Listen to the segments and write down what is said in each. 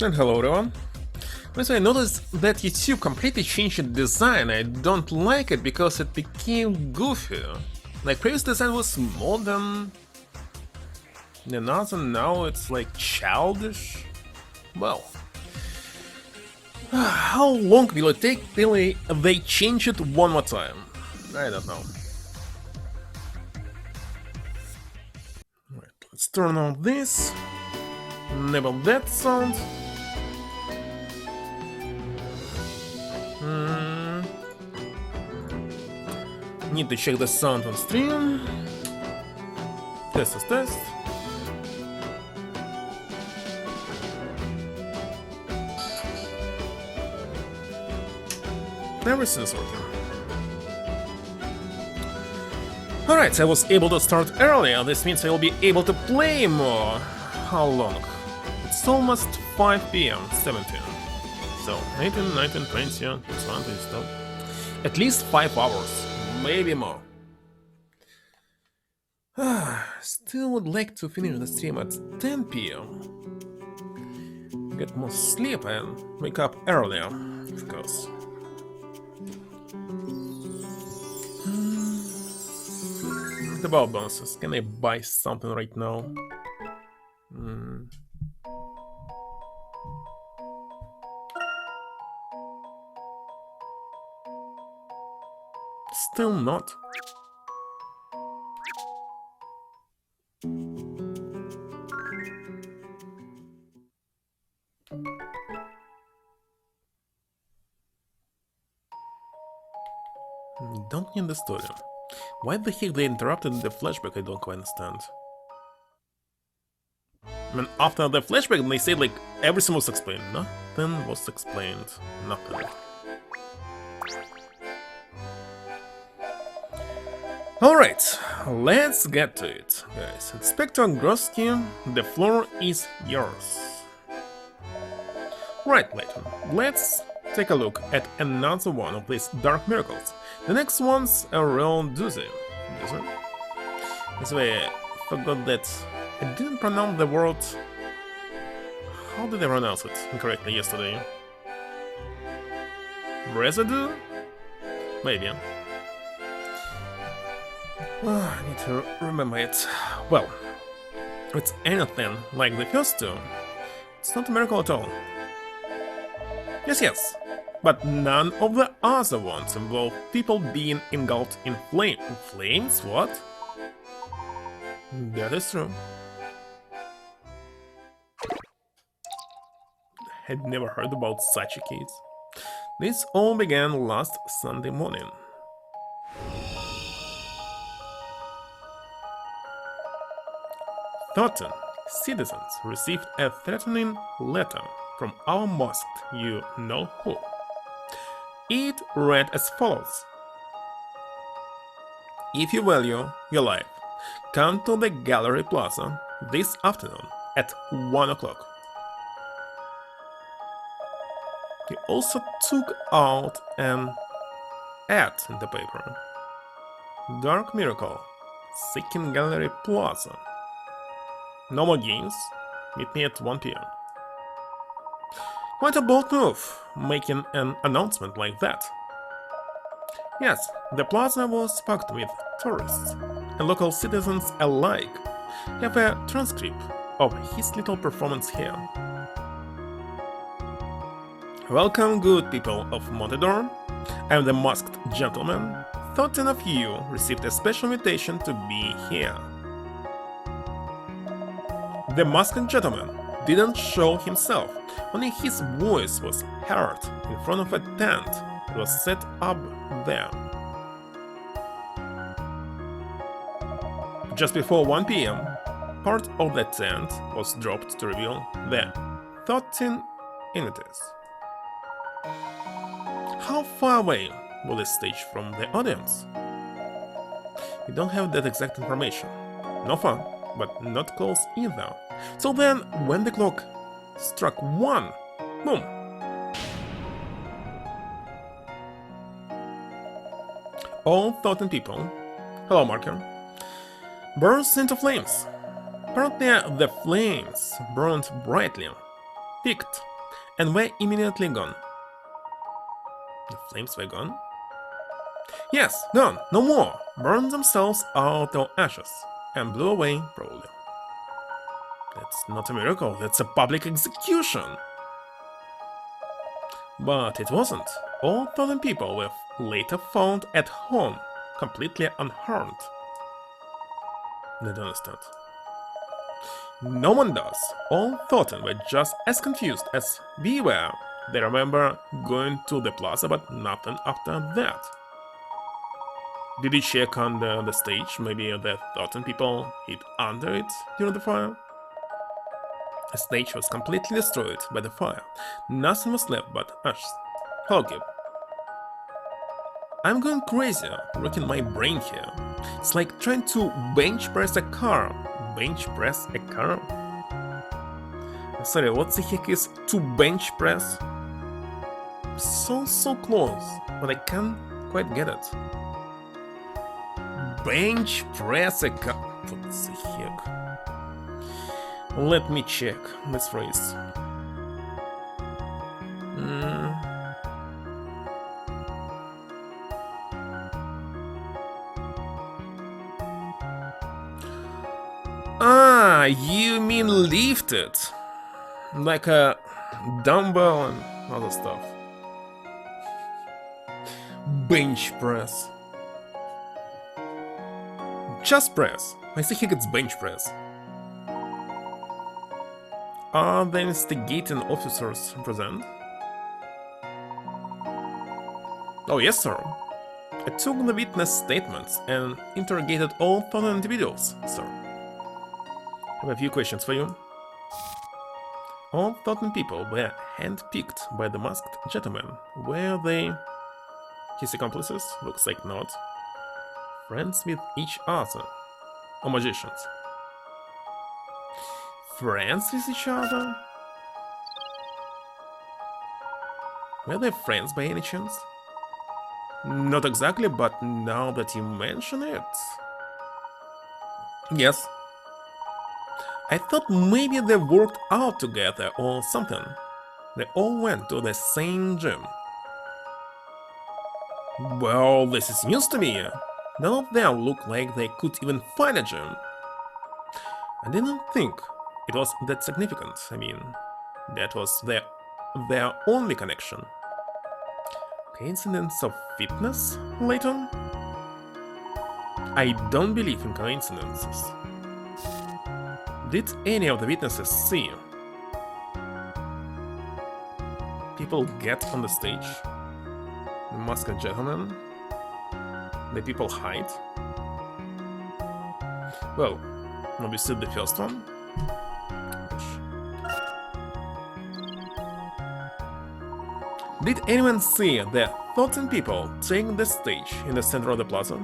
And hello everyone. So I noticed that YouTube completely changed its design. I don't like it because it became goofy. Like previous design was modern, and now it's like childish. Well, how long will it take till they change it one more time? I don't know. Right, let's turn on this. Enable that sound. Need to check the sound on stream. Test. Everything's working. Alright, I was able to start earlier. This means I will be able to play more. How long? It's almost 5 PM, 17. So, 18, 19, 20, 21, 22. At least 5 hours. Maybe more. Still would like to finish the stream at 10 PM. Get more sleep and wake up earlier, of course. What about bonuses? Can I buy something right now? Still not. Don't need the story. Why the heck they interrupted the flashback, I don't quite understand. I mean, after the flashback they said like everything was explained. Nothing was explained. Nothing. Alright, let's get to it, guys. Inspector Grosky, the floor is yours. Right, Layton, let's take a look at another one of these dark miracles. The next one's a real doozy. By the way, I forgot that I didn't pronounce the word... How did I pronounce it incorrectly yesterday? Residue? Maybe. I need to remember it. Well, if it's anything like the first two, it's not a miracle at all. Yes, but none of the other ones involve people being engulfed in flames? What? That is true. Had never heard about such a case. This all began last Sunday morning. Layton, citizens received a threatening letter from our masked you-know-who. It read as follows. If you value your life, come to the Gallery Plaza this afternoon at 1 o'clock. He also took out an ad in the paper. Dark Miracle, seeking Gallery Plaza. No more games, meet me at 1 PM. Quite a bold move, making an announcement like that. Yes, the plaza was packed with tourists, and local citizens alike. Have a transcript of his little performance here. Welcome, good people of Montedor. I am the masked gentleman. 13 of you received a special invitation to be here. The masked gentleman didn't show himself, only his voice was heard in front of a tent that was set up there. Just before 1 PM, part of the tent was dropped to reveal the 13 invitees. How far away was the stage from the audience? We don't have that exact information. No far, but not close either. So then, when the clock struck 1, boom! All 13 people, hello marker, burst into flames. Apparently the flames burned brightly, peaked and were immediately gone. The flames were gone? Yes, gone, no more, burned themselves out of ashes and blew away, probably. That's not a miracle, that's a public execution. But it wasn't. All 1,000 people were later found at home, completely unharmed. I don't understand. No one does. All 1,000 were just as confused as we were. They remember going to the plaza, but nothing after that. Did you check under the stage? Maybe the 1,000 people hid under it during the fire? The stage was completely destroyed by the fire. Nothing was left but ashes. Hello, Kip. I'm going crazy, rocking my brain here. It's like trying to bench press a car. Bench press a car? Sorry, what the heck is to bench press? So close, but I can't quite get it. Bench press a car. What the heck? Let me check this phrase. Ah, you mean lift it? Like a dumbbell and other stuff. Bench press. Just press. I think it's bench press. Are the investigating officers present? Oh, yes, sir. I took the witness statements and interrogated all 1,000 individuals, sir. I have a few questions for you. All 1,000 people were handpicked by the masked gentleman. Were they his accomplices? Looks like not. Friends with each other. Or magicians. Friends with each other? Were they friends by any chance? Not exactly, but now that you mention it... Yes. I thought maybe they worked out together or something. They all went to the same gym. Well, this is news to me. None of them looked like they could even find a gym. I didn't think it was that significant. I mean, that was their only connection. Coincidence of fitness, Layton? I don't believe in coincidences. Did any of the witnesses see people get on the stage? The masked gentleman? The people hide? Well, obviously the first one. Did anyone see the 1,000 people take the stage in the center of the plaza?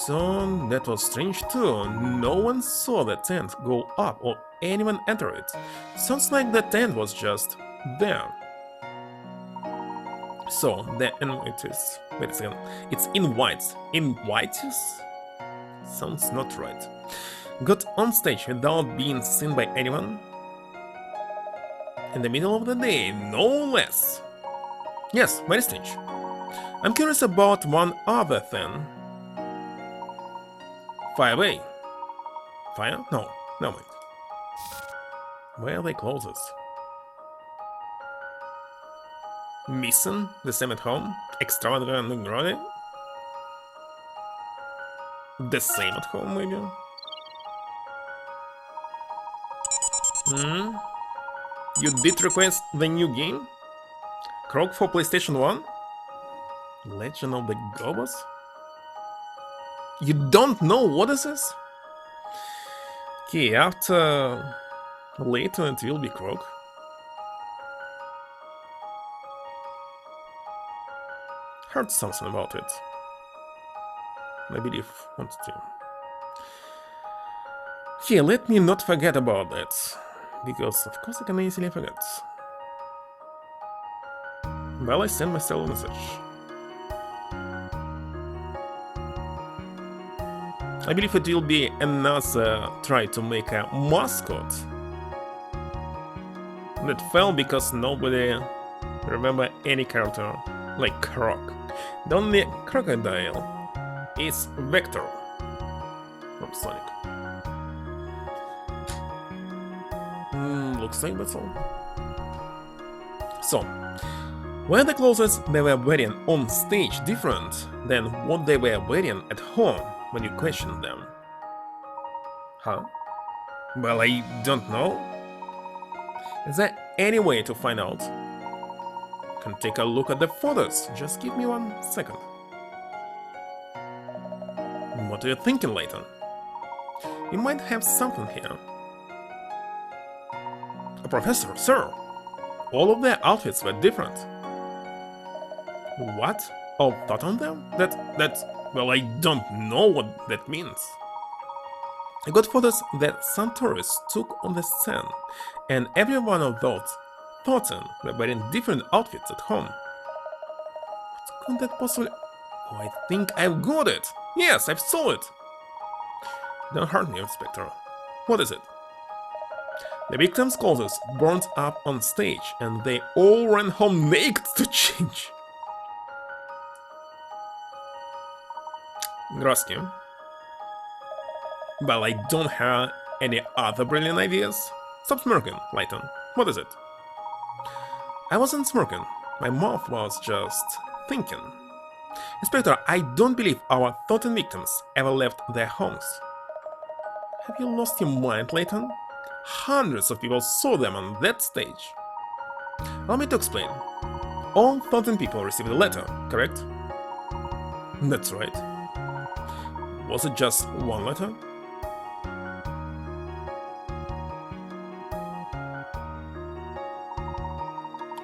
So that was strange too. No one saw the tent go up or anyone enter it. Sounds like the tent was just there. So the invites. Wait a second. It's invites. Invites? Sounds not right. Got on stage without being seen by anyone? In the middle of the day, no less. Yes, very strange. I'm curious about one other thing. Fire away. Fire? No, no mind. Where are they closes? Missing? The same at home? Extravagant and grody? The same at home, maybe? You did request the new game? Croc for PlayStation 1? Legend of the Gobos? You don't know what this is? Okay, after Layton it will be Croc. Heard something about it. I believe wanted to. Okay, let me not forget about that. Because of course I can easily forget. Well, I send myself a message. I believe it will be another try to make a mascot. that fell because nobody remember any character like Croc. The only crocodile is Vector from Sonic. Looks like that's all. So, were the clothes they were wearing on stage different than what they were wearing at home when you questioned them? Huh? Well, I don't know. Is there any way to find out? Can take a look at the photos. Just give me 1 second. What are you thinking, Layton? You might have something here. Professor, sir! All of their outfits were different. What? All thought on them? Well, I don't know what that means. I got photos that some tourists took on the sand, and every one of those thousand were wearing different outfits at home. What could that possibly... Oh, I think I've got it! Yes, I've saw it! Don't hurt me, Inspector. What is it? The victims' clothes burned up on stage, and they all ran home naked to change. Grosky. Well, I don't have any other brilliant ideas. Stop smirking, Layton. What is it? I wasn't smirking. My mouth was just thinking. Inspector, I don't believe our 13 victims ever left their homes. Have you lost your mind, Layton? Hundreds of people saw them on that stage. Allow me to explain. All 13 people received a letter, correct? That's right. Was it just one letter?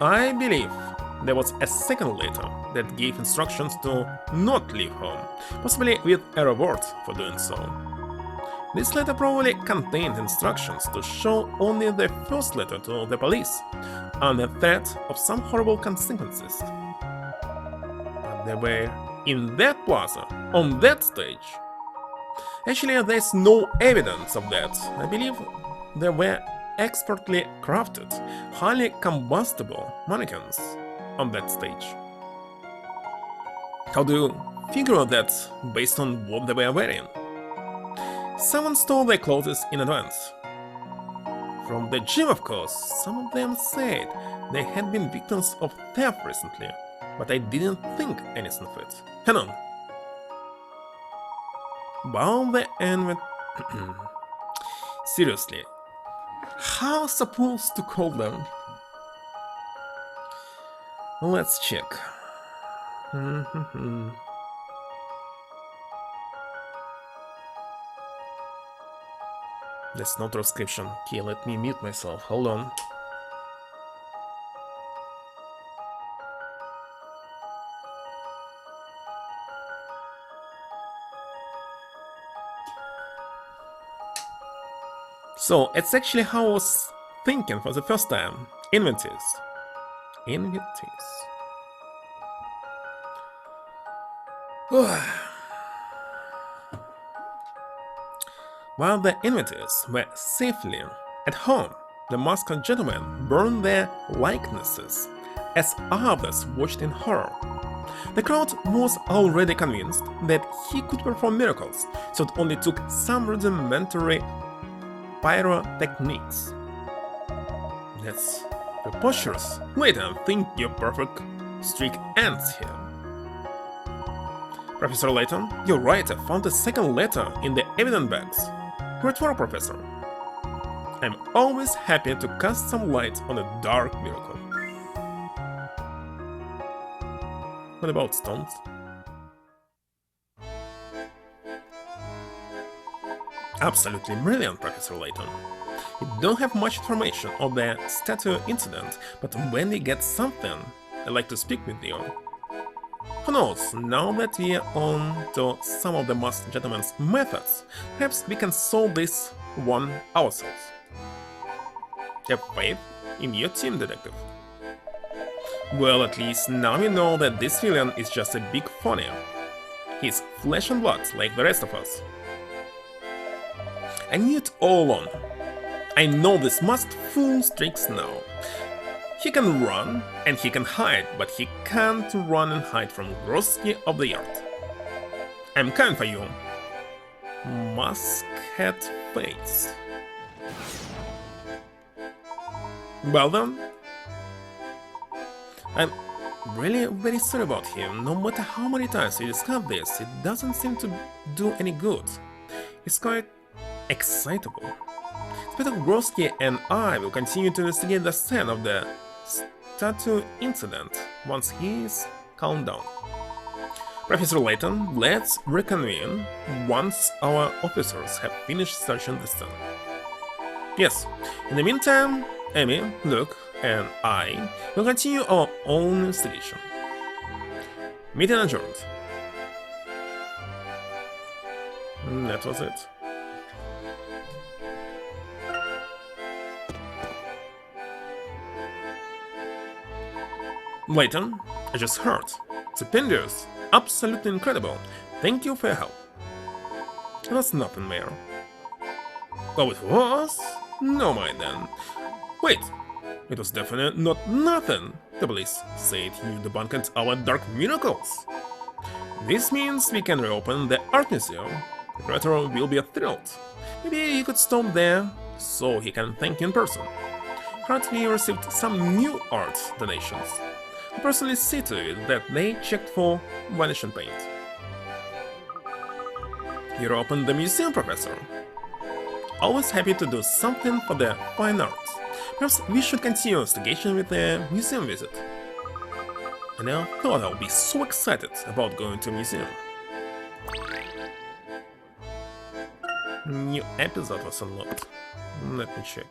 I believe there was a second letter that gave instructions to not leave home, possibly with a reward for doing so. This letter probably contained instructions to show only the first letter to the police, under threat of some horrible consequences. But they were in that plaza, on that stage. Actually, there's no evidence of that. I believe they were expertly crafted, highly combustible mannequins on that stage. How do you figure out that based on what they were wearing? Someone stole their clothes in advance. From the gym, of course. Some of them said they had been victims of theft recently, but I didn't think anything of it. Hang on. About the end. Seriously, how supposed to call them? Let's check. There's no transcription. Okay, let me mute myself. Hold on. So, it's actually how I was thinking for the first time. Invitees. While the invitees were safely at home, the masked gentlemen burned their likenesses as others watched in horror. The crowd was already convinced that he could perform miracles, so it only took some rudimentary pyrotechnics. That's preposterous. Layton, think your perfect streak ends here. Professor Layton, you're right, I found a second letter in the evidence bags. Great work, Professor. I'm always happy to cast some light on a dark miracle. What about stones? Absolutely brilliant, Professor Layton. We don't have much information on the statue incident, but when we get something, I'd like to speak with you. Who knows, now that we are on to some of the masked gentleman's methods, perhaps we can solve this one ourselves. Have faith in your team, Detective. Well, at least now we know that this villain is just a big phony. He's flesh and blood like the rest of us. I knew it all along. I know this must fool Strix now. He can run and he can hide, but he can't run and hide from Grosky of the Yard. I'm coming for you. Muskhead face. Well then, I'm really very sorry about him. No matter how many times we discuss this, it doesn't seem to do any good. He's quite excitable. Inspector Grosky and I will continue to investigate the scene of the statue incident once he is calmed down. Professor Layton, let's reconvene once our officers have finished searching the scene. Yes, in the meantime, Amy, Luke, and I will continue our own investigation. Meeting adjourned. That was it. Layton, I just heard. Stupendous. Absolutely incredible. Thank you for your help. That's nothing, Mayor. Oh, it was? No mind then. Wait, it was definitely not nothing. The police said you debunked our dark miracles. This means we can reopen the art museum. The curator will be thrilled. Maybe he could stop there so he can thank you in person. Heard we received some new art donations. I personally see to it that they checked for vanishing paint. You opened the museum, Professor. Always happy to do something for the fine arts. Perhaps we should continue investigation with the museum visit. I never thought I would be so excited about going to a museum. New episode was unlocked. Let me check.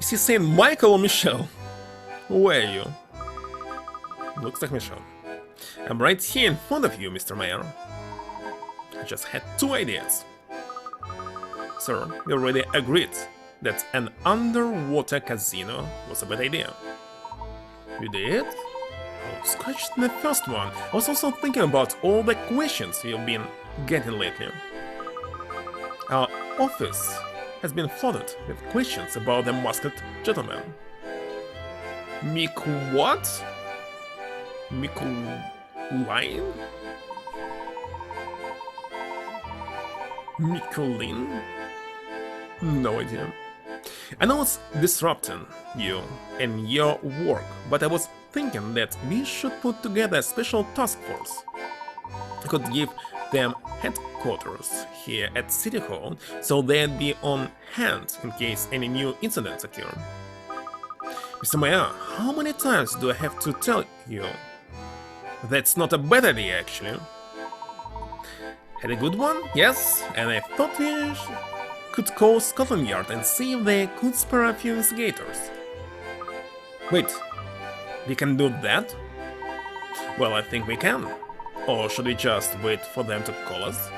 Is he saying Michael or Michelle? Where are you? Looks like Michelle. I'm right here in front of you, Mr. Mayor. I just had two ideas. Sir, we already agreed that an underwater casino was a bad idea. You did? Oh, scratched the first one. I was also thinking about all the questions we've been getting lately. Our office has been flooded with questions about the masked gentleman. Mick what? Mick Line? Michelin? No idea. I know it's disrupting you and your work, but I was thinking that we should put together a special task force. I could give them headquarters here at City Hall, so they'd be on hand in case any new incidents occur. Mr. Mayor, how many times do I have to tell you? That's not a bad idea, actually. Had a good one? Yes, and I thought we could call Scotland Yard and see if they could spare a few investigators. Wait, we can do that? Well, I think we can. Or should we just wait for them to call us?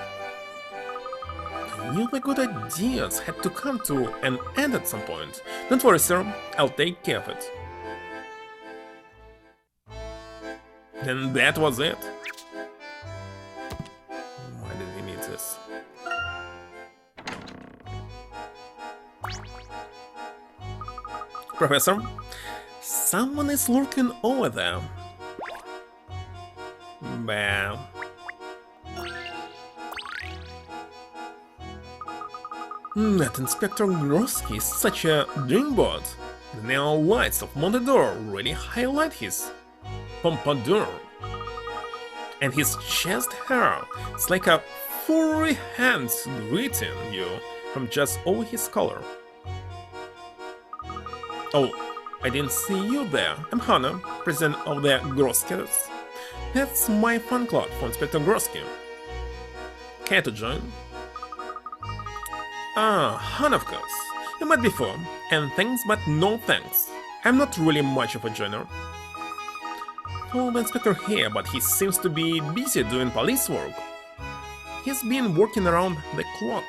I knew the good ideas had to come to an end at some point. Don't worry, sir, I'll take care of it. And that was it. Why did we need this? Professor, someone is lurking over there. Well... That Inspector Grosky is such a dreamboat. The neon lights of Montador really highlight his pompadour. And his chest hair is like a furry hand greeting you from just over his collar. Oh, I didn't see you there. I'm Hannah, president of the Groskys. That's my fan club for Inspector Grosky. Care to join? Ah, Hannah, of course. You met before, and thanks but no thanks. I'm not really much of a joiner. Told the inspector here, but he seems to be busy doing police work. He's been working around the clock.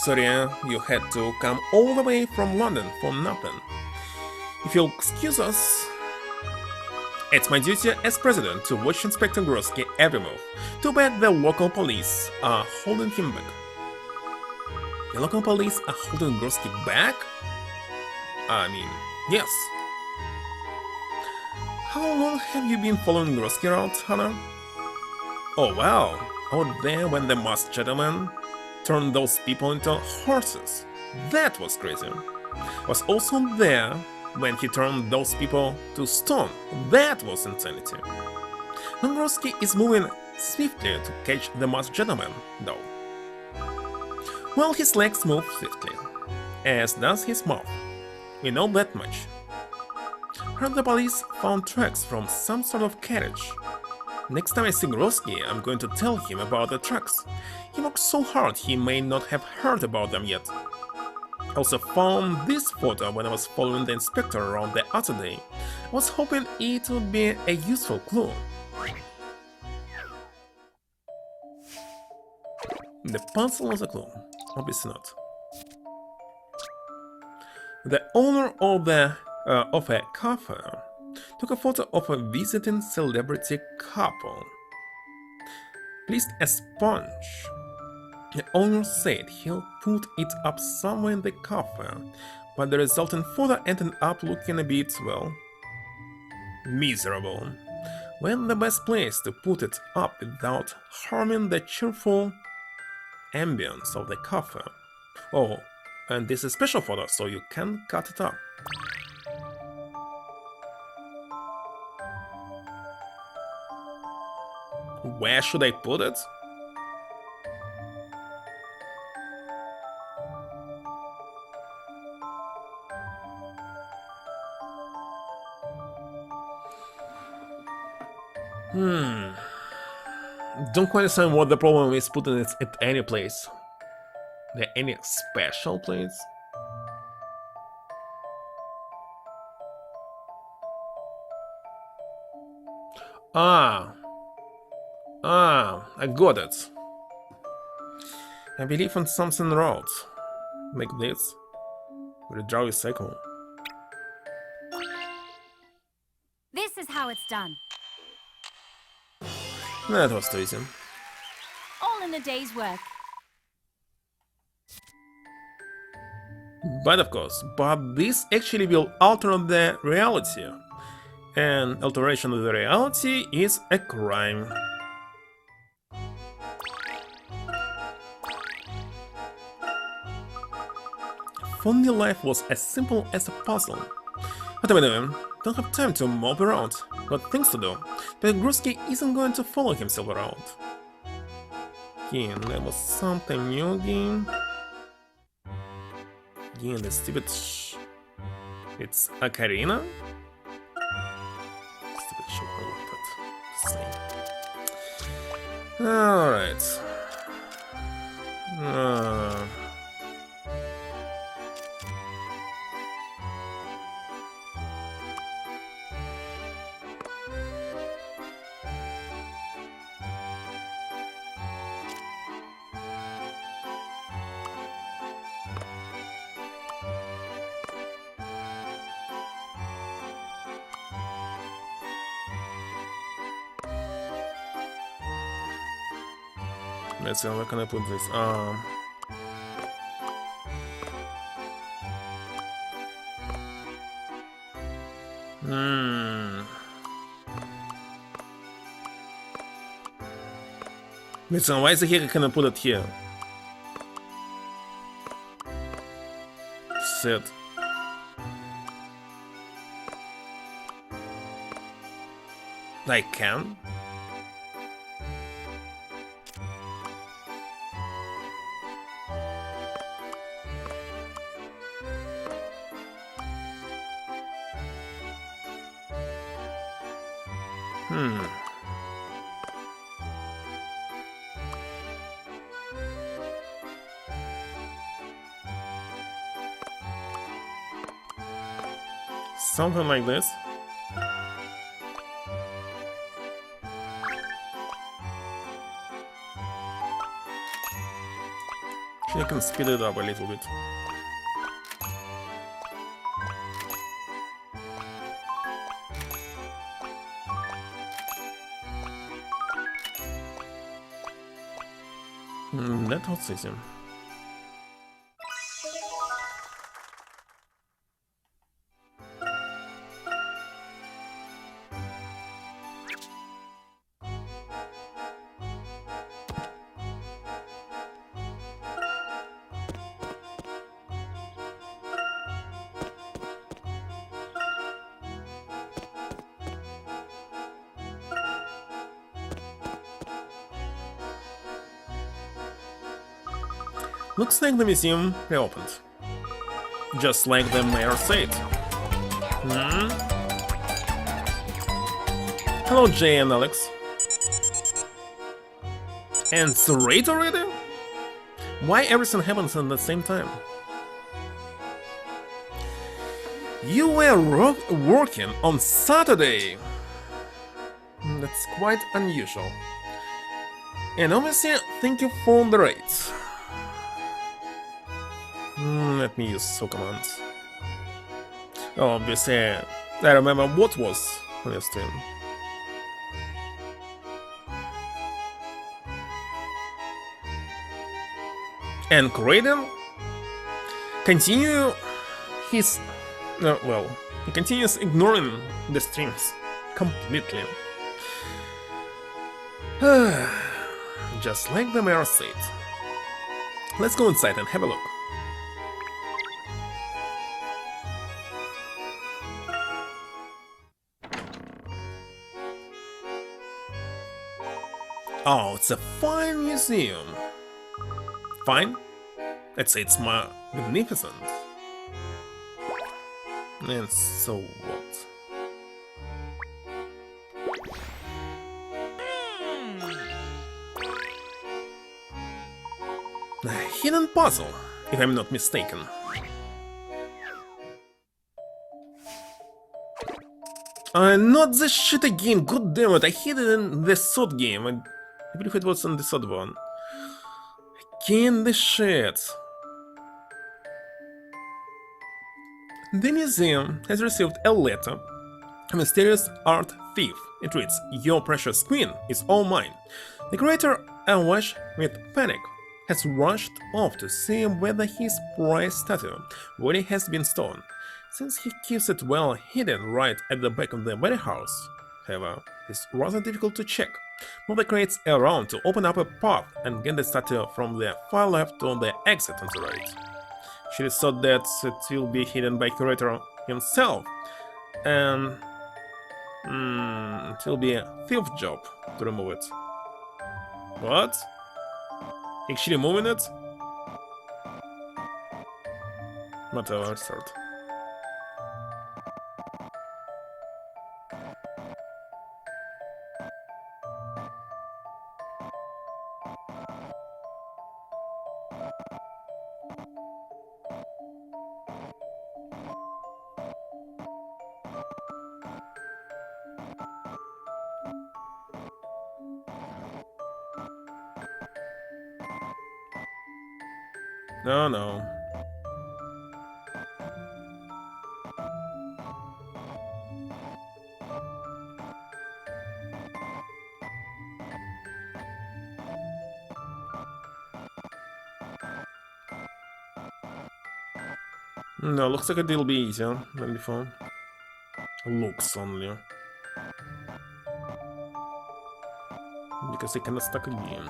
sorry you had to come all the way from London for nothing. If you'll excuse us, it's my duty as president to watch Inspector Grosky every move. Too bad the local police are holding him back. The local police are holding Grosky back? I mean, yes. How long have you been following Grosky around, Hannah? Oh well, out there when the masked gentleman turned those people into horses. That was crazy. I was also there when he turned those people to stone. That was insanity. Grosky is moving swiftly to catch the masked gentleman, though. Well, his legs move swiftly, as does his mouth. We know that much. Heard the police found tracks from some sort of carriage. Next time I see Grosky, I'm going to tell him about the tracks. He worked so hard he may not have heard about them yet. I also found this photo when I was following the inspector around the other day. I was hoping it would be a useful clue. The puzzle was a clue. Obviously not. The owner of a cafe took a photo of a visiting celebrity couple. Placed a sponge. The owner said he'll put it up somewhere in the cafe, but the resulting photo ended up looking a bit, well, miserable. When the best place to put it up without harming the cheerful ambience of the cafe. Oh, and this is a special photo, so you can cut it up. Where should I put it? Don't quite understand what the problem is putting it at any place. There any special place? I got it. I believe on something wrote. Like this. Redraw your cycle. This is how it's done. That was too easy. All in a day's work. But of course, this actually will alter the reality. And alteration of the reality is a crime. If only life was as simple as a puzzle. What am I doing? Don't have time to mope around. Got things to do. But Grosky isn't going to follow himself around. Again, there was something new again. Again, the stupid It's Ocarina? Stupid show, I love that. Alright. Let's see, where can I put this? Listen, why is the heck I cannot put it here? Sit. I can? Something like this. I can speed it up a little bit. That was easy. Looks like the museum reopened. Just like the mayor said. Hello, Jay and Alex. And it's late already? Why everything happens at the same time? You were working on Saturday! That's quite unusual. And obviously, thank you for the rates. Let me use so commands. Obviously, I remember what was on your stream. And Kraden continue his well, he continues ignoring the streams completely. Just like the mayor said. Let's go inside and have a look. Oh, it's a fine museum. Fine? Let's say it's magnificent. And so what? A hidden puzzle, if I'm not mistaken. Not this shit again, god damn it, I hid it in the third game. I believe it was in the third one. Again, the shit. The museum has received a letter. A mysterious art thief. It reads, "Your precious queen is all mine." The creator, awash with panic, has rushed off to see whether his prized statue really has been stolen, since he keeps it well hidden right at the back of the very house. However, it's rather difficult to check. Move the crates around to open up a path and get the statue from the far left to the exit on the right. She thought that it will be hidden by curator himself, and it will be a thief job to remove it. What? Actually moving it? Whatever, start. No, no. No, looks like it'll be easier than before. Looks only. Because I kinda stuck again.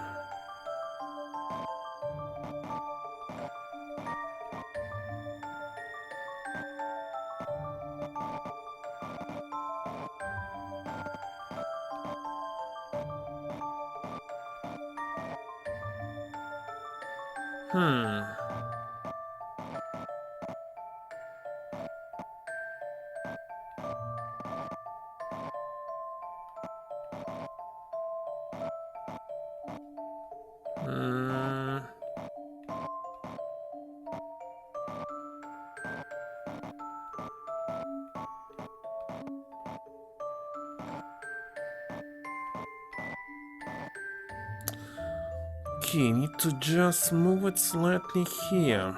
Okay, need to just move it slightly here.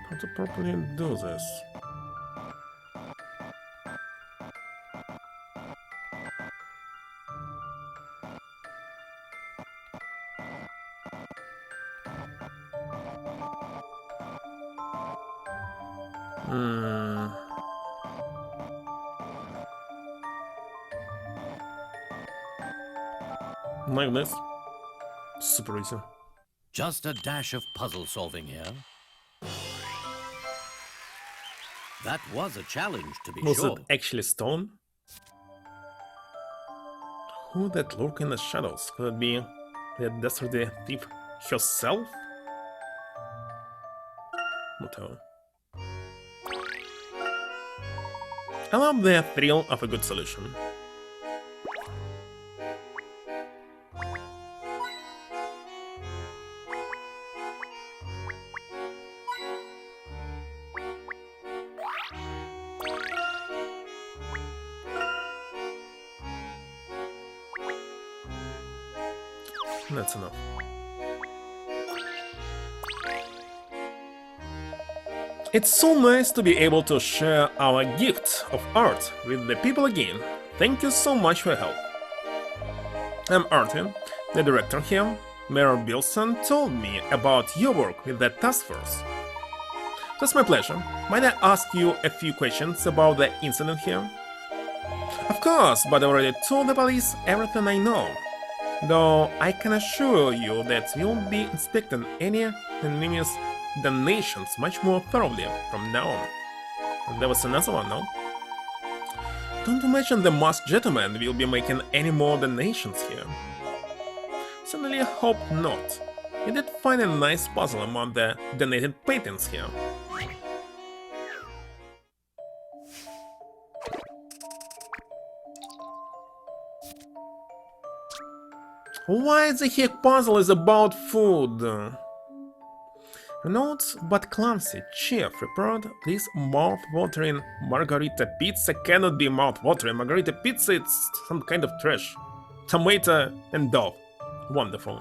How to properly do this? Like this. Super easy. Just a dash of puzzle solving here. That was a challenge, to be Was sure. it actually stone? Who that lurk in the shadows? Could it be the dastardly thief herself? Whatever. I love the thrill of a good solution. That's enough. It's so nice to be able to share our gift of art with the people again. Thank you so much for your help. I'm Artie, the director here. Mayor Bilson told me about your work with the task force. That's my pleasure. Might I ask you a few questions about the incident here? Of course, but I already told the police everything I know. Though I can assure you that we'll be inspecting any anonymous donations much more thoroughly from now on. There was another one, no? Don't imagine the masked gentleman will be making any more donations here. Certainly hope not. You did find a nice puzzle among the donated paintings here. Why the heck puzzle is about food? Renault but clumsy chef prepared this mouth-watering margarita pizza. Cannot be mouth-watering. Margarita pizza, it's some kind of trash. Tomato and dove. Wonderful.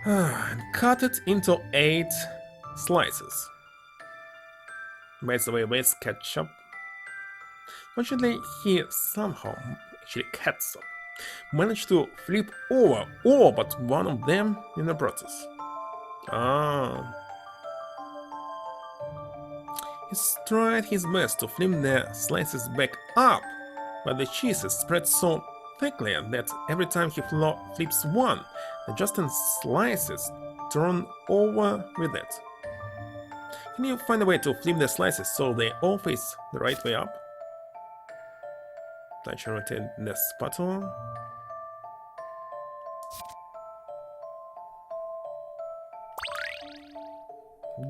And cut it into 8 slices. By the way, where's ketchup? Fortunately, he somehow, actually ketchup, managed to flip over all but one of them in the process. Ah. He tried his best to flip the slices back up, but the cheese is spread so thickly that every time he flips one, the adjacent slices turn over with it. Can you find a way to flip the slices so they all face the right way up? Touch and rotate the spatula.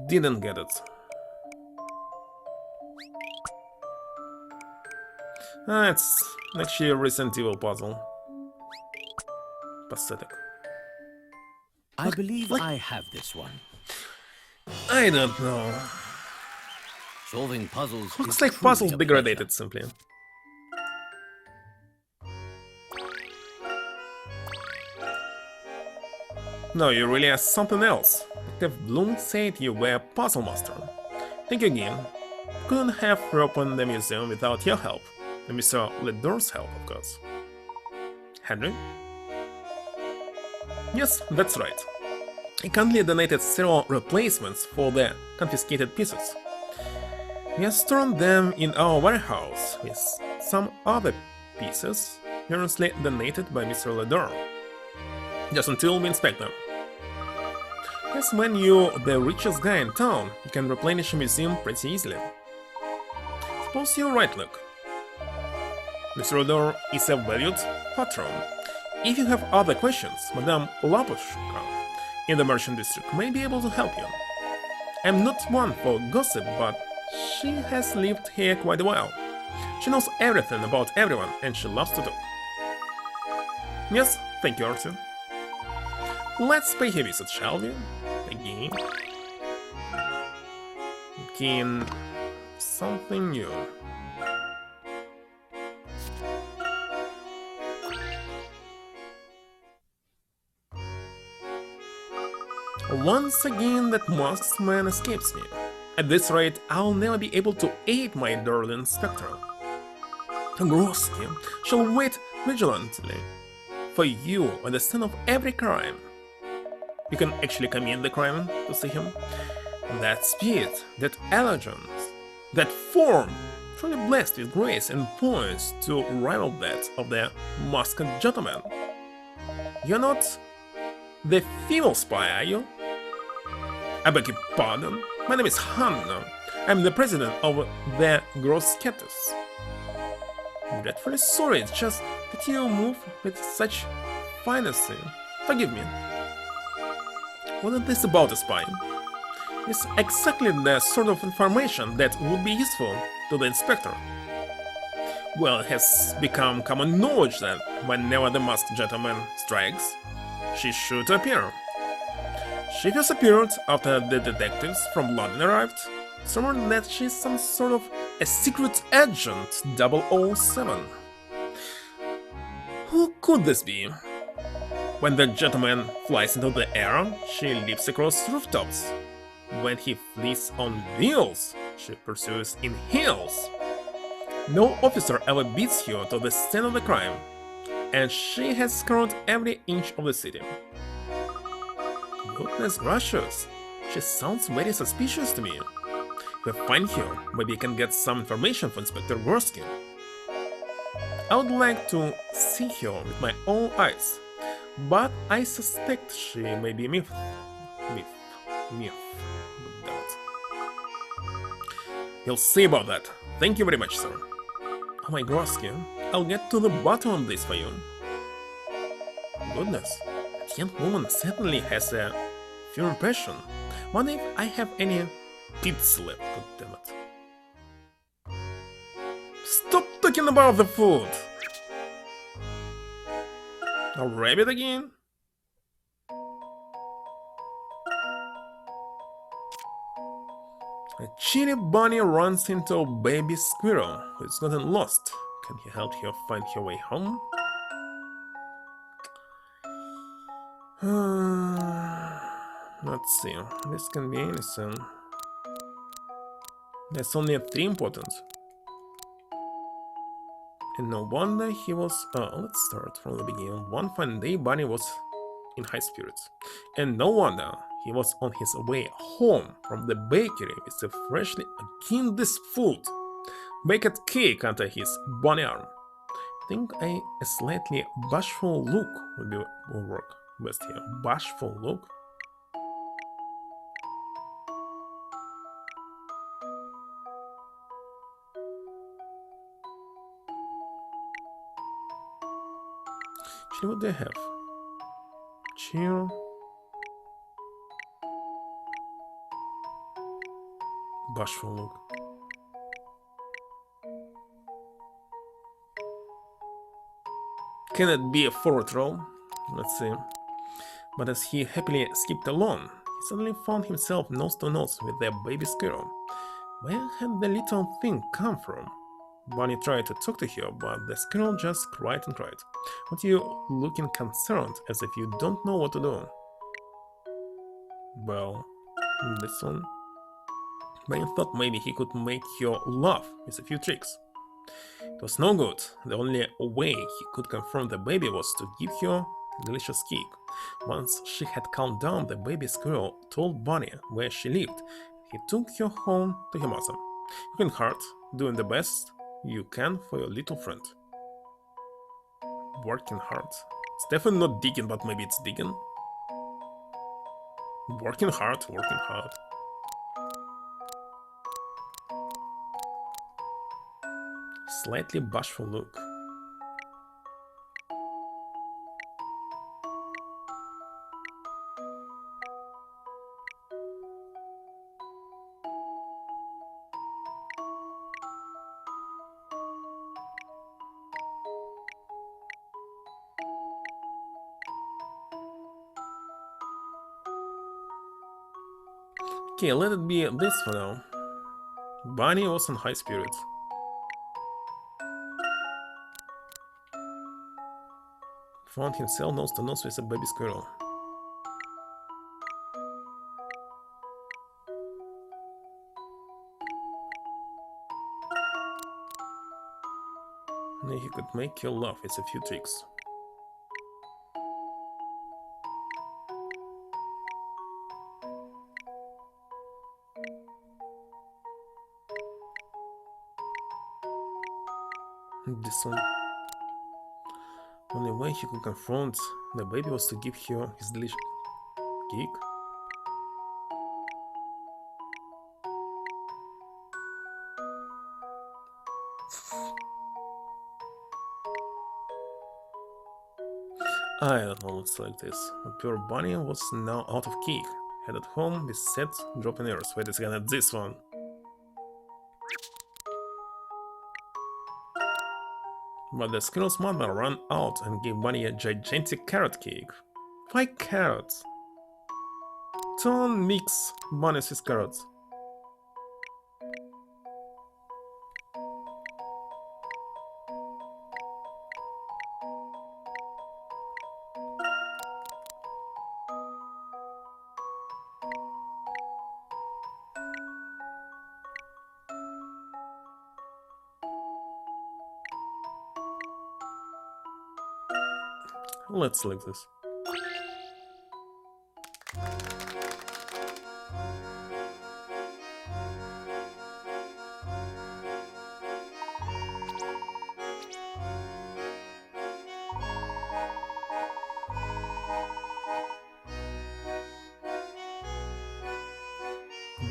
Didn't get it. It's actually a Resident Evil puzzle. Pathetic. I believe I have this one. I don't know. Solving puzzles Looks is like truly puzzles a degraded pleasure. simply. No, you really are something else. Detective Bloom said you were a puzzle master. Thank you again. Couldn't have reopened the museum without your help. And Mr. Ledor's help, of course. Henry? Yes, that's right. I kindly donated several replacements for the confiscated pieces. We have stored them in our warehouse with some other pieces generously donated by Mr. Ledor. Just until we inspect them. Yes, when you're the richest guy in town, you can replenish a museum pretty easily. Suppose you're right, Luke. Mr. Ledor is a valued patron. If you have other questions, Madame Lapushka in the merchant district may be able to help you. I'm not one for gossip, but she has lived here quite a while. She knows everything about everyone, and she loves to talk. Yes, thank you, Arthur. Let's pay a visit, shall we? Again. Again, something new. Once again, that masked man escapes me. At this rate, I'll never be able to aid my darling Spectre. Groski shall wait vigilantly for you on the scene of every crime. You can actually commit the crime to see him. That speed, that elegance, that form, truly blessed with grace and poise to rival that of the masked gentleman. You're not the female spy, are you? I beg your pardon. My name is Hannah. I'm the president of the Grosskettes. Dreadfully sorry, it's just that you move with such fineness. Forgive me. What is this about a spy? It's exactly the sort of information that would be useful to the inspector. Well, it has become common knowledge that whenever the masked gentleman strikes, she should appear. She first appeared after the detectives from London arrived, rumoured that she's some sort of a secret agent 007. Who could this be? When the gentleman flies into the air, she leaps across rooftops. When he flees on wheels, she pursues in heels. No officer ever beats her to the scene of the crime, and she has scoured every inch of the city. Goodness gracious, she sounds very suspicious to me. If I find her, maybe I can get some information from Inspector Gorski. I would like to see her with my own eyes, but I suspect she may be a myth. You'll see about that. Thank you very much, sir. Oh my Gorski, I'll get to the bottom of this for you. Goodness, that young woman certainly has a firm impression. Wonder if I have any pits left, goddammit. Stop talking about the food! A rabbit again? A chilly bunny runs into a baby squirrel who's gotten lost. Can he help her find her way home? Let's see, this can be anything. There's only 3 important. And no wonder he was... let's start from the beginning. One fine day, Bunny was in high spirits. And no wonder he was on his way home from the bakery with a freshly akin food. Baked cake under his bunny arm. I think a slightly bashful look will work best here. Bashful look? Actually, what do they have? Cheer. Bashful look. Can it be a forward roll? Let's see. But as he happily skipped along, he suddenly found himself nose to nose with the baby squirrel. Where had the little thing come from? Bunny tried to talk to her, but the squirrel just cried and cried. What are you looking concerned, as if you don't know what to do? Well, this one. Bunny thought maybe he could make her laugh with a few tricks. It was no good. The only way he could confront the baby was to give her a delicious cake. Once she had calmed down, the baby squirrel told Bunny where she lived. He took her home to her mother. Working hard, doing the best you can for your little friend. Working hard. It's definitely not digging, but maybe it's digging. Working hard, working hard. Slightly bashful look. Okay, let it be this for now. Bunny was in high spirits. Found himself nose to nose with a baby squirrel. He could make you laugh with a few tricks. This one. Only way he could confront the baby was to give her his delicious cake. I don't know what's like this. The poor bunny was now out of cake. Headed home, we set dropping errors. Wait a second, at this one. But the squirrel's mother ran out and gave Bunny a gigantic carrot cake. Why carrots? Don't mix bunnies with carrots. Let's leave this.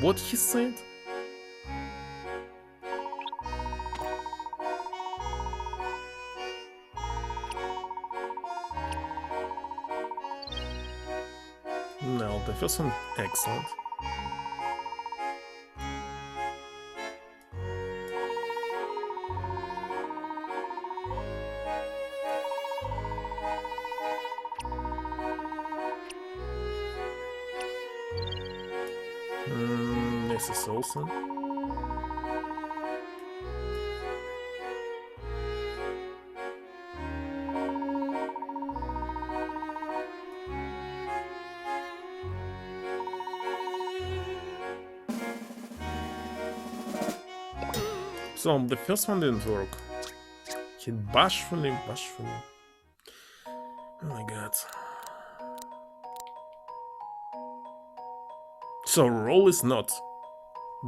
What he said? No, the first one, excellent. This is awesome. So the first one didn't work. He bashfully. Oh my god. So roll is not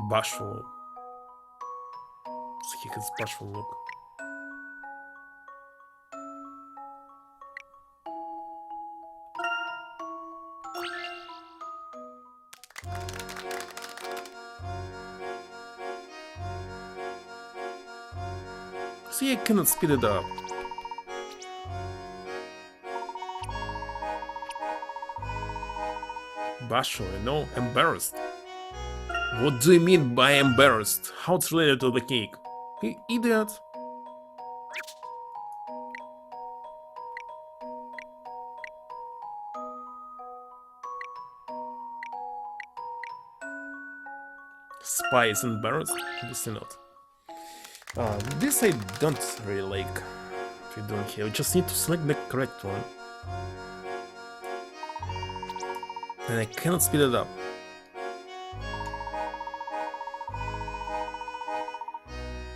bashful. So he has bashful look. See, I cannot speed it up. Bashful, no, embarrassed. What do you mean by embarrassed? How it's related to the cake? You idiot. Spy is embarrassed? Obviously not. This I don't really like. If you don't here, you just need to select the correct one. And I cannot speed it up.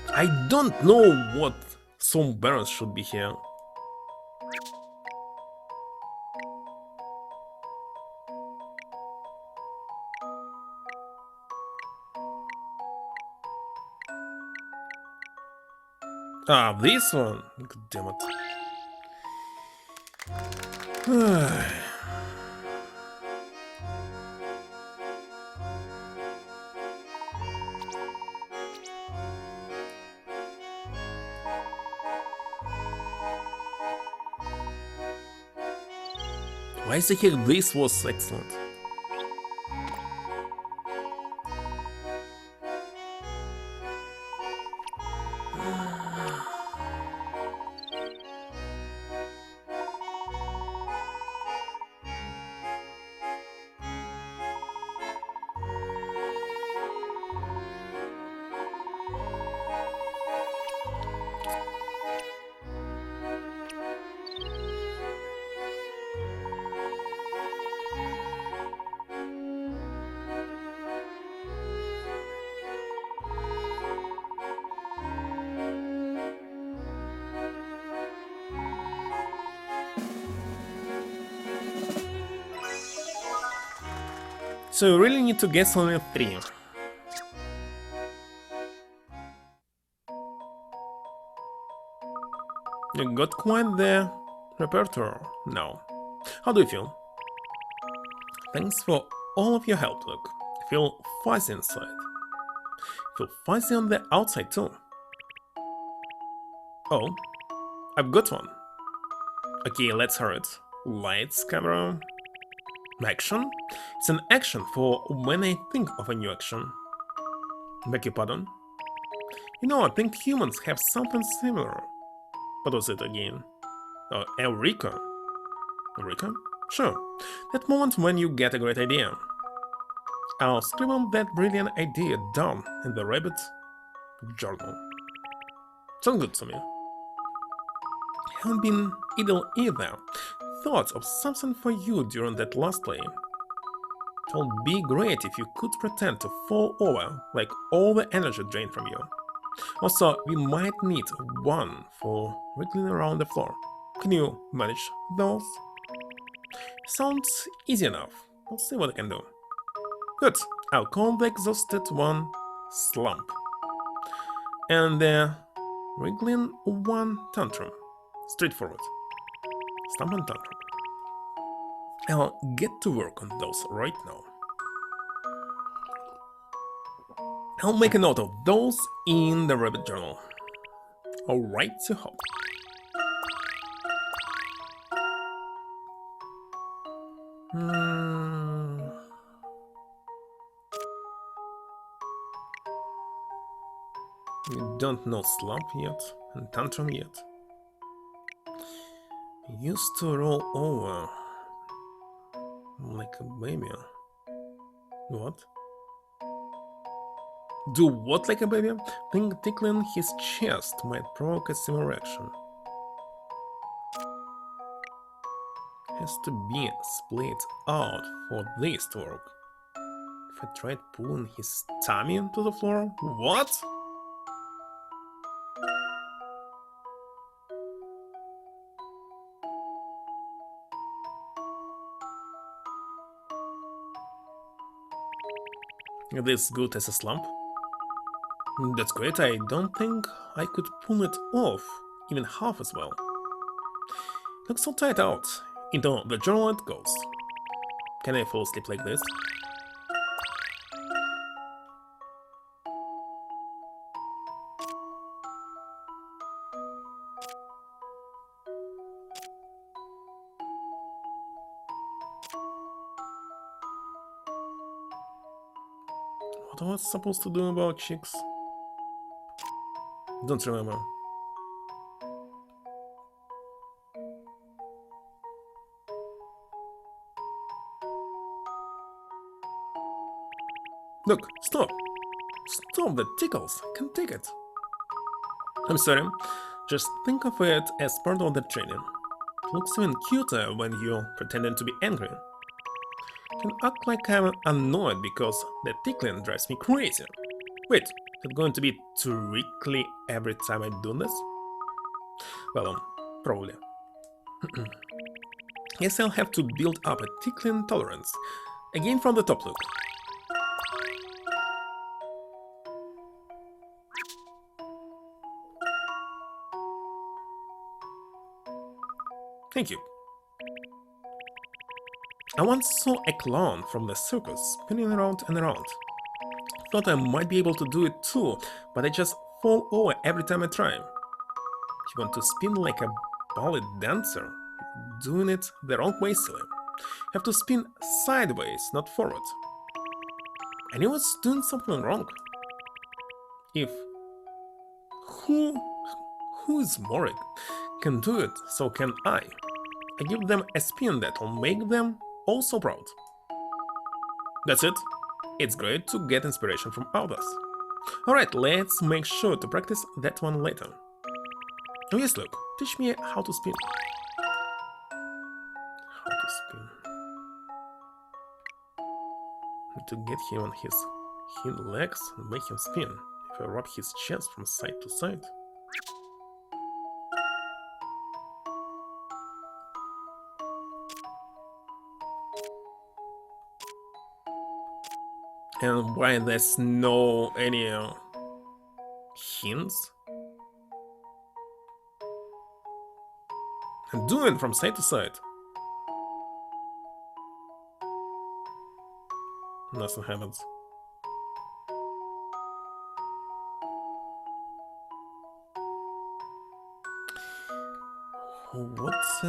I don't know what some barrels should be here. Ah, this one? God damn it. Why is it here? This was excellent. So you really need to guess only 3. You got quite the repertoire now. How do you feel? Thanks for all of your help, Luke. I feel fuzzy inside. Feel fuzzy on the outside too. Oh, I've got one. Okay, let's hear it. Lights, camera, action? It's an action for when I think of a new action. Beg your pardon? You know, I think humans have something similar. What was it again? Oh, Eureka. Eureka? Sure. That moment when you get a great idea. I'll scribble that brilliant idea down in the rabbit journal. Sounds good to me. Haven't been idle either. Thoughts of something for you during that last play. It would be great if you could pretend to fall over, like all the energy drained from you. Also, we might need one for wriggling around the floor. Can you manage those? Sounds easy enough. I'll see what I can do. Good, I'll call the exhausted one slump. And the wriggling one tantrum. Straightforward. Slump and tantrum. I'll get to work on those right now. I'll make a note of those in the rabbit journal. Alright to hope. You don't know slump yet, and tantrum yet. You used to roll over like a baby. What? Do what like a baby? Think tickling his chest might provoke a similar reaction. Has to be split out for this to work. If I tried pulling his tummy into the floor, what? This good as a slump? That's great, I don't think I could pull it off even half as well. Looks so tight out. Into the journal it goes. Can I fall asleep like this? What was I supposed to do about chicks? Don't remember. Look, stop! Stop the tickles! I can't take it. I'm sorry. Just think of it as part of the training. It looks even cuter when you're pretending to be angry. I can act like I'm annoyed because the tickling drives me crazy. Wait, is it going to be trickly every time I do this? Well, probably. Guess I'll have to build up a tickling tolerance. Again from the top, look. Thank you. I once saw a clown from the circus spinning around and around. Thought I might be able to do it too, but I just fall over every time I try. If you want to spin like a ballet dancer, you're doing it the wrong way, silly. You have to spin sideways, not forward. I knew I was doing something wrong. If who is Morik can do it, so can I. I give them a spin that will make them also proud. That's it. It's great to get inspiration from others. Alright, let's make sure to practice that one later. Oh yes, look, teach me how to spin. How to spin. Need to get him on his hind legs and make him spin. If I rub his chest from side to side. And why there's no any hints? I'm doing from side to side. Nothing happens. What's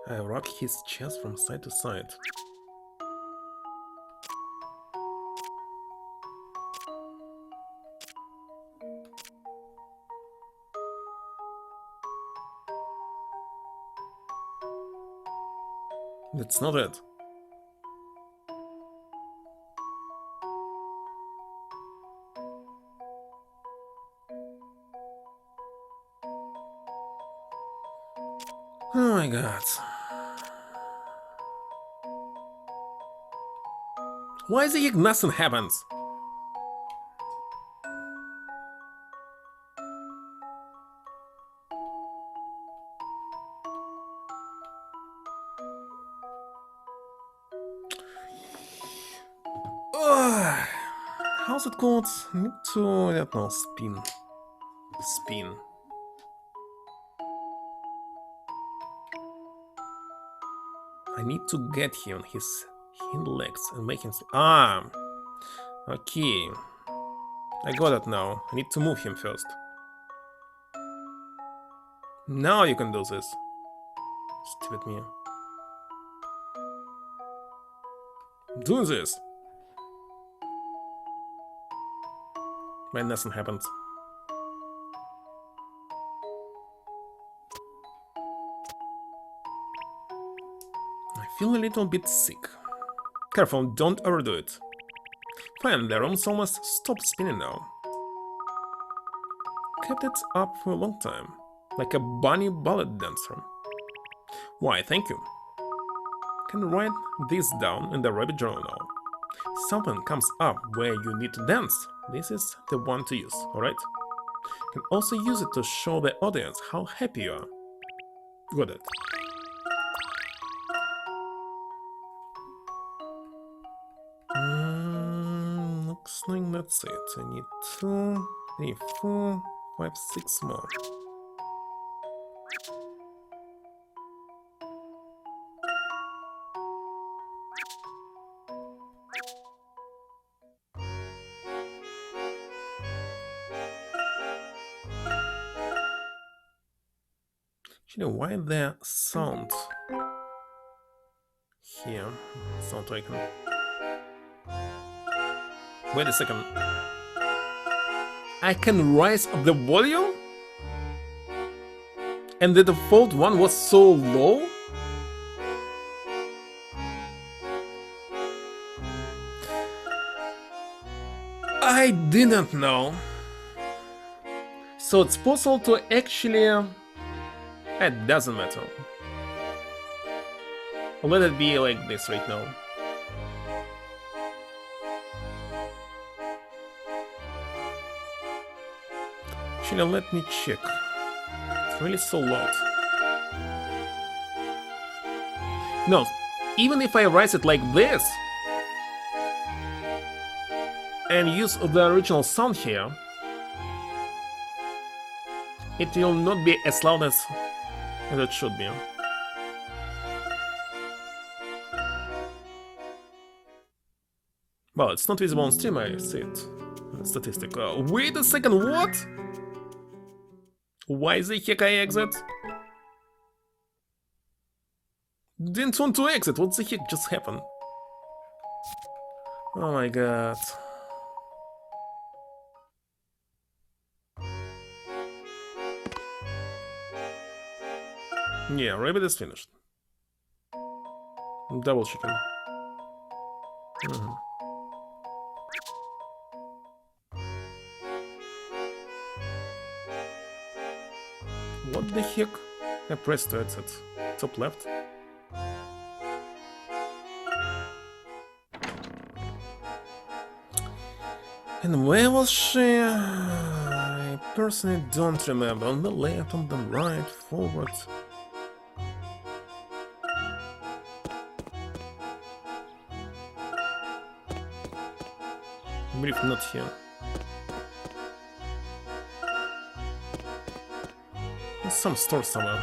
I rub his chest from side to side. That's not it. Oh my god. Why is it nothing happens? Ugh. How's it called? Need to, I don't know, spin. Spin. I need to get him on his hind legs and make him... Ah! Okay. I got it now. I need to move him first. Now you can do this. Stupid me. Do this! But nothing happens. I feel a little bit sick. Careful, don't overdo it. Fine, the room's almost stopped spinning now. Kept it up for a long time, like a bunny ballet dancer. Why, thank you. Can write this down in the rabbit journal now. Something comes up where you need to dance. This is the one to use, alright? Can also use it to show the audience how happy you are. Got it. Looks like that's it. I need 2, 3, 4, 5, 6 more. Actually, why the sound here? Sound icon. Wait a second. I can raise up the volume? And the default one was so low? I didn't know. So it's possible to actually... It doesn't matter. Let it be like this right now. Actually, let me check. It's really so loud. No, even if I raise it like this and use the original sound here, it will not be as loud as it should be. Well, it's not visible on stream, I see it. Statistic. Wait a second, what? Why the heck I exit? Didn't want to exit, what the heck just happened? Oh my god. Yeah, rabbit is finished. Double chicken. What the heck? I pressed to exit. Top left. And where was she? I personally don't remember. On the left, on the right, forward. Brief not here. There's some store somewhere.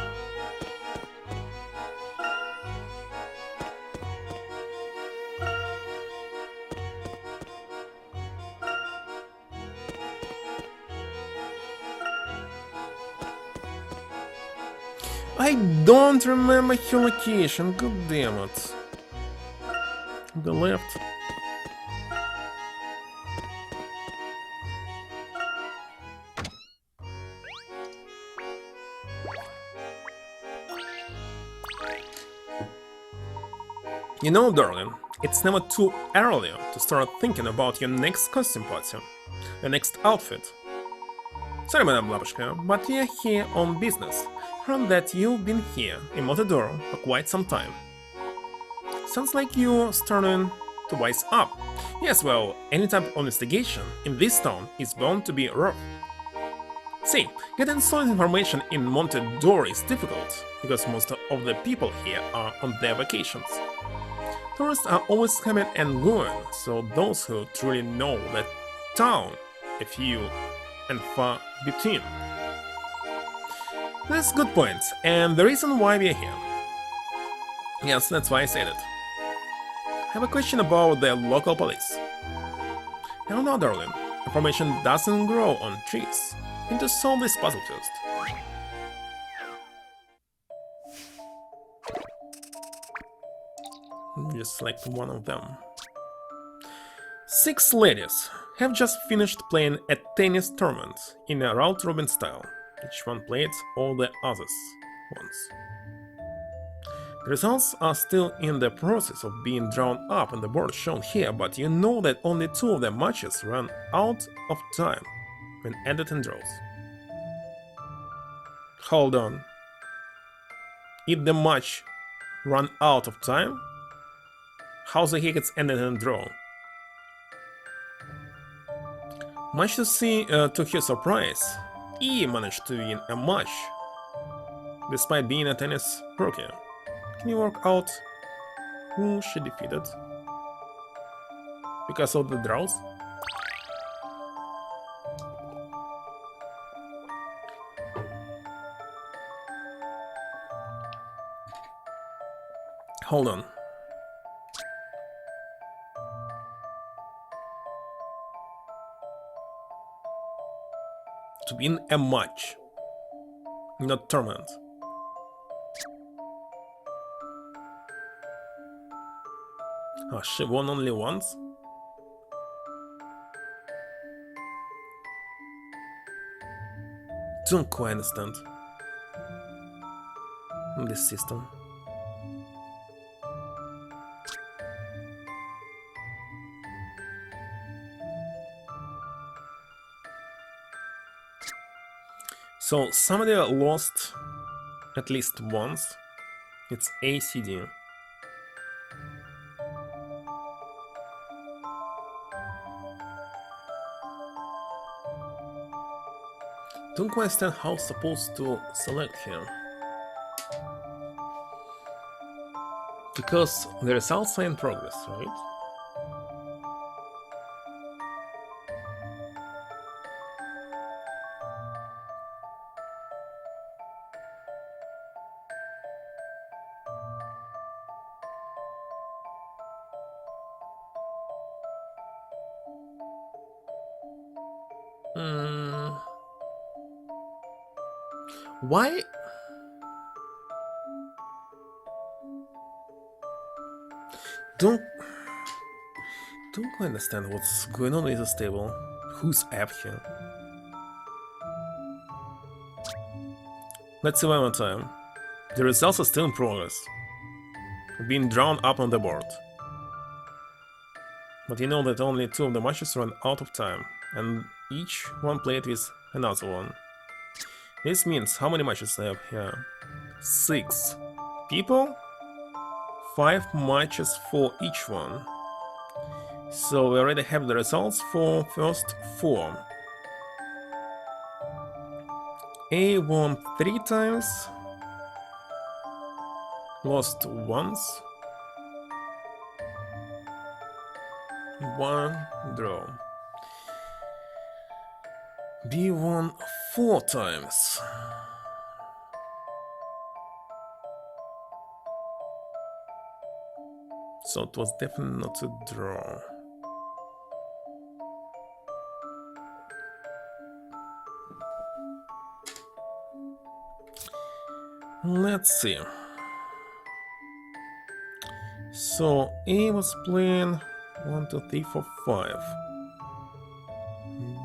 I don't remember her location, god damn it. The left. You know, darling, it's never too early to start thinking about your next costume party, your next outfit. Sorry, Madame Babushka, but we are here on business. Heard that you've been here in Motodoro for quite some time. Sounds like you're starting to wise up. Yes, well, any type of investigation in this town is bound to be rough. See, getting solid information in Montedor is difficult, because most of the people here are on their vacations. Tourists are always coming and going, so those who truly know the town, a few and far between. That's a good point, and the reason why we are here. Yes, that's why I said it. I have a question about the local police. Now, no, darling, information doesn't grow on trees. We need to solve this puzzle first. Just select one of them. 6 ladies have just finished playing a tennis tournament in a round-robin style. Each one played all the others once. The results are still in the process of being drawn up on the board shown here, but you know that only 2 of the matches ran out of time when ended in draws. Hold on. If the match ran out of time, how the heck it's ended in draw? Much to see, to her surprise, E managed to win a match, despite being a tennis rookie. Can you work out who she defeated? Because of the draws? Hold on. To win a match, not tournament. Oh, she won only once? Don't quite understand this system. So somebody lost at least once. It's ACD. Don't quite understand how supposed to select here. Because the results are in progress, right? Why? Don't quite understand what's going on with this table. Who's app here? Let's see one more time. The results are still in progress, being drawn up on the board. But you know that only 2 of the matches run out of time, and each one played with another one. This means how many matches I have here? 6 people? 5 matches for each one. So we already have the results for first 4. A won 3 times, lost once, 1 draw. B won 4 times. So it was definitely not a draw. Let's see. So A was playing 1, 2, 3, 4, 5.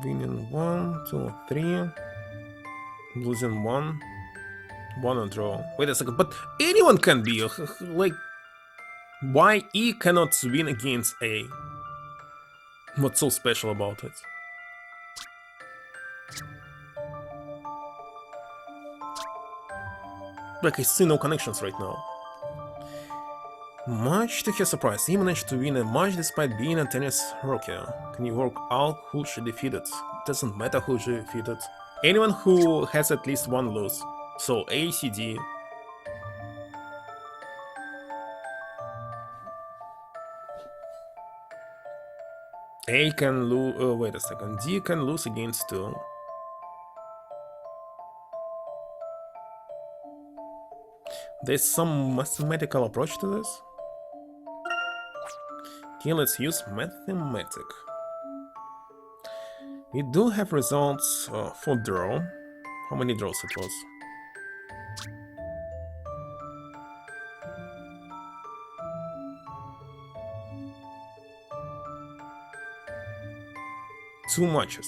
Winning 1, 2, 3. Losing 1. 1 a draw. Wait a second, but anyone can be like. Why E cannot win against A? What's so special about it? Like, I see no connections right now. Much to his surprise, he managed to win a match despite being a tennis rookie. Can you work out who she defeated? It doesn't matter who she defeated. Anyone who has at least one lose. So A, C, D. A can lose. Wait a second. D can lose against 2. There's some mathematical approach to this. Okay, let's use mathematic. We do have results for draw. How many draws it was? Two matches.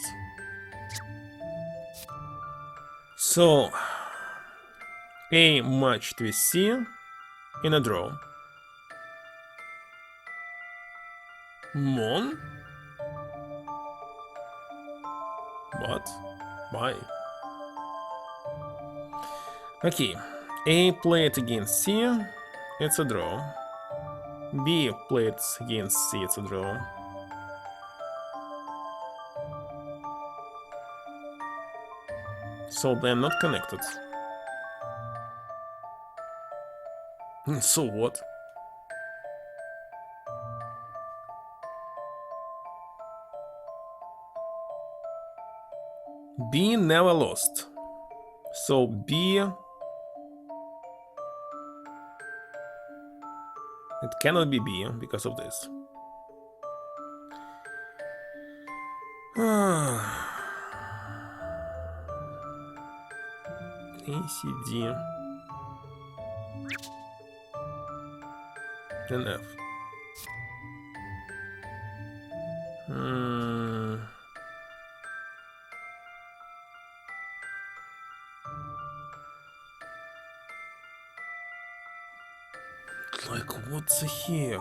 So A matched with C in a draw. Mon? What? Why? Okay, A played against C, it's a draw. B played against C, it's a draw. So they're not connected. So what? B never lost. So B... It cannot be B because of this. A, C, D, and F. Like, what the heck?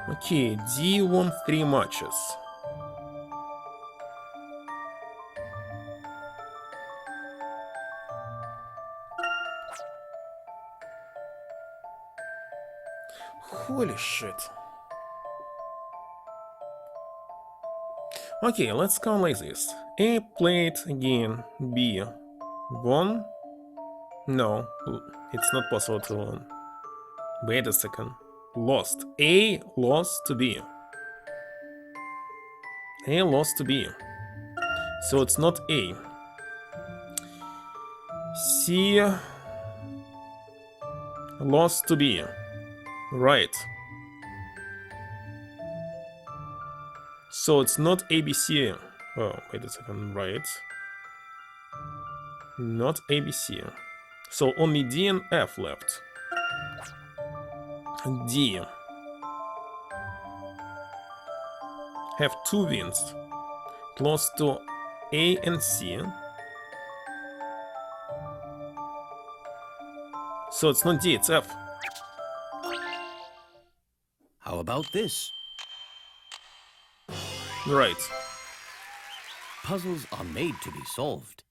Okay, D won 3 matches. Holy shit. Okay, let's count like this. A played again, B won. No, it's not possible to win. Wait a second. Lost. A lost to B. A lost to B. So it's not A. C lost to B. Right. So it's not ABC. Oh, wait a second. Right. Not ABC. So only D and F left. D have 2 wins. It lost to A and C. So it's not D, it's F. How about this? Right. Puzzles are made to be solved.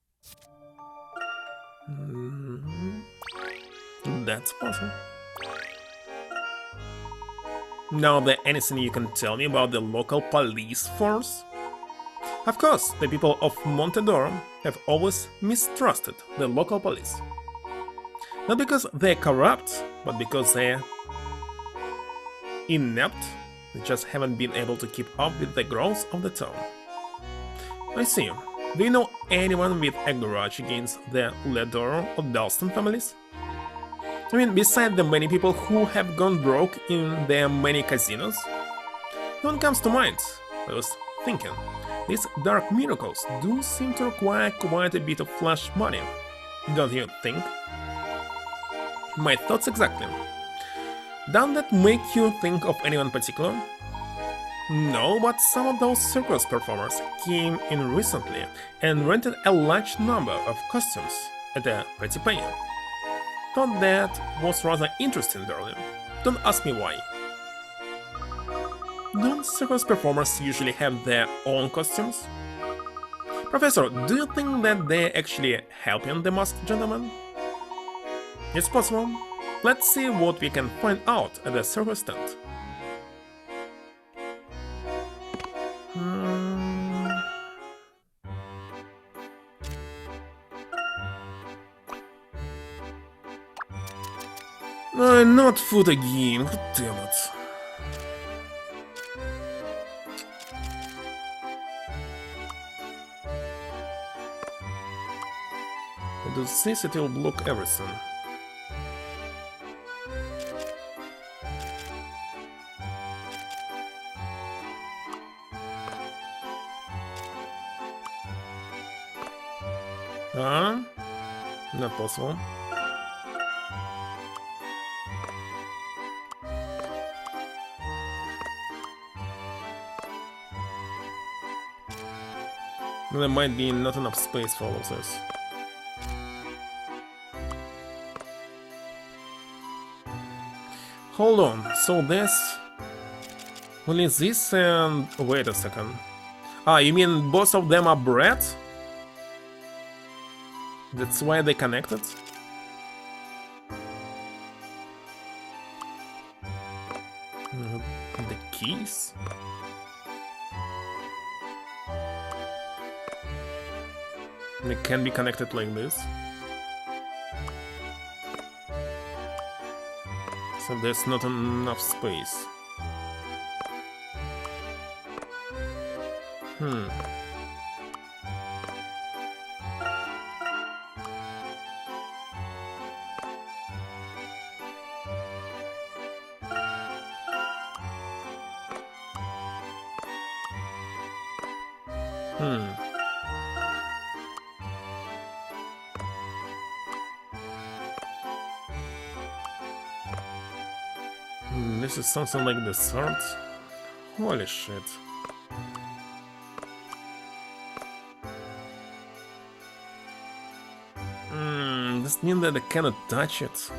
That's possible. Now, there anything you can tell me about the local police force? Of course, the people of Montedor have always mistrusted the local police. Not because they're corrupt, but because they're inept. They just haven't been able to keep up with the growth of the town. I see. Do you know anyone with a grudge against the Ledor or Dalston families? I mean, beside the many people who have gone broke in their many casinos? No one comes to mind. I was thinking, these dark miracles do seem to require quite a bit of flash money, don't you think? My thoughts exactly. Doesn't that make you think of anyone particular? No, but some of those circus performers came in recently and rented a large number of costumes at a pretty penny. Thought that was rather interesting, darling. Don't ask me why. Don't circus performers usually have their own costumes? Professor, do you think that they're actually helping the masked gentleman? It's possible. Let's see what we can find out at the circus stand. Not food again, god damn it. I do this, it will block everything. Not possible. There might be not enough space for all of this. Hold on, so this... only this and... wait a second. Ah, you mean both of them are bread? That's why they connected? The keys? They can be connected like this. So there's not enough space. This is something like the sword? Holy shit. Does it mean that I cannot touch it?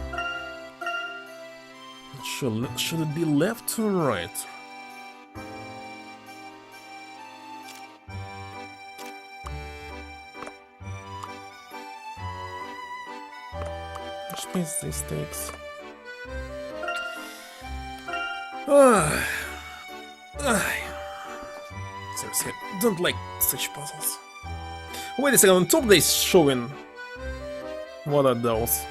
Should it be left or right? How much space this takes? Seriously, I don't like such puzzles. Wait a second, on top they're showing... what are those?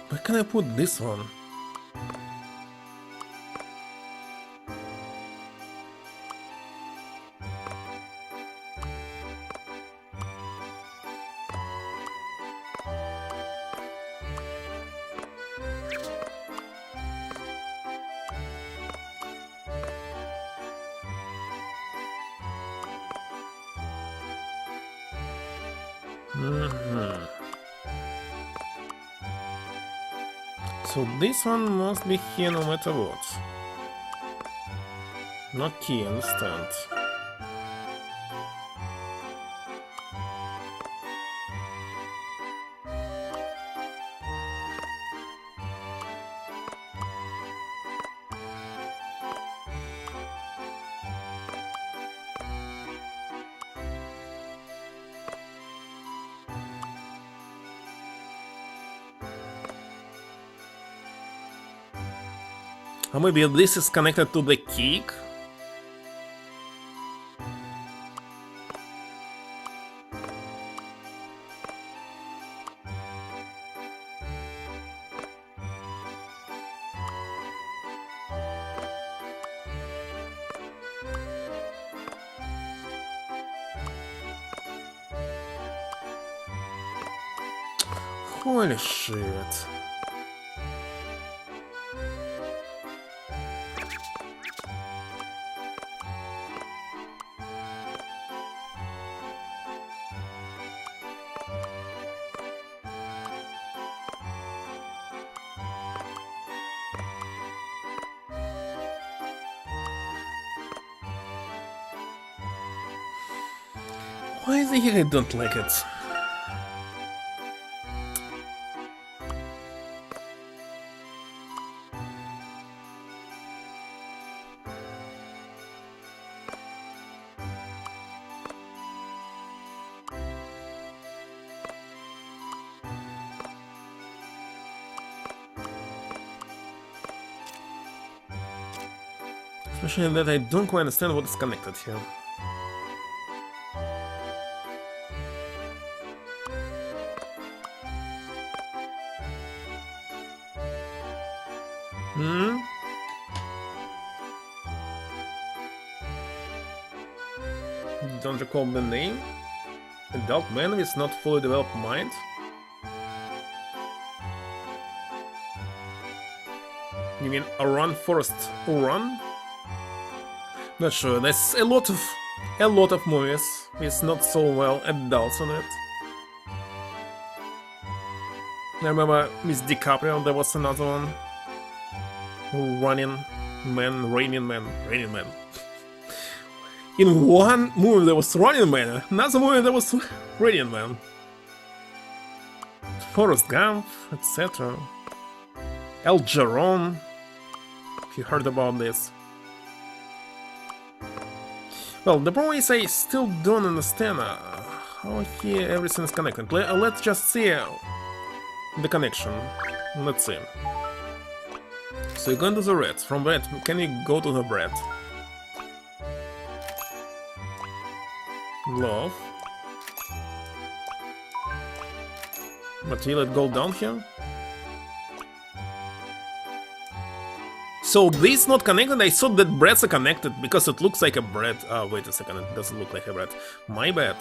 Where can I put this one? So this one must be here no matter what. Not key, understand. Or maybe this is connected to the kick? Holy shit. Why the heck I don't like it? Especially that I don't quite understand what is connected here. Hmm? Don't recall the name? Adult man with not fully developed mind? You mean a run forest run? Not sure. There's a lot of movies with not so well adults in it. I remember with DiCaprio there was another one. Raining Man. In one movie there was Running Man, another movie there was Raining Man. Forrest Gump, etc. El Jarone, if you heard about this. Well, the problem is I still don't understand how here everything is connected. Let's just see the connection. Let's see. So you're going to the red. From red, can you go to the bread? Love. But will it go down here? So this not connected? I thought that breads are connected because it looks like a bread. Oh, wait a second, it doesn't look like a bread. My bad.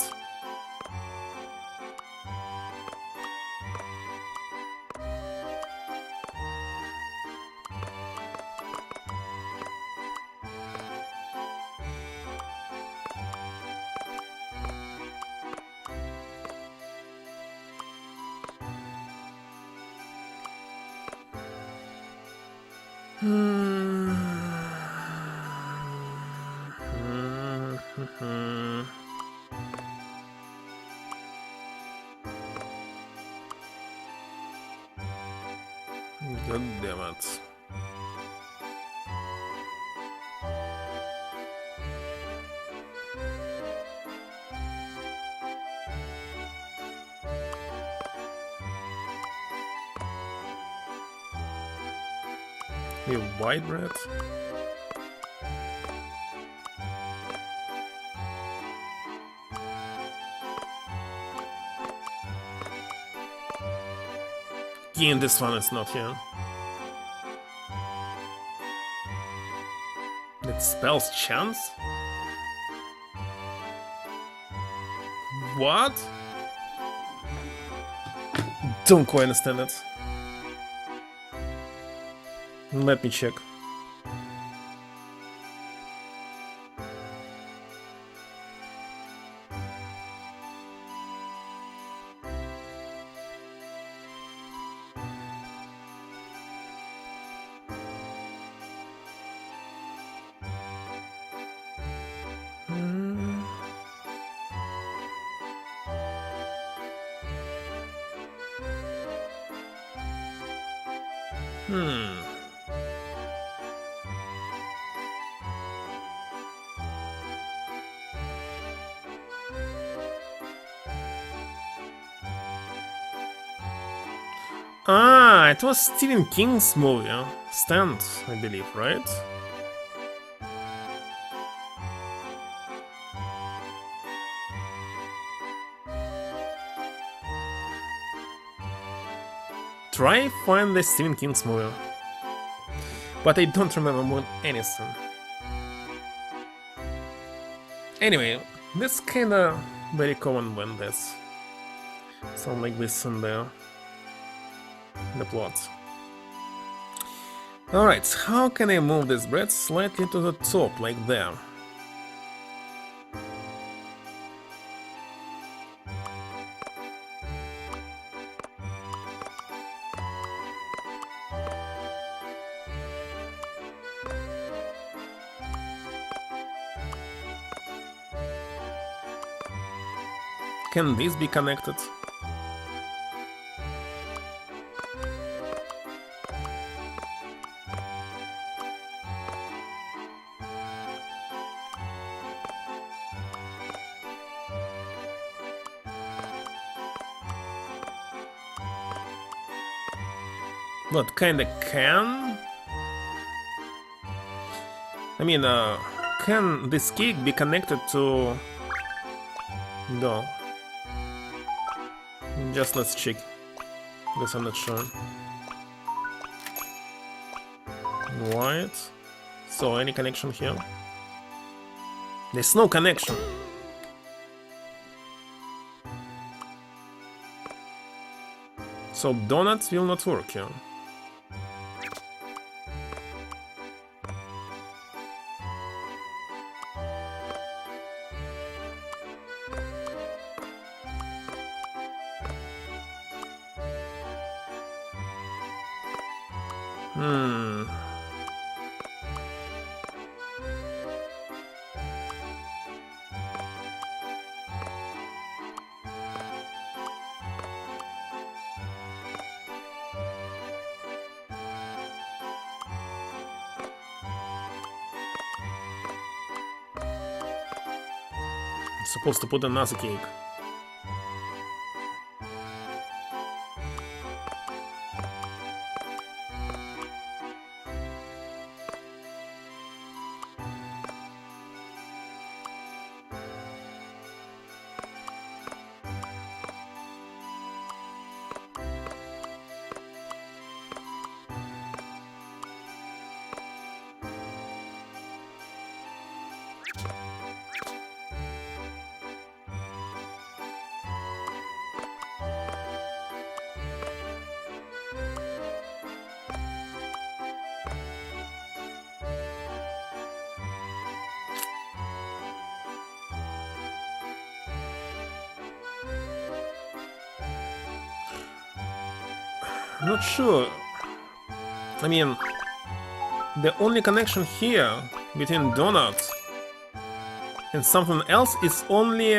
God damn it. You have white bread? Again, this one is not here. It spells chance? What? Don't quite understand it. Let me check. Hmm. Ah, it was Stephen King's movie, Stand, I believe, right? Try find the Stephen King's movie. But I don't remember more anything. Anyway, this kinda very common when there's something like this in the plot. Alright, how can I move this bread slightly to the top, like there? Can this be connected? What, kinda can? I mean, can this cake be connected to... No. Just let's check. Guess I'm not sure. Right. So, any connection here? There's no connection. So, donuts will not work here. Supposed to put another cake. I'm not sure. I mean, the only connection here between donuts and something else is only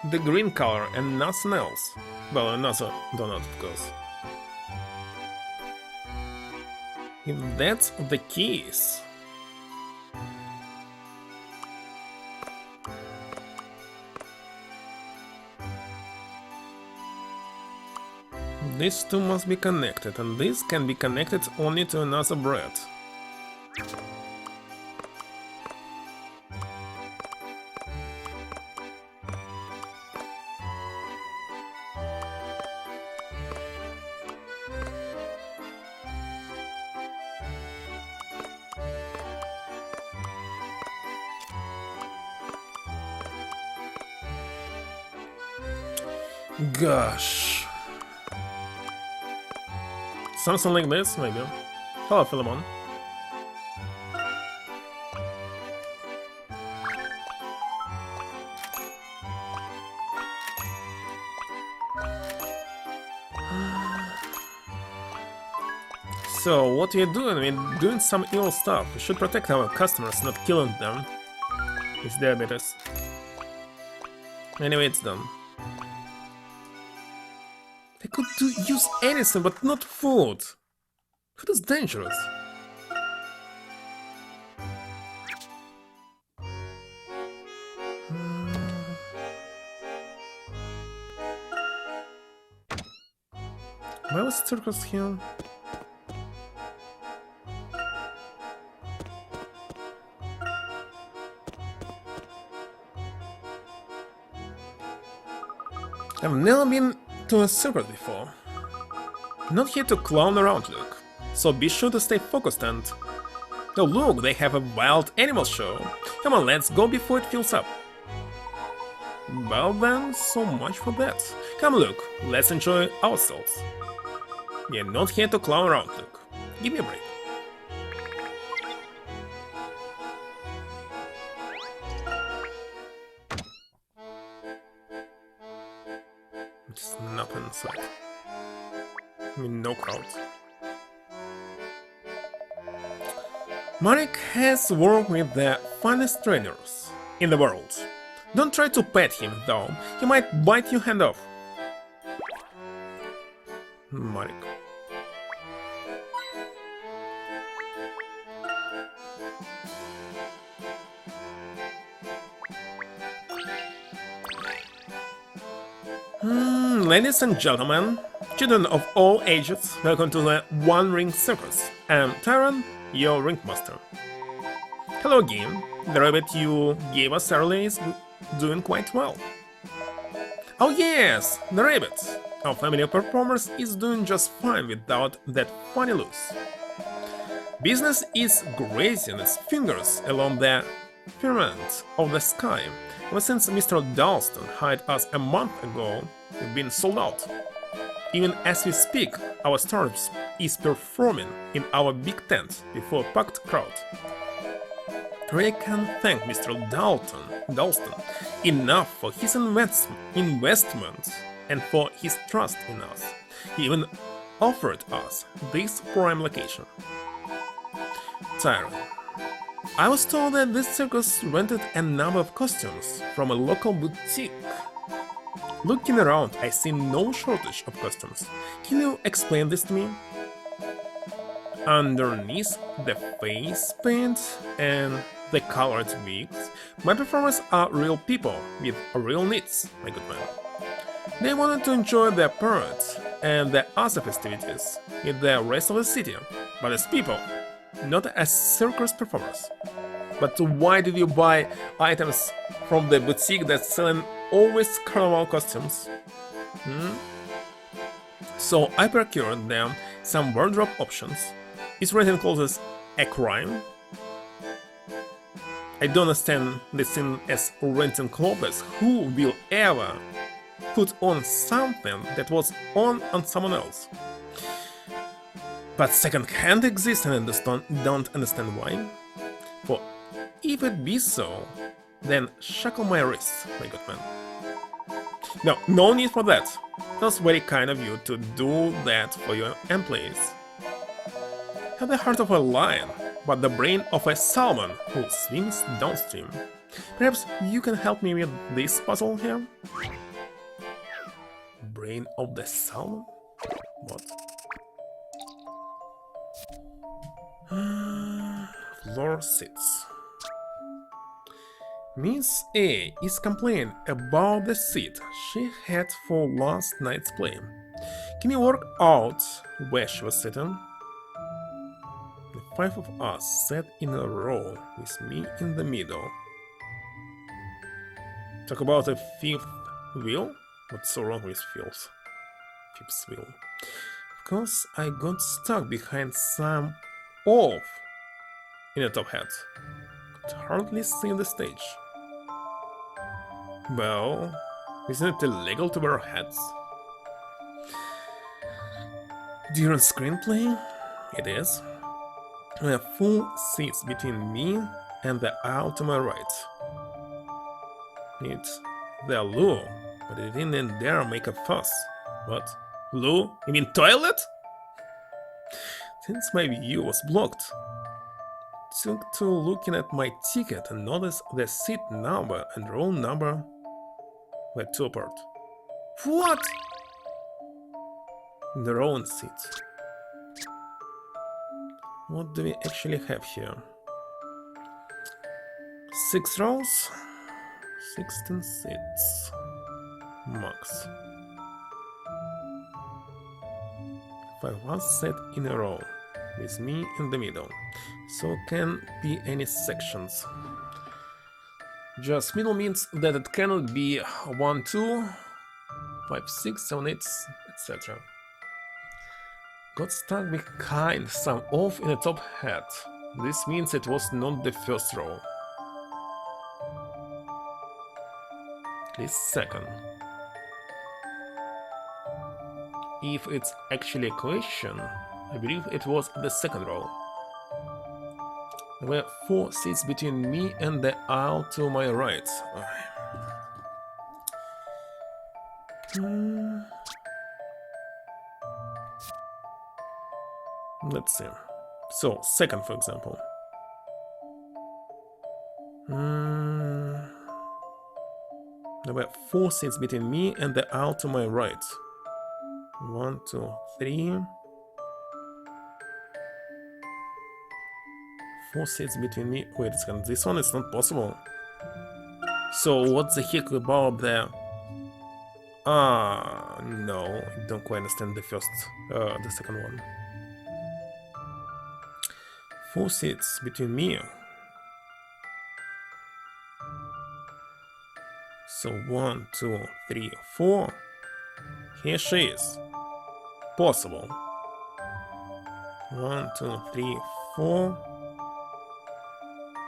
the green color and nothing else. Well, another donut, of course. If that's the case, these two must be connected, and this can be connected only to another bread. Gosh. Something like this, maybe. Hello, Philemon. So, what are you doing? We're doing some evil stuff. We should protect our customers, not killing them. It's diabetes. Anyway, it's done. could use anything but not food. Food is dangerous. Why was circus here? I've never been to a circus before. Not here to clown around, Luke. So be sure to stay focused and... Oh look, they have a wild animal show. Come on, let's go before it fills up. Well then, so much for that. Come Luke, let's enjoy ourselves. We're not here to clown around, Luke. Give me a break. It's nothing inside. I mean, no crowds. Marek has worked with the finest trainers in the world. Don't try to pet him, though. He might bite your hand off. Marek. Ladies and gentlemen, children of all ages, welcome to the One Ring Circus. I'm Tyron, your ringmaster. Hello again. The rabbit you gave us earlier is doing quite well. Oh yes, the rabbit. Our family of performers is doing just fine without that funny loose. Business is grazing its fingers along the firmament of the sky. Ever since Mr. Dalston hired us a month ago, we've been sold out. Even as we speak, our star is performing in our big tent before a packed crowd. I can't thank Mr. Dalston enough for his investment and for his trust in us. He even offered us this prime location. Tyron. I was told that this circus rented a number of costumes from a local boutique. Looking around, I see no shortage of costumes. Can you explain this to me? Underneath the face paint and the colored wigs, my performers are real people with real needs, my good man. They wanted to enjoy their parades and the other festivities with the rest of the city, but as people, not as circus performers. But why did you buy items from the boutique that's selling always carnival costumes? So I procured them some wardrobe options. Is renting clothes a crime? I don't understand this thing as renting clothes. Who will ever put on something that was on someone else? But second-hand exists and I don't understand why. For if it be so, then shackle my wrists, my good man. No need for that. It was very kind of you to do that for your employees. Have the heart of a lion, but the brain of a salmon who swims downstream. Perhaps you can help me with this puzzle here? Brain of the salmon? What? Floor seats. Miss A is complaining about the seat she had for last night's play. Can you work out where she was sitting? The five of us sat in a row with me in the middle. Talk about a fifth wheel? What's so wrong with fifth wheel? Of course, I got stuck behind some off in a top hat. Could hardly see the stage. Well, isn't it illegal to wear hats? During screenplay, it is. I have full seats between me and the aisle to my right. It's the loo, but it didn't dare make a fuss. What? Loo? You mean toilet? Since my view was blocked, took to looking at my ticket and noticed the seat number and row number were two apart. What? their own seat. What do we actually have here? 6 rows, 16 seats, max. 5 was set in a row, with me in the middle, so can be any sections. Just middle means that it cannot be 1, 2, 5, 6, 7, 8, etc. Got stuck behind some off in the top hat. This means it was not the first row. At least second. If it's actually a question, I believe it was the second row. There were 4 seats between me and the aisle to my right. Let's see. So, second, for example. There were 4 seats between me and the aisle to my right. 1, 2, 3. 4 seats between me. Wait a second, this one is not possible. So, what the heck about the... no, I don't quite understand the second one. 4 seats between me. So 1, 2, 3, 4. Here she is. Possible. 1, 2, 3, 4.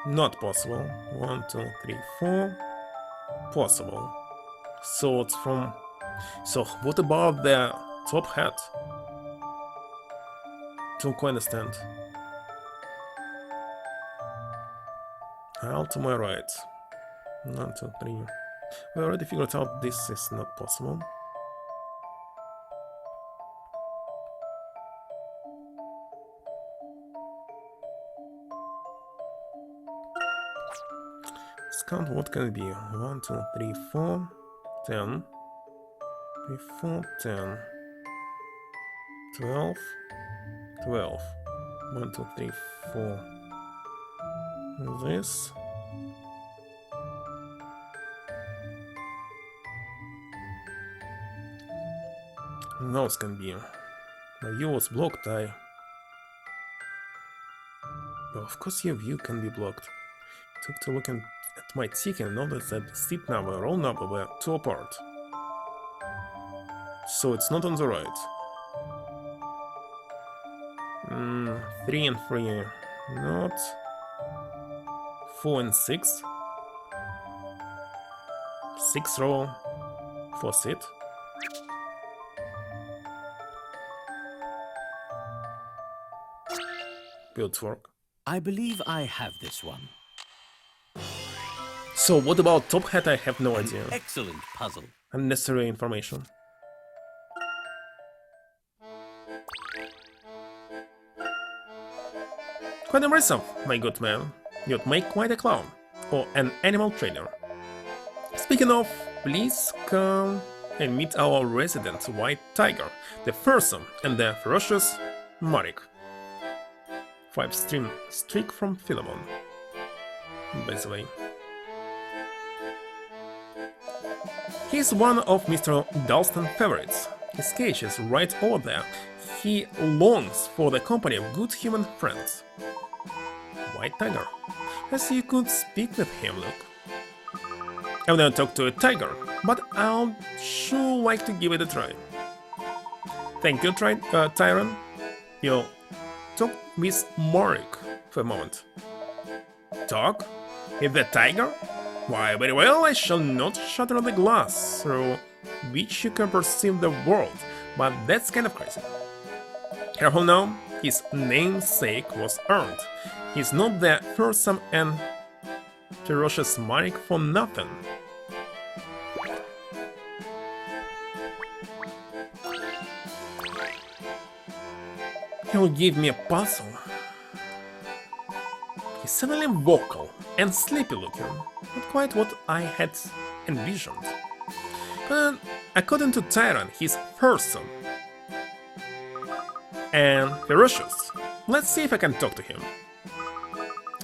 Not possible. 1, 2, 3, 4. Possible. So it's from... So what about the top hat? Don't quite understand. Aisle to my right. 1, 2, 3. I already figured out this is not possible. Let's count what can it be. 1, 2, 3, 4, 10. 3, 4, 10. 12. 12. 1, 2, 3, 4. This. Those can be. Now view was blocked, Well, of course your view can be blocked. Took to look at my ticket and noticed that the seat number and roll number were 2 apart. So it's not on the right. 3 and 3. Not. 4 and 6. 6 row. 4 seat. Good work. I believe I have this one. So what about top hat? I have no idea. Excellent puzzle. Unnecessary information. Quite impressive, my good man. You'd make quite a clown. Or an animal trainer. Speaking of, please come and meet our resident white tiger, the fearsome and the ferocious Marek. 5-stream streak from Philemon, by the way. He's one of Mr. Dalston's favorites. His cage is right over there. He longs for the company of good human friends. White tiger. As you could speak with him, look. I've never talked to a tiger, but I'll sure like to give it a try. Thank you, Tyron. You'll talk with Marek for a moment. Talk? With the tiger? Why, very well, I shall not shatter the glass through which you can perceive the world, but that's kind of crazy. Careful now, his namesake was earned. He's not the fearsome and ferocious Marek for nothing. He'll give me a puzzle. He's suddenly vocal and sleepy looking, not quite what I had envisioned. But according to Tyron, he's fearsome. and ferocious. Let's see if I can talk to him.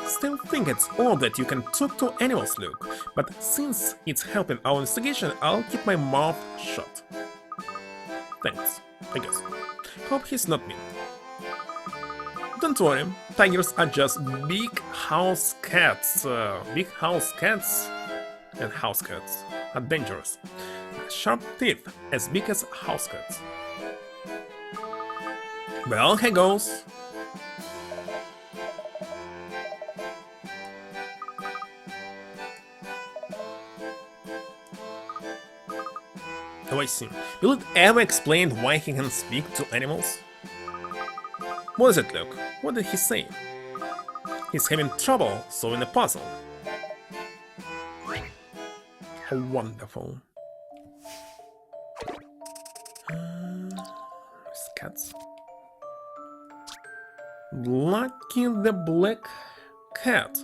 Still think it's odd that you can talk to animals, Luke, but since it's helping our investigation, I'll keep my mouth shut. Thanks, I guess. Hope he's not mean. Don't worry, tigers are just big house cats. Big house cats and house cats are dangerous. Sharp teeth as big as house cats. Well, here goes. Oh, I see. Will it ever explain why he can speak to animals? What is it, Luke? What did he say? He's having trouble solving the puzzle. How wonderful. Cats. Lucky the Black Cat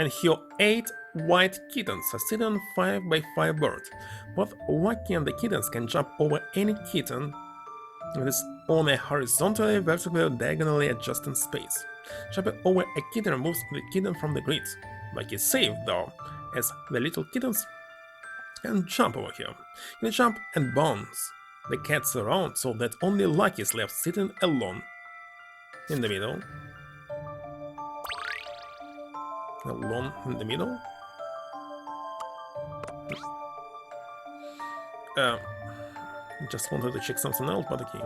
and her 8 white kittens are sitting on 5x5 board. Both Lucky and the kittens can jump over any kitten that is on a horizontally, vertically, or diagonally adjacent space. Jumping over a kitten removes the kitten from the grid. Lucky is safe though, as the little kittens can jump over here. They jump and bounce the cats around so that only Lucky is left sitting alone in the middle. Alone in the middle? Just wanted to check something else, but okay.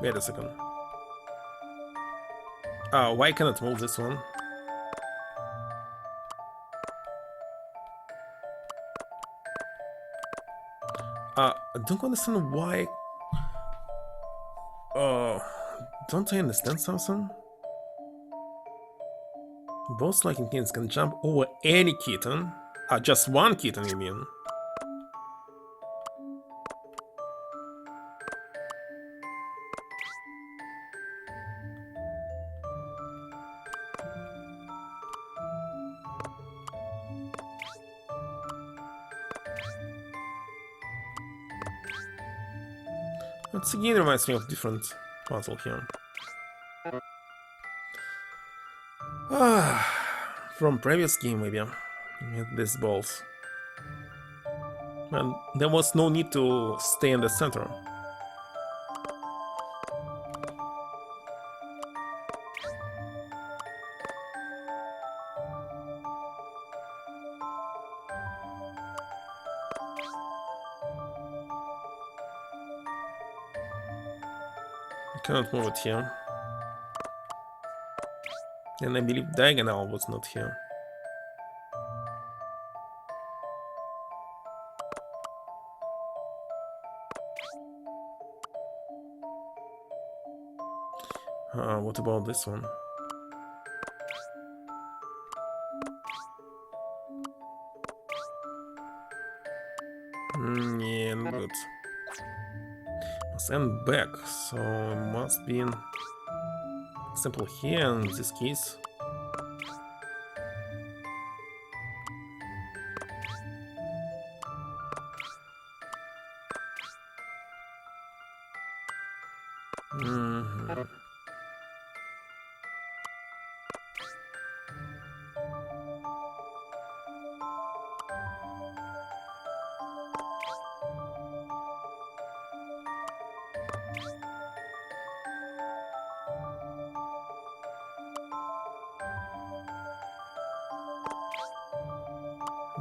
Wait a second. Why cannot move this one? I don't understand why. Don't I understand something? Both Lucky kittens can jump over any kitten. Just one kitten, you mean? Once again reminds me of different puzzle here. From previous game maybe. With these balls. And there was no need to stay in the center. I cannot move it here. And I believe diagonal was not here. What about this one? Yeah, not good. Send back, so it must be simple here in this case.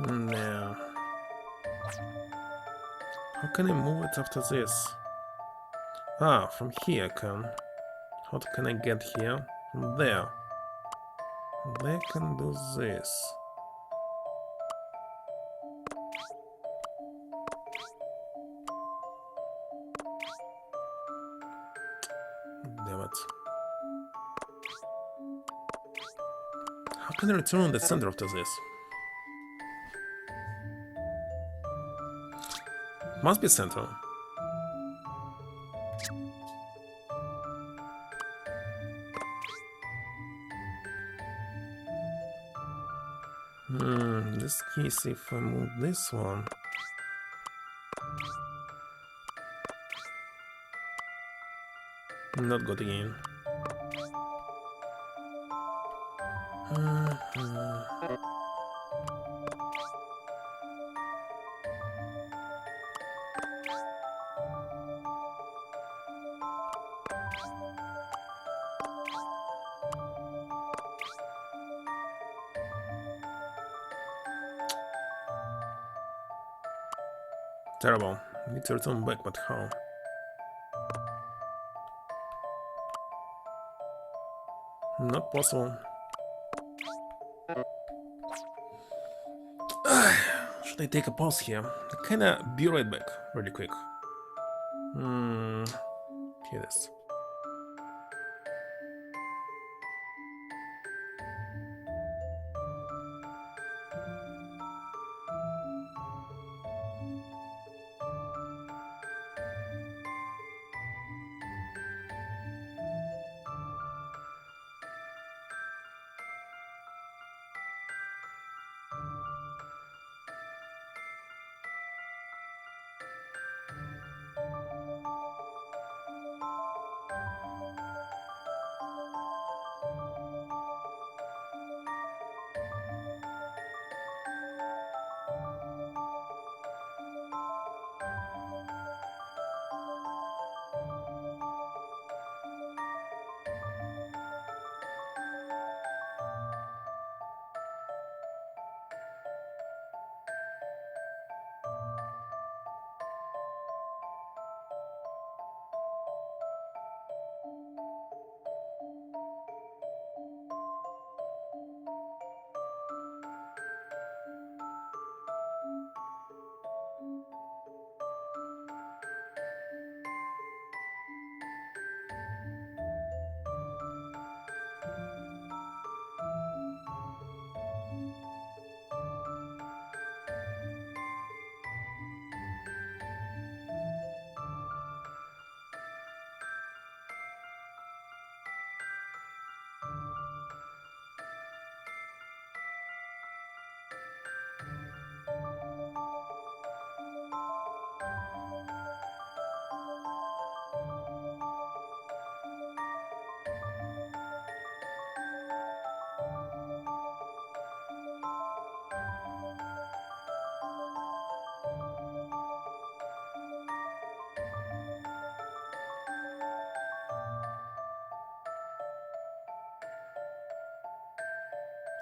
Now, how can I move it after this? From here I can. How can I get here? From there. They can do this. Damn it. How can I return the center after this? Must be center. In this case, if I move this one, Not good again. Terrible. Need to return back, but how? Not possible. Should I take a pause here? Kinda be right back, really quick. Here it is.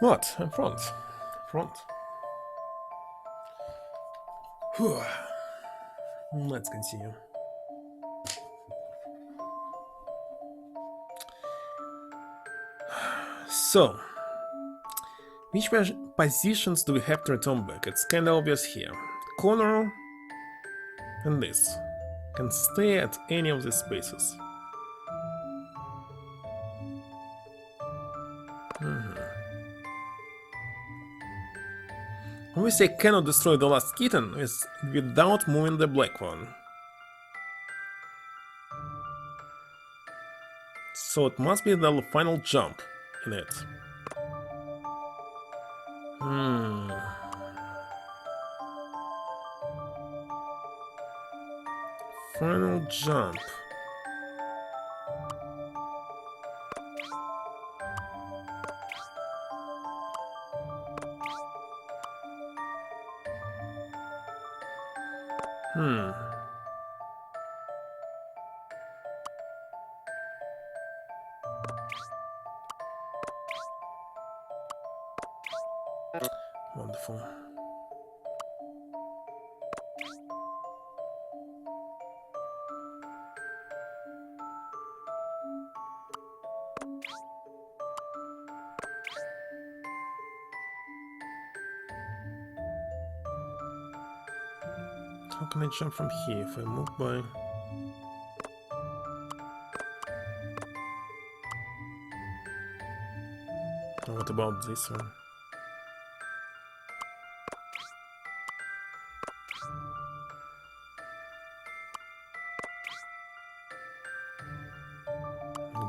What? I'm front. Front. Whew. Let's continue. So, which positions do we have to return back? It's kinda obvious here. Corner and this. Can stay at any of these spaces. When we say cannot destroy the last kitten, is without moving the black one. So it must be the final jump in it. Final jump. Wonderful. How can I jump from here if I move by... Oh, what about this one?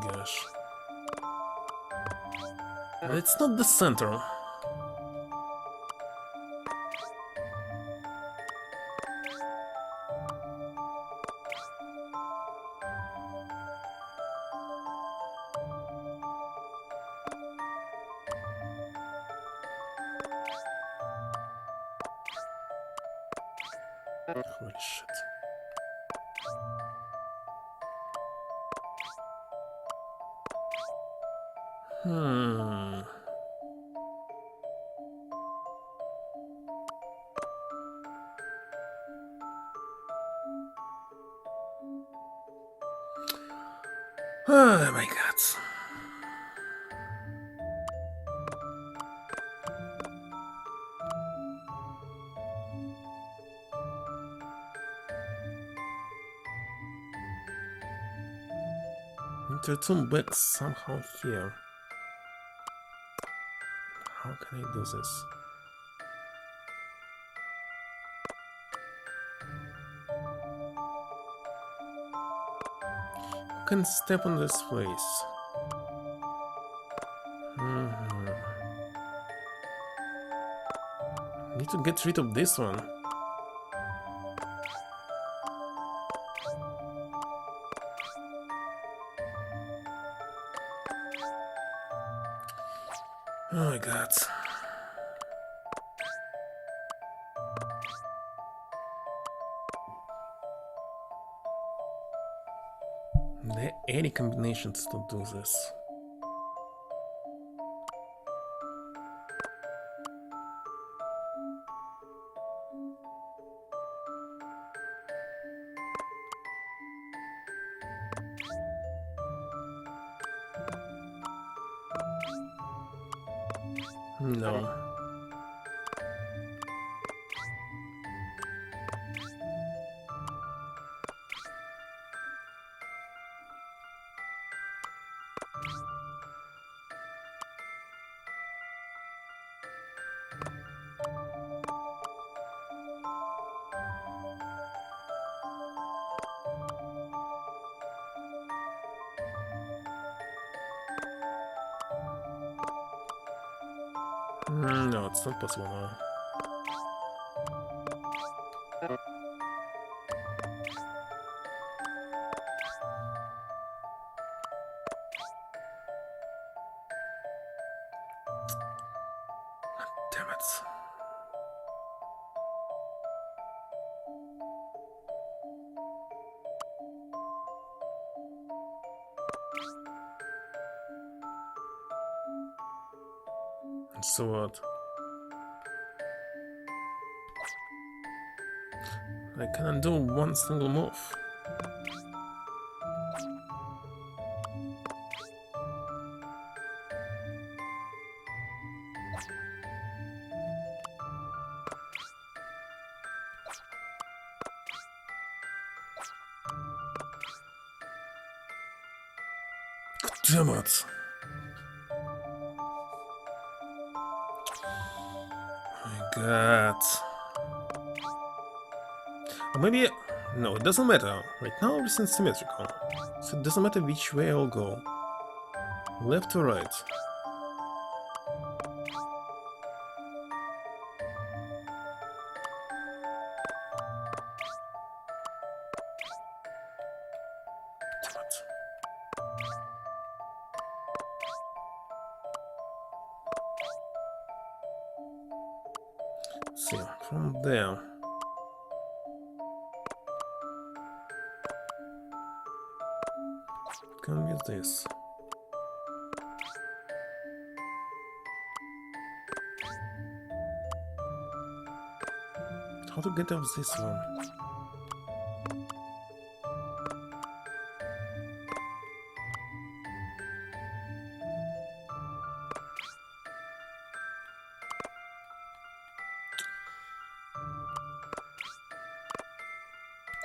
Gosh. But it's not the center. Holy shit. Hmm. Oh my god. Need to return back somehow here. How can I do this? Who can step on this place? Need to get rid of this one. Oh my god. There are any combinations to do this. No. No, it's not possible now. Damn it. So what? I cannot do one single move. Damn it. My god. Or maybe... No, it doesn't matter. Right now everything's symmetrical. So it doesn't matter which way I'll go. Left or right. Damn it. See, from there. Can use this. How to get out of this one?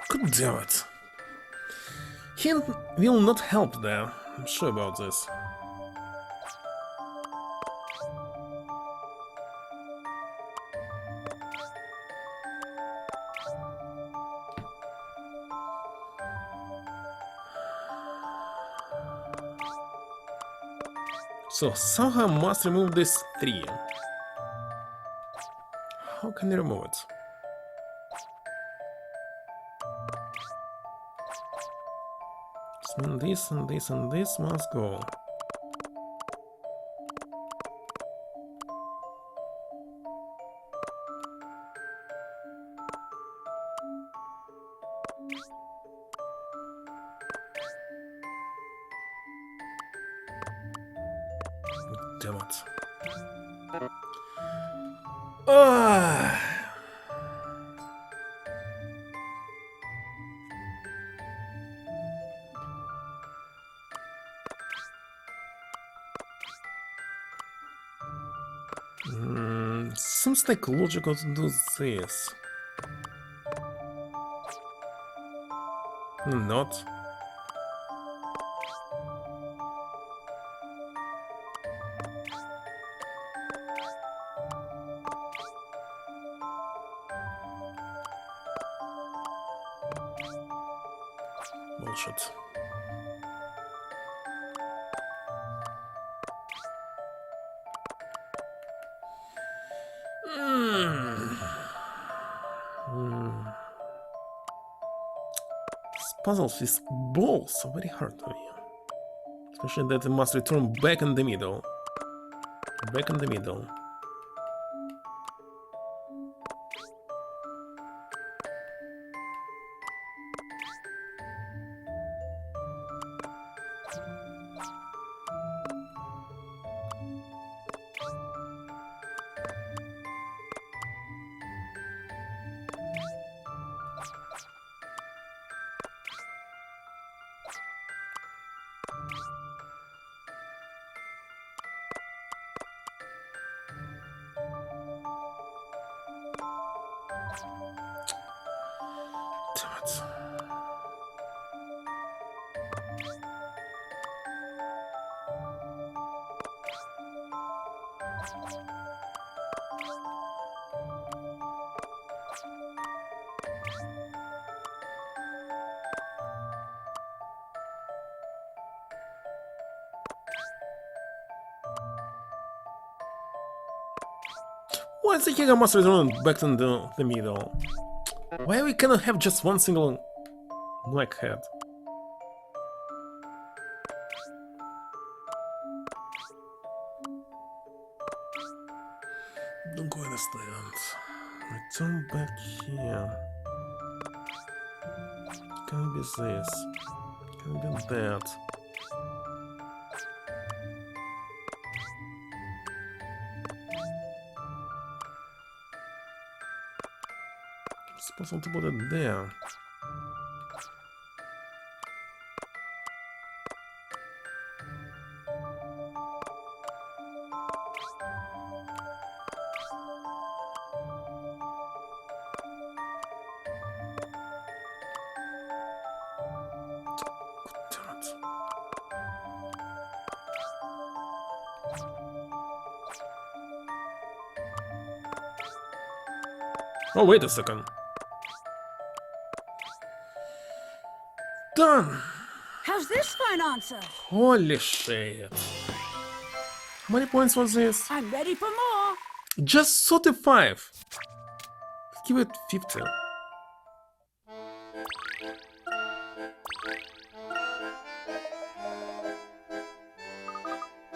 God damn it. He will not help there. I'm sure about this. So somehow I must remove this 3. How can I remove it? This and this and this must go. damn it. Ah. Seems like logical to do this. Not. Bullshit. This puzzles with balls are very hard to me. Especially that it must return back in the middle. Back in the middle. Damn it. Why is the Higa must return back in the middle? Why we cannot have just one single black head? Don't go understand. Return back here. Can it be this? Can it be that? It's possible to put it there. Damn it. Oh, wait a second. Done! How's this for an answer? Holy shit. How many points was this? I'm ready for more. Just 35! Let's give it 50.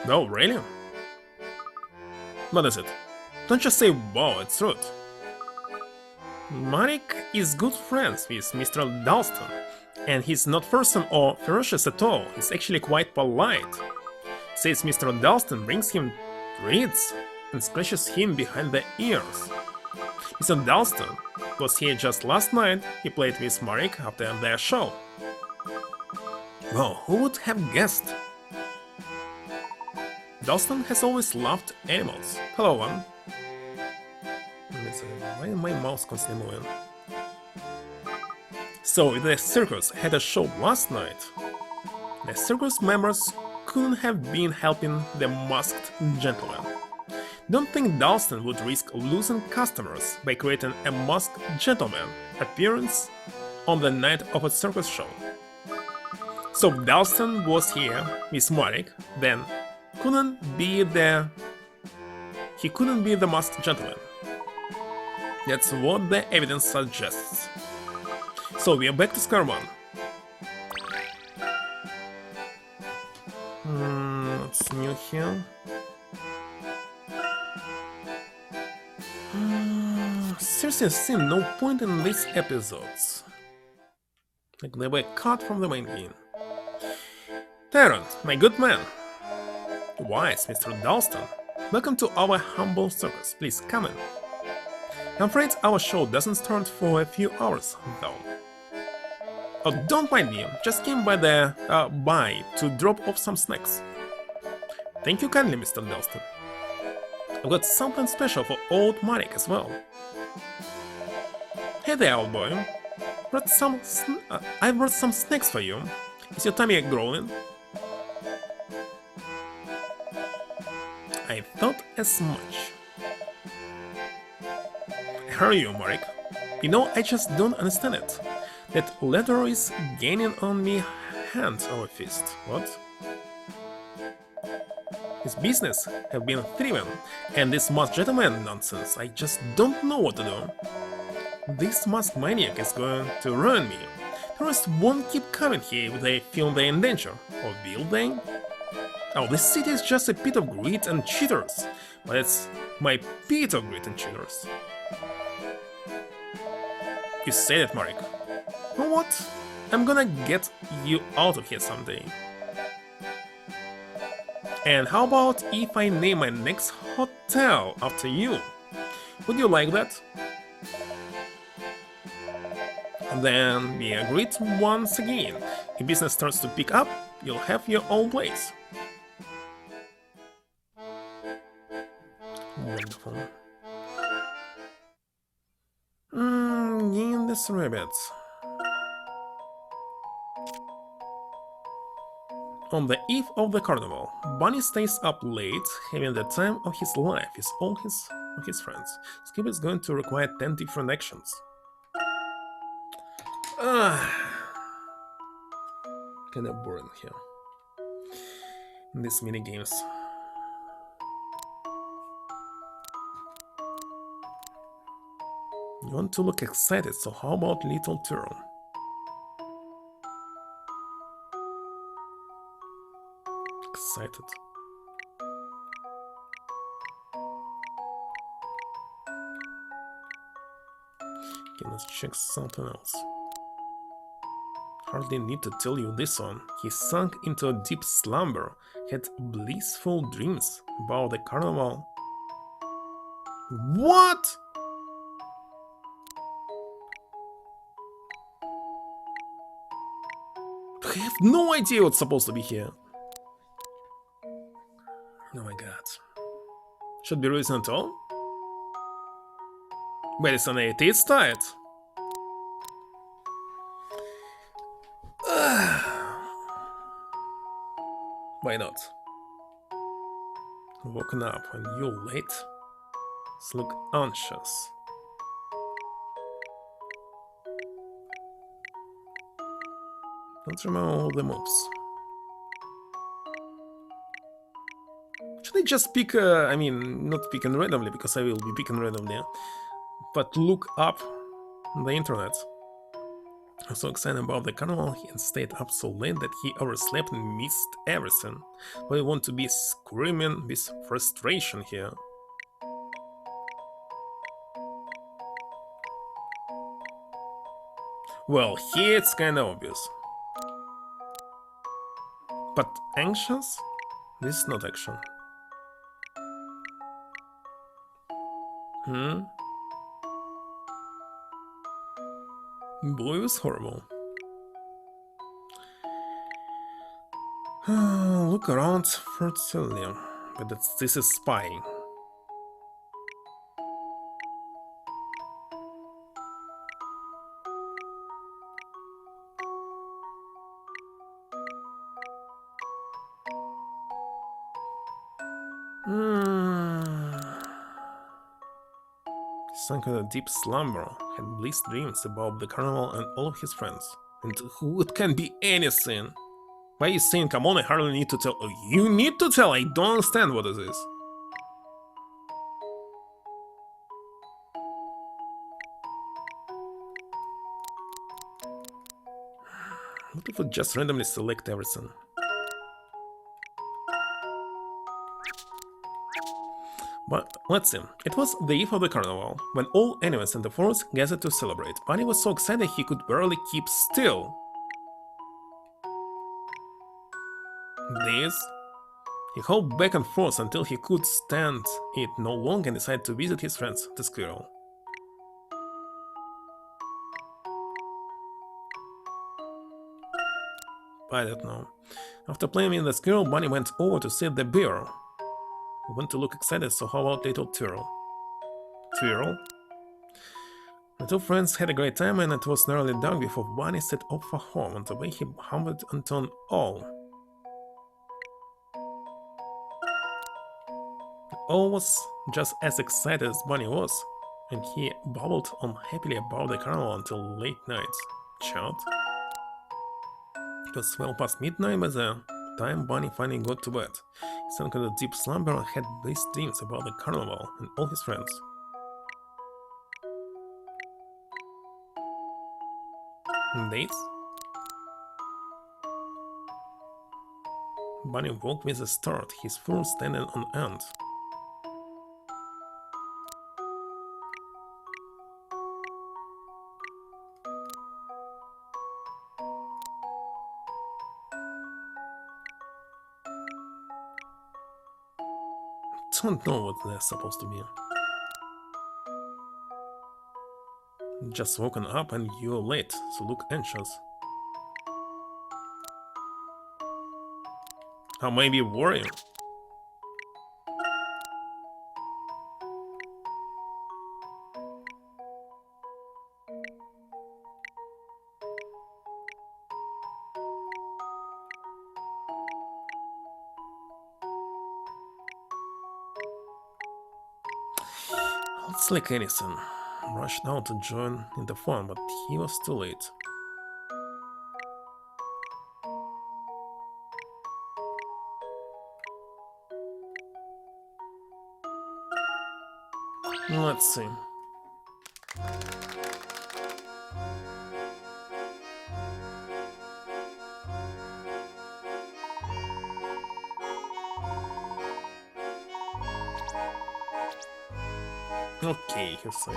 No, really? What is it? Don't just say wow, it's rude. Marek is good friends with Mr. Dalston, and he's not fearsome or ferocious at all, he's actually quite polite. Says Mr. Dalston brings him treats and splashes him behind the ears. Mr. Dalston was here just last night, he played with Marek after their show. Well, who would have guessed? Dalston has always loved animals. Hello, one. Why is my mouse constantly moving? So, the circus had a show last night. The circus members couldn't have been helping the masked gentleman. Don't think Dalston would risk losing customers by creating a masked gentleman appearance on the night of a circus show. So Dalston was here with Marek, then he couldn't be the masked gentleman. That's what the evidence suggests. So we are back to square one. What's new here? Seriously, I see no point in these episodes. Like they were cut from the main game. Tyrant, my good man. Wise, Mr. Dalston. Welcome to our humble circus. Please come in. I'm afraid our show doesn't start for a few hours, though. Oh, don't mind me. Just came by to drop off some snacks. Thank you kindly, Mr. Dalston. I've got something special for old Marek as well. Hey there, old boy. I brought some snacks for you. Is your tummy growling? I thought as much. I heard you, Marek. You know, I just don't understand it. That letter is gaining on me hand over fist. What? His business have been thriving, and this masked gentleman nonsense, I just don't know what to do. This masked maniac is going to ruin me. Tourists won't keep coming here if they feel they're in danger, or will they? Oh, this city is just a pit of greed and cheaters, but it's my pit of greed and cheaters. You said it, Marek. You know what? I'm gonna get you out of here someday. And how about if I name my next hotel after you? Would you like that? Then we agreed once again. If business starts to pick up, you'll have your own place. Wonderful. In this rabbit. On the eve of the carnival, Bunny stays up late, having the time of his life with all of his friends. Skip is going to require 10 different actions. Kinda boring here. In these mini games. You want to look excited, so how about Little Turtle? Excited. Okay, let's check something else. Hardly need to tell you this one. He sunk into a deep slumber, had blissful dreams about the carnival. What? I have no idea what's supposed to be here. Oh my god. Should be reason at all? Medicine 8 is tired. Why not? Woken up and you're late? Just look anxious. Don't remember all the moves. Should I just pick, I mean, not picking randomly, because I will be picking randomly, but look up on the internet. I'm so excited about the carnival, he stayed up so late that he overslept and missed everything. But I want to be screaming with frustration here. Well, here it's kinda obvious. But anxious? This is not action. Blue is horrible. Look around for Celia, but this is spying. Sunk in a deep slumber, had blissful dreams about the carnival and all of his friends. And who it can be anything? Why are you saying, come on, I hardly need to tell? Oh, you need to tell, I don't understand what it is. What if we just randomly select everything? But let's see. It was the eve of the carnival, when all animals in the forest gathered to celebrate. Bunny was so excited he could barely keep still. This He hopped back and forth until he could stand it no longer and decided to visit his friends, the squirrel. I don't know. After playing with the squirrel, Bunny went over to see the bear. He went to look excited, so how about little Twirl? Twirl? The two friends had a great time, and it was nearly dark before Bunny set off for home. On the way, he hummed into an owl. The owl was just as excited as Bunny was, and he babbled on happily about the carnival until late night. Child. It was well past midnight by the time Bunny finally got to bed. He sank into a deep slumber and had bliss dreams about the carnival and all his friends. Dates? Bunny woke with a start, his fur standing on end. Don't know what they're supposed to be. Just woken up and you're late, so look anxious. Or maybe worrying. It's like Edison rushed out to join in the fun, but he was too late. Let's see. Okay, he said.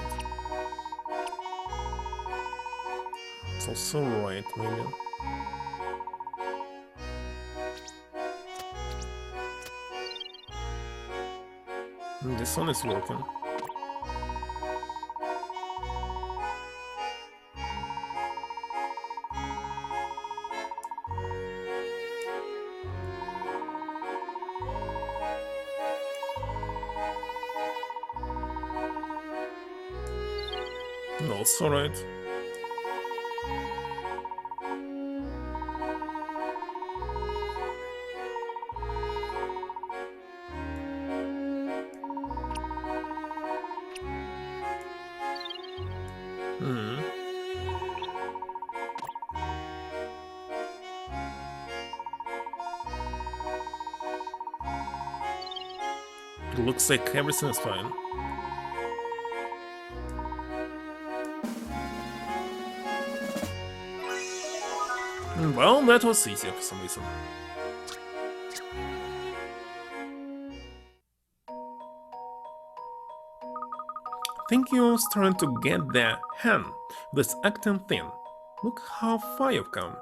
It's also right, maybe. This one is working. Also right. It looks like everything is fine. Well, that was easier for some reason. I think you're starting to get the hang of this acting thing. Look how far you've come.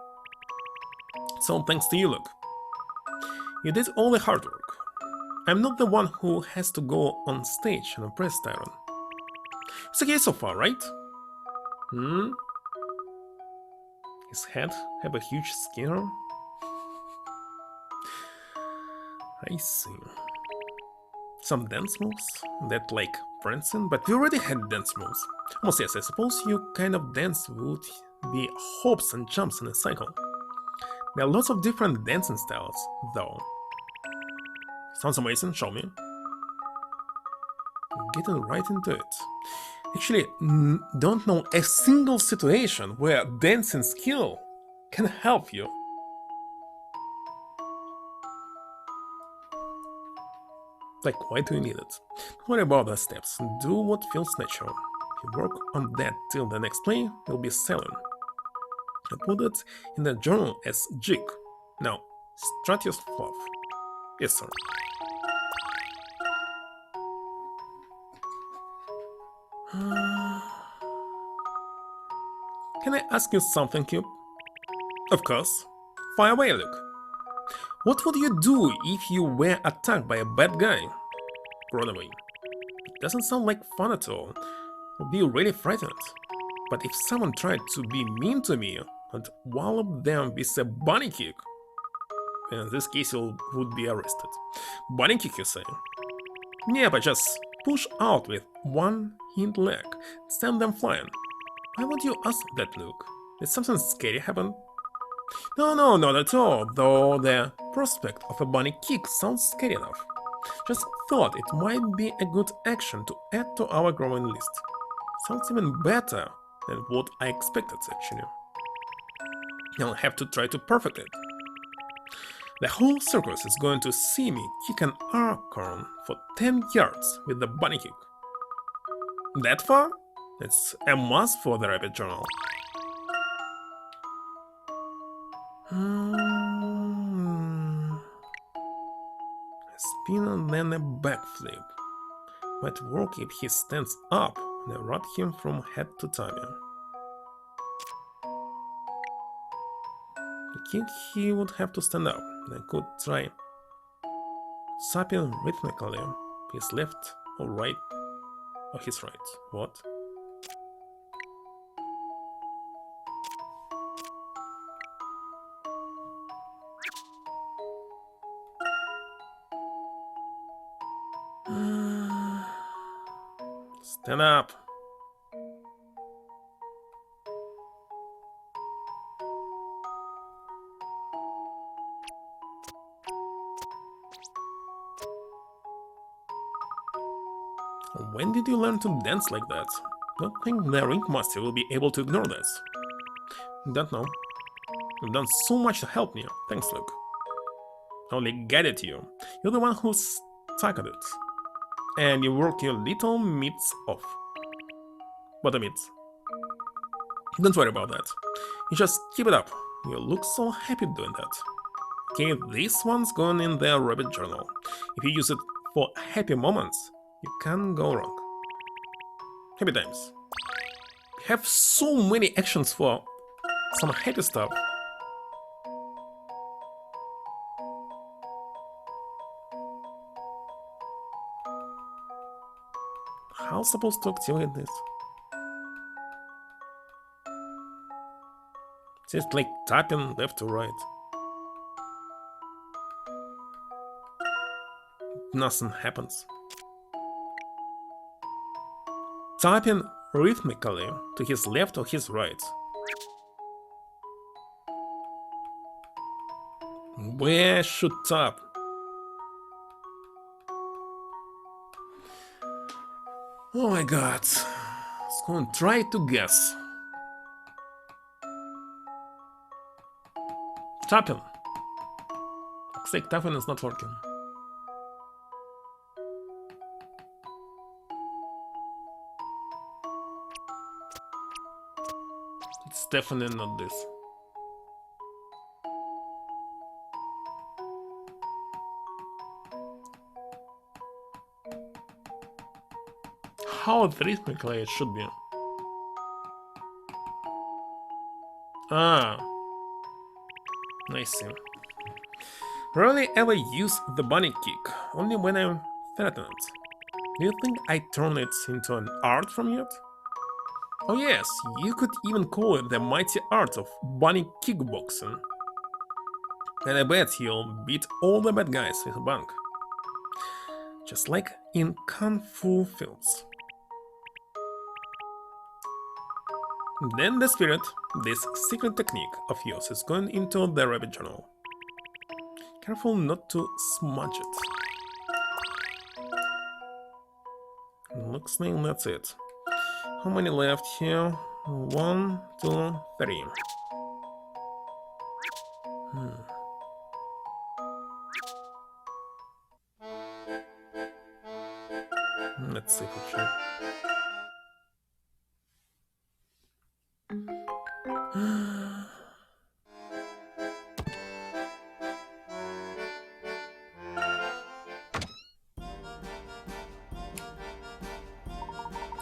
It's all thanks to you, look. You did all the hard work. I'm not the one who has to go on stage and impress Tyron. It's okay so far, right? His head have a huge skinner? I see. Some dance moves that like prancing, but we already had dance moves. Almost yes, I suppose you kind of dance would be hops and jumps in a cycle. There are lots of different dancing styles, though. Sounds amazing, show me. Getting right into it. Actually, don't know a single situation where dancing skill can help you. Like, why do you need it? Don't worry about the steps, do what feels natural. If you work on that till the next play, you'll be selling. I put it in the journal as jig. Now, strut your fluff. Yes, sir. Can I ask you something, Cube? Of course. Fire away, Luke. What would you do if you were attacked by a bad guy? Run away. It doesn't sound like fun at all. I'll be really frightened. But if someone tried to be mean to me and wallop them with a bunny kick, in this case you would be arrested. Bunny kick, you say? Yeah, but just push out with one hind leg, send them flying. Why would you ask that, Luke? Did something scary happen? No, not at all, though the prospect of a bunny kick sounds scary enough. Just thought it might be a good action to add to our growing list. Sounds even better than what I expected, actually. I'll have to try to perfect it. The whole circus is going to see me kick an acorn for 10 yards with the bunny kick. That far? It's a must for the Rabbit Journal. A spin and then a backflip. Might work if he stands up and I rub him from head to tummy. To kick, he would have to stand up, and I could try zapping rhythmically his left or right, or his right. What? Stand up. When did you learn to dance like that? Don't think the ringmaster will be able to ignore this. Don't know. You've done so much to help me. Thanks, Luke. I only get it you. You're the one who's stuck at it. And you work your little mitts off. What a mitts? Don't worry about that. You just keep it up. You look so happy doing that. Okay, this one's going in the Rabbit Journal. If you use it for happy moments, you can't go wrong. Happy times. We have so many actions for some happy stuff. How am I supposed to activate this? It's just like tapping left to right. Nothing happens. Tapping rhythmically to his left or his right. Where should tap? Oh my god. Let's go and try to guess. Tapping. Looks like tapping is not working. It's definitely not this. How rhythmically it should be. Ah, I see. Rarely ever use the bunny kick, only when I'm threatened. Do you think I turn it into an art form yet? Oh yes, you could even call it the mighty art of bunny kickboxing. And I bet you'll beat all the bad guys with a bang. Just like in Kung Fu films. Then the spirit, this secret technique of yours is going into the Rabbit Journal. Careful not to smudge it. Looks like that's it. How many left here? 1, 2, 3. Let's see for sure.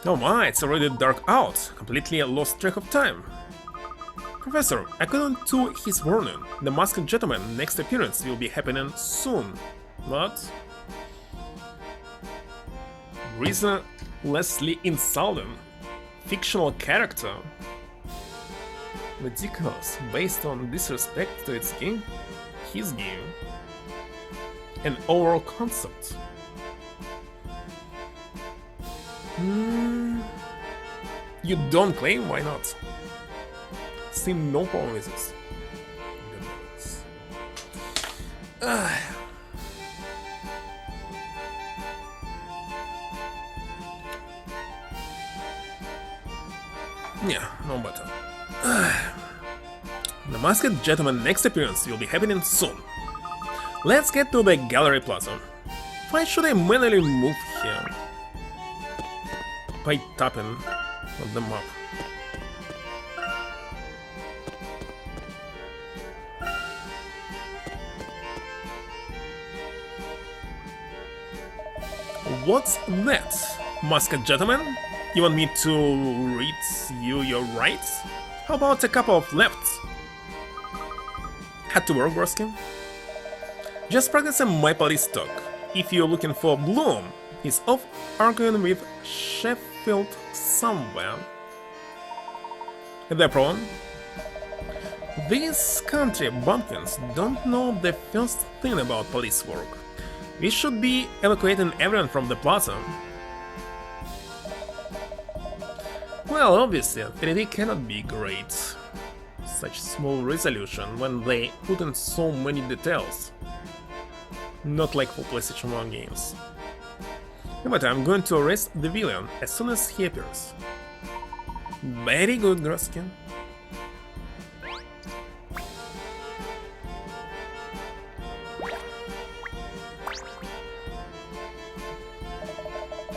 Oh my, it's already dark out. Completely lost track of time. Professor, according to his warning, the Masked Gentleman's next appearance will be happening soon, not reasonlessly insulting fictional character. Ridiculous, based on disrespect to its game, his game, and overall concept. You don't claim? Why not? See no problem with this. Yeah, no matter. The Masked Gentleman's next appearance will be happening soon. Let's get to the Gallery Plaza. Why should I manually move here? By tapping on the map. What's that, Masked Gentleman? You want me to read you your rights? How about a couple of lefts? Had to work, Groskin? Just practicing my police talk. If you're looking for Bloom, he's off arguing with Sheffield somewhere. The problem? These country bumpkins don't know the first thing about police work. We should be evacuating everyone from the plaza. Well, obviously, 3D cannot be great. Such small resolution when they put in so many details. Not like for PlayStation 1 games. But I'm going to arrest the villain as soon as he appears. Very good, Groskin.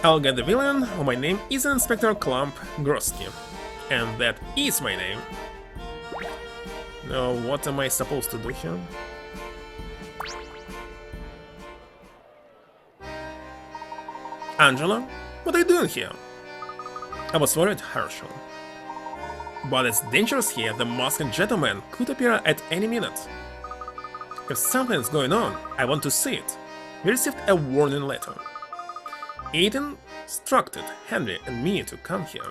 I'll get the villain. Oh, my name is Inspector Clump Grosky. And that is my name. Now, what am I supposed to do here? Angela? What are you doing here? I was worried, Herschel. But it's dangerous here, the Masked Gentleman could appear at any minute. If something's going on, I want to see it. We received a warning letter. Layton instructed Henry and me to come here.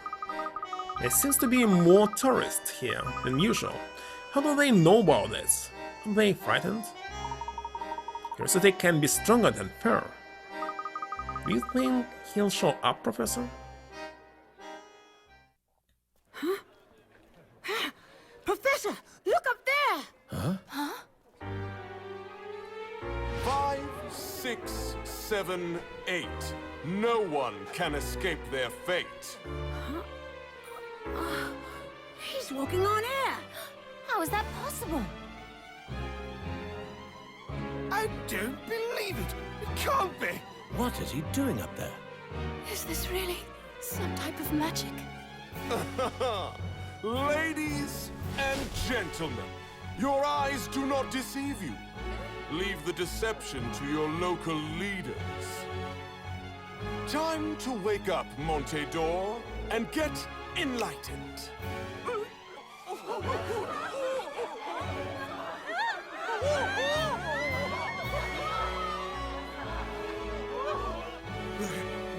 There seems to be more tourists here than usual. How do they know about this? Are they frightened? Curiosity can be stronger than fear. Do you think he'll show up, Professor? Huh? Professor, look up there! Huh? Huh? 5, 6, 7, 8. No one can escape their fate. He's walking on air! How is that possible? I don't believe it. It can't be. What is he doing up there? Is this really some type of magic? Ladies and gentlemen, your eyes do not deceive you. Leave the deception to your local leaders. Time to wake up, Montedor, and get enlightened.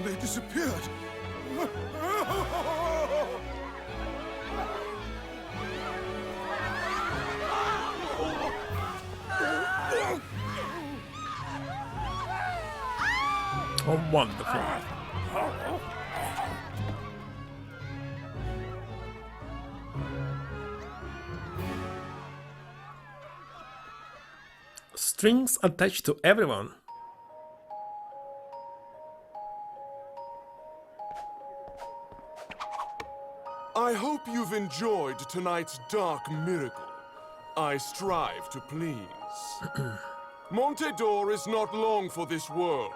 They disappeared. Oh, wonderful. Strings attached to everyone. I hope you've enjoyed tonight's dark miracle. I strive to please. Montedor is not long for this world.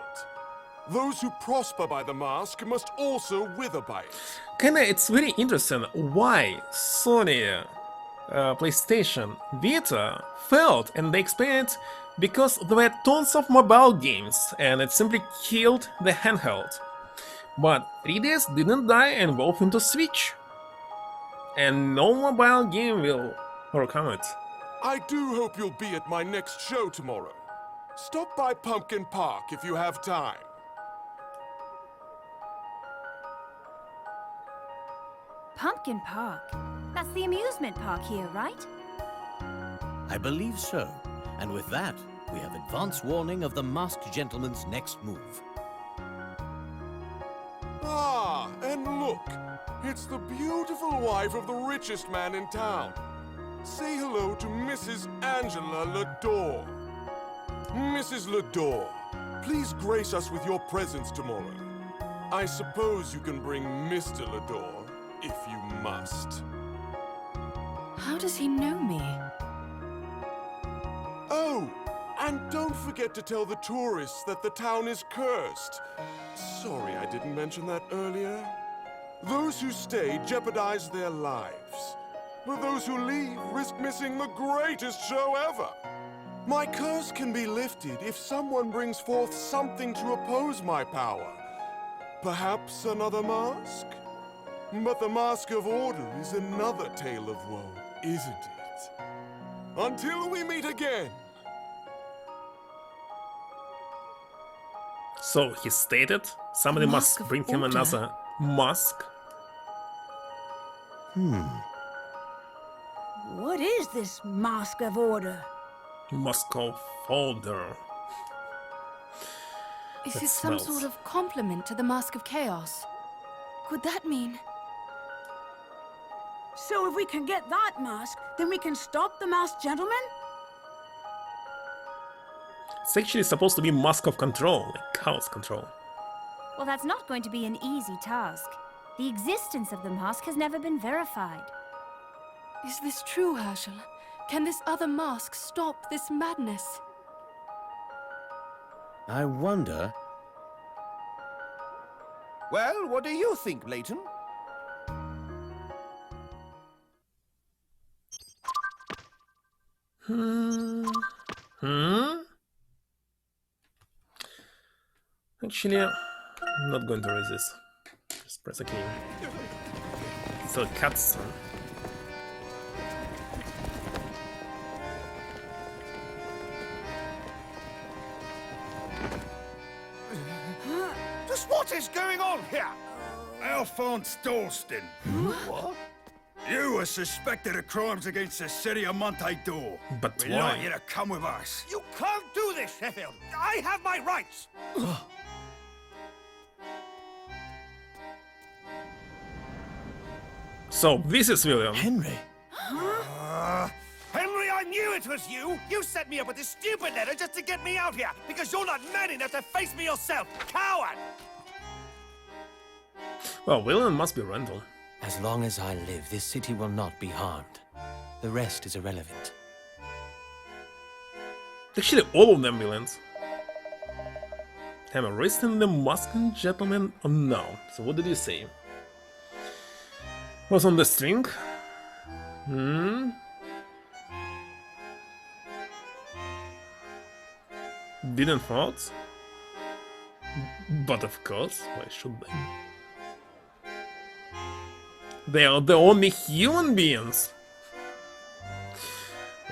Those who prosper by the mask must also wither by it. Kinda, it's very interesting why Sony PlayStation Vita failed, and they explained it because there were tons of mobile games and it simply killed the handheld. But 3DS didn't die and evolved into Switch. And no mobile game will overcome it. I do hope you'll be at my next show tomorrow. Stop by Pumpkin Park if you have time. Pumpkin Park? That's the amusement park here, right? I believe so. And with that, we have advance warning of the masked gentleman's next move. Ah, and look! It's the beautiful wife of the richest man in town. Say hello to Mrs. Angela Lador. Mrs. Lador, please grace us with your presence tomorrow. I suppose you can bring Mr. Lador, if you must. How does he know me? Oh, and don't forget to tell the tourists that the town is cursed. Sorry I didn't mention that earlier. Those who stay jeopardize their lives. But those who leave risk missing the greatest show ever. My curse can be lifted if someone brings forth something to oppose my power. Perhaps another mask? But the Mask of Order is another tale of woe, isn't it? Until we meet again! So he stated somebody A must mask of bring him order? another mask. What is this Mask of Order? Mask of Order. Is That it some smells. sort of compliment to the Mask of Chaos? Could that mean... So if we can get that mask, then we can stop the masked gentleman? It's actually supposed to be Mask of Control, like chaos control. Well, that's not going to be an easy task. The existence of the mask has never been verified. Is this true, Herschel? Can this other mask stop this madness? I wonder... Well, what do you think, Layton? Actually, I'm not going to resist. Just press a key. So cutscene. Just what is going on here? Alphonse Dalston. What? You are suspected of crimes against the city of Montedor. But We'd like why? you to come with us. You can't do this, Sheffield. I have my rights. So this is William. Henry? Henry, I knew it was you. You set me up with this stupid letter just to get me out here because you're not man enough to face me yourself. Coward! Well, William must be Randall. As long as I live, this city will not be harmed. The rest is irrelevant. Actually, all of them villains. Am I arresting the masked gentleman or no? So what did you say? Was on the string? Didn't thought? But of course, why should they? They are the only human beings!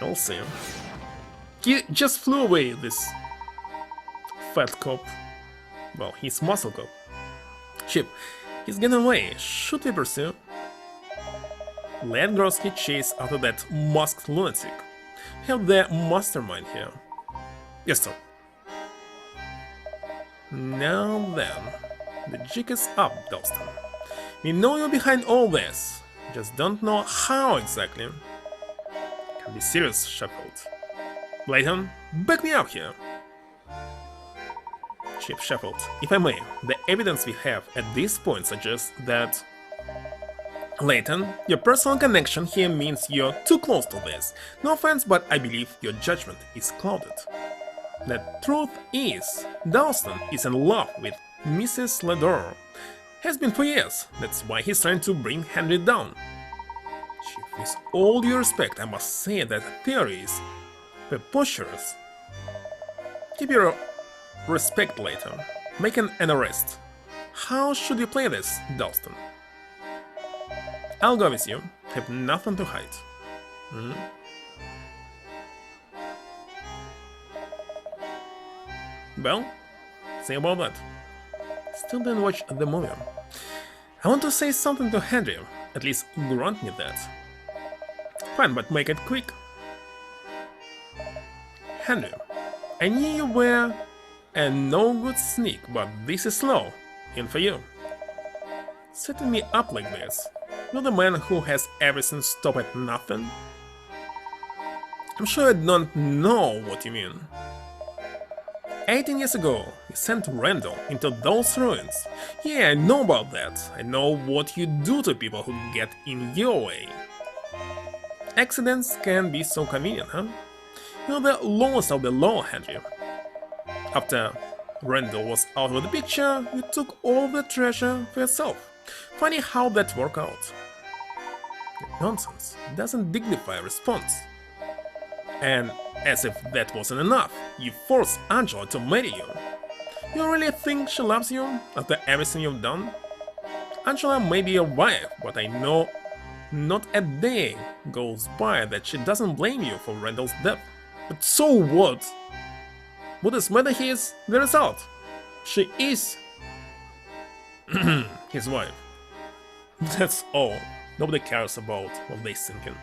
We'll see. He just flew away, this fat cop. Well, he's muscle cop. Chip, he's getting away. Should we pursue? Let Grorsky chase after that masked lunatic. We have the mastermind here. Yes, sir. Now then, the jig is up, Dalston. We know you're behind all this, just don't know how exactly. Can be serious, Sheffield. Layton, back me up here. Chief Sheffield, if I may, the evidence we have at this point suggests that... Layton, your personal connection here means you're too close to this. No offense, but I believe your judgment is clouded. The truth is, Dalston is in love with Mrs. Lador. Has been for years, that's why he's trying to bring Henry down. Chief, with all due respect, I must say that theory is preposterous. Keep your respect later. Make an arrest. How should you play this, Dalston? I'll go with you. Have nothing to hide. Well, say about that. Still didn't watch the movie. I want to say something to Henry, at least grant me that. Fine, but make it quick. Henry, I knew you were a no-good sneak, but this is slow, in for you. Setting me up like this, you're the man who has everything stop at nothing? I'm sure I don't know what you mean. 18 years ago, you sent Randall into those ruins. Yeah, I know about that. I know what you do to people who get in your way. Accidents can be so convenient, huh? You're the lowest of the low, Henry. After Randall was out of the picture, you took all the treasure for yourself. Funny how that worked out. Nonsense doesn't dignify a response. And as if that wasn't enough, you forced Angela to marry you. You really think she loves you after everything you've done? Angela may be your wife, but I know not a day goes by that she doesn't blame you for Randall's death. But so what? What is matter here is the result. She is his wife. That's all. Nobody cares about what they're thinking.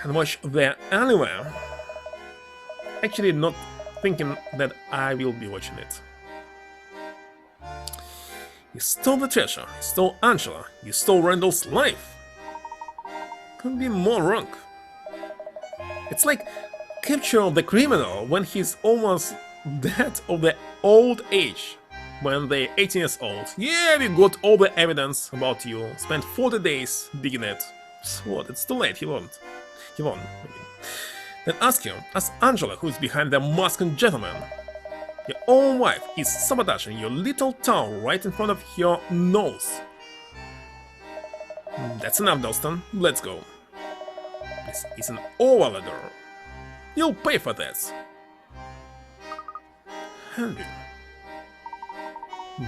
And watch the anime. Actually, not thinking that I will be watching it. You stole the treasure, you stole Angela, you stole Randall's life. Couldn't be more wrong. It's like capture the criminal when he's almost dead of the old age. When they're 18 years old. Yeah, we got all the evidence about you. Spent 40 days digging it. So what? It's too late. He won. Then ask Angela who is behind the masked gentleman. Your own wife is sabotaging your little town right in front of your nose. That's enough, Dalston. Let's go. This is an overloader. You'll pay for this. Henry.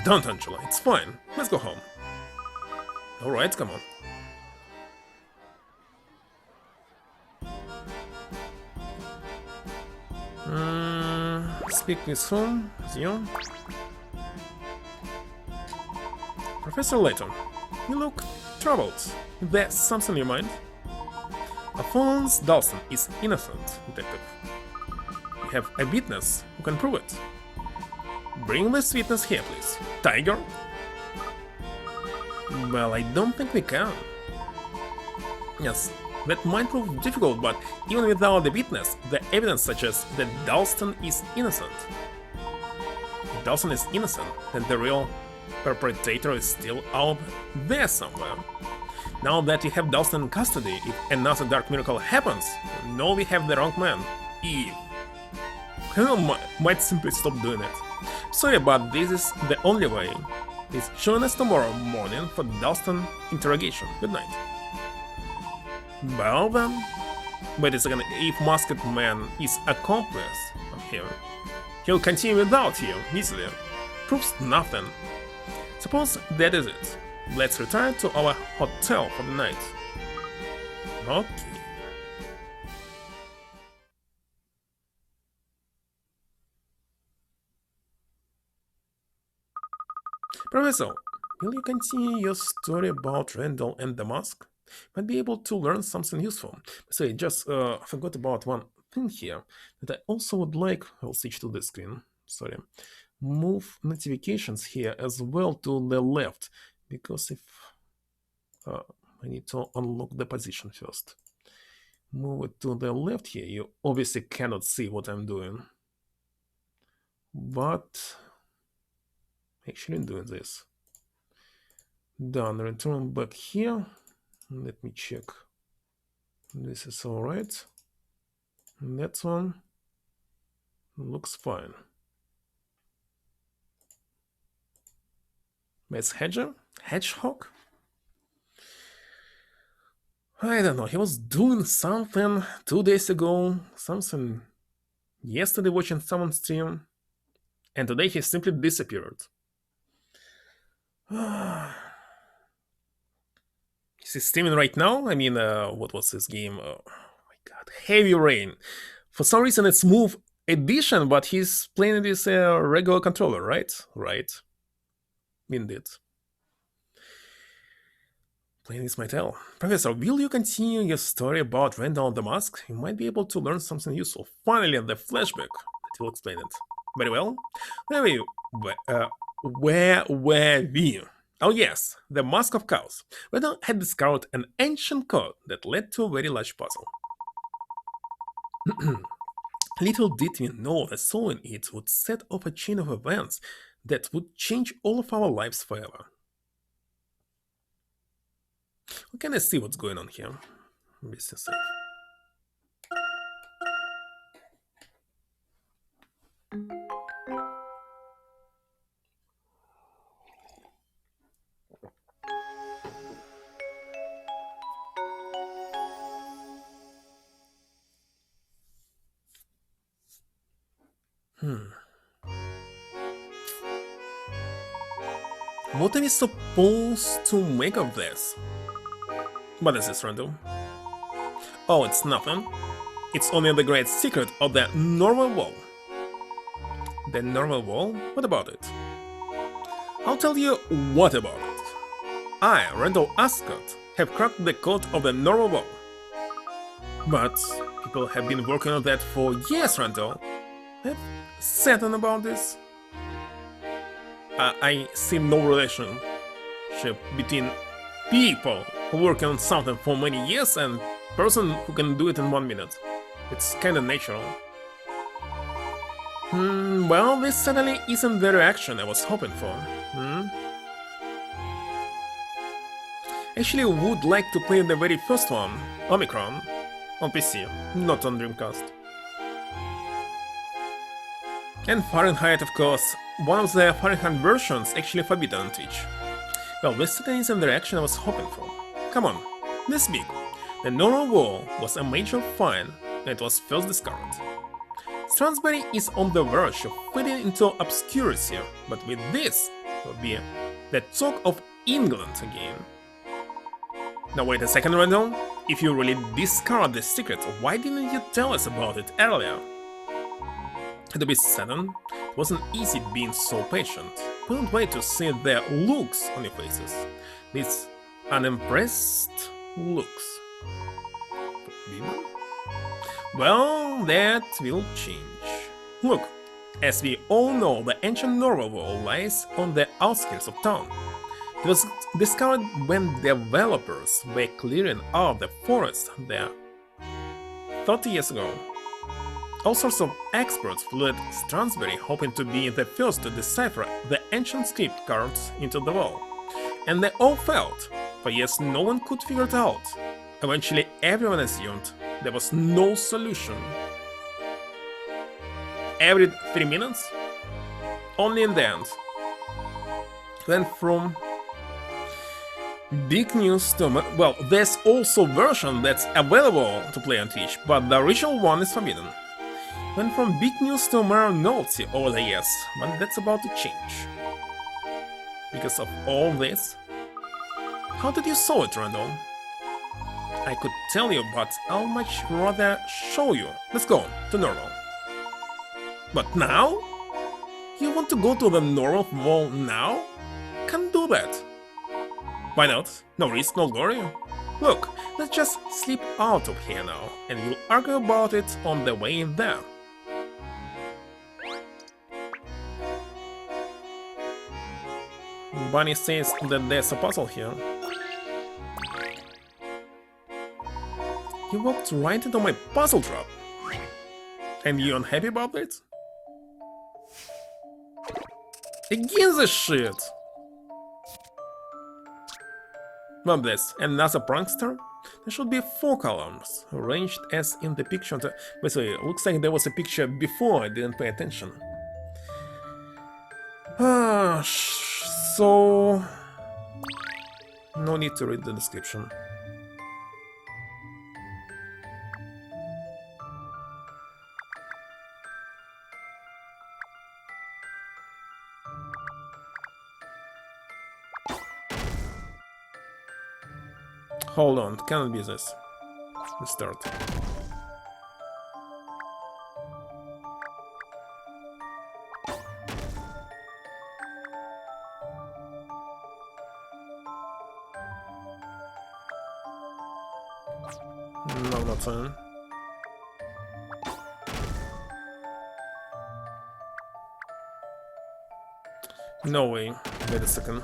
Don't, Angela. It's fine. Let's go home. Alright, come on. Speak with whom? You? Professor Layton, you look troubled. Is there something in your mind? Alphonse Dalston is innocent, detective. We have a witness who can prove it. Bring this witness here, please. Tiger? Well, I don't think we can. Yes, that might prove difficult, but even without the witness, the evidence suggests that Dalston is innocent. If Dalston is innocent, then the real perpetrator is still out there somewhere. Now that we have Dalston in custody, if another dark miracle happens, we know we have the wrong man, Eve. Colonel might simply stop doing it. Sorry, but this is the only way. Please join us tomorrow morning for Dalston interrogation. Good night. Well then, wait a second, if Masked Man is accomplice of him, he'll continue without you, easily. Proves nothing. Suppose that is it. Let's return to our hotel for the night. Okay. Professor, will you continue your story about Randall and the mask? Might be able to learn something useful. So I just forgot about one thing here that I also would like. I'll switch to this screen. Sorry. Move notifications here as well to the left, because if I need to unlock the position first. Move it to the left here. You obviously cannot see what I'm doing, but actually doing this. Done. Return back here. Let me check. This is all right. That one looks fine. That's Hedgehog? I don't know. He was doing something 2 days ago, something yesterday watching someone's stream, and today he simply disappeared. Is he streaming right now? I mean, what was this game? Oh my god, Heavy Rain. For some reason it's moved edition, but he's playing this regular controller, right? Right. Indeed. Playing this might tell. Professor, will you continue your story about Randall the Mask? You might be able to learn something useful. Finally, the flashback. That will explain it. Very well. Where were we? Oh yes, the Mask of Chaos. Randall had discovered an ancient code that led to a very large puzzle. Little did we know that solving it would set off a chain of events that would change all of our lives forever. Okay, let's see what's going on here. Be safe. What are we supposed to make of this? What is this, Randall? Oh, it's nothing. It's only the great secret of the normal wall. The normal wall? What about it? I'll tell you what about it. I, Randall Ascot, have cracked the code of the normal wall. But people have been working on that for years, Randall. Have certain about this? I see no relationship between people who work on something for many years and person who can do it in 1 minute. It's kinda natural. Well, this certainly isn't the reaction I was hoping for. Actually, I would like to play the very first one, Omicron, on PC, not on Dreamcast. And Fahrenheit, of course. One of the Fahrenheit versions actually forbidden on Twitch. Well, this certainly isn't the reaction I was hoping for. Come on, this big. The normal wall was a major find when it was first discovered. Stransbury is on the verge of fading into obscurity, but with this will be the talk of England again. Now wait a second, Randall. If you really discovered the secret, why didn't you tell us about it earlier? To be sudden, it wasn't easy being so patient. Couldn't wait to see the looks on your faces. These unimpressed looks. Well, that will change. Look, as we all know, the ancient Norway wall lies on the outskirts of town. It was discovered when developers were clearing out the forest there 30 years ago. All sorts of experts flew at Stransbury hoping to be the first to decipher the ancient script carved into the wall. And they all failed. For years no one could figure it out. Eventually everyone assumed there was no solution. Every 3 minutes? Only in the end. Went from big news to... Well, there's also a version that's available to play on Twitch, but the original one is forbidden. Went from big news to mere novelty over the years, but that's about to change. Because of all this. How did you saw it, Randall? I could tell you, but I'll much rather show you. Let's go to normal. But now? You want to go to the normal wall now? Can't do that. Why not? No risk, no glory. Look, let's just slip out of here now, and we'll argue about it on the way there. Bunny says that there's a puzzle here. You walked right into my puzzle trap. And you unhappy about it? Again this shit! What this? Another prankster? There should be 4 columns, arranged as in the picture. Basically, it looks like there was a picture before I didn't pay attention. So... no need to read the description. Hold on, cannot be this. Let's start. Normal turn. No way. Wait a second.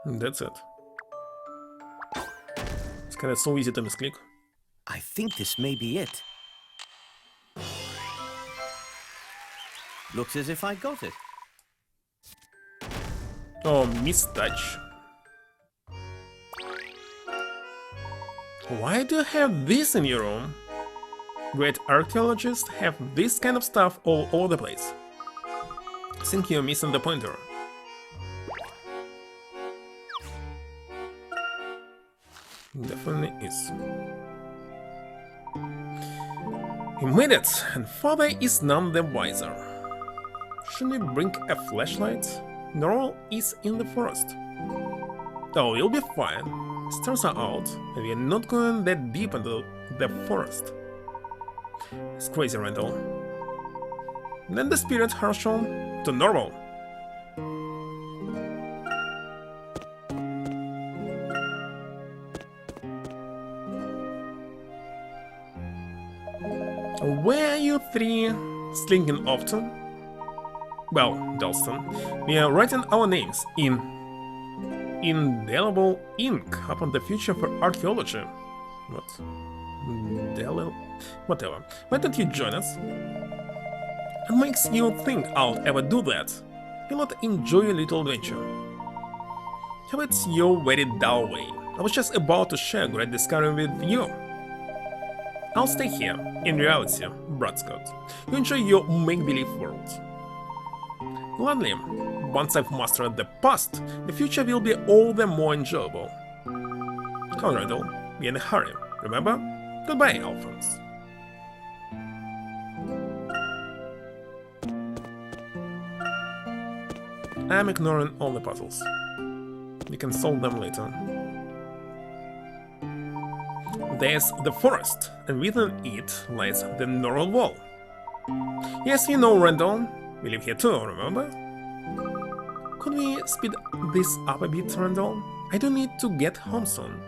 That's it. It's kinda so easy to misclick. I think this may be it. Looks as if I got it. Oh, mistouch. Why do you have this in your room? Great archaeologists have this kind of stuff all over the place. Think you're missing the pointer. Definitely is. He made it, and father is none the wiser. Shouldn't we bring a flashlight? Normal is in the forest. Oh, you'll be fine. Stars are out, and we are not going that deep into the forest. It's crazy, Randall. Then the spirit Herschel to normal. Where are you three slinking off to? Well, Dalston, we are writing our names in indelible ink upon the future for archaeology. What? Indelible? Whatever. Why don't you join us? What makes you think I'll ever do that? You'll not enjoy a little adventure. How about your very dull way? I was just about to share a great discovery with you. I'll stay here, in reality, Brad Scott. You enjoy your make-believe world. Gladly, once I've mastered the past, the future will be all the more enjoyable. Come on, Randall, be in a hurry, remember? Goodbye, Alphonse. I'm ignoring all the puzzles. We can solve them later. There's the forest, and within it lies the normal wall. Yes, you know, Randall. We live here too, remember? Could we speed this up a bit, Randall? I do need to get home soon.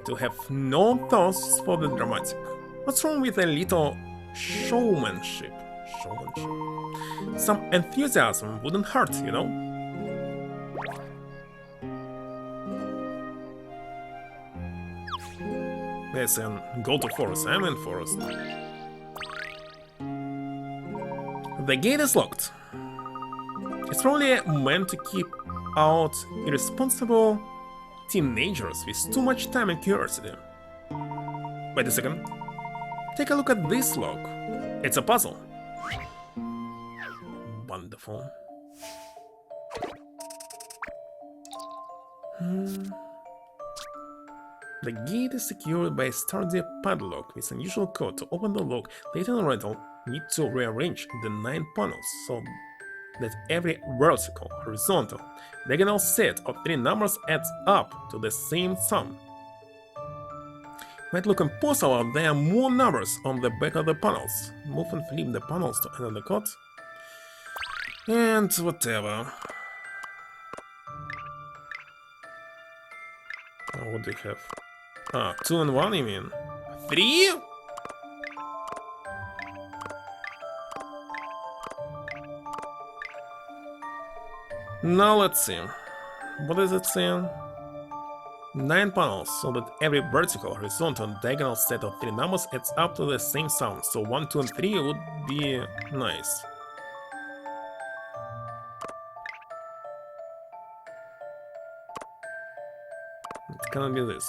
To have no thoughts for the dramatic. What's wrong with a little showmanship? Some enthusiasm wouldn't hurt, you know? Listen, go to forest, I'm in forest. The gate is locked. It's probably meant to keep out irresponsible teenagers with too much time and curiosity. Wait a second. Take a look at this log. It's a puzzle. Wonderful. The gate is secured by a sturdy padlock with unusual code. To open the lock, Layton and Randall need to rearrange the 9 panels so that every vertical, horizontal, diagonal set of 3 numbers adds up to the same sum. Might look impossible, there are more numbers on the back of the panels. Move and flip the panels to enter the code. And whatever. Oh, what do you have? Ah, 2 and 1, you mean? 3? Now let's see. What is it saying? 9 panels, so that every vertical, horizontal, and diagonal set of 3 numbers adds up to the same sum. So 1, 2, and 3 would be nice. It cannot be this.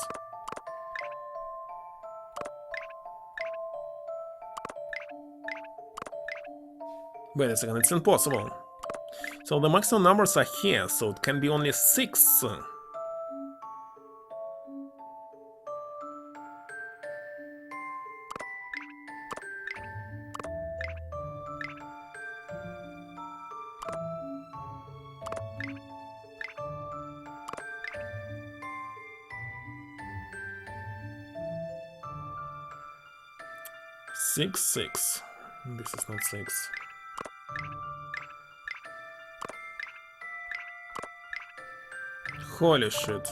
Wait a second, it's impossible. So the maximum numbers are here, so it can be only 6. 6, 6. This is not 6. Holy shit.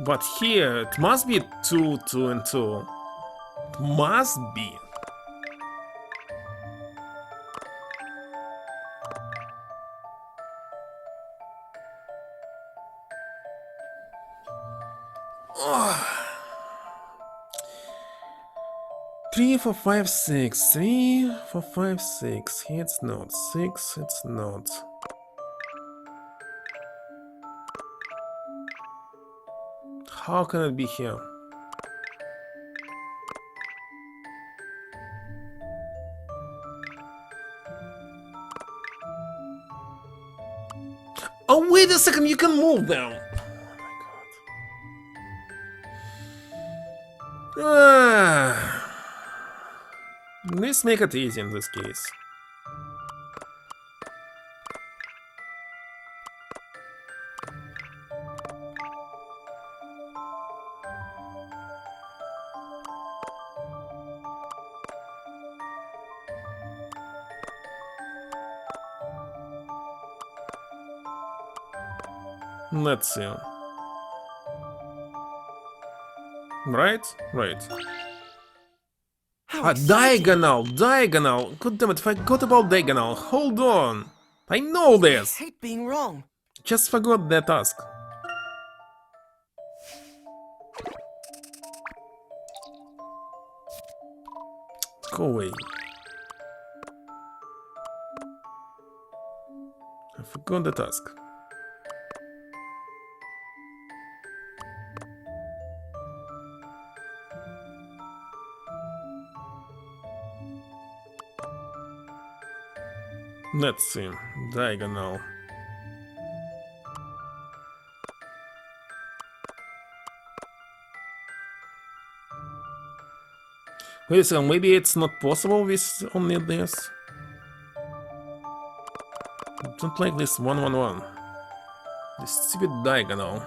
But here it must be 2, 2, and 2. It must be. Oh. 3, 4, 5, 6. 3, 4, 5, 6. It's not. 6, it's not. How can it be here? Oh, wait a second, you can move them! Oh my god. Let's make it easy in this case. Let's see. Right? Right. Diagonal! Diagonal! God damn it, I forgot about diagonal. Hold on! I know this! I hate being wrong. Just forgot that task. Go away. I forgot the task. Let's see. Diagonal. Wait a second, maybe it's not possible with only this? Don't like this 1, 1, 1. This stupid diagonal.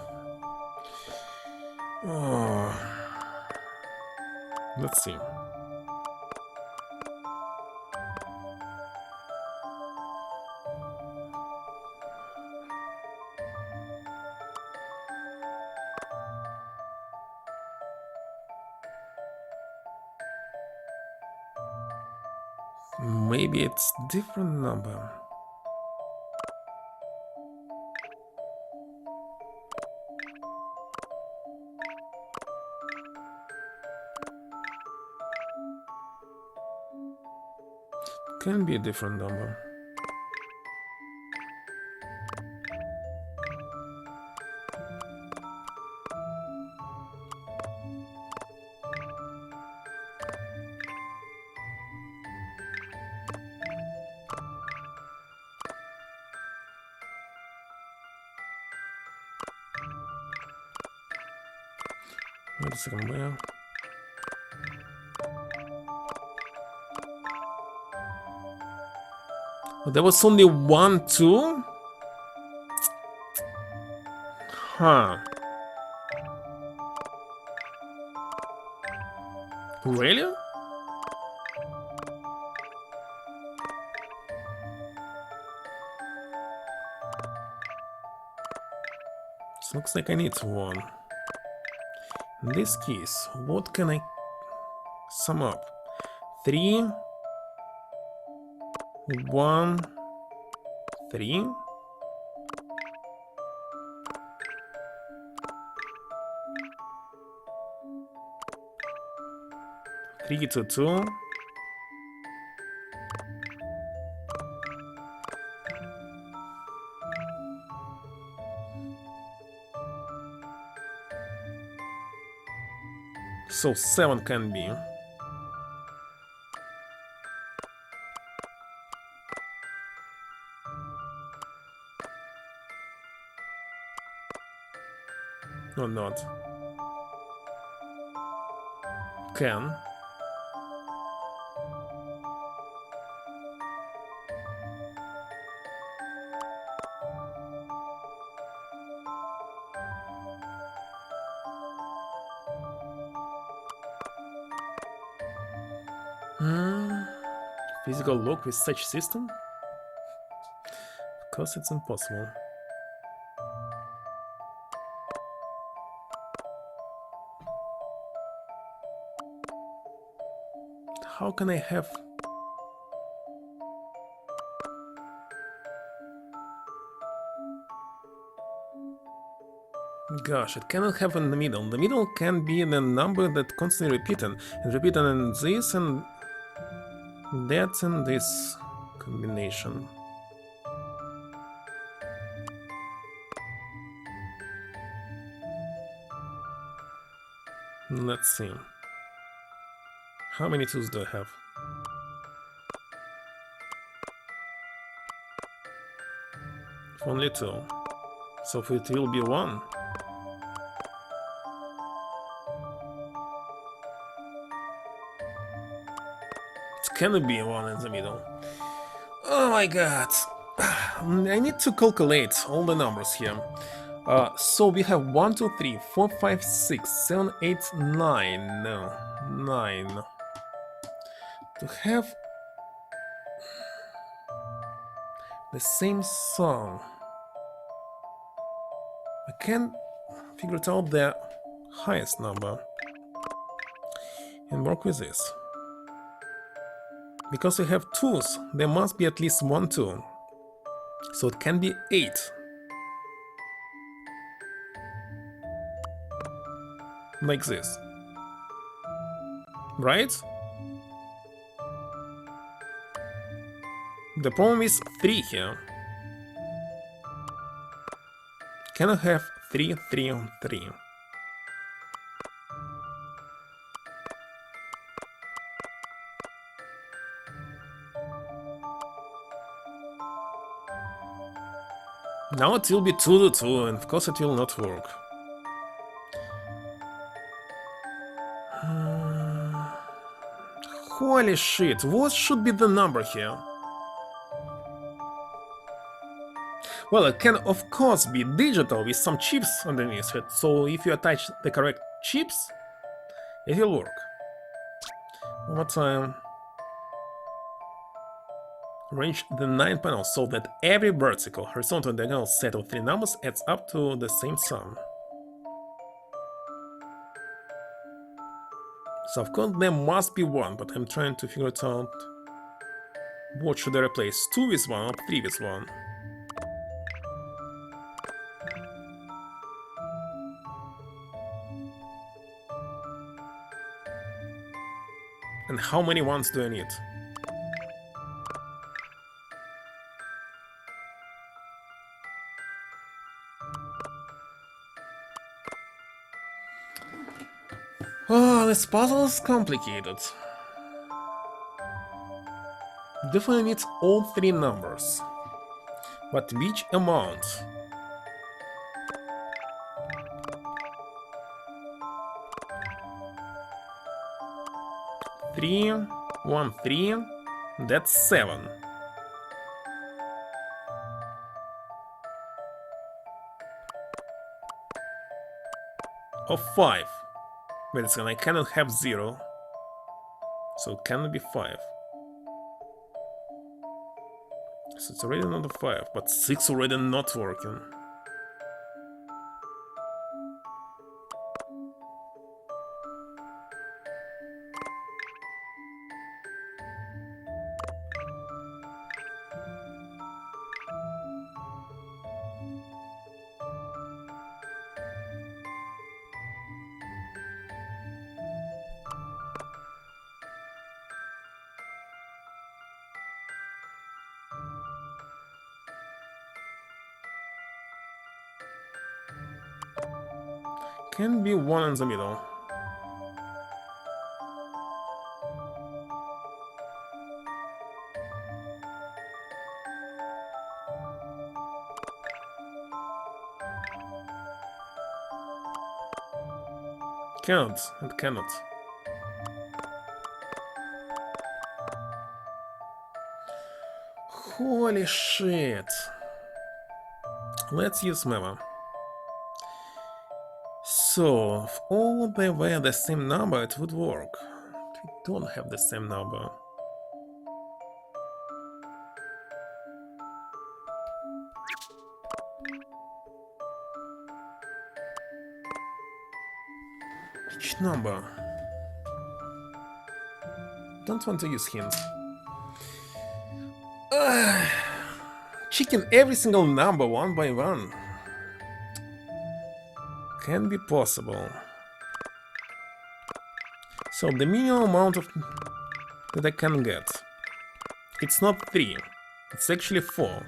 Oh. Let's see. Maybe it's different number. Can be a different number. Wait a second, where? Oh, there was only 1, 2? Huh. Really? It looks like I need 1. In this case, what can I sum up? 3, 1, 3. Three to 2. So 7 can be. Or not. Can. Physical lock with such system? Of course it's impossible. How can I have... Gosh, it cannot have in the middle. The middle can be the number that constantly repeating, and repeating in this and that and this combination. Let's see. How many twos do I have? Only two. So it will be one. It cannot be one in the middle. Oh my god. I need to calculate all the numbers here. So we have 1, 2, 3, 4, 5, 6, 7, 8, 9. No, 9. To have the same song, I can figure out the highest number and work with this. Because we have twos, there must be at least 1 2. So it can be 8. Like this. Right? The problem is 3 here. Can I have 3, 3 on 3? Now it will be 2 to 2, and of course it will not work. Holy shit, what should be the number here? Well, it can of course be digital with some chips underneath it, so if you attach the correct chips, it will work. One more time. Arrange the 9 panels so that every vertical, horizontal, and diagonal set of 3 numbers adds up to the same sum. So of course there must be 1, but I'm trying to figure it out. What should I replace? 2 with 1 or 3 with 1? And how many ones do I need? Oh, this puzzle is complicated. Definitely needs all 3 numbers. But which amount? Three, 1, 3, that's 7. Or 5. Wait a second, I cannot have 0. So it cannot be 5. So it's already not a 5, but 6 already not working. Can be 1 in the middle. Cannot, it cannot. Holy shit. Let's use Memo. So, if all they were the same number, it would work. I don't have the same number. Which number? Don't want to use hints. Checking every single number one by one can be possible. So the minimum amount of that I can get, it's not 3, it's actually 4.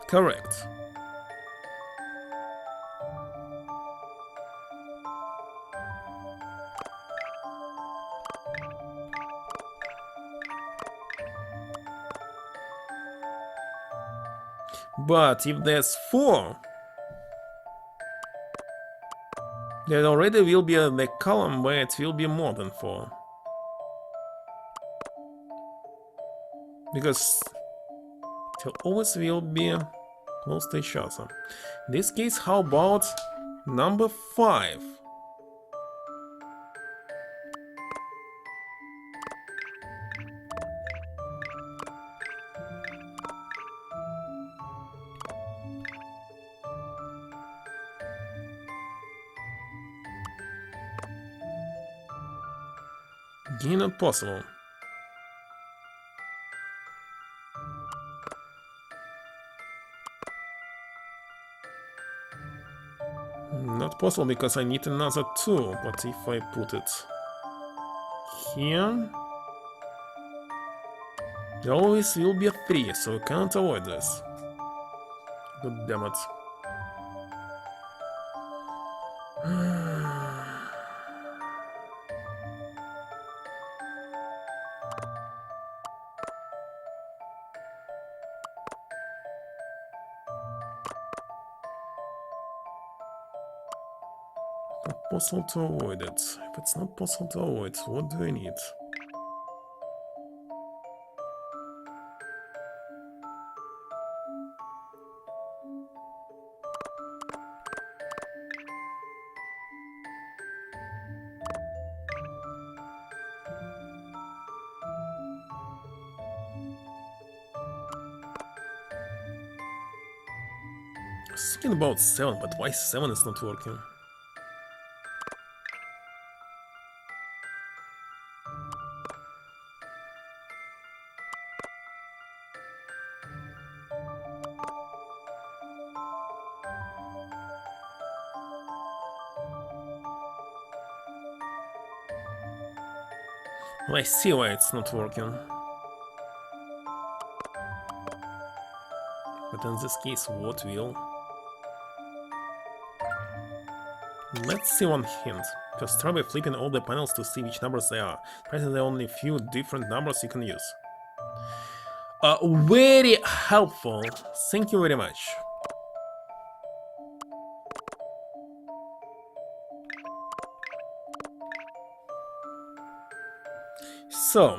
Correct. But if there's 4, there already will be the column where it will be more than 4. Because it always will be close to each other. In this case, how about number 5? Again, not possible. Not possible because I need another 2, but if I put it here, there always will be a 3, so I can't avoid this. God damn it. Not possible to avoid it. If it's not possible to avoid, what do I need? I was thinking about 7, but why 7 is not working? Well, I see why it's not working. But in this case, what will? Let's see one hint. Just try by flipping all the panels to see which numbers they are. Presently, there are only a few different numbers you can use. Very helpful. Thank you very much. So,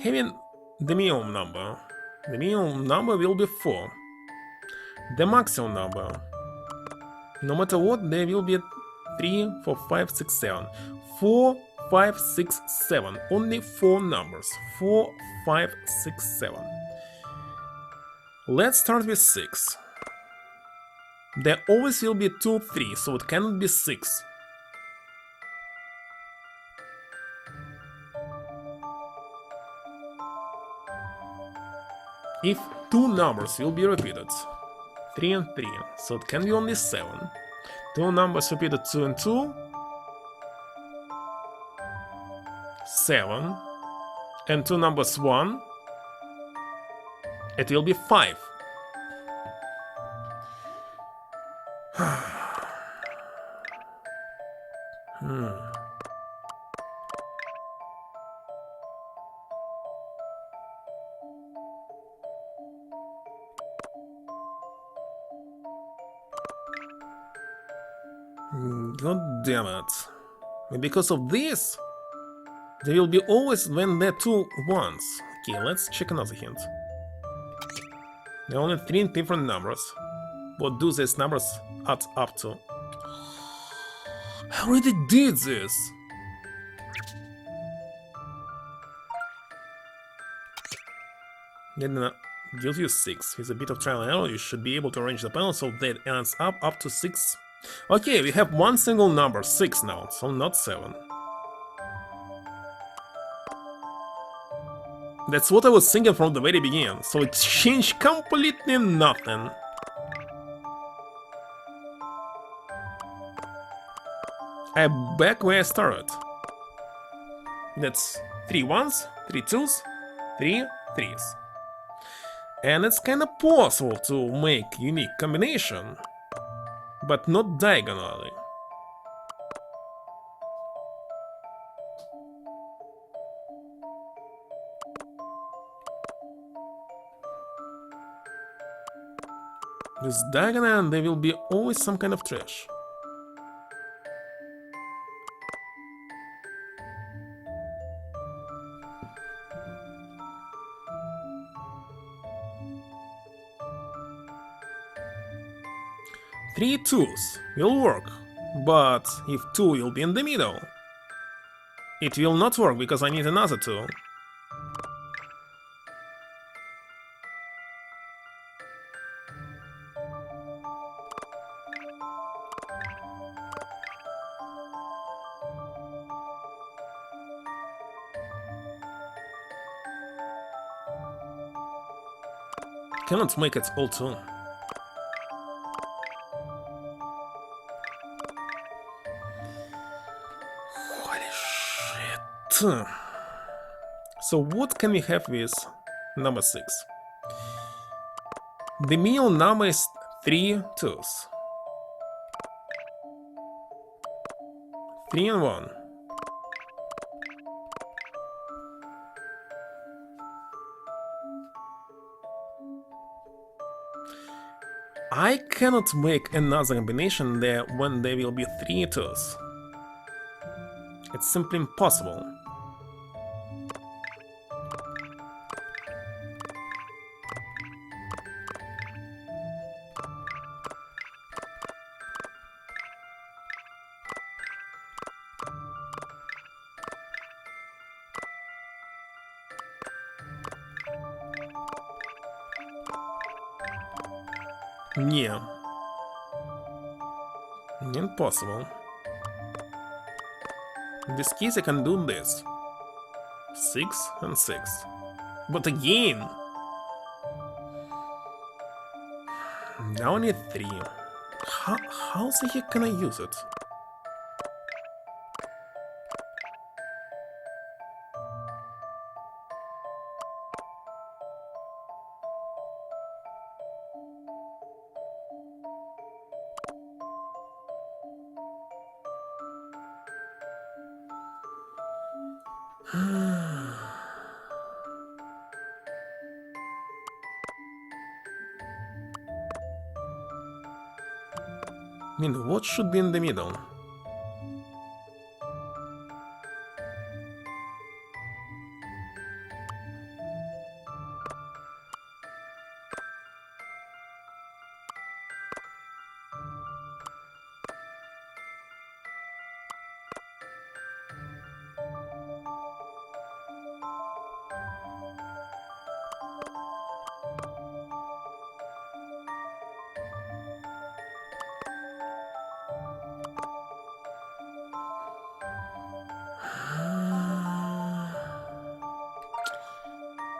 having the minimum number will be 4. The maximum number, no matter what, there will be 3, 4, 5, 6, 7. 4, 5, 6, 7. Only 4 numbers. 4, 5, 6, 7. Let's start with 6. There always will be 2, 3, so it cannot be 6. If 2 numbers will be repeated, 3 and 3, so it can be only 7. 2 numbers repeated, 2 and 2, 7. And 2 numbers 1, it will be 5. God damn it. And because of this, there will be always when there are 2 1s. Okay, let's check another hint. There are only 3 different numbers. What do these numbers add up to? I already did this! Then gives you 6. With a bit of trial and error, you should be able to arrange the panel so that it ends up to 6. Okay, we have one single number, 6 now, so not 7. That's what I was thinking from the very beginning, so it changed completely nothing. I'm back where I started. That's 3 1s, 3 2s, 3 3s. And it's kinda possible to make unique combination, but not diagonally. With diagonal there will be always some kind of trash. Three 2s will work, but if 2 will be in the middle, it will not work because I need another 2. Cannot make it all 2. Holy shit. So what can we have with number 6? The middle number is 3 2s. 3 and 1. I cannot make another combination there when there will be 3 2s. It's simply impossible. Yeah. Impossible. In this case I can do this. 6 and 6. But again! Now I need 3. How the heck can I use it? I mean, what should be in the middle?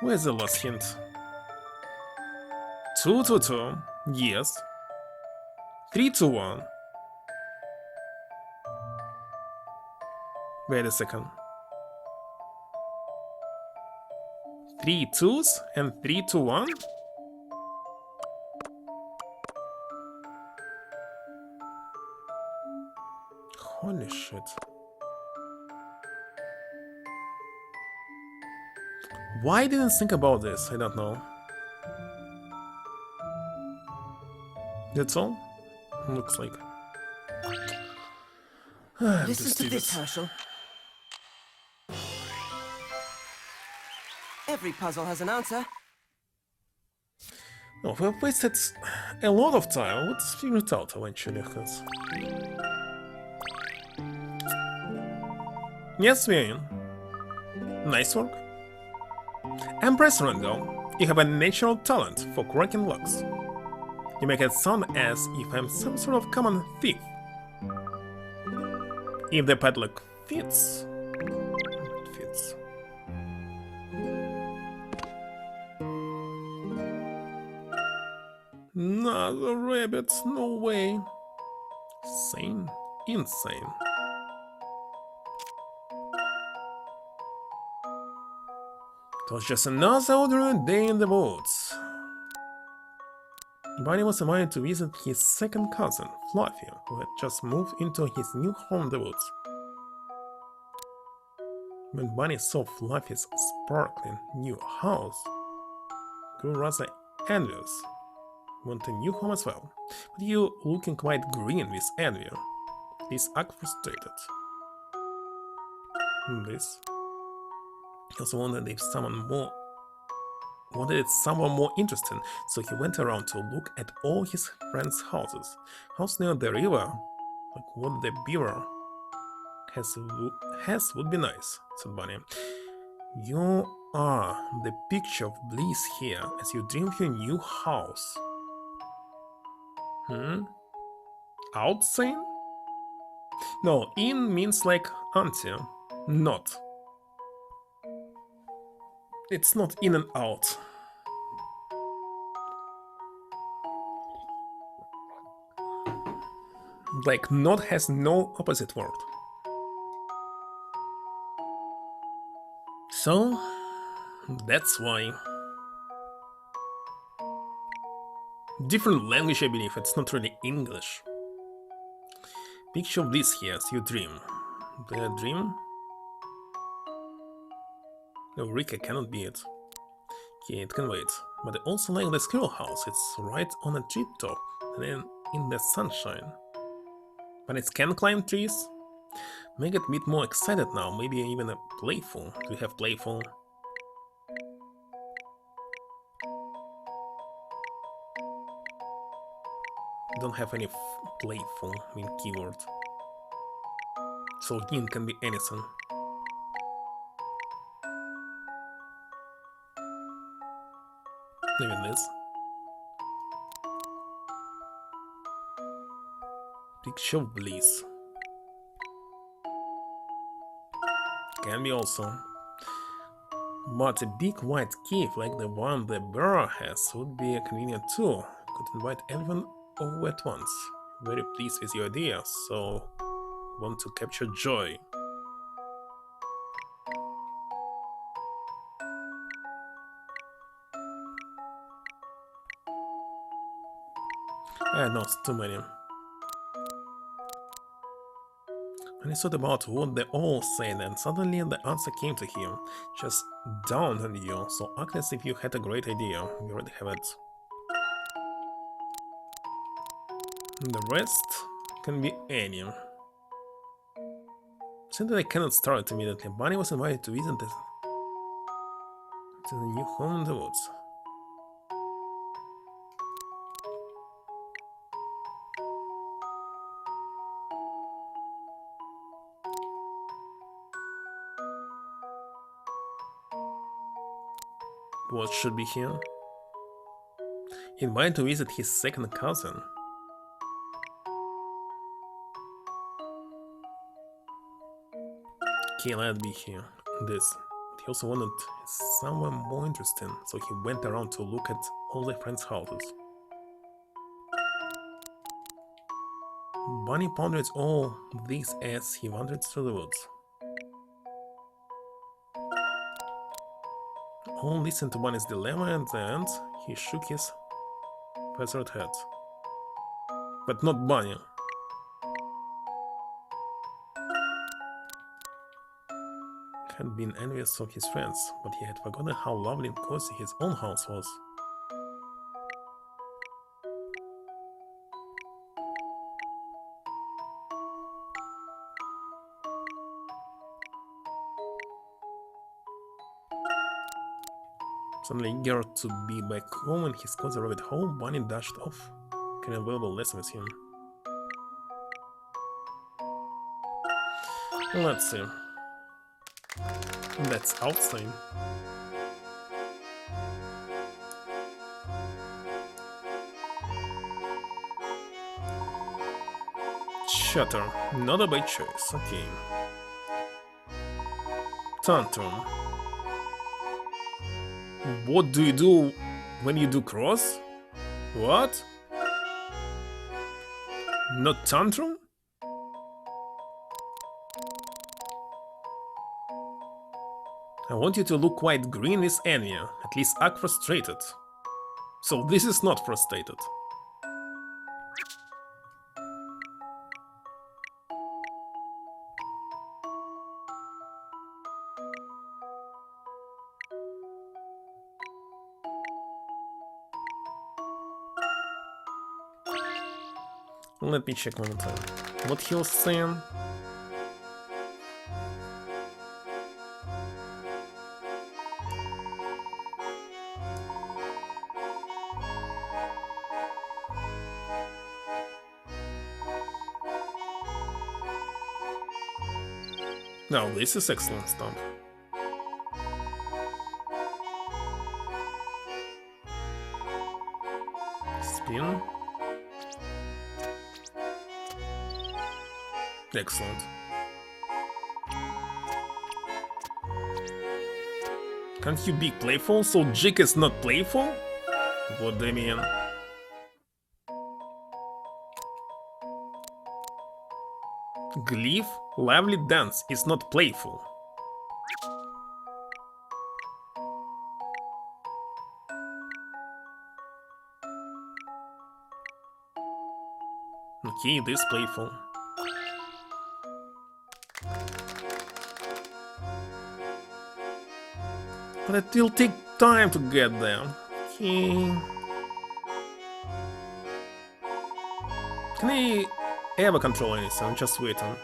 Where's the last hint? 2 2 2, yes. 3 2 1. Wait a second. 3 2s and 3 2 1? Holy shit. Why didn't I think about this? I don't know. That's all? Looks like. Listen to this, Herschel. Every puzzle has an answer. Oh, we've wasted a lot of time. Let's figure it out eventually, because... Yes, we're in. Nice work. Empress Randall, you have a natural talent for cracking locks. You make it sound as if I'm some sort of common thief. If the padlock fits... It fits. Another rabbit, no way. Sane, insane. It was just another ordinary day in the woods. Bunny was invited to visit his second cousin, Fluffy, who had just moved into his new home in the woods. When Bunny saw Fluffy's sparkling new house, he grew rather envious. He wanted a new home as well, but you looking quite green with envy. This act frustrated. This. He also wondered if someone more interesting, so he went around to look at all his friends' houses. House near the river, like what the beaver has would be nice, said Bunny. You are the picture of bliss here as you dream of your new house. Outside? No, in means like auntie, not. It's not in and out. Like not has no opposite word. So, that's why. Different language, I believe, it's not really English. Picture of this here as you dream. The dream? No, Rika cannot be it. Okay, it can wait. But I also like the squirrel house, it's right on a tree top, and then in the sunshine. But it can climb trees? Make it a bit more excited now, maybe even a playful. Do we have playful? Don't have any playful in keyword. So yin can be anything. Maybe this. Picture of bliss. Can be also. But a big white cave like the one the bear has would be convenient too. Could invite everyone over at once. Very pleased with your idea, so want to capture joy. No, it's too many. And he thought about what they all said, and suddenly the answer came to him. Just dawned on you, so act as if you had a great idea. You already have it. And the rest can be any. Since I cannot start immediately, Bunny was invited to visit the new home in the woods. What should be here? Invited to visit his second cousin. Okay, let be here. This. But he also wanted someone more interesting, so he went around to look at all their friends' houses. Bunny pondered all this as he wandered through the woods. All listened to Bunny's dilemma, and at the end, he shook his feathered head. But not Bunny. He had been envious of his friends, but he had forgotten how lovely and cozy his own house was. Suddenly eager to be back home and his cozy rabbit hole, Bunny dashed off. Can available lesson with him. Let's see. That's outside. Shutter. Not a bad choice. Okay. Tantrum. What do you do when you do cross? What? Not tantrum? I want you to look quite green with Anya, at least act frustrated. So this is not frustrated. Let me check one more time. What he was saying? Now this is excellent stuff. Spin. Excellent. Can't you be playful? So Jig is not playful? What do you mean? Glyph, lively dance is not playful. Okay, it is playful. But it will take time to get there. Okay. Can I ever control anything? I'm just waiting.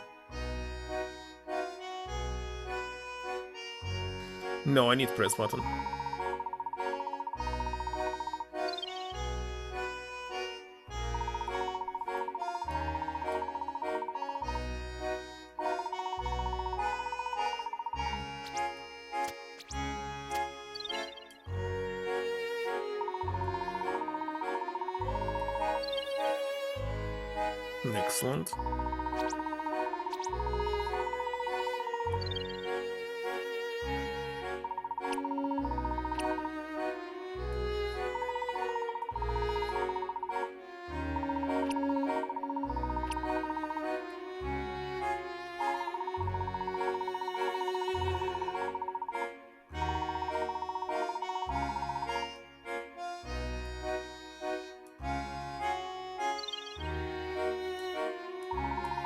No, I need press button. Excellent.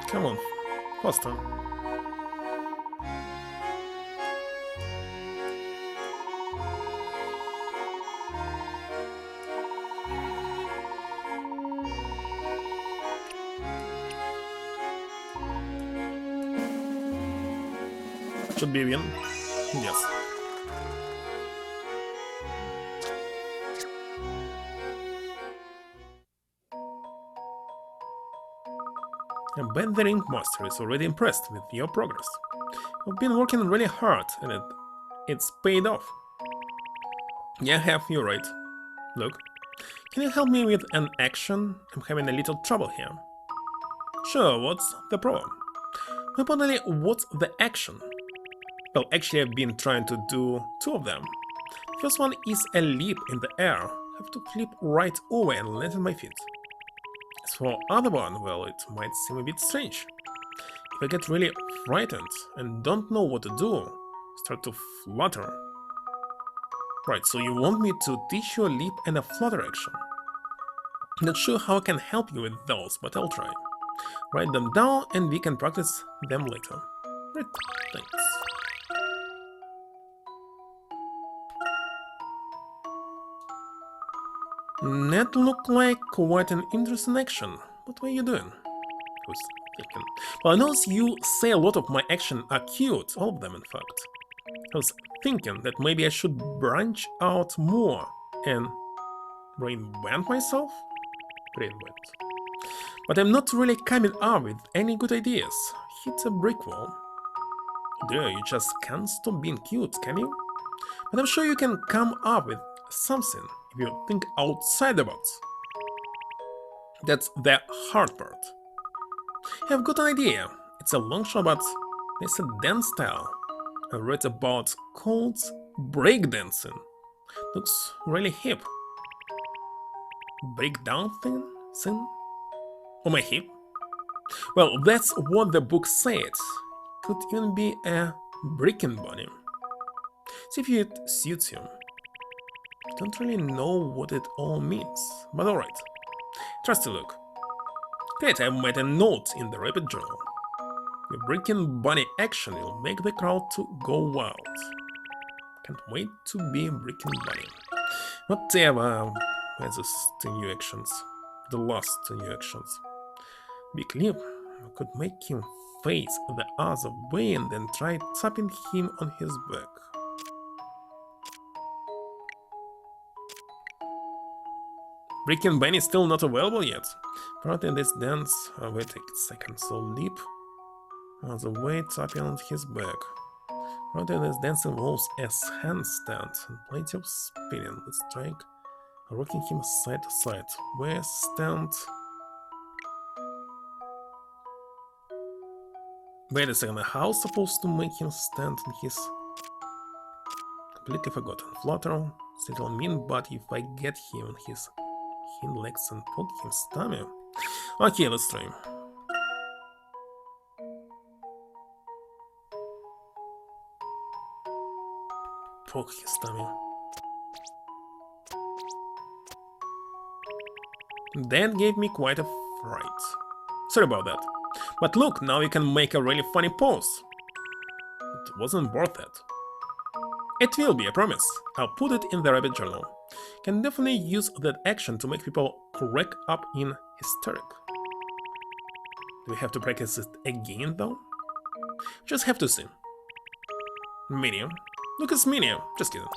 Come on, faster. Should be a win. Yes. I bet the Ring Master is already impressed with your progress. You've been working really hard and it's paid off. Yeah, you're right. Look, can you help me with an action? I'm having a little trouble here. Sure, what's the problem? More importantly, what's the action? Well, actually I've been trying to do two of them. First one is a leap in the air. I have to flip right over and land on my feet. As for other one, well, it might seem a bit strange. If I get really frightened and don't know what to do, start to flutter. Right, so you want me to teach you a leap and a flutter action. Not sure how I can help you with those, but I'll try. Write them down and we can practice them later. Right, thanks. That looked like quite an interesting action. What were you doing? I was thinking. Well, I notice you say a lot of my actions are cute, all of them in fact. I was thinking that maybe I should branch out more and reinvent myself? Reinvent. But I'm not really coming up with any good ideas. Hit a brick wall. Dude, you just can't stop being cute, can you? But I'm sure you can come up with something if you think outside the box. That's the hard part. I've got an idea. It's a long shot, but it's a dance style I read about called breakdancing. Looks really hip. Breakdown thing? On my hip? Well, that's what the book said. Could even be a breaking bunny. See if it suits you. Don't really know what it all means, but alright. Trust a look. Great, I made a note in the Rabbit Journal. The breaking bunny action will make the crowd to go wild. Can't wait to be a breaking bunny. Whatever. That's just the new actions. The last new actions. Big leap. I could make him face the other way and then try tapping him on his back. Breaking bunny is still not available yet. Apparently this dance... wait a second. So leap on the way, tapping on his back. Apparently this dance involves a handstand and plenty of spinning. Let's try rocking him side to side. Where stand... Wait a second, how's supposed to make him stand in his... Completely forgotten. Flutter, still mean, but if I get him on his hind legs and poke his tummy... Okay, let's try. Poke his tummy. That gave me quite a fright. Sorry about that. But look, now you can make a really funny pose. It wasn't worth it. It will be, I promise. I'll put it in the Rabbit Journal. Can definitely use that action to make people crack up in hysteric. Do we have to practice it again, though? Just have to see. Medium. Look, it's medium. Just kidding.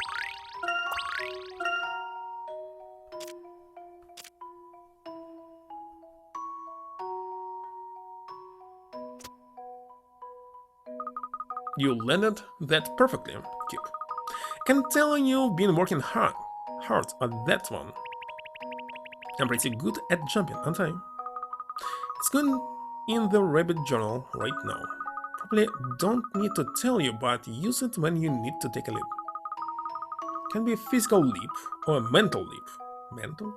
You landed that perfectly, Kip. Can tell you've been working hard at that one. I'm pretty good at jumping, aren't I? It's going in the Rabbit Journal right now. Probably don't need to tell you, but use it when you need to take a leap. Can be a physical leap or a mental leap. Mental?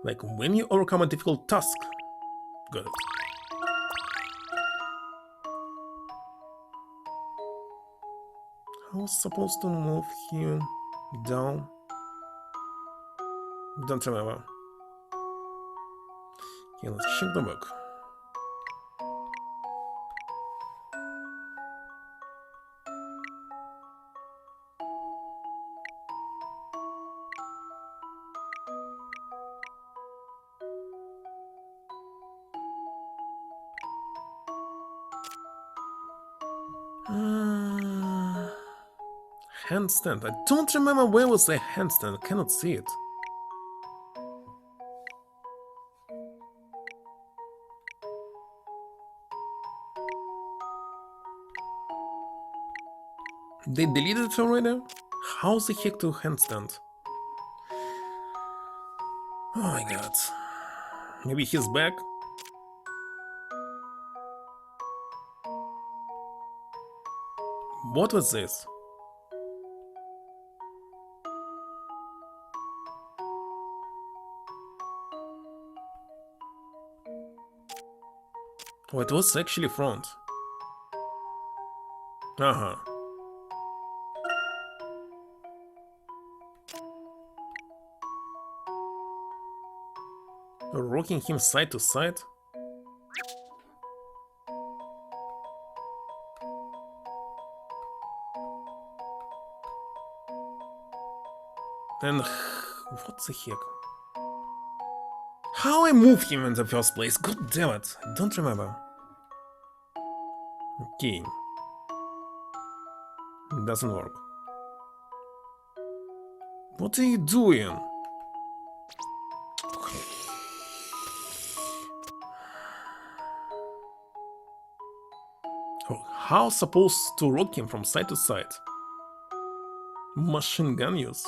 Like when you overcome a difficult task. Got it. I was supposed to move him down. Don't remember. Okay, let's check the book. Handstand. I don't remember where was the handstand. I cannot see it. They deleted it already? How the heck to handstand? Oh my god. Maybe he's back? What was this? Oh, it was actually front. Uh-huh. Rocking him side to side? And what the heck? How I moved him in the first place? God damn it, I don't remember. Okay. doesn't work. What are you doing? Oh, how supposed to rock him from side to side? Machine gun use.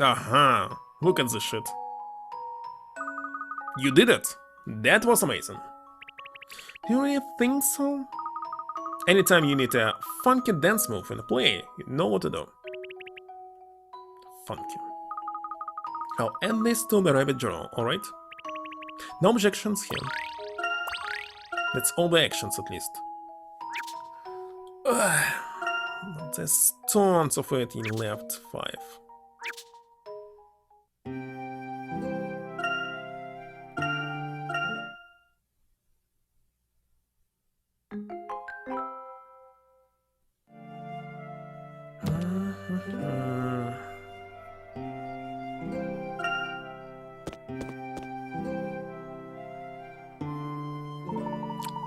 Aha! Look at this shit. You did it! That was amazing. Do you really think so? Anytime you need a funky dance move in a play, you know what to do. Funky. I'll add this to the rabbit journal, alright? No objections here. That's all the actions at least. But there's tons of it in left 5.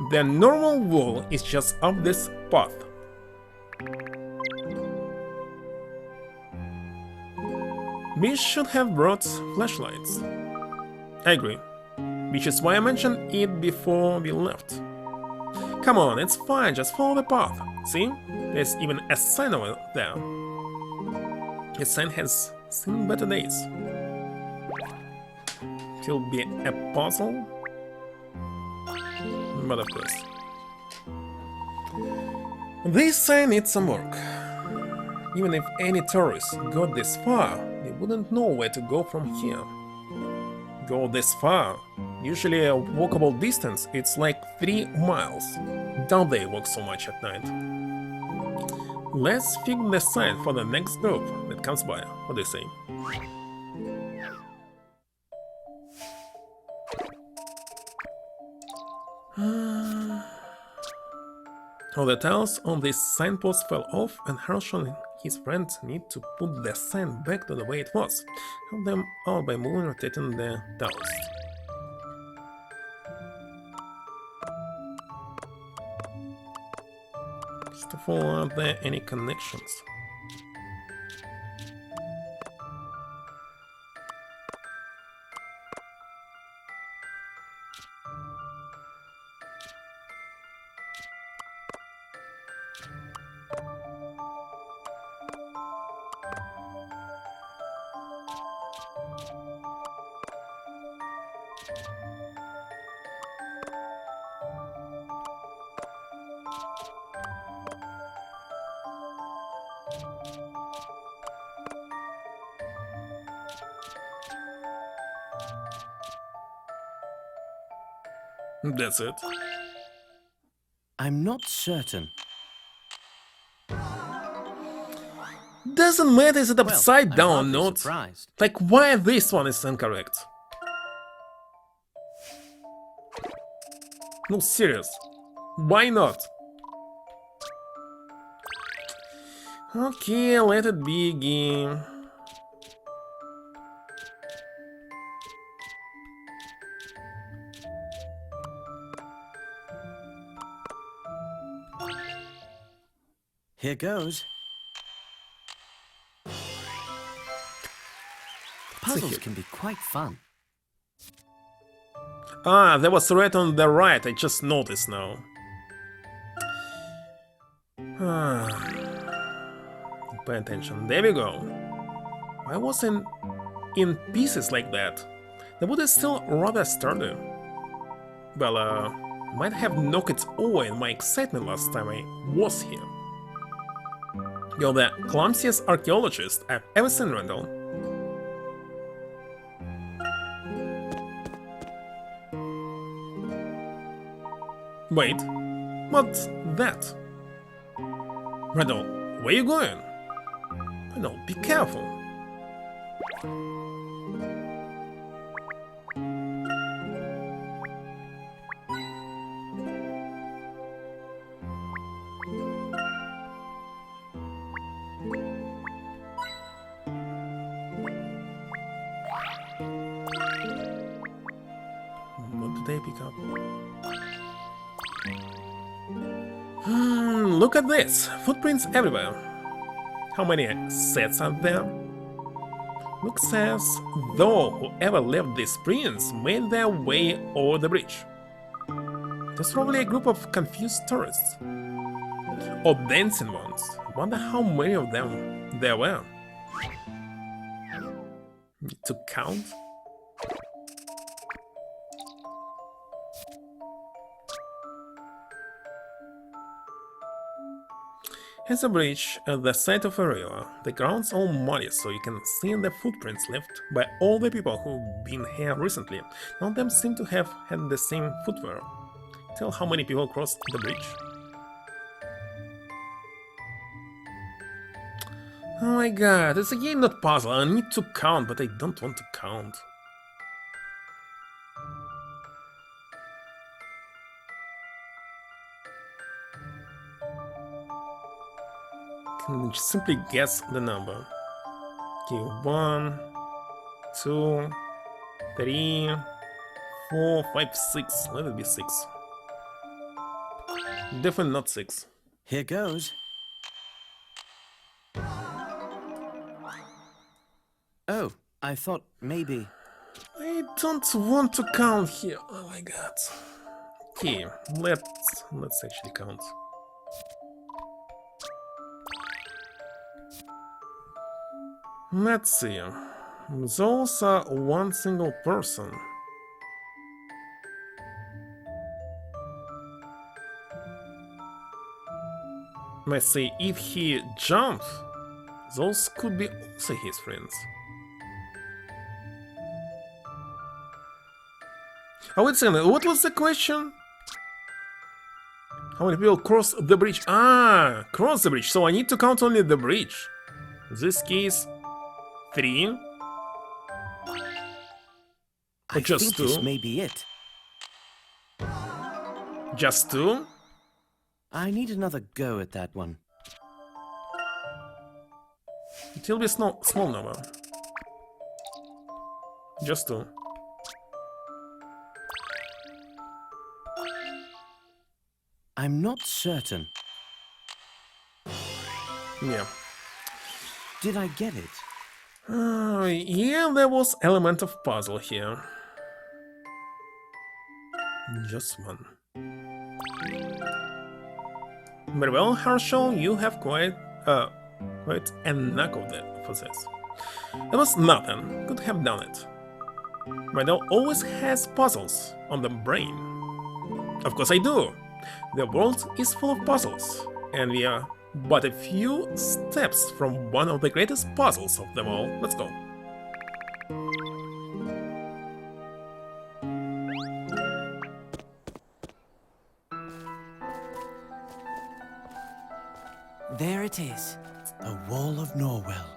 The normal wall is just up this path. We should have brought flashlights. I agree, which is why I mentioned it before we left. Come on, it's fine, just follow the path. See? There's even a sign over there. The sign has seen better days. It'll be a puzzle? But of course. This sign needs some work. Even if any tourists got this far, they wouldn't know where to go from here. Go this far? Usually a walkable distance, it's like 3 miles. Don't they walk so much at night? Let's fix the sign for the next group that comes by. What do you say? All the tiles on this signpost fell off, and Herschel and his friends need to put the sign back to the way it was. Help them out by moving and rotating the tiles. First of all, are there any connections? That's it. I'm not certain. Doesn't matter is it upside Well, down or I'm hardly not. surprised. Like, why this one is incorrect? No, serious. Why not? Okay, let it be game. Here goes. Puzzles can be quite fun. Ah, there was red on the right, I just noticed now. Pay attention, there we go. Why wasn't in pieces like that? The wood is still rather sturdy. Well, might have knocked it over in my excitement last time I was here. You're the clumsiest archaeologist I've ever seen, Randall. Wait, what's that? Randall, where you going? Randall, be careful. What did they pick up? look at this! Footprints everywhere. How many sets are there? Looks as though whoever left these prints made their way over the bridge. There's probably a group of confused tourists. Or dancing ones. Wonder how many of them there were. Need to count? Here's a bridge at the side of a river. The ground's all muddy, so you can see the footprints left by all the people who've been here recently. None of them seem to have had the same footwear. Tell how many people crossed the bridge. Oh my god, it's a game, not puzzle. I need to count, but I don't want to count. Can simply guess the number. Okay, 1, 2, 3, 4, 5, 6. Let it be 6. Definitely not 6. Here goes. Oh, I thought maybe... I don't want to count here. Oh my god. Okay, let's actually count. Let's see. Those are one single person. Let's see, if he jumped, those could be also his friends. Oh, wait a second, what was the question? How many people cross the bridge? Ah, cross the bridge, so I need to count only the bridge. In this case, 3. Or I just think 2? this may be it. Just 2? I need another go at that one. It will be a small number. Just 2. I'm not certain. Yeah. Did I get it? Yeah, there was element of puzzle here. Just one. Very well, Herschel, you have quite a knack of that for this. It was nothing, could have done it. Randall always has puzzles on the brain. Of course I do. The world is full of puzzles, and we are but a few steps from one of the greatest puzzles of them all. Let's go. There it is. The Wall of Norwell.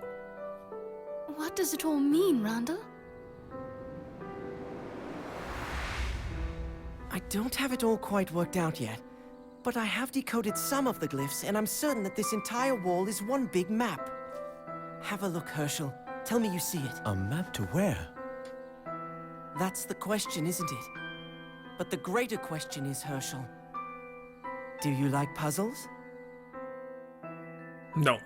What does it all mean, Randall? I don't have it all quite worked out yet, but I have decoded some of the glyphs, and I'm certain that this entire wall is one big map. Have a look, Herschel. Tell me you see it. A map to where? That's the question, isn't it? But the greater question is, Herschel, do you like puzzles? No.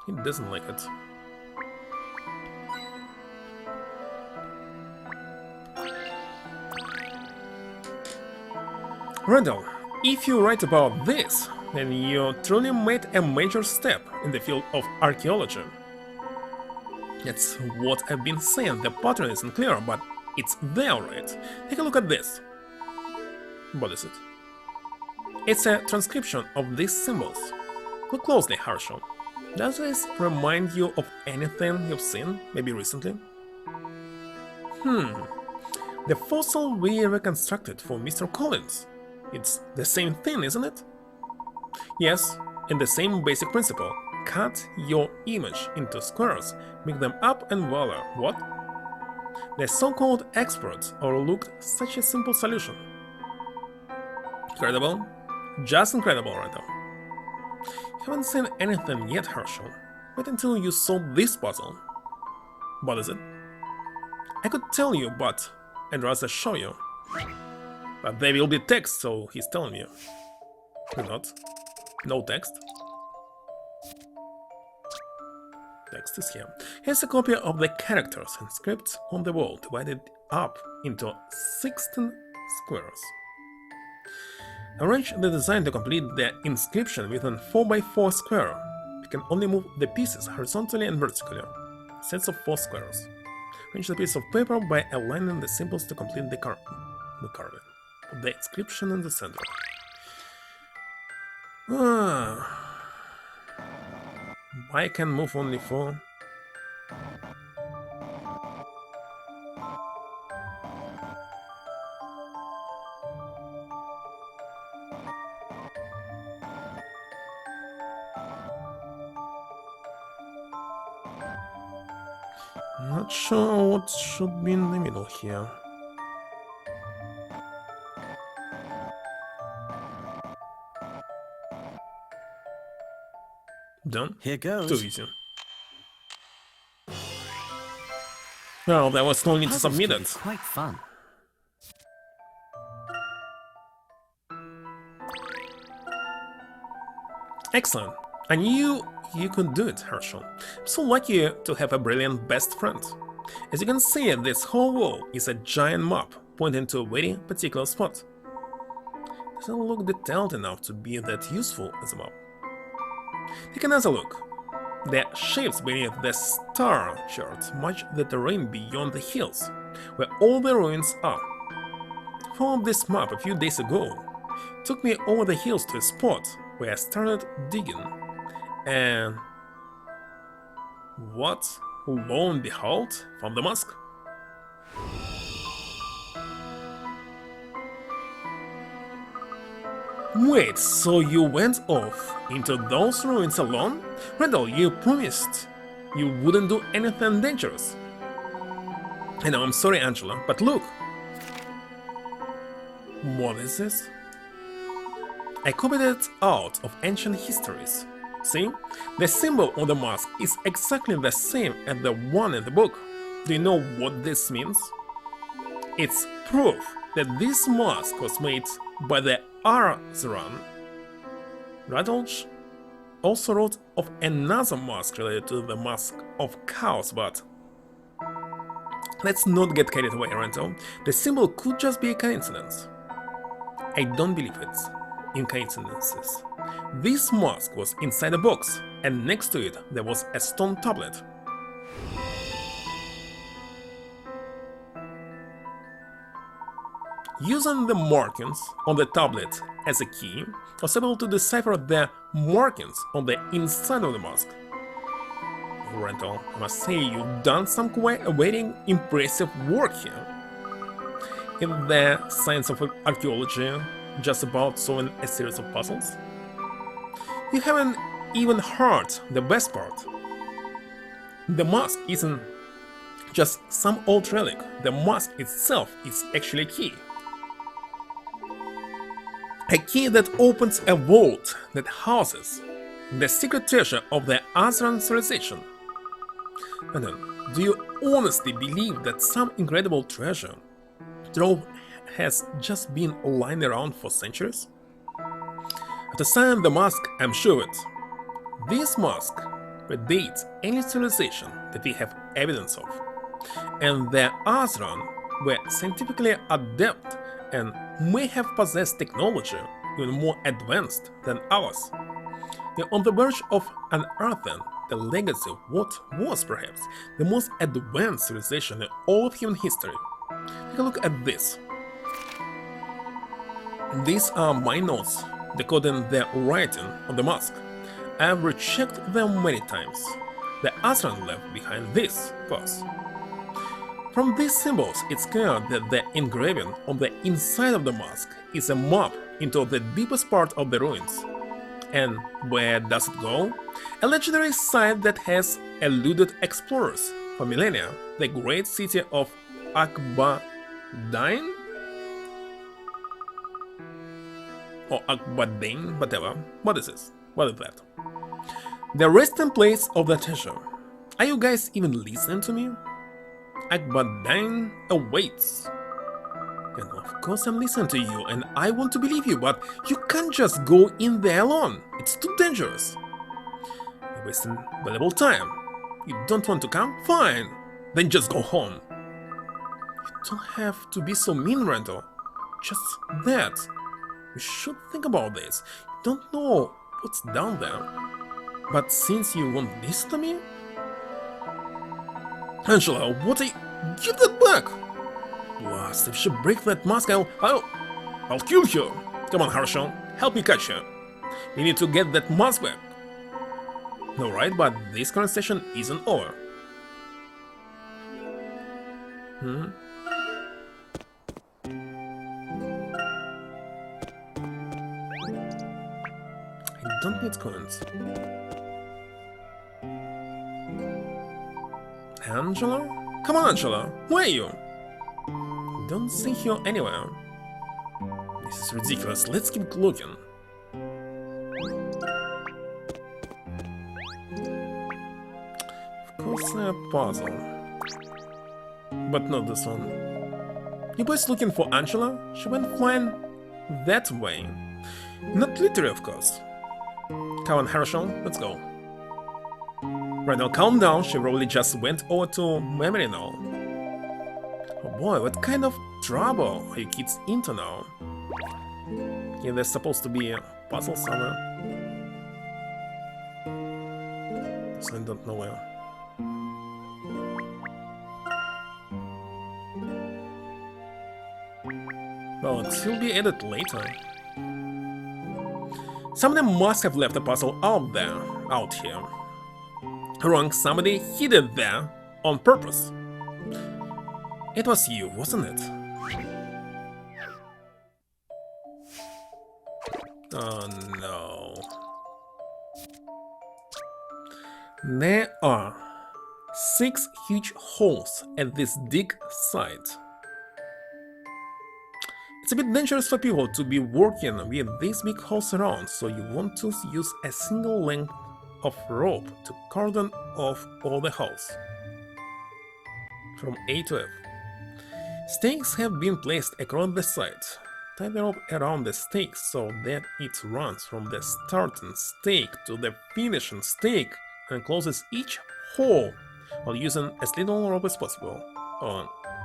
He doesn't like it. Randall, if you write about this, then you truly made a major step in the field of archaeology. That's what I've been saying, the pattern isn't clear, but it's there, right? Take a look at this. What is it? It's a transcription of these symbols. Look closely, Herschel. Does this remind you of anything you've seen, maybe recently? The fossil we reconstructed for Mr. Collins. It's the same thing, isn't it? Yes, and the same basic principle. Cut your image into squares, make them up and voila, what? The so-called experts overlooked such a simple solution. Incredible? Just incredible, Randall. Haven't seen anything yet, Herschel. Wait until you solve this puzzle. What is it? I could tell you, but I'd rather show you. But there will be text, so he's telling you. Or not. No text. Text is here. Here's a copy of the characters and scripts on the wall, divided up into 16 squares. Arrange the design to complete the inscription within 4x4 square. You can only move the pieces horizontally and vertically. Sets of 4 squares. Arrange the piece of paper by aligning the symbols to complete the carving of the inscription in the center. I can move only 4. Not sure what should be in the middle here. Done. Here goes. Too easy. Well, there was no need to Puzzles submit can be it. quite fun. Excellent. I knew you could do it, Herschel. I'm so lucky to have a brilliant best friend. As you can see, this whole wall is a giant map pointing to a very particular spot. Doesn't look detailed enough to be that useful as a map. Take another look. The shapes beneath the star chart match the terrain beyond the hills, where all the ruins are. I found this map a few days ago. It took me over the hills to a spot where I started digging, and what, lo and behold, found the mask. Wait, so you went off into those ruins alone? Randall, you promised you wouldn't do anything dangerous. I know, I'm sorry, Angela, but look. What is this? I copied it out of ancient histories. See? The symbol on the mask is exactly the same as the one in the book. Do you know what this means? It's proof that this mask was made by the Arzran. Radolj also wrote of another mask related to the Mask of Chaos, but let's not get carried away, Randall. The symbol could just be a coincidence. I don't believe it's in coincidences. This mask was inside a box, and next to it there was a stone tablet. Using the markings on the tablet as a key, I was able to decipher the markings on the inside of the mask. Randall, I must say you've done some quite very impressive work here. In the science of archaeology, just about solving a series of puzzles. You haven't even heard the best part. The mask isn't just some old relic, the mask itself is actually a key. A key that opens a vault that houses the secret treasure of the Azran civilization. And then, do you honestly believe that some incredible treasure trove has just been lying around for centuries? After signing the mask, I'm sure it. This mask predates any civilization that we have evidence of, and the Azran were scientifically adept and may have possessed technology even more advanced than ours. They're on the verge of unearthing the legacy of what was perhaps the most advanced civilization in all of human history. Take a look at this. These are my notes decoding the writing on the mask. I've rechecked them many times. The Azran left behind this first. From these symbols, it's clear that the engraving on the inside of the mask is a map into the deepest part of the ruins. And where does it go? A legendary site that has eluded explorers for millennia, the great city of Akbadain? Or Akbadain, whatever. What is this? What is that? The resting place of the treasure. Are you guys even listening to me? Akbadain awaits. And of course I'm listening to you, and I want to believe you, but you can't just go in there alone. It's too dangerous. You're wasting valuable time. You don't want to come? Fine. Then just go home. You don't have to be so mean, Randall. Just that. You should think about this. You don't know what's down there. But since you won't listen to me... Angela, what are you... Give that back! Blast, if she breaks that mask, I'll kill her! Come on, Herschel, help me catch her. We need to get that mask back. Alright, but this conversation isn't over. I don't need coins. Angela? Come on, Angela, where are you? Don't see her anywhere. This is ridiculous. Let's keep looking. Of course, a puzzle. But not this one. You boys looking for Angela? She went flying that way. Not literally, of course. Come on, Herschel, let's go. Right now, calm down. She probably just went over to memory now. Oh boy, what kind of trouble are you kids into now? Yeah, there's supposed to be a puzzle somewhere. So I don't know where. Well, it will be added later. Somebody must have left a puzzle out here. Wrong, somebody hid it there on purpose. It was you, wasn't it? Oh no. There are 6 huge holes at this dig site. It's a bit dangerous for people to be working with these big holes around, so you want to use a single length of rope to cordon off all the holes. From A to F. Stakes have been placed across the site. Tie the rope around the stake so that it runs from the starting stake to the finishing stake and closes each hole while using as little rope as possible.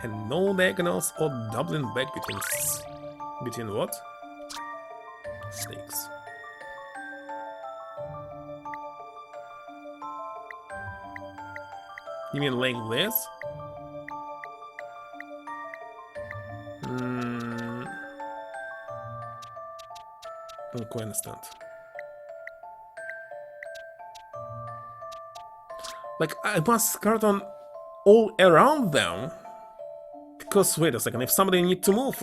And no diagonals or doubling back between what? Stakes. You mean like this? Don't quite understand. Like, I must carton all around them? Because, wait a second, if somebody needs to move...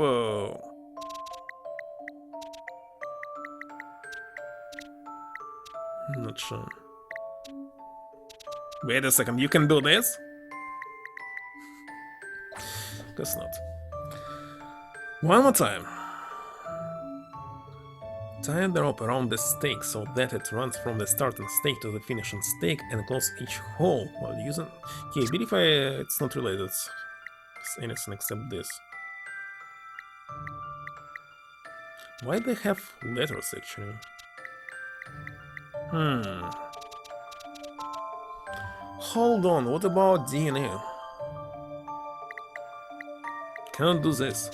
I'm not sure. Wait a second, you can do this? Guess not. One more time. Tie the rope around the stake so that it runs from the starting stake to the finishing stake and close each hole while using... Okay, beautify, it's not related. It's anything except this. Why they have letters actually? Hold on, what about DNA? Can't do this.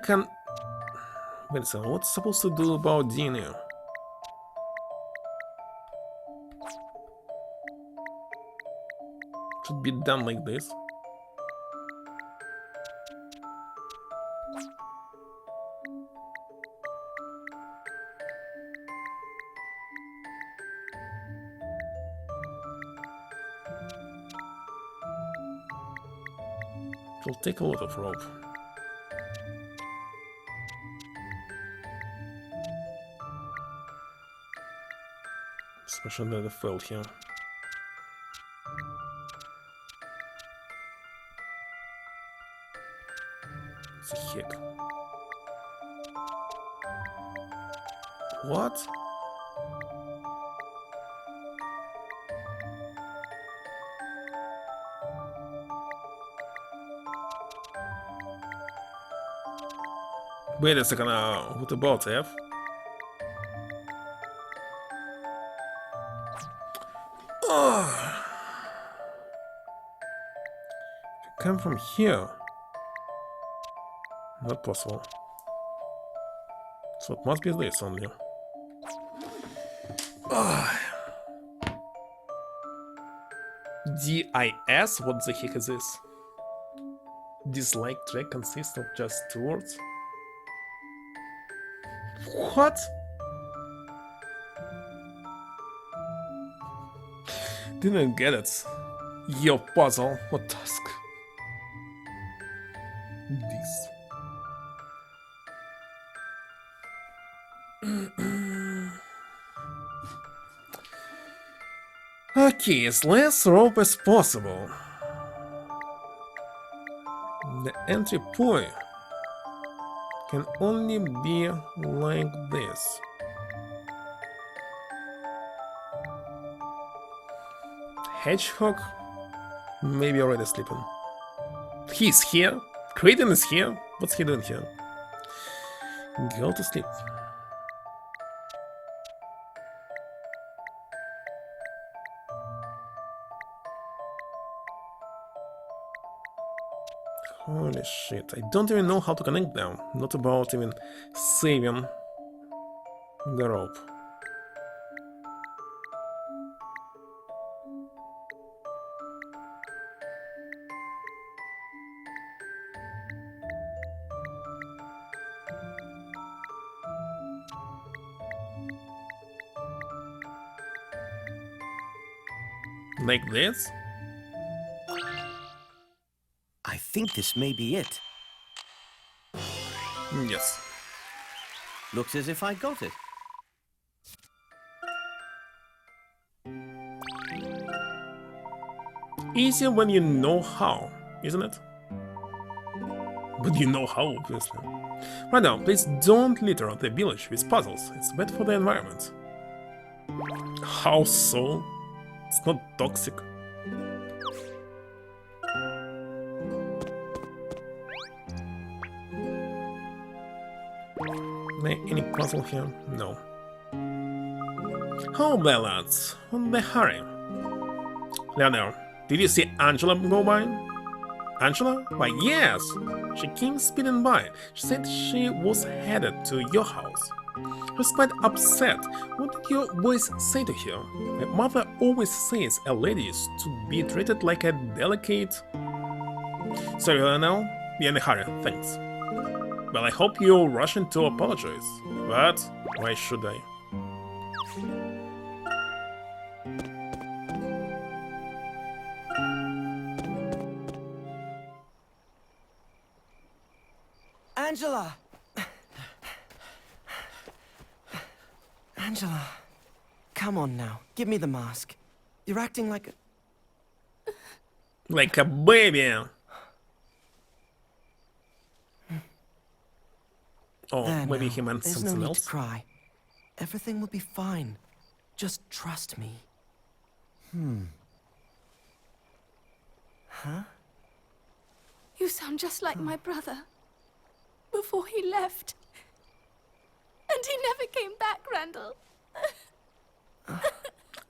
Can... Wait a second, what's supposed to do about DNA? Should be done like this. It will take a lot of rope. Especially the field here. The heck? What? Wait a second, what about F? Oh. Come from here. Not possible. So it must be this only. DIS? What the heck is this? Dislike track consists of just 2 words? What? Didn't get it. Your puzzle. What task? This. Okay, as less rope as possible. The entry point can only be like this. Hedgehog? Maybe already sleeping. He's here? Kraden is here? What's he doing here? Go to sleep. Holy shit, I don't even know how to connect them. Not about even saving the rope. Like this? I think this may be it. Yes. Looks as if I got it. Easier when you know how, isn't it? But you know how, obviously. Right now, please don't litter the village with puzzles. It's bad for the environment. How so? It's not toxic. Any puzzle here? No. Oh, there, lads. What's the hurry? Leonel, did you see Angela go by? Angela? Why, yes! She came speeding by. She said she was headed to your house. She was quite upset. What did your voice say to her? My mother always says a lady is to be treated like a delicate... Sorry, Leonel. Be in a hurry, thanks. Well, I hope you're rushing to apologize. But why should I? Angela! Angela, come on now. Give me the mask. You're acting like a... Like a baby! Oh, There maybe now. he meant There's something no need else. to cry. Everything will be fine. Just trust me. Huh? You sound just like my brother. Before he left. And he never came back, Randall.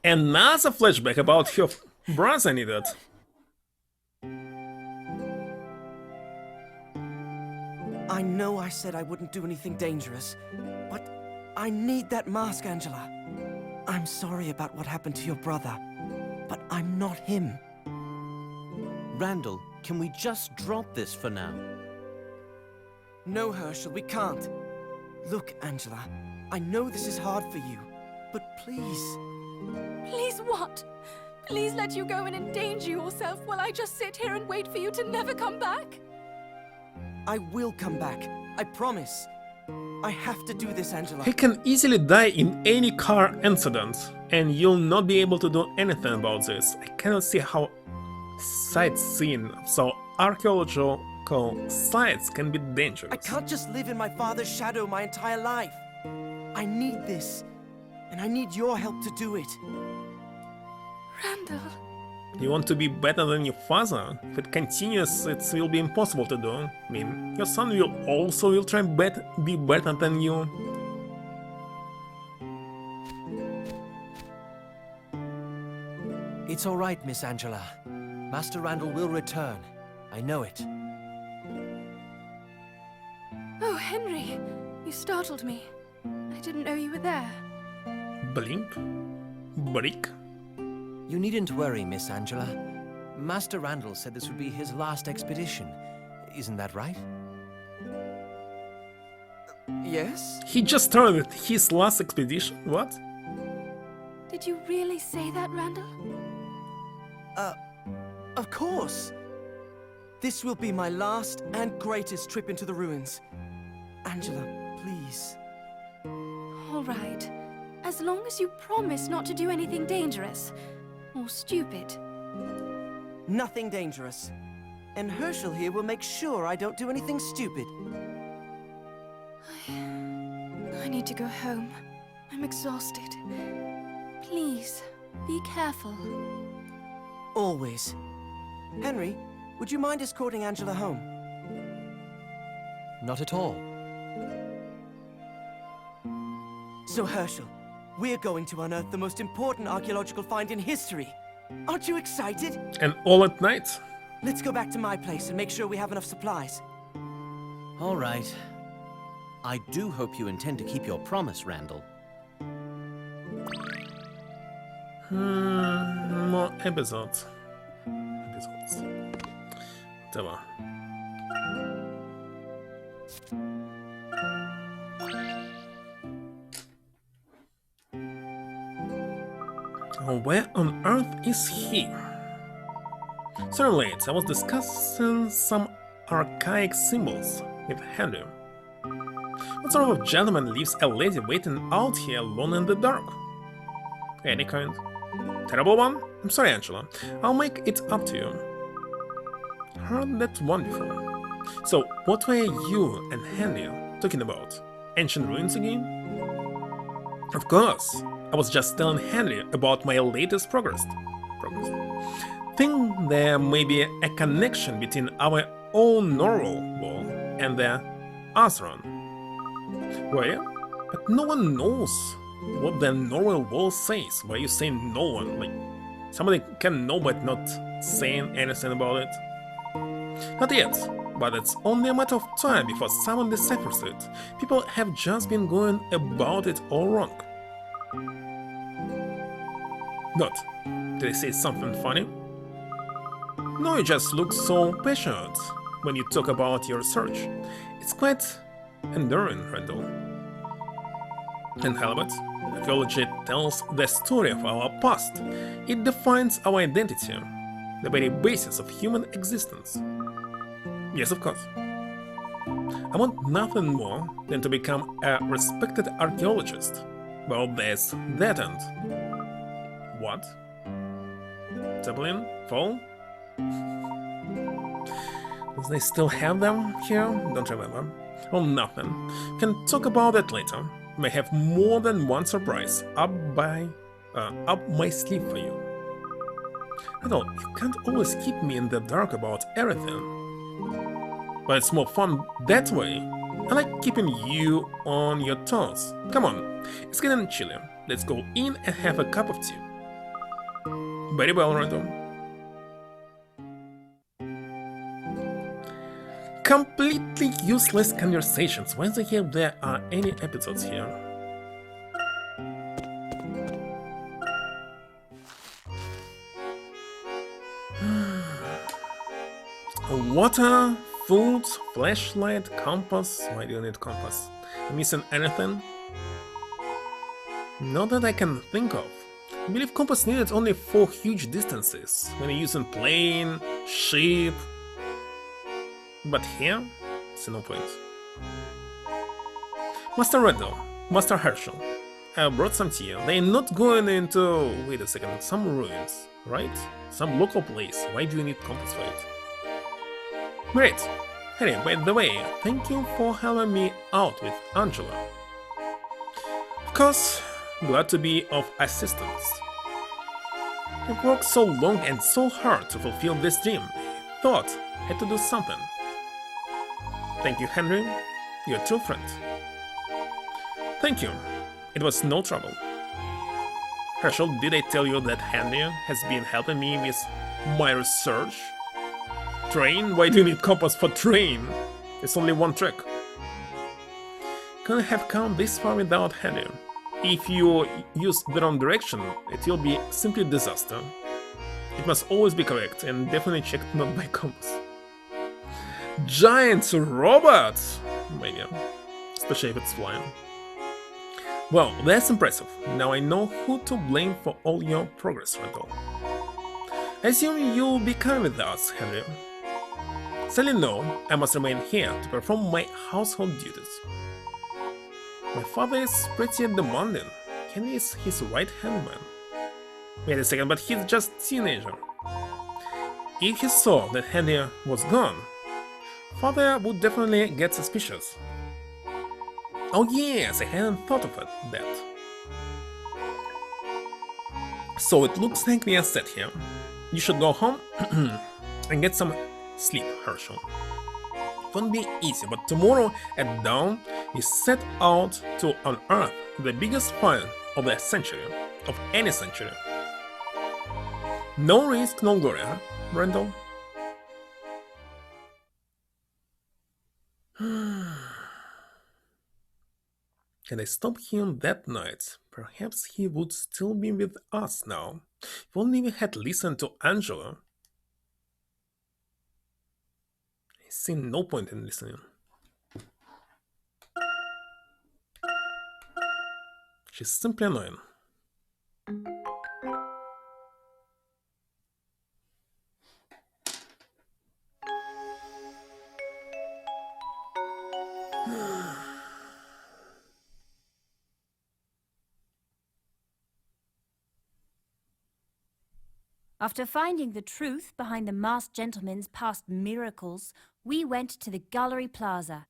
Another flashback about her brother needed. I know I said I wouldn't do anything dangerous, but I need that mask, Angela. I'm sorry about what happened to your brother, but I'm not him. Randall, can we just drop this for now? No, Herschel, we can't. Look, Angela, I know this is hard for you, but please. Please what? Please let you go and endanger yourself while I just sit here and wait for you to never come back? I will come back. I promise. I have to do this, Angela. He can easily die in any car incident, and you'll not be able to do anything about this. I cannot see how sightseeing so archaeological archaeological sites can be dangerous. I can't just live in my father's shadow my entire life. I need this, and I need your help to do it. Randall. You want to be better than your father? If it continues, it will be impossible to do. I mean, your son will try be better than you. It's all right, Miss Angela. Master Randall will return. I know it. Oh, Henry, you startled me. I didn't know you were there. Blink? Brick? You needn't worry, Miss Angela. Master Randall said this would be his last expedition. Isn't that right? Yes? He just started his last expedition? What? Did you really say that, Randall? Of course. This will be my last and greatest trip into the ruins. Angela, please. All right. As long as you promise not to do anything dangerous. Or stupid. Nothing dangerous. And Herschel here will make sure I don't do anything stupid. I need to go home. I'm exhausted. Please, be careful. Always. Henry, would you mind escorting Angela home? Not at all. So, Herschel, we're going to unearth the most important archaeological find in history. Aren't you excited? And all at night? Let's go back to my place and make sure we have enough supplies. All right. I do hope you intend to keep your promise, Randall. More episodes. Whatever. Where on earth is he? So late, I was discussing some archaic symbols with Henry. What sort of gentleman leaves a lady waiting out here alone in the dark? Any kind? Terrible one? I'm sorry, Angela. I'll make it up to you. Heard that's wonderful. So, what were you and Henry talking about? Ancient ruins again? Of course. I was just telling Henry about my latest progress. Think there may be a connection between our own Norwell wall and the Azeron. Where? But no one knows what the Norwell wall says. Why are you saying no one? Like, somebody can know but not saying anything about it? Not yet, but it's only a matter of time before someone deciphers it. People have just been going about it all wrong. What? Did I say something funny? No, you just look so passionate when you talk about your research. It's quite enduring, Randall. And Halibut, archaeology tells the story of our past. It defines our identity, the very basis of human existence. Yes, of course. I want nothing more than to become a respected archaeologist. Well, there's that end. What? Zeppelin? Fall? Do they still have them here? Don't remember. Oh, nothing. Can talk about that later. May have more than one surprise up my sleeve for you. Randall, you can't always keep me in the dark about everything. But it's more fun that way. I like keeping you on your toes. Come on, it's getting chilly. Let's go in and have a cup of tea. Very well, Randall. Completely useless conversations. Why the hell there are any episodes here? Water, food, flashlight, compass. Why do you need compass? Am I missing anything? Not that I can think of. I believe compass needed only for huge distances, when you're using plane, ship. But here, it's no point. Master Randall, Master Herschel, I brought some tea. They're not going into, wait a second, some ruins, right? Some local place. Why do you need compass for it? Great. Hey, by the way, thank you for helping me out with Angela. Of course, glad to be of assistance. I've worked so long and so hard to fulfill this dream. I thought I had to do something. Thank you, Henry. You're a true friend. Thank you. It was no trouble. Herschel, did I tell you that Henry has been helping me with my research? Train? Why do you need compass for train? It's only one trick. Couldn't have come this far without Henry. If you use the wrong direction, it will be simply a disaster. It must always be correct and definitely checked not by compass. Giant robot! Maybe, especially if it's flying. Well, that's impressive. Now I know who to blame for all your progress, Randall. I assume you'll be coming with us, Henry. Sadly no, I must remain here to perform my household duties. My father is pretty demanding. Henry is his right-hand man. Wait a second, but he's just a teenager. If he saw that Henry was gone, father would definitely get suspicious. Oh yes, I hadn't thought of that. So it looks like we are set here. You should go home and get some sleep, Herschel. It won't be easy, but tomorrow at dawn we set out to unearth the biggest find of the century, of any century. No risk, no glory, huh, Randall? Had I stopped him that night, perhaps he would still be with us now. If only we had listened to Angela. I see no point in listening. She's simply annoying. After finding the truth behind the masked gentleman's past miracles, we went to the Gallery Plaza.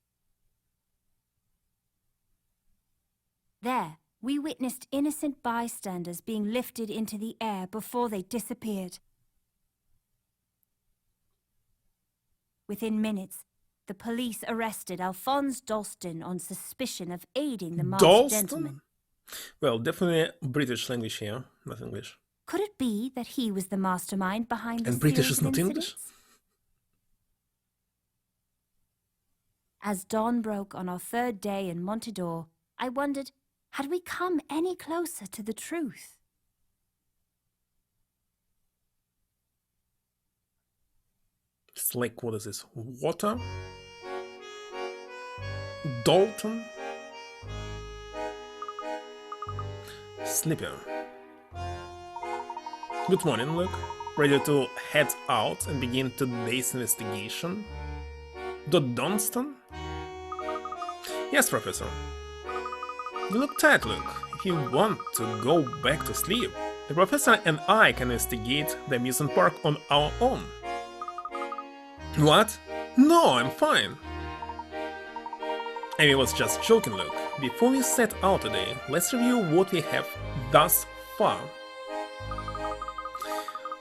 There, we witnessed innocent bystanders being lifted into the air before they disappeared. Within minutes, the police arrested Alphonse Dalston on suspicion of aiding the masked gentleman. Well, definitely British language here, not English. Could it be that he was the mastermind behind the And British series is not of English? incidents? As dawn broke on our third day in Montedor, I wondered, had we come any closer to the truth? It's like, what is this? Water? Dalton? Sleepy. Good morning, Luke. Ready to head out and begin today's investigation? Dunstan? Yes, Professor. You look tired, Luke. If you want to go back to sleep, the Professor and I can investigate the amusement park on our own. What? No, I'm fine. Amy was just joking, Luke. Before we set out today, let's review what we have thus far.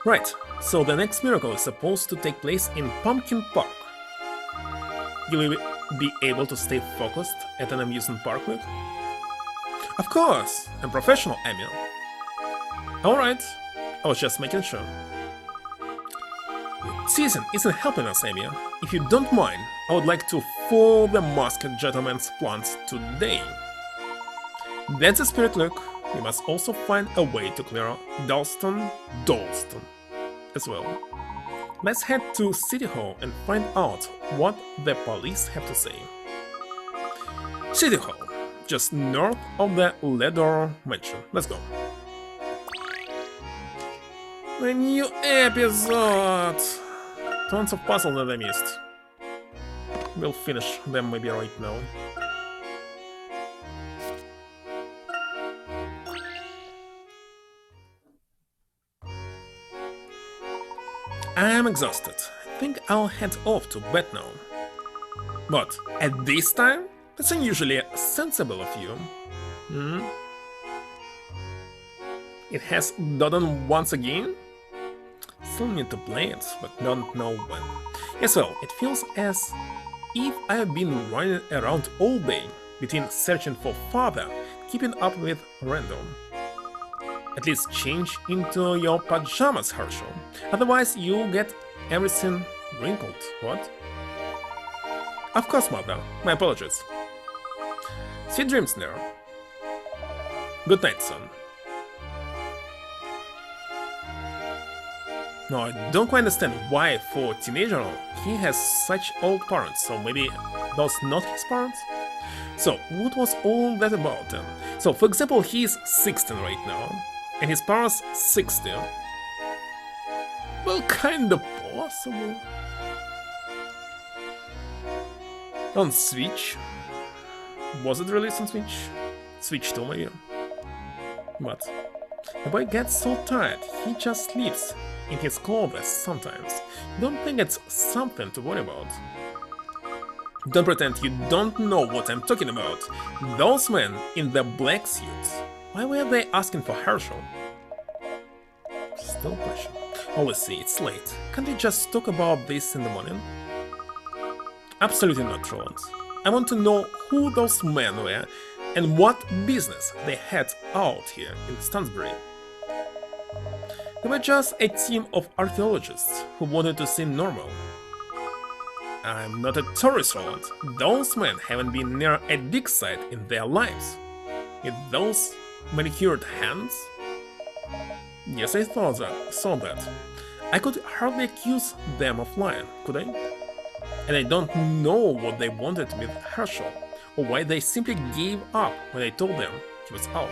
Right, so the next miracle is supposed to take place in Pumpkin Park. You will be able to stay focused at an amusement park, Luke? Of course, I'm professional, Amy. Alright, I was just making sure. The season isn't helping us, Amy. If you don't mind, I would like to follow the masked gentleman's plans today. That's the spirit, Luke. We must also find a way to clear Dalston as well. Let's head to City Hall and find out what the police have to say. City Hall, just north of the Ledor Mansion. Let's go. A new episode! Tons of puzzles that I missed. We'll finish them maybe right now. I'm exhausted. I think I'll head off to bed now. But at this time, that's unusually sensible of you. It has done once again? Still need to play it, but don't know when. Yes, well, it feels as if I've been running around all day between searching for father, keeping up with random. At least change into your pajamas, Herschel. Otherwise, you'll get everything wrinkled. What? Of course, mother. My apologies. Sweet dreams there. Good night, son. No, I don't quite understand why, for a teenager, he has such old parents, so maybe those not his parents? So, what was all that about then? So, for example, he's 16 right now, and his parents 60. Well, kinda possible. On Switch? Was it released on Switch? Switch 2 maybe? But the boy gets so tired, he just sleeps in his clothes sometimes. Don't think it's something to worry about. Don't pretend you don't know what I'm talking about. Those men in the black suits, why were they asking for Herschel? Still question. Oh, let's see, it's late. Can't we just talk about this in the morning? Absolutely not, Roland. I want to know who those men were and what business they had out here in Stansbury. They were just a team of archaeologists who wanted to seem normal. I'm not a tourist, Roland. Those men haven't been near a dig site in their lives. With those manicured hands? Yes, I saw that. I could hardly accuse them of lying, could I? And I don't know what they wanted with Herschel, or why they simply gave up when I told them he was out.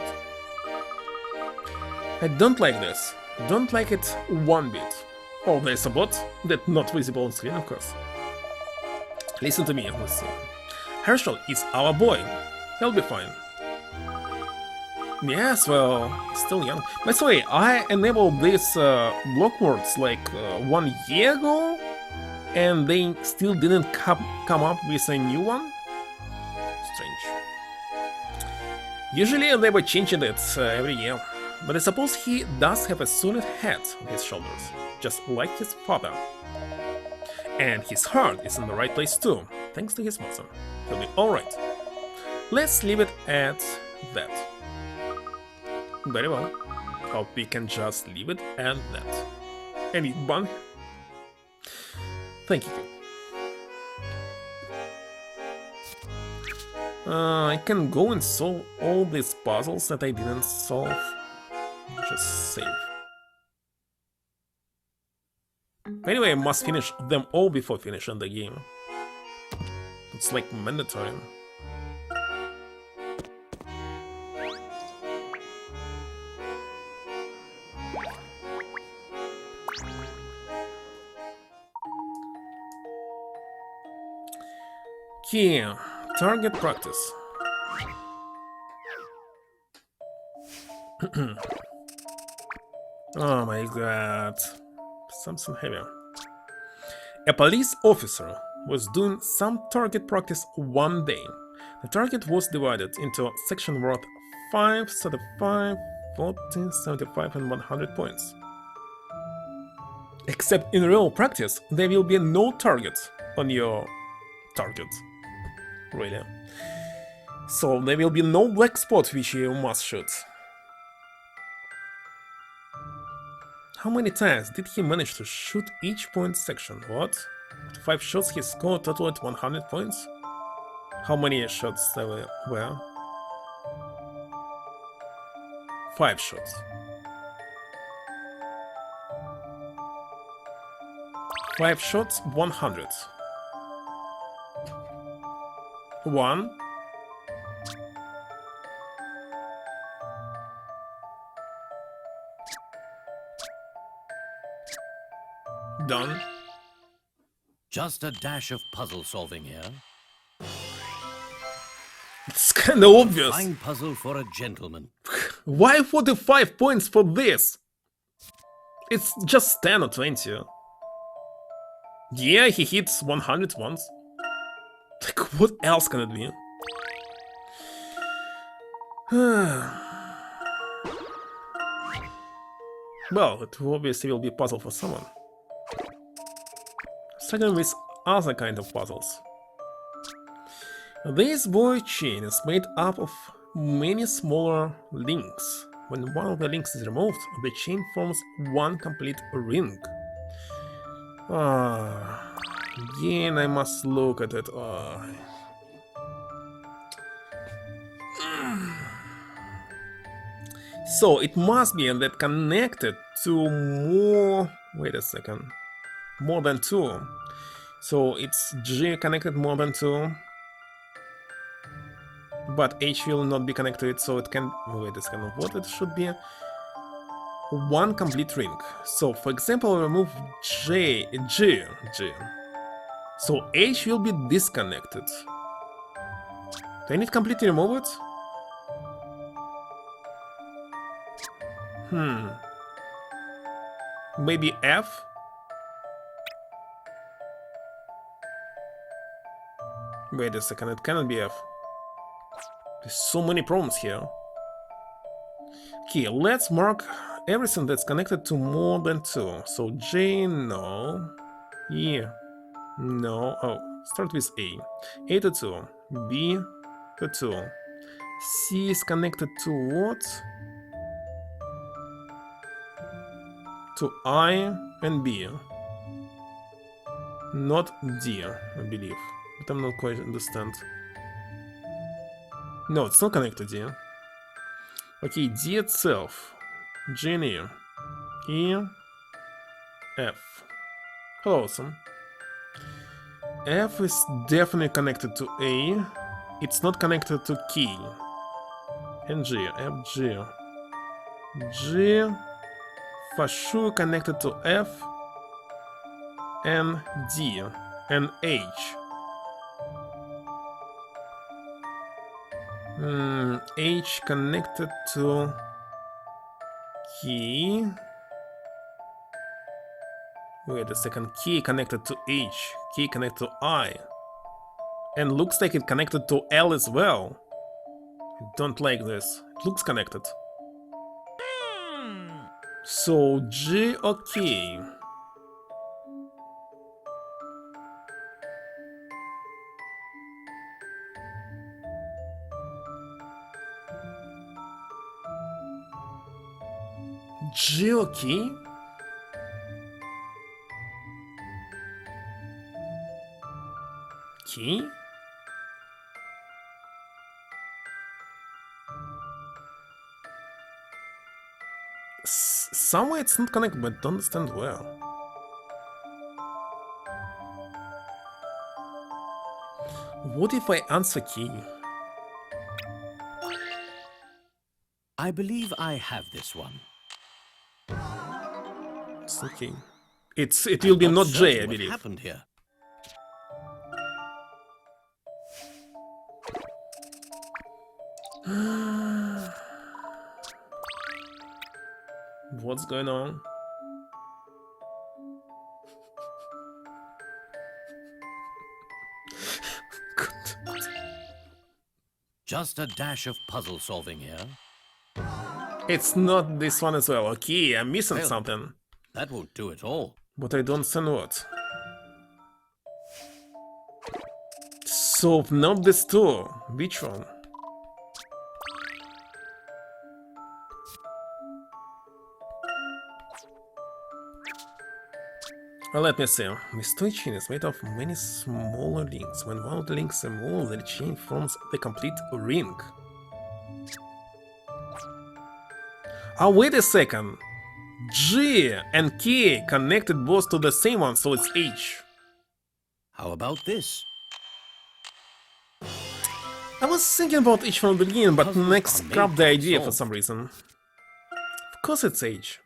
I don't like this. Don't like it one bit. Oh, there's a bot that's not visible on screen, of course. Listen to me, let's see. Herschel is our boy. He'll be fine. Yes, well, he's still young. By the way, I enabled these block words like 1 year ago, and they still didn't come up with a new one? Strange. Usually they were changing it every year, but I suppose he does have a solid head on his shoulders, just like his father. And his heart is in the right place too, thanks to his mother. He'll be alright. Let's leave it at that. Very well. Hope we can just leave it at that. Any bun? Thank you. I can go and solve all these puzzles that I didn't solve. Just save. Anyway, I must finish them all before finishing the game. It's like mandatory. Key. Target practice. Oh my god. Something heavier. A police officer was doing some target practice one day. The target was divided into a section worth 5, 35, 40, 75 and 100 points. Except in real practice, there will be no target on your target. Really. So there will be no black spot which you must shoot. How many times did he manage to shoot each point section? What? With 5 shots he scored total at 100 points? How many shots there were? 5 shots. 5 shots, 100. 1. Done. Just a dash of puzzle solving here. It's kinda obvious. Fine puzzle for a gentleman. Why 45 points for this? It's just 10 or 20. Yeah, he hits 100 once. Like, what else can it be? Well, it obviously will be a puzzle for someone. Struggling with other kind of puzzles. This boy chain is made up of many smaller links. When one of the links is removed, the chain forms one complete ring. Again I must look at it. So it must be that connected to more... Wait a second. More than 2. So it's G connected more than 2. But H will not be connected, so it can... Wait a second. What it should be? One complete ring. So for example, remove G. So H will be disconnected. Do I need completely remove it? Maybe F? Wait a second, it cannot be F. There's so many problems here. Okay, let's mark everything that's connected to more than 2. So J, no. E, no. Oh, start with A. A to 2. B to 2. C is connected to what? To I and B. Not D, I believe. But I'm not quite understand. No, it's not connected to D. Okay, D itself. G and E. E. F. Hello, awesome. F is definitely connected to A. It's not connected to key. And G. F, G. G. For sure connected to F. And D. And H. H connected to key. Wait a second. Key connected to H. Key connected to I. And looks like it connected to L as well. I don't like this. It looks connected. So G or K? G or K? Key? Somewhere it's not connected, but don't understand well. What if I answer key? I believe I have this one. It's okay. It will be not J, I believe. What happened here? What's going on? Just a dash of puzzle solving here. It's not this one as well. Okay, I'm missing Well, something. That won't do it all. But I don't understand what. So, not this two. Which one? Well, let me see. This toy chain is made of many smaller links. When one of the links is removed, the chain forms the complete ring. Oh, wait a second. G and K connected both to the same one, so it's H. How about this? I was thinking about H from the beginning, but Puzzles next are made scrapped the to idea for solve. some reason. Of course it's H.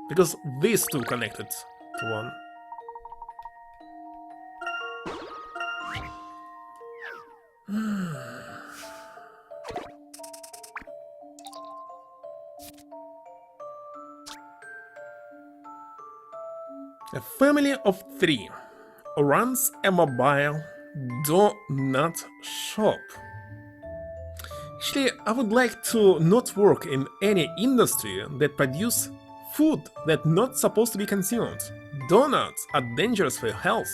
Because these two connected to one. A family of 3 runs a mobile donut shop. Actually, I would like to not work in any industry that produce food that's not supposed to be consumed. Donuts are dangerous for your health.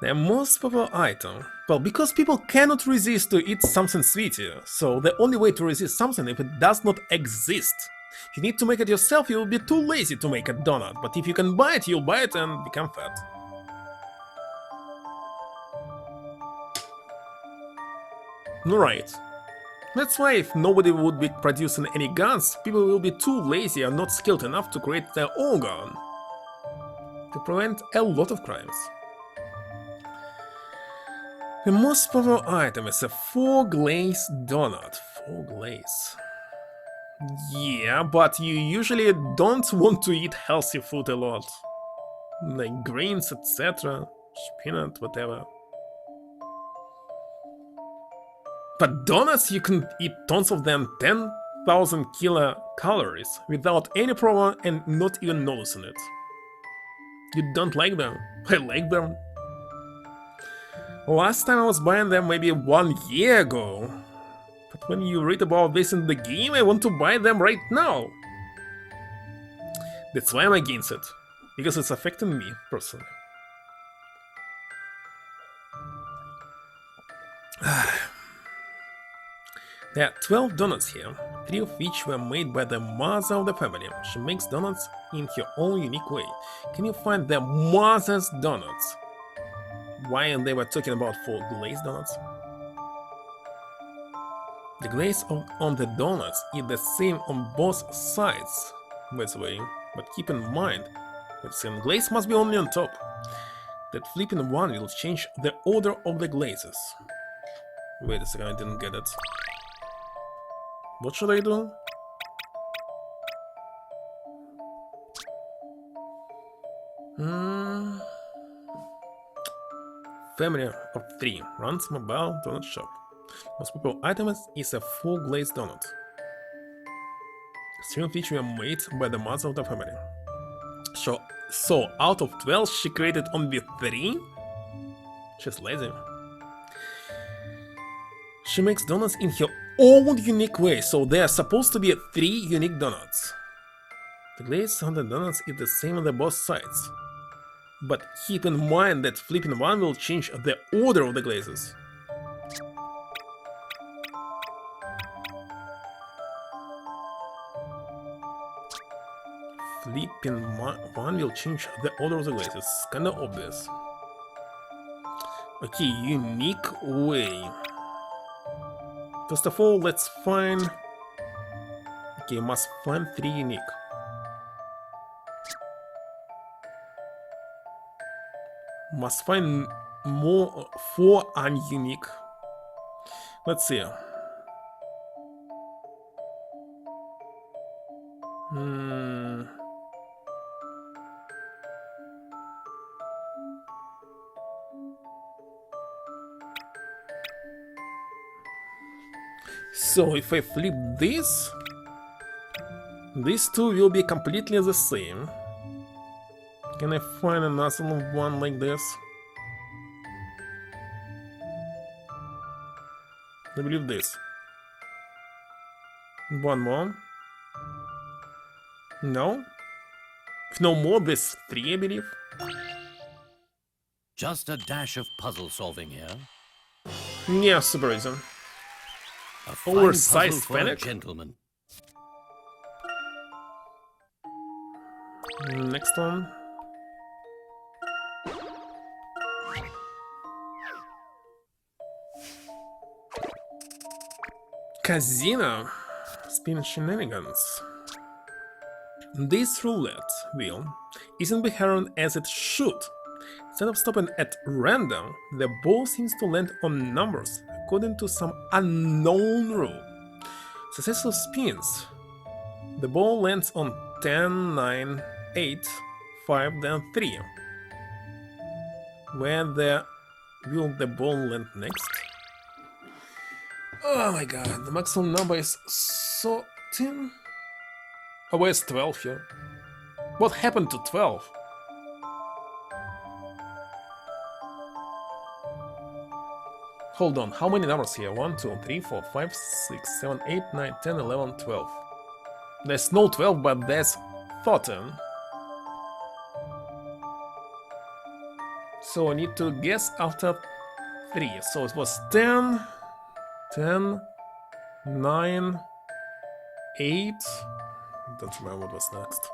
The most popular item. Well, because people cannot resist to eat something sweeter, so the only way to resist something if it does not exist. If you need to make it yourself, you will be too lazy to make a donut, but if you can buy it, you'll buy it and become fat. Right. That's why if nobody would be producing any guns, people will be too lazy and not skilled enough to create their own gun. To prevent a lot of crimes. The most popular item is a 4-glaze donut. 4-glaze. Yeah, but you usually don't want to eat healthy food a lot. Like grains, etc. Spinach, whatever. But donuts, you can eat tons of them, 10,000 kilocalories, without any problem and not even noticing it. You don't like them? I like them. Last time I was buying them maybe 1 year ago. But when you read about this in the game, I want to buy them right now. That's why I'm against it. Because it's affecting me, personally. There are 12 donuts here, 3 of which were made by the mother of the family. She makes donuts in her own unique way. Can you find the mother's donuts? Why they were talking about 4 glazed donuts? The glaze on the donuts is the same on both sides, by the way, but keep in mind that the glaze must be only on top. That flipping one will change the order of the glazes. Wait a second, I didn't get it. What should I do? Family of 3 runs mobile donut shop. Most popular item is a 4-glazed donut. 3 of which were made by the mother of the family. So out of 12 she created only 3? She's lazy. She makes donuts in her own unique way, so there are supposed to be 3 unique donuts. The glaze on the donuts is the same on the both sides. But keep in mind that flipping one will change the order of the glazes. Flipping one will change the order of the glazes. Kinda obvious. Okay, unique way. First of all, let's find... Okay, must find 3 unique. Must find more 4 ununique. Let's see. So if I flip this, these 2 will be completely the same. Can I find another one like this? I believe this. One more. No? If no more, this 3, I believe. Just a dash of puzzle solving here. Yeah, super easy. A fine Oversized puzzle for a panic. gentleman. Next one. Casino. Spin shenanigans. This roulette wheel isn't behaving as it should. Instead of stopping at random, the ball seems to land on numbers according to some unknown rule. Successful spins. The ball lands on 10, 9, 8, 5, then 3. Where will the ball land next? Oh my god, the maximum number is 13? Oh, where's 12 here? What happened to 12? Hold on, how many numbers here? 1, 2, 3, 4, 5, 6, 7, 8, 9, 10, 11, 12. There's no 12, but there's 14. So I need to guess after 3. So it was 10, 10, 9, 8. Don't remember what was next.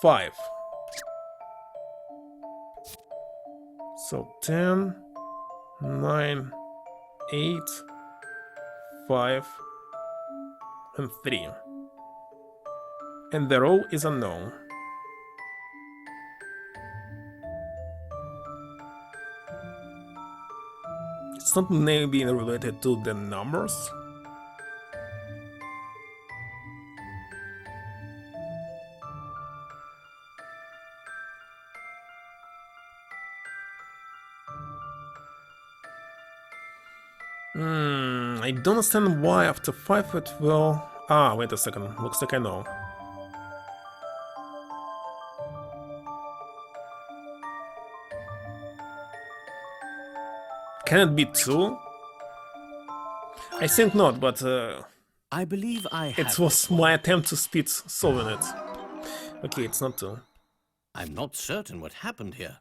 5. So 10, 9, 8, 5, and 3. And the row is unknown. It's not maybe related to the numbers. I don't understand why after 5 it will... Ah, wait a second, looks like I know. Can it be 2? I think not, but I believe I have it was this one. my attempt to speed solving it. Okay, it's not 2. I'm not certain what happened here.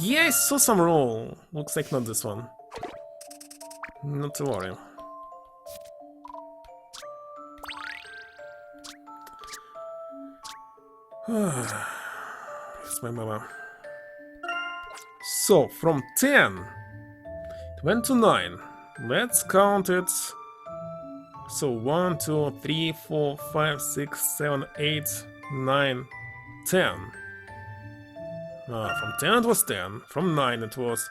Yeah, I saw some roll. Looks like not this one. Not to worry. It's my mama. So, from 10 it went to 9. Let's count it. So 1, 2, 3, 4, 5, 6, 7, 8, 9, 10. From 10 it was 10. From 9 it was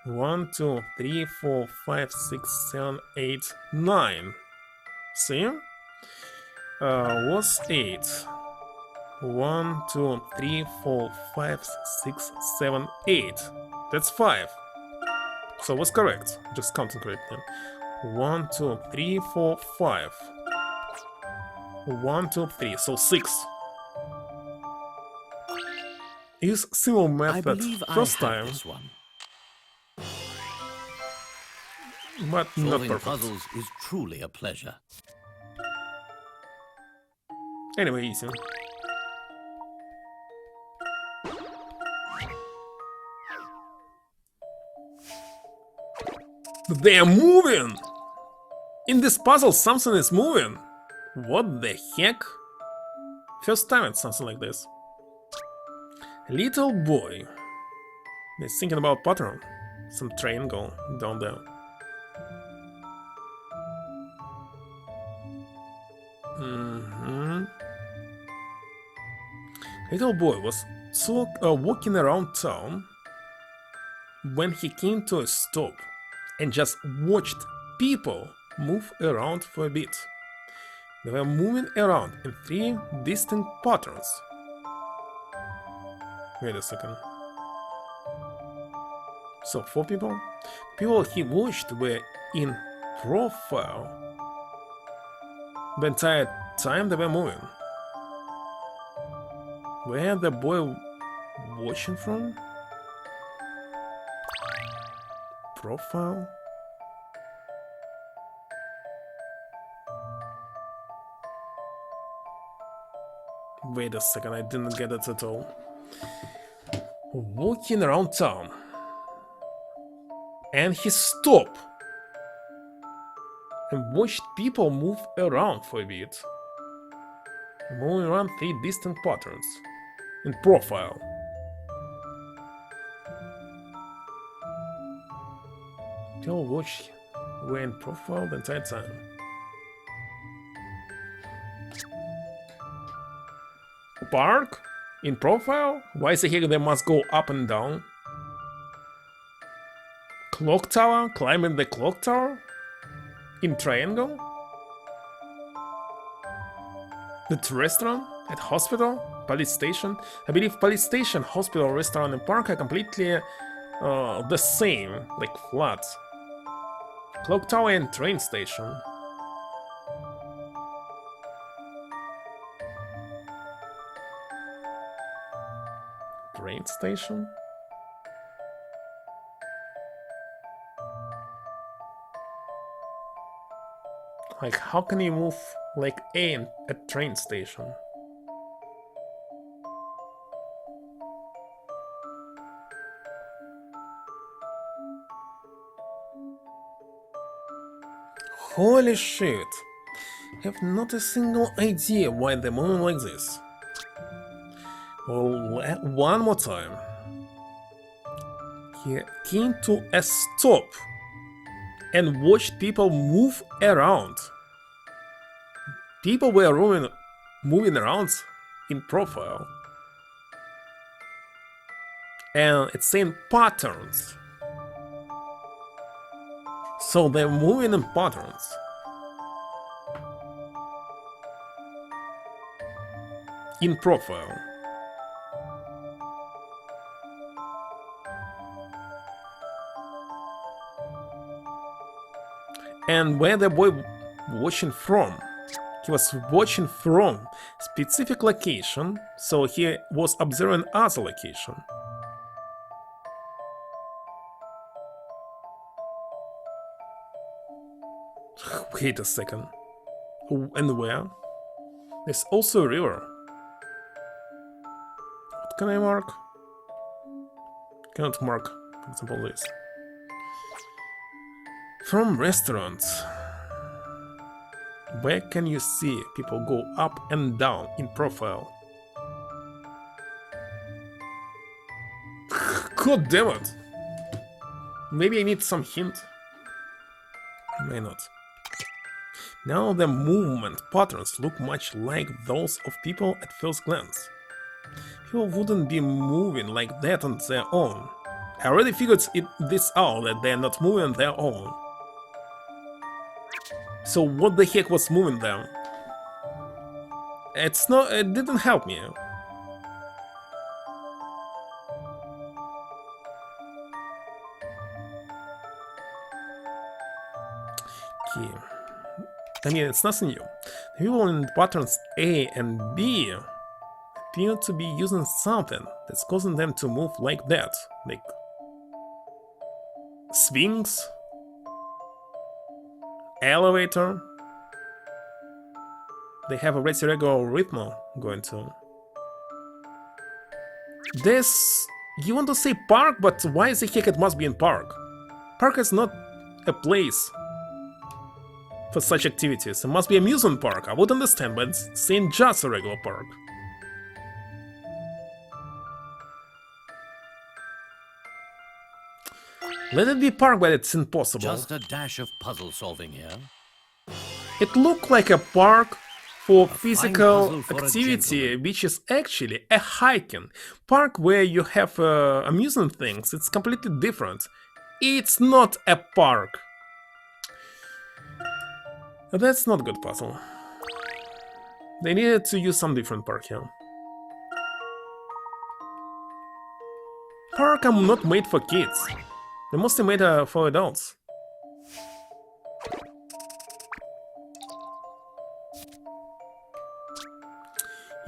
1, 2, 3, 4, 5, 6, 7, 8, 9. See? Was 8. 1, 2, 3, 4, 5, 6, 7, 8. That's 5. So was correct. Just counting correctly. 1, 2, 3, 4, 5. 1, 2, 3. So 6. Use similar I method believe first I have time, this one. but not Solving perfect. puzzles is truly a pleasure. Anyway, easy. They are moving! In this puzzle, something is moving. What the heck? First time it's something like this. Little boy is thinking about pattern. Some triangle down there. Little boy was walking around town when he came to a stop and just watched people move around for a bit. They were moving around in 3 distinct patterns. Wait a second. So 4 people? People he watched were in profile. The entire time they were moving. Where the boy watching from? Profile? Wait a second, I didn't get it at all. Walking around town. And he stopped and watched people move around for a bit. Moving around 3 distinct patterns. In profile. People watch were in profile the entire time. Park? In profile? Why the heck they must go up and down? Clock tower? Climbing the clock tower? In triangle? At restaurant? At hospital? Police station? I believe police station, hospital, restaurant and park are completely the same, like flat. Clock tower and train station. Train station? Like, how can you move like A in a train station? Holy shit! I have not a single idea why they're moving like this. Well, one more time. He came to a stop and watched people move around. People were moving around in profile. And it's saying patterns. So they're moving in patterns. In profile. And where the boy watching from? He was watching from specific location, so he was observing other location. Wait a second. And where? There's also a river. What can I mark? Cannot mark, for example, this. From restaurants. Where can you see people go up and down in profile? God damn it! Maybe I need some hint. May not. Now the movement patterns look much like those of people at first glance. People wouldn't be moving like that on their own. I already figured this out, that they're not moving on their own. So what the heck was moving them? It didn't help me. Okay. I mean, it's nothing new. The people in patterns A and B appear to be using something that's causing them to move like that. Like swings, elevator. They have a regular rhythm going to. This, you want to say park, but why the heck it must be in park? Park is not a place for such activities. It must be amusement park. I would understand, but it's saying just a regular park. Let it be park, but it's impossible. Just a dash of puzzle solving here. It looked like a park for physical puzzle for a activity, gentleman. which is actually a hiking park where you have amusement things. It's completely different. It's not a park. That's not a good puzzle. They needed to use some different park here. Park are not made for kids. They're mostly made for adults.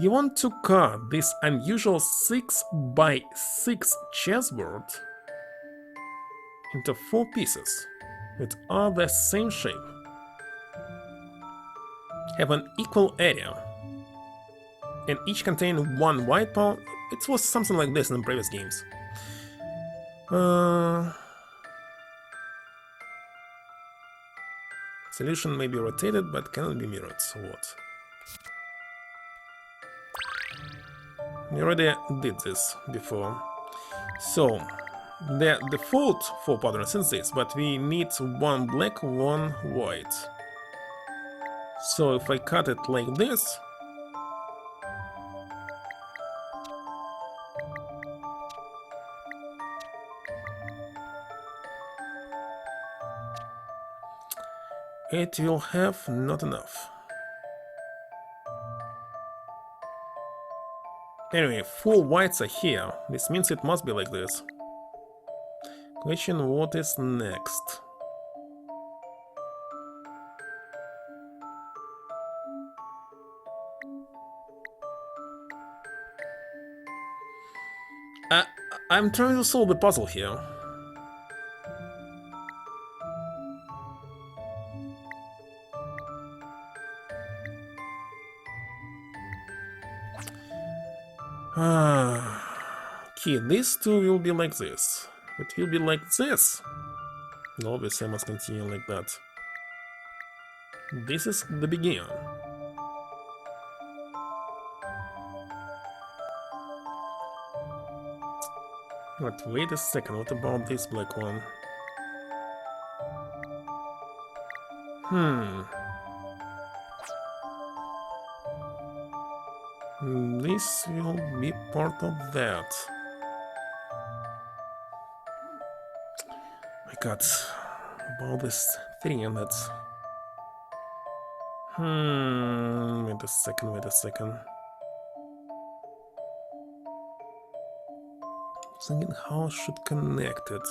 You want to cut this unusual 6x6 chessboard into 4 pieces, which are the same shape, have an equal area, and each contain 1 white pawn. It was something like this in previous games. Solution may be rotated, but cannot be mirrored, so what? We already did this before. So, the default for patterns is this, but we need 1 black, 1 white. So if I cut it like this, it will have not enough. Anyway, 4 whites are here. This means it must be like this. Question: what is next? I'm trying to solve the puzzle here. Okay, these two will be like this. It will be like this. Obviously, I must continue like that. This is the beginning. But wait a second, what about this black one? This will be part of that. My god, about this thing and that's... wait a second. Thinking how I should connect it.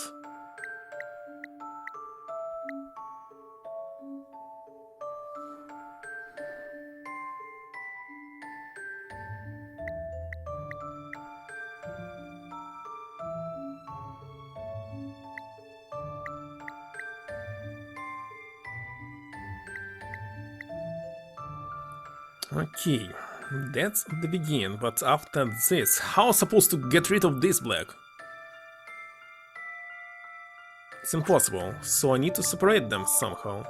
Okay, that's the beginning, but after this, how am I supposed to get rid of this black? It's impossible, so I need to separate them somehow.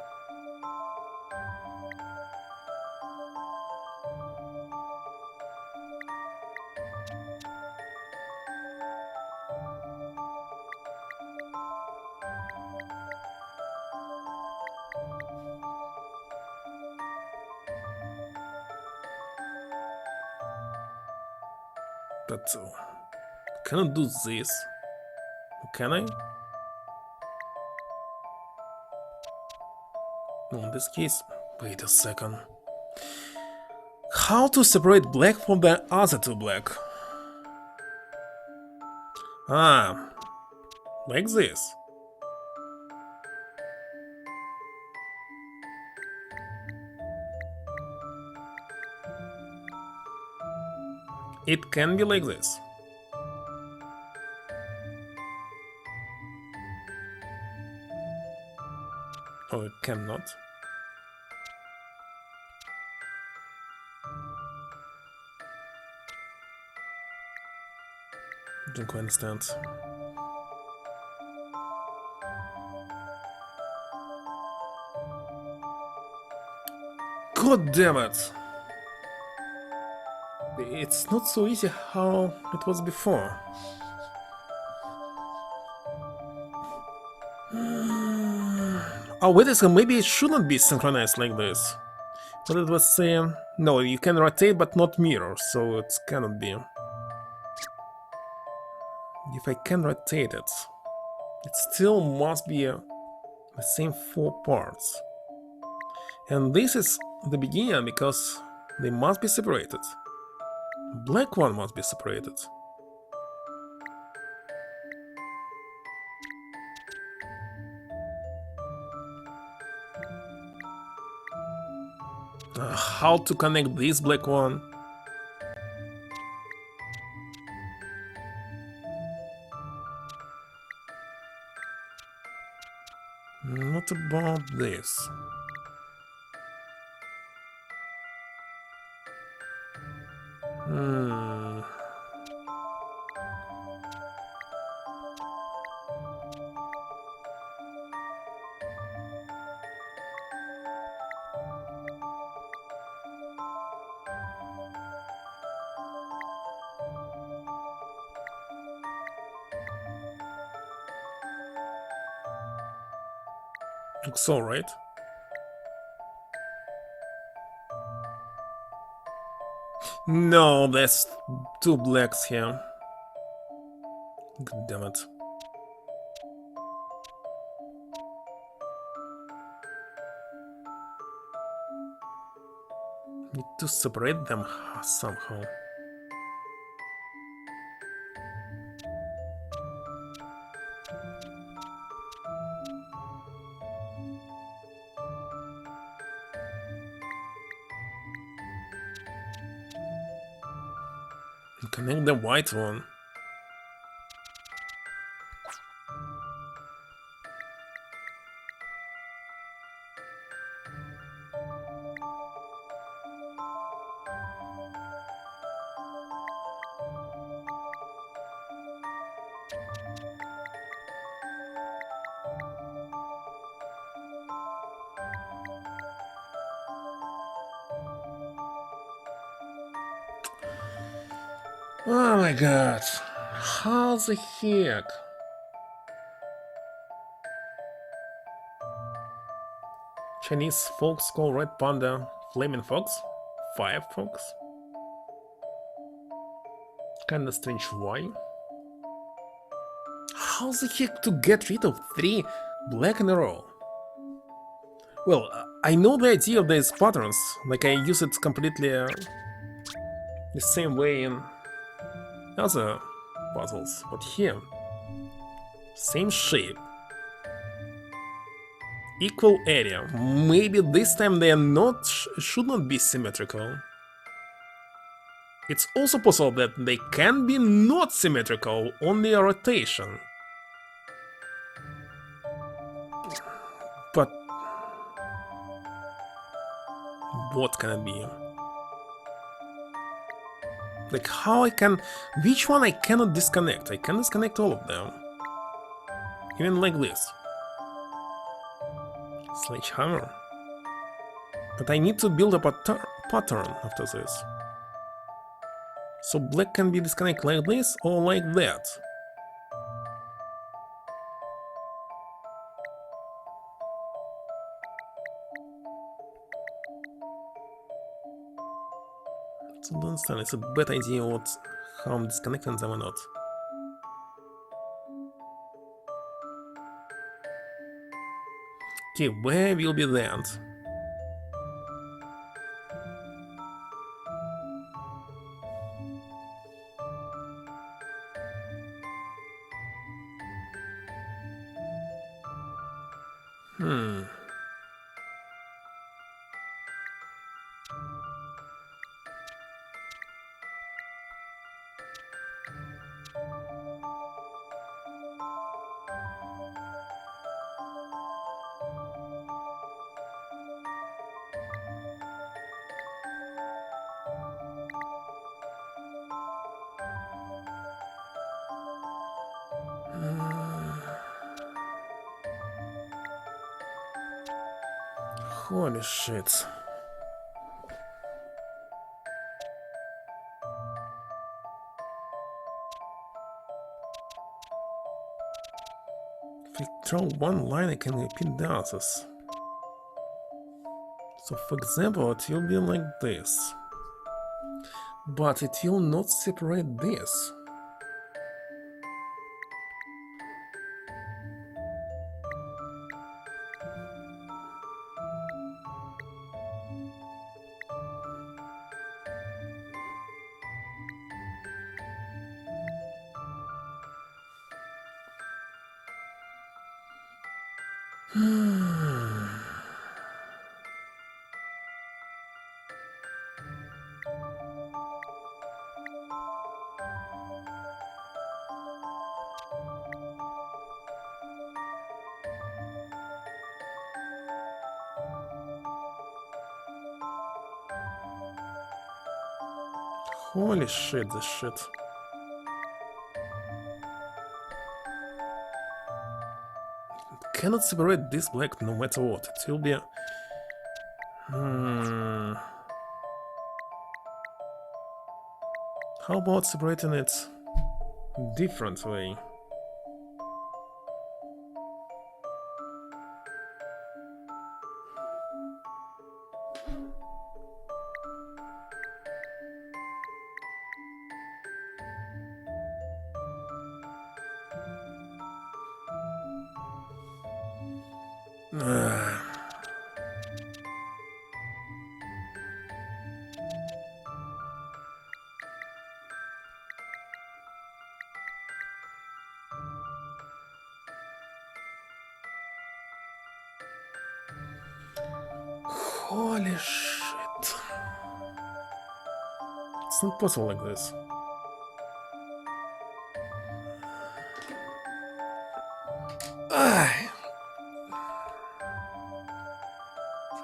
But can I do this? Can I? No, in this case, wait a second. How to separate black from the other two black? Ah, like this. It can be like this. Or it cannot. Don't quite understand. God damn it! It's not so easy how it was before. Oh, wait a second, maybe it shouldn't be synchronized like this. But it was saying, no, you can rotate but not mirror, so it cannot be. If I can rotate it, it still must be the same 4 parts. And this is the beginning because they must be separated. Black one must be separated. How to connect this black one? What about this? Looks alright. No, there's 2 blacks here. God damn it. Need to separate them somehow. Connect the white one. Oh my god. How the heck? Chinese folks call red panda flaming fox? Firefox? Kinda strange why. How the heck to get rid of 3 black in a row? Well, I know the idea of these patterns, like I use it completely the same way in other puzzles, but here, same shape, equal area. Maybe this time they are not should not be symmetrical. It's also possible that they can be not symmetrical, only a rotation. But what can it be? Like how I can... Which one I cannot disconnect? I can disconnect all of them. Even like this. Sledgehammer. But I need to build a pattern after this. So black can be disconnected like this or like that. I don't understand, it's a bad idea how I'm disconnecting them or not. Okay, where will be that? Holy shit. If I draw one line, I can repeat the others. So for example, it will be like this. But it will not separate this. Holy shit, this shit. Cannot separate this black no matter what. It will be... How about separating it different way? Holy shit. It's not possible like this. I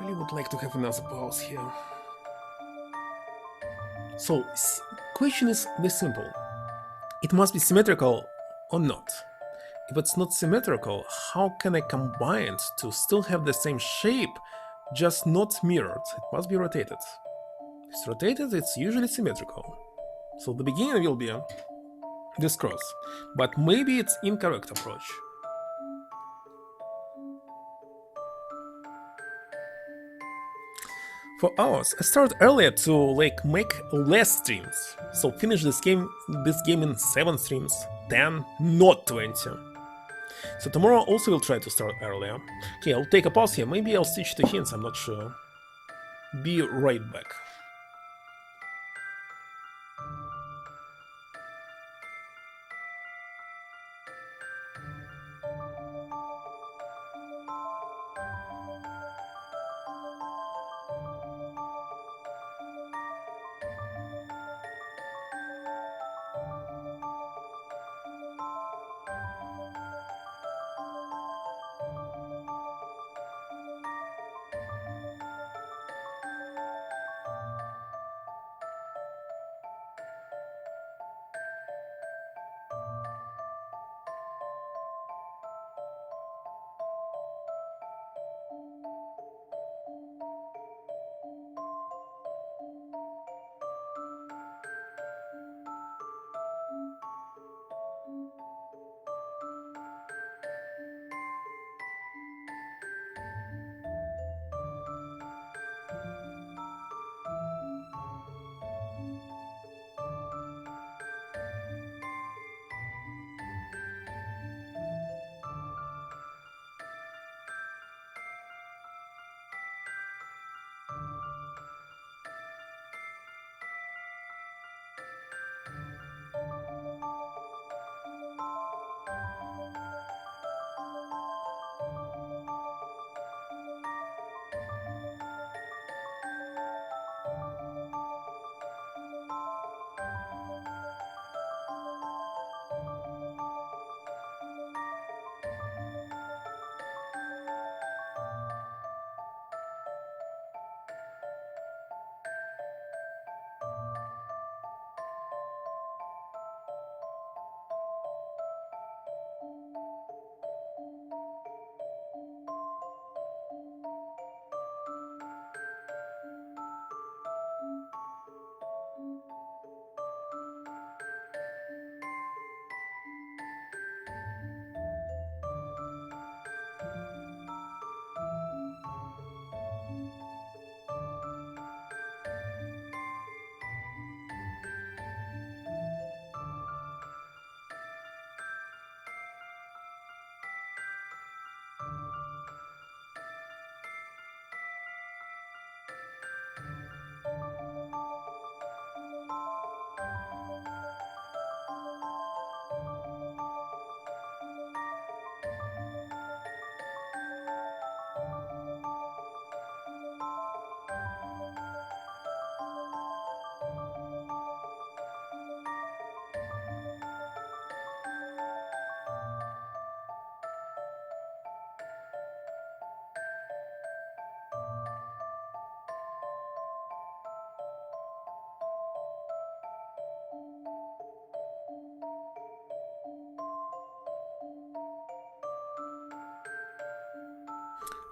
really would like to have another pause here. So, question is this simple. It must be symmetrical or not? If it's not symmetrical, how can I combine it to still have the same shape, just not mirrored? It must be rotated. If it's rotated, it's usually symmetrical. So the beginning will be this cross, but maybe it's incorrect approach. For hours, I started earlier to like make less streams, so finish this game in 7 streams, 10, not 20. So tomorrow also will try to start earlier. Okay, I'll take a pause here, maybe I'll switch to hints, I'm not sure. Be right back.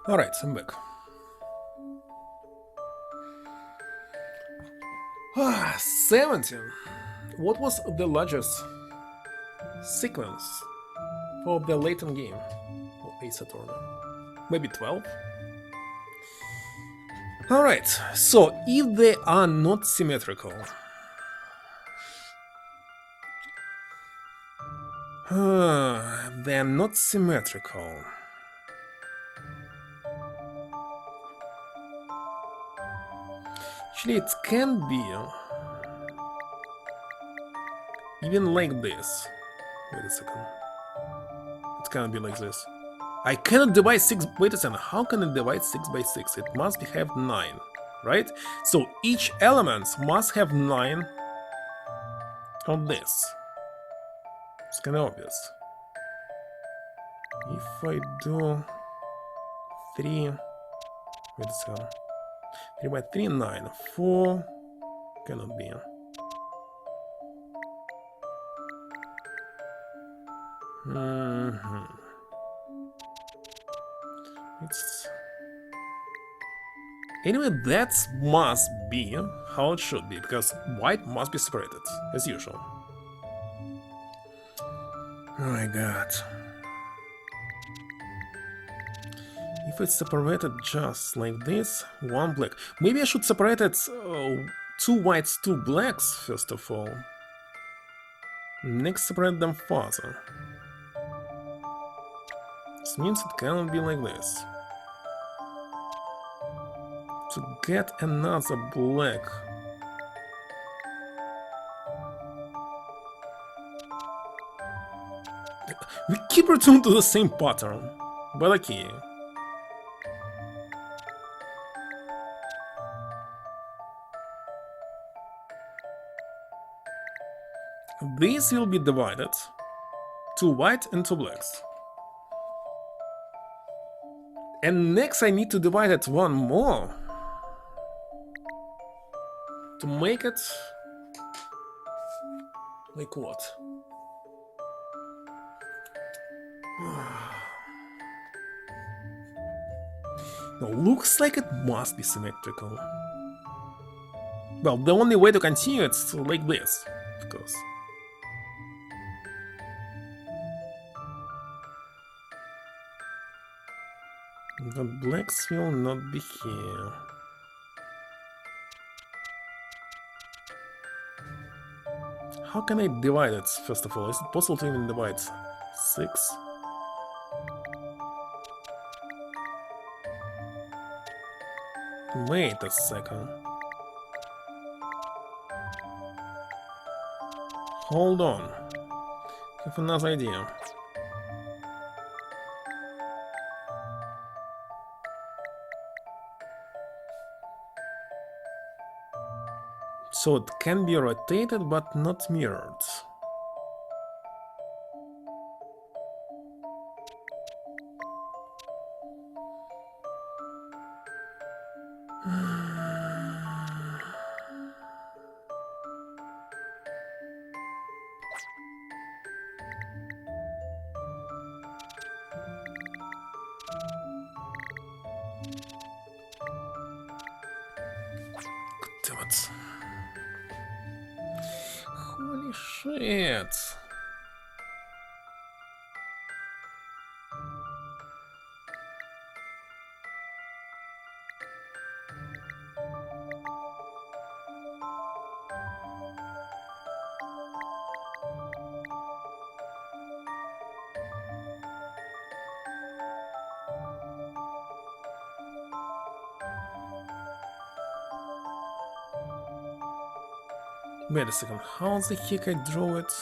Alright, I'm back. 17. What was the largest sequence for the Layton game of Ace Attorney? Maybe 12? Alright, so if they are not symmetrical, they're not symmetrical. Actually, it can be even like this. Wait a second. It can be like this. I cannot divide 6. Wait a second. How can I divide 6 by 6? It must have 9, right? So each element must have 9 on this. It's kind of obvious. If I do 3. Wait a second. 3 by 3, 9. 4 cannot be. It's anyway, that must be how it should be, because white must be separated, as usual. Oh my god. If it's separated just like this, one black. Maybe I should separate it 2 whites, 2 blacks, first of all. Next, separate them further. This means it cannot be like this. To get another black. We keep returning to the same pattern, but okay. These will be divided. 2 white and 2 blacks. And next I need to divide it 1 more. To make it... like what? No, looks like it must be symmetrical. Well, the only way to continue it's like this, of course. The blacks will not be here. How can I divide it, first of all? Is it possible to even divide 6? Wait a second. Hold on. I have another idea. So it can be rotated but not mirrored. Damn it. Holy shit. Wait a second, how the heck I draw it?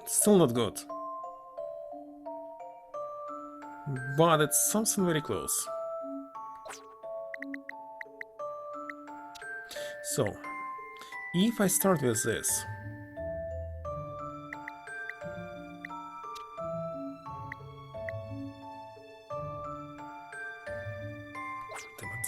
Still not good. But it's something very close. So, if I start with this, damn it.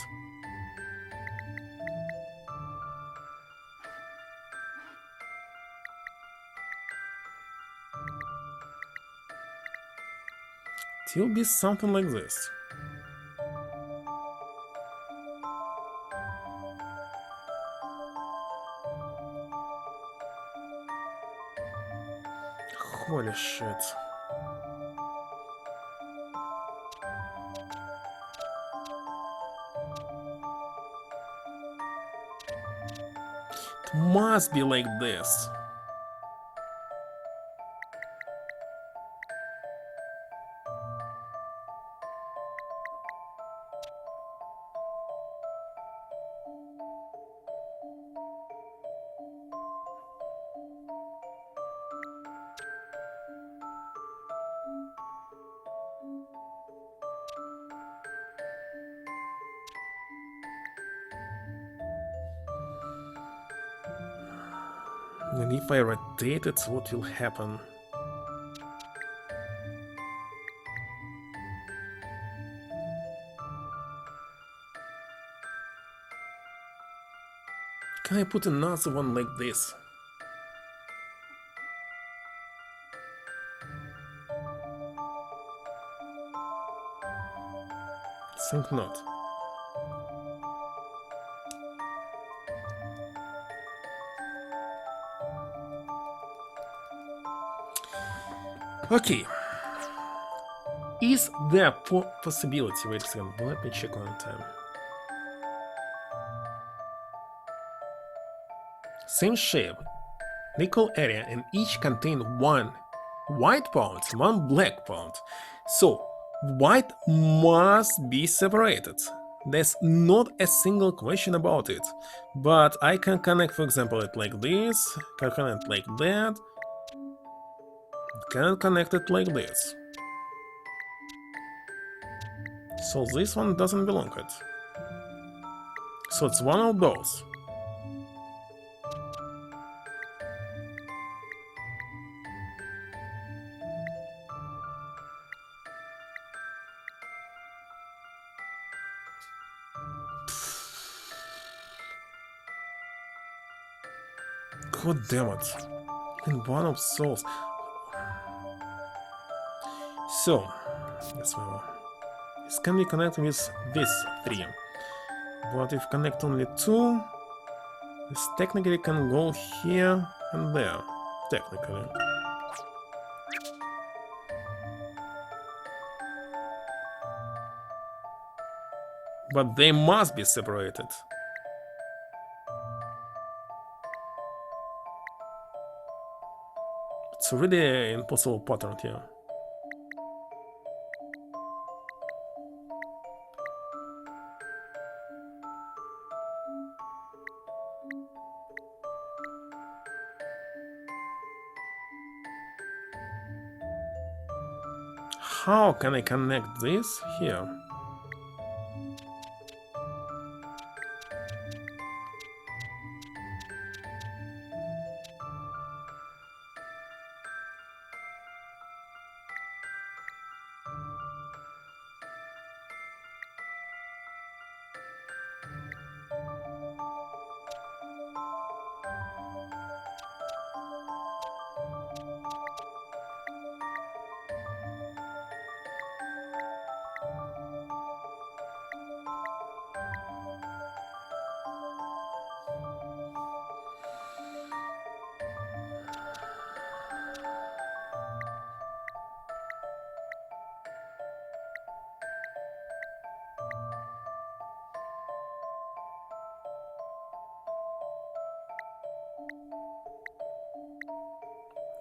It will be something like this. Holy shit. It must be like this. And if I rotate it, what will happen? Can I put another one like this? Think not. Okay. Is there a possibility? Wait a second, let me check one time. Same shape, equal area, and each contain one white pawn, one black pawn. So white must be separated. There's not a single question about it. But I can connect, for example, it like this, can connect like that, can connect it like this. So this one doesn't belong it. So it's one of those. God damn it. Even one of souls. So, let's move on. This can be connected with these three. But if connect only two, this technically can go here and there. Technically. But they must be separated. It's really an impossible pattern here. How can I connect this here?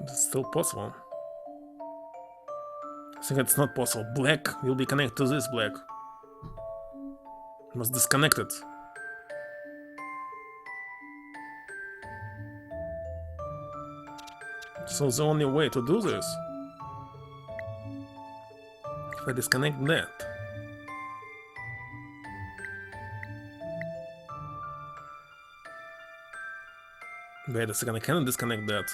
It's still possible. I think it's not possible. Black will be connected to this black. Must disconnect it. So the only way to do this, if I disconnect that. Wait a second, I cannot disconnect that.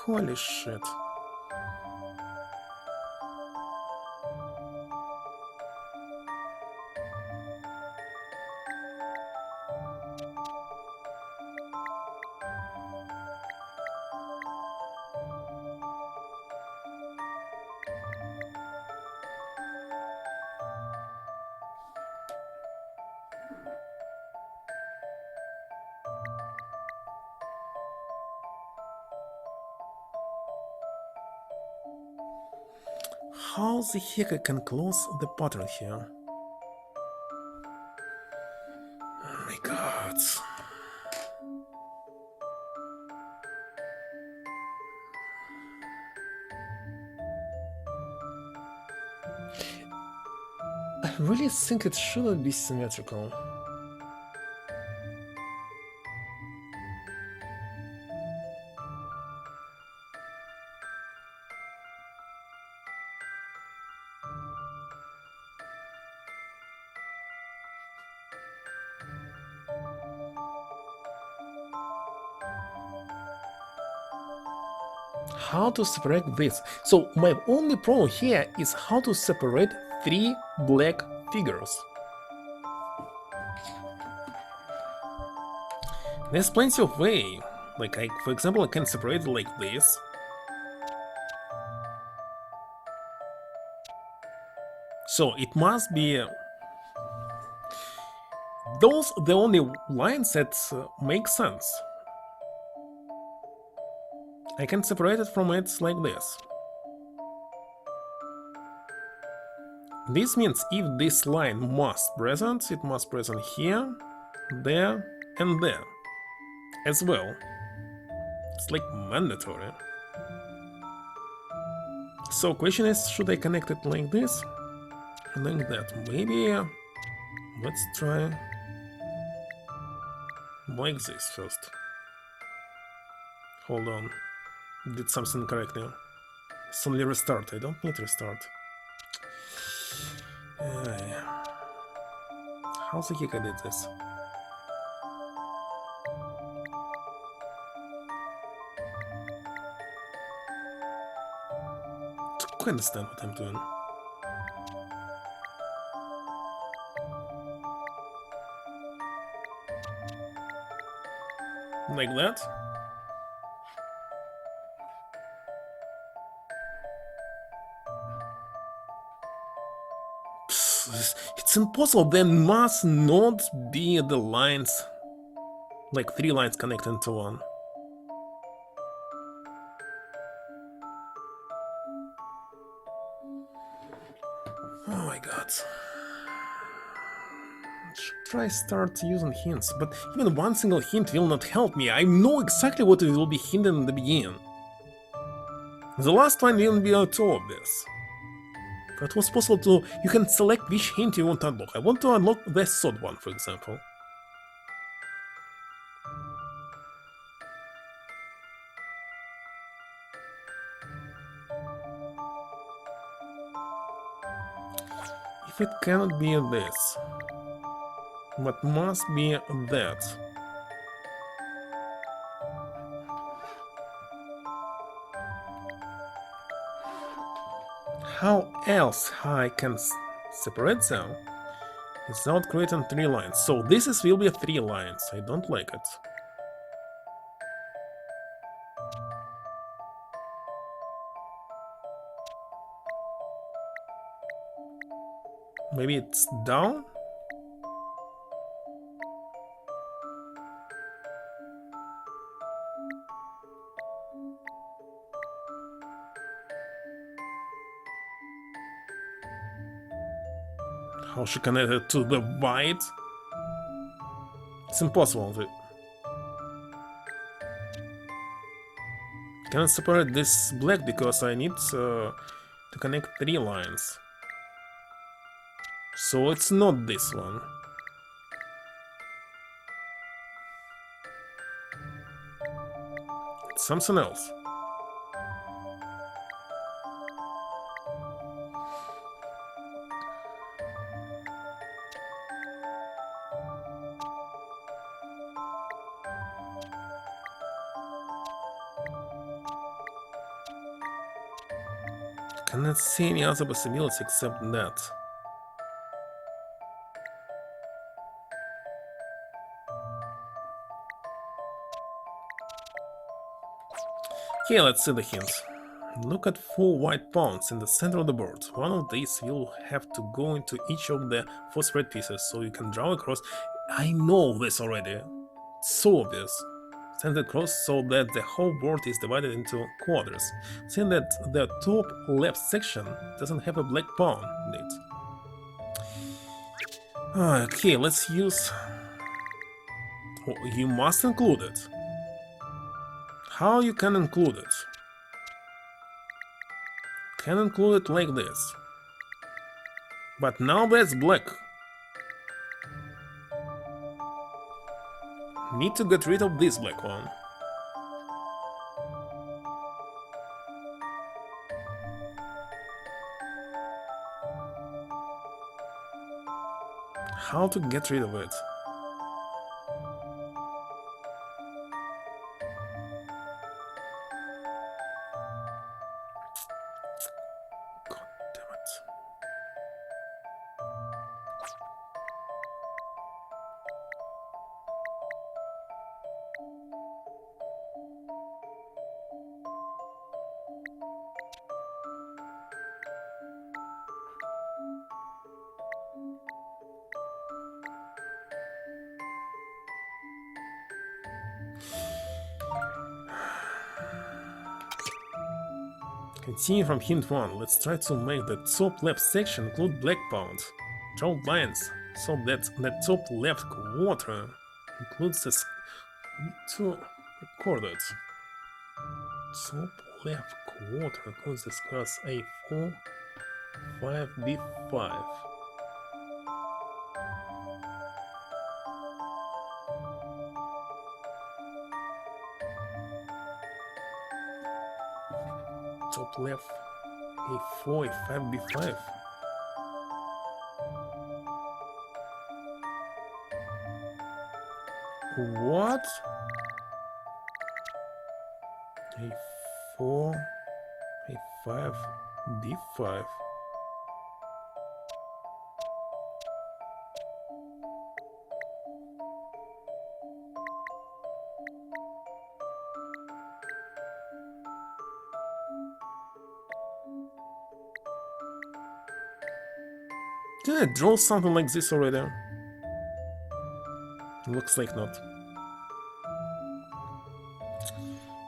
Holy shit. How the heck I can close the pattern here? Oh my god. I really think it shouldn't be symmetrical. How to separate this? So my only problem here is how to separate 3 black figures. There's plenty of way. Like, for example, I can separate it like this. So it must be those the only lines that make sense. I can separate it from it like this. This means if this line must present, it must present here, there, and there as well. It's like mandatory. So question is, should I connect it like this? Like that. Maybe let's try like this first. Hold on. Did something correctly. Suddenly restart. I don't need restart. How the heck I did this? I understand what I'm doing. Like that? It's impossible. There must not be the lines, like 3 lines connected into one. Oh my god. Should try start using hints, but even one single hint will not help me. I know exactly what it will be hinted in the beginning. The last line will be too obvious. But it was possible to... You can select which hint you want to unlock. I want to unlock the third one, for example. If it cannot be this, but must be that. How else I can separate them without creating 3 lines? So this will be 3 lines. I don't like it. Maybe it's down? How she connected to the white? It's impossible. Cannot separate this black because I need to connect 3 lines. So it's not this one. It's something else. I cannot see any other possibility except that. Okay, let's see the hint. Look at 4 white pawns in the center of the board. One of these will have to go into each of the 4 spread pieces, so you can draw across. I know this already. It's so obvious. Send it across so that the whole board is divided into quarters. See that the top left section doesn't have a black pawn in it. Okay, let's use... Oh, you must include it. How you can include it? Can include it like this. But now that's black. Need to get rid of this black one. How to get rid of it? Continue from hint 1. Let's try to make the top left section include black pound. Draw lines so that the top left quarter includes the two recorded. Top left quarter includes the squares A4, 5B5. Top left A4, A5B5. What? A4, A5, B5. Did I draw something like this already? Looks like not.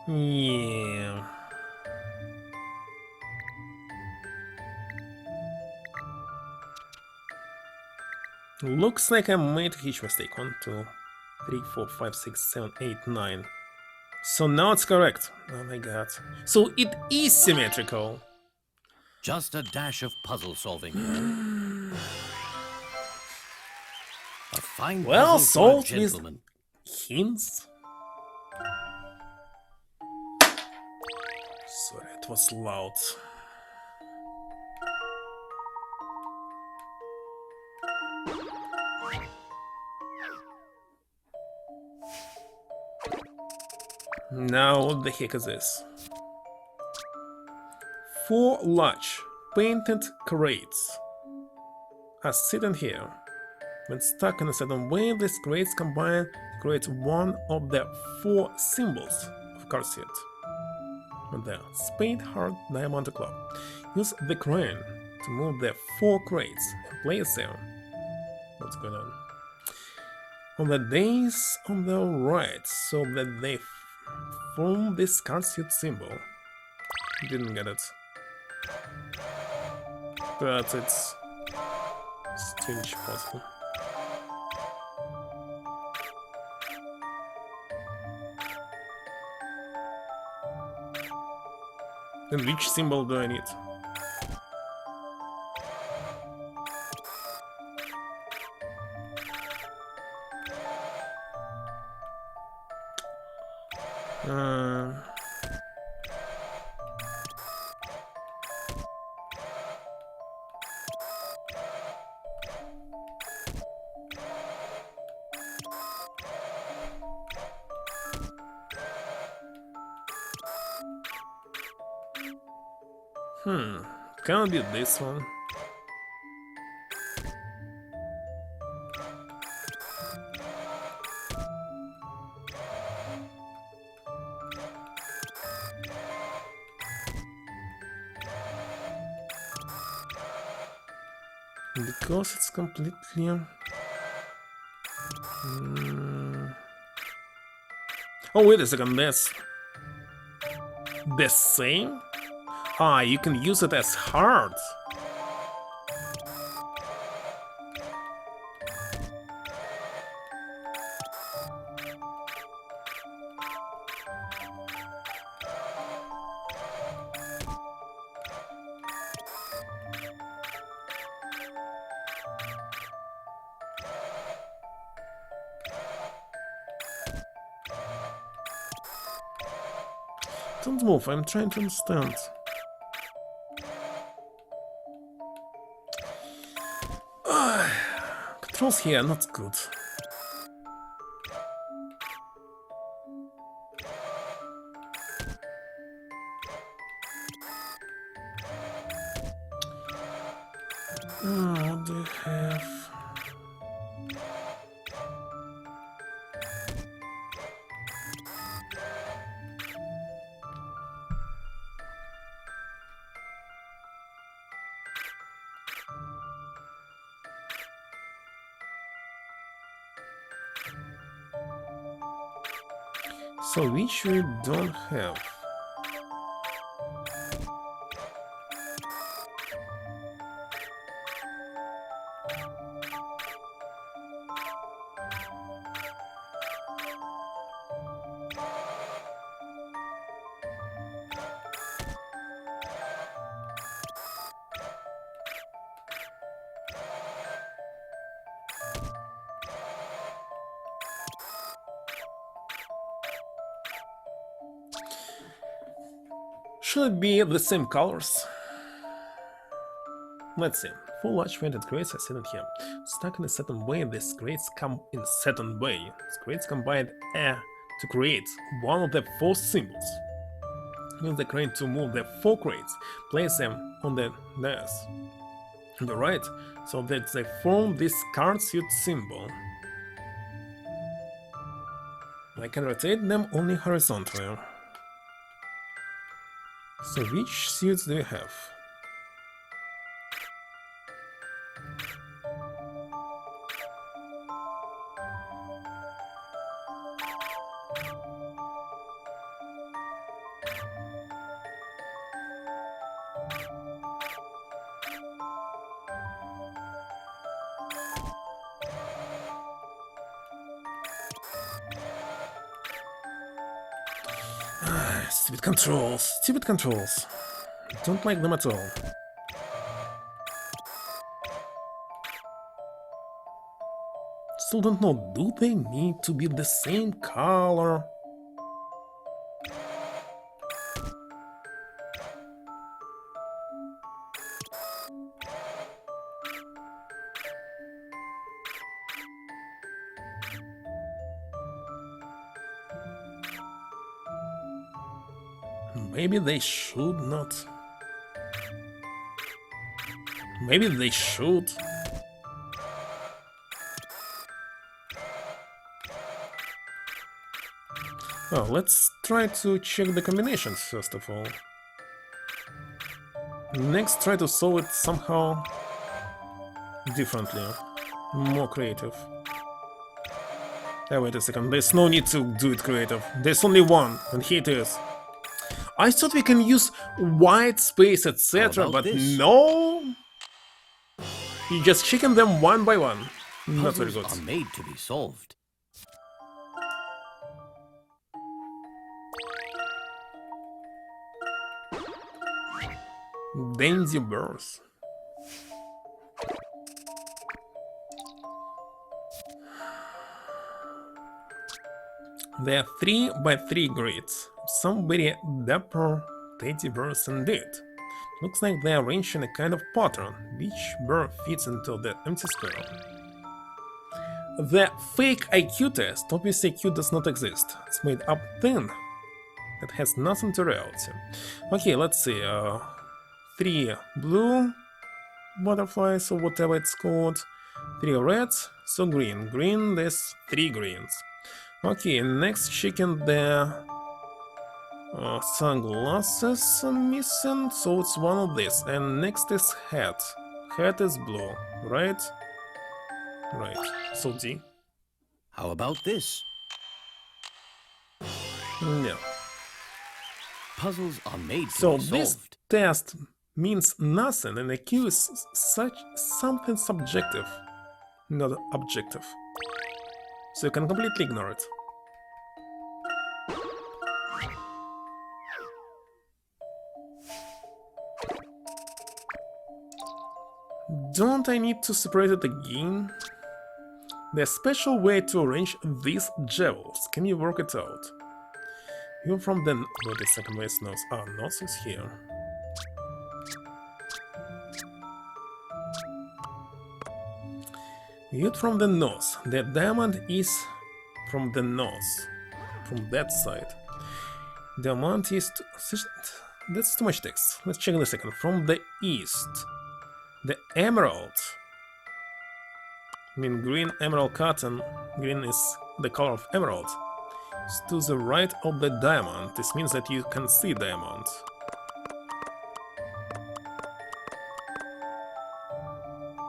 Yeah. Looks like I made a huge mistake. 1, 2, 3, 4, 5, 6, 7, 8, 9. So now it's correct. Oh my god. So it is symmetrical. Just a dash of puzzle solving. A fine Well, puzzle for a solved with gentleman. hints. Sorry, it was loud. Now, what the heck is this? 4 large painted crates are sitting here. When stuck in a certain way, these crates combine to create one of the 4 symbols of car seat. And the spade, heart, diamond, and club. Use the crane to move the 4 crates and place them. What's going on? On the days on the right, so that they form this car seat symbol. Didn't get it. But it's strange puzzle. And which symbol do I need? Can't be this one. Because it's completely... Oh, wait a second, that's... the same? Ah, you can use it as heart. Don't move, I'm trying to understand. Controls here are not good. What do you have? So which we don't have. Should it be the same colors? Let's see. 4 large painted crates are sitting here. Stuck in a certain way, these crates come in certain way. These crates combine to create one of the 4 symbols. Use the crane to move the 4 crates. Place them on the dais on the right, so that they form this card suit symbol. I can rotate them only horizontally. So which suits do you have? Stupid controls, stupid controls. Don't like them at all. Still don't know, do they need to be the same color? Maybe they should not. Maybe they should. Oh, let's try to check the combinations first of all. Next, try to solve it somehow differently, more creative. Wait a second, there's no need to do it creative. There's only one, and here it is. I thought we can use white space, etc., but this? no! You just chicken them one by one. Not very Puzzles good. are made to be solved. Daisy Burrs. There are 3 by 3 grids. Some very dapper teddy bears indeed. Looks like they are arranged in a kind of pattern. Each bear fits into the empty square. The fake IQ test, obviously IQ does not exist. It's made up thing that has nothing to reality. Okay, let's see. 3 blue butterflies or whatever it's called. 3 reds, so green. Green, there's 3 greens. Okay, next chicken, the sunglasses are missing, so it's one of these. And next is hat. Hat is blue, right? Right, so D. How about this? No. Puzzles are made to So be this solved. test means nothing, and IQ is such something subjective, not objective. So you can completely ignore it. Don't I need to separate it again? There's a special way to arrange these jewels. Can you work it out? You're from the... Wait a second, where's nose? Ah, nose is here. You're from the nose. The diamond is from the nose. From that side. Diamond is... That's too much text. Let's check in a second. From the east. The emerald. I mean, green emerald cotton. Green is the color of emerald. It's to the right of the diamond. This means that you can see diamond.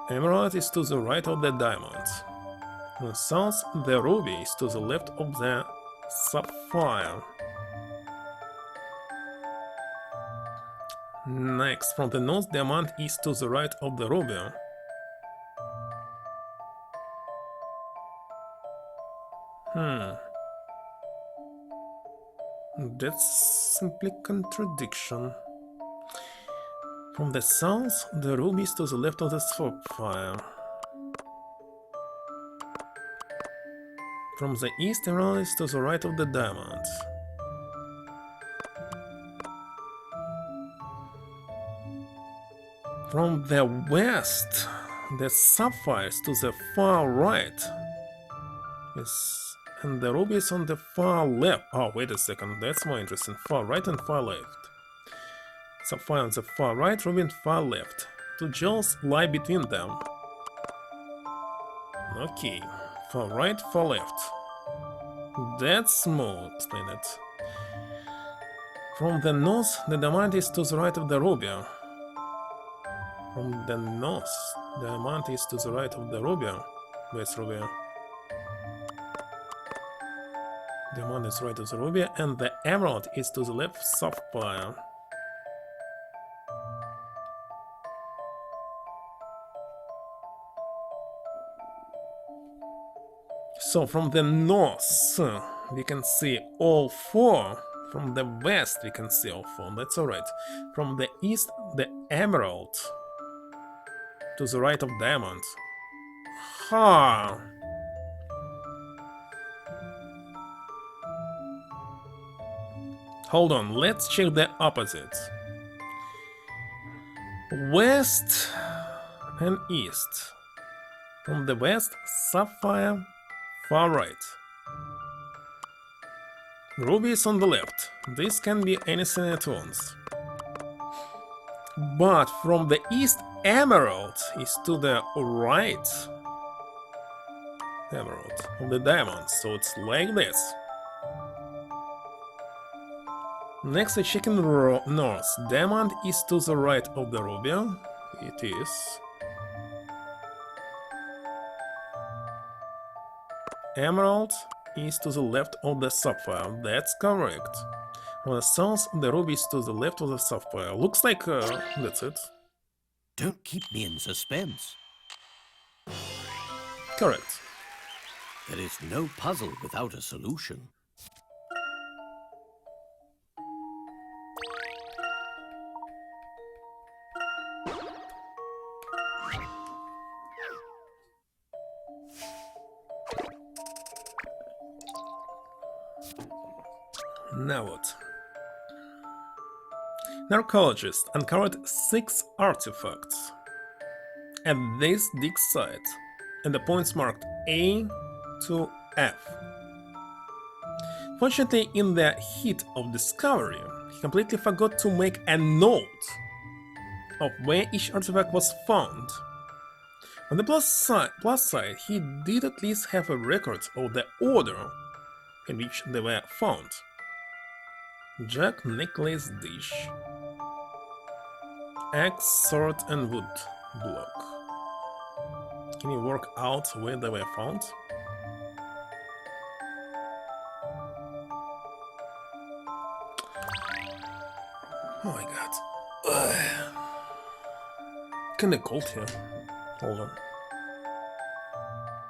Emerald is to the right of the diamond. In the south, the ruby is to the left of the sapphire. Next, from the north, diamond is to the right of the ruby. That's simply contradiction. From the south, the ruby is to the left of the sapphire. From the east, emerald is to the right of the diamond. From the west, the sapphire is to the far right. Yes, and the ruby is on the far left. Oh, wait a second, that's more interesting. Far right and far left. Sapphire on the far right, ruby on far left. Two jewels lie between them. Okay, far right, far left. That's more explain it. From the north, the diamond is to the right of the ruby. From the north, the diamond is to the right of the ruby. Where's ruby? Diamond is right of the ruby, and the emerald is to the left sapphire. So from the north, we can see all four. From the west, we can see all four. That's alright. From the east, the emerald. To the right of diamond. Ha! Hold on, let's check the opposite. West and east. From the west, sapphire, far right. Ruby is on the left. This can be anything at once. But from the east, emerald is to the right. Emerald of the diamond, so it's like this. Next, I check in north. Diamond is to the right of the ruby. It is. Emerald is to the left of the sapphire. That's correct. On the south, the ruby is to the left of the sapphire. Looks like that's it. Don't keep me in suspense. Correct. There is no puzzle without a solution. Now what? Narcologist uncovered 6 artifacts at this dig site, and the points marked A to F. Fortunately, in the heat of discovery, he completely forgot to make a note of where each artifact was found. On the plus side, he did at least have a record of the order in which they were found. Jack, necklace, dish. Axe, sword, and wood block. Can you work out where they were found? Oh my god. Ugh. Kinda cold here. Hold on.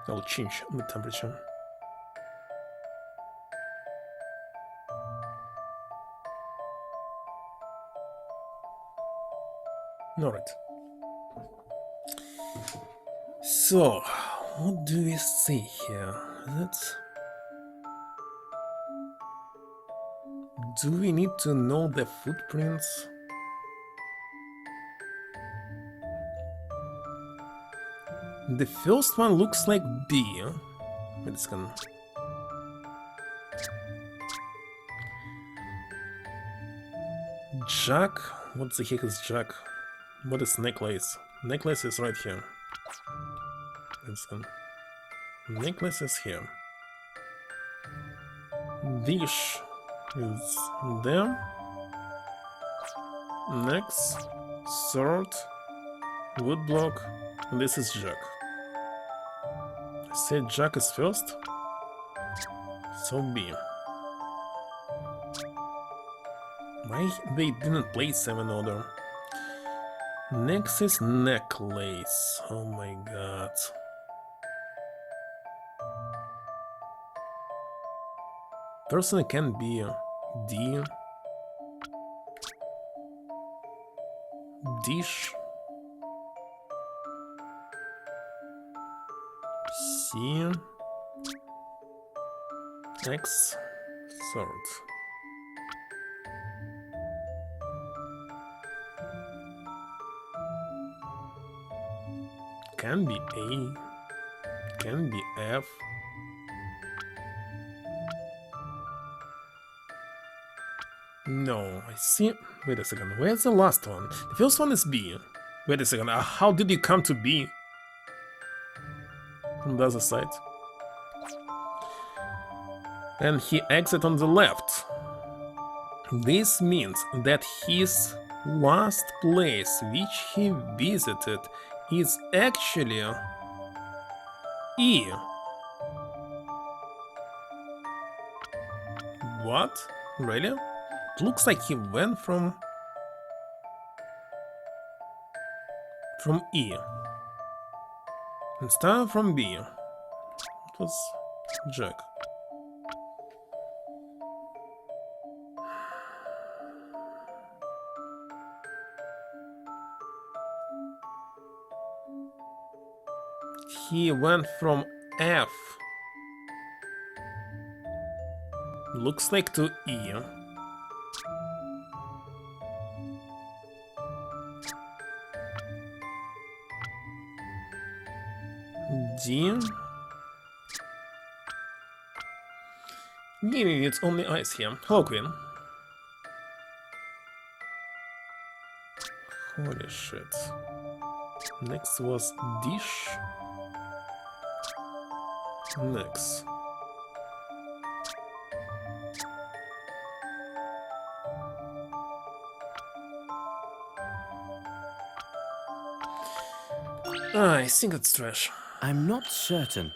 I'll change the temperature. Alright. So, what do we see here? Do we need to know the footprints? The first one looks like B. Wait a second. Jack? What the heck is Jack? What is necklace? Necklace is right here. Necklace is here. Dish is there. Next, sword, wood block, and this is Jack. I said Jack is first, so B. Why they didn't place them in order? Next is necklace. Oh my god. Person can be D. Dish. C. X. Sword. can be A, can be F. No, I see. Wait a second, where's the last one? The first one is B. Wait a second, how did you come to B? From the other side. And he exits on the left. This means that his last place which he visited is actually E. What? Really? It looks like he went from E instead of from B. It was Jack. He went from F. Looks like to E. D. Maybe it's only ice here. Hello, Queen. Holy shit. Next was dish. Next. I think it's trash. I'm not certain.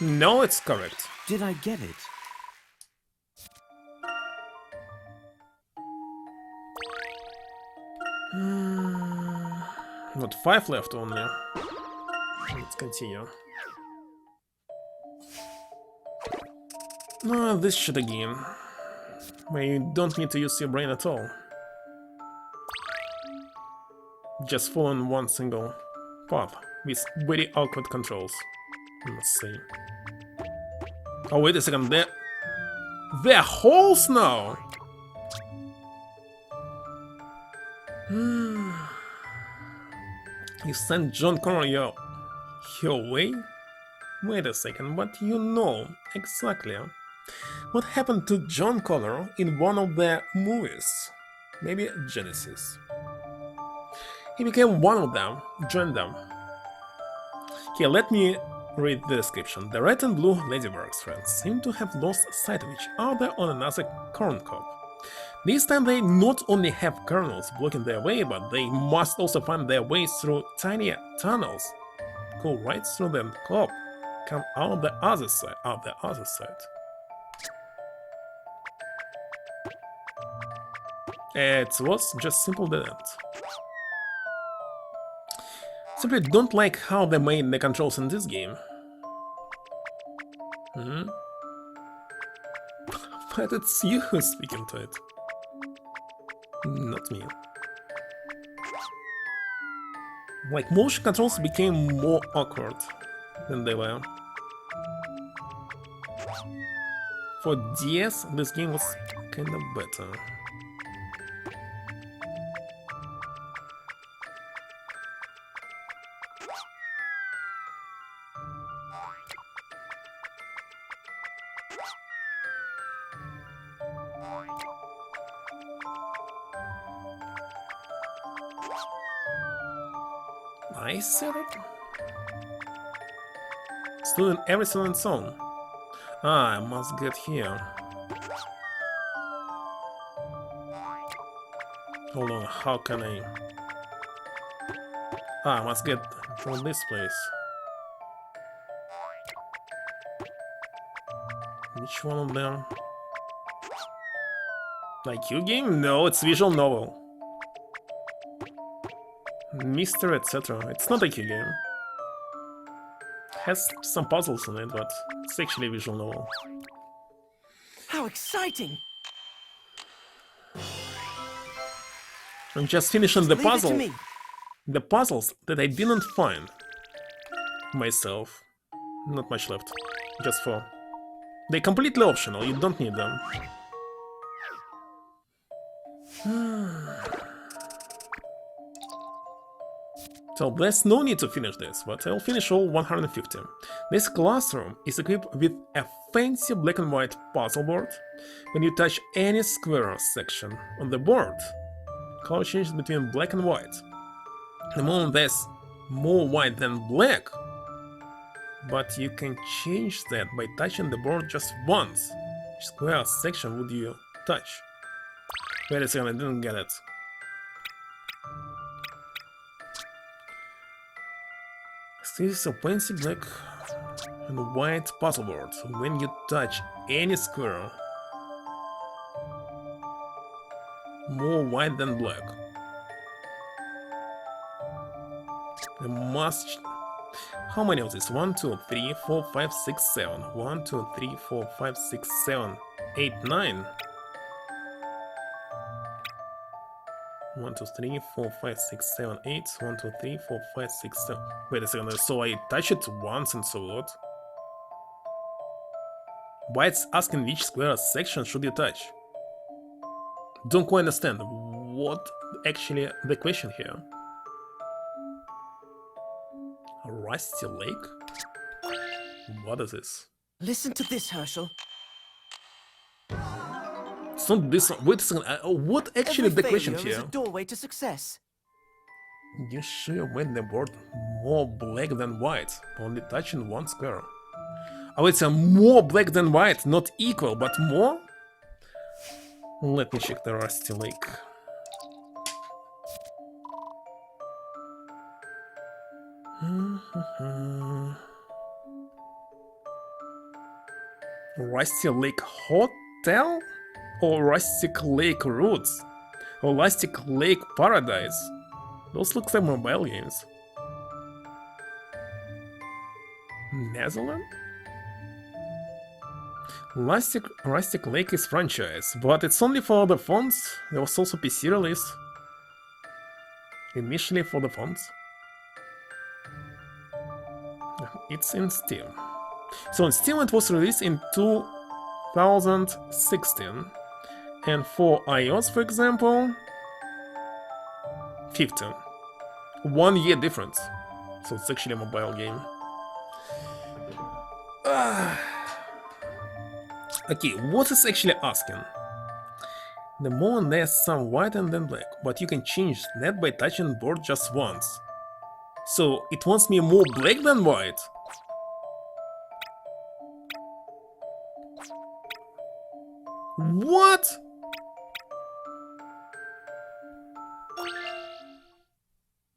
No, it's correct. Did I get it? Not 5 left only. Let's continue. This shit again. Where you don't need to use your brain at all. Just follow on one single path with very awkward controls. Let's see. Oh, wait a second, they're holes now! You sent John Connor your way? Wait a second, what do you know exactly? What happened to John Connor in one of their movies? Maybe Genesis. He became one of them, joined them. Here, let me read the description. The red and blue Ladybugs friends seem to have lost sight of each other on another corn cob. This time they not only have kernels blocking their way, but they must also find their way through tiny tunnels. Go right through the cob, come out the other side, It was just simple dead end. Simply don't like how they made the controls in this game. But it's you who's speaking to it. Not me. Like, motion controls became more awkward than they were. For DS, this game was kinda better. Nice setup. Still in every silent song. I must get here. Hold on, how can I... I must get from this place. Which one of them? Like you game? No, it's visual novel. Mr. etc. It's not a Q game. Has some puzzles in it, but it's actually a visual novel. How exciting! I'm just finishing the Leave it to puzzle. me. The puzzles that I didn't find myself. Not much left. Just 4. They're completely optional, you don't need them. So there's no need to finish this, but I'll finish all 150. This classroom is equipped with a fancy black and white puzzle board. When you touch any square section on the board, color changes between black and white. The moment there's more white than black, but you can change that by touching the board just once. Which square section would you touch? Wait a second, I didn't get it. This is a fancy black and white puzzle board. When you touch any square, more white than black. You must. How many of these? 1, 2, 3, 4, 5, 6, 7. 1, 2, 3, 4, 5, 6, 7, 8, 9. 1, 2, 3, 4, 5, 6, 7, 8. 1, 2, 3, 4, 5, 6, 7. Wait a second, so I touch it once and so what? Why it's asking which square section should you touch? Don't quite understand what actually the question here. A rusty lake? What is this? Listen to this, Herschel. It's not this one. Wait a second. What actually Every the question failure is here? a doorway to success. You sure made the board more black than white, only touching one square. Oh, it's a more black than white, not equal, but more? Let me check the rusty lake. Rusty Lake Hotel? Or Rustic Lake Roots? Or Rustic Lake Paradise? Those look like mobile games. Netherlands? Rustic Lake is franchise, but it's only for the phones. There was also PC release. Initially for the phones. It's in Steam. So in Steam it was released in 2016. And for iOS, for example, 15. 1 year difference. So it's actually a mobile game. Okay, what is actually asking? The moment there's some white and then black, but you can change that by touching the board just once. So it wants me more black than white? What?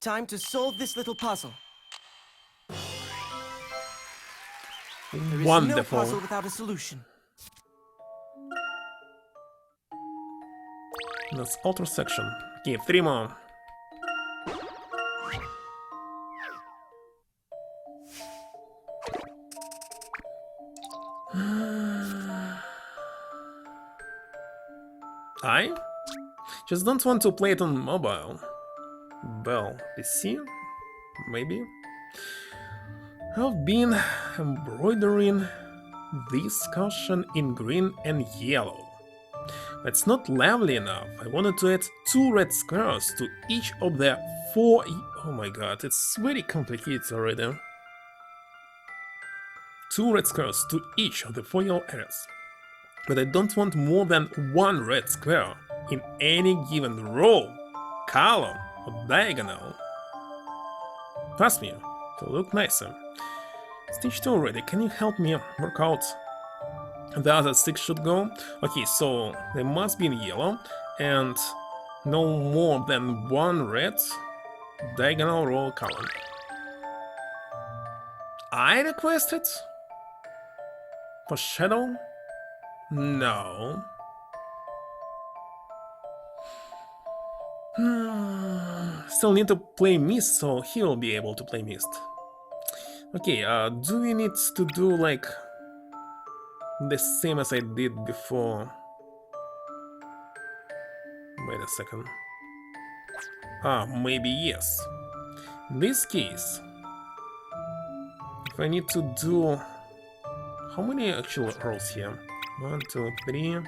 Time to solve this little puzzle. There is no Wonderful. puzzle without a solution. That's outer section. Okay, 3 more. I just don't want to play it on mobile. Well, PC? Maybe? I've been embroidering this cushion in green and yellow. That's not lovely enough. I wanted to add 2 red squares to each of the 4... Oh my god, it's very complicated already. 2 red squares to each of the 4 yellow areas. But I don't want more than 1 red square in any given row, column, or diagonal. Trust me, to look nicer. Stage 2 already, can you help me work out? The other 6 should go. Okay, so they must be in yellow, and no more than 1 red diagonal row column. I requested? For shadow? No. Still need to play Mist, so he will be able to play Mist. Okay, do we need to do like the same as I did before? Wait a second. Maybe yes. In this case, if I need to do... How many actual rows here? 1, 2, 3,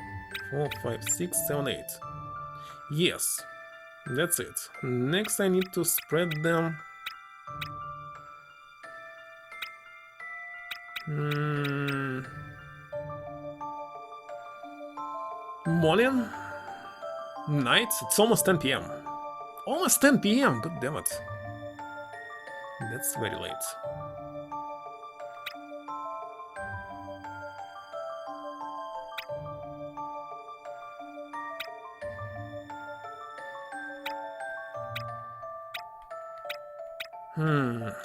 4, 5, 6, 7, 8. Yes, that's it. Next I need to spread them Morning? Night? It's almost 10 p.m. Almost 10 p.m. God damn it. That's very late.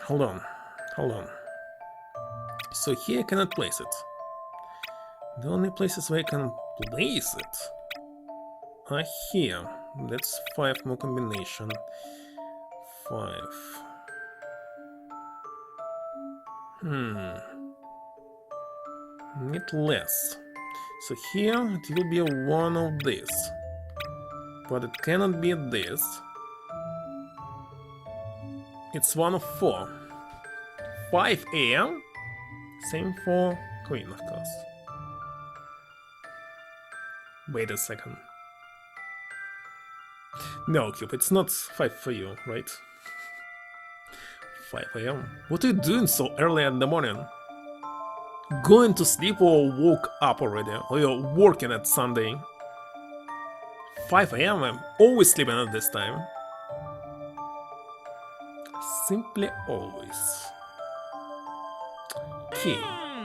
Hold on. Hold on. So here I cannot place it. The only places where I can place it are here. That's 5 more combination. 5. Need less. So here it will be one of this. But it cannot be this. It's one of 4. 5 a.m. Same for Queen, of course. Wait a second. No, Cube, it's not 5 for you, right? 5 a.m. What are you doing so early in the morning? Going to sleep or woke up already? Or you're working at Sunday? 5 a.m. I'm always sleeping at this time. Simply always. Okay,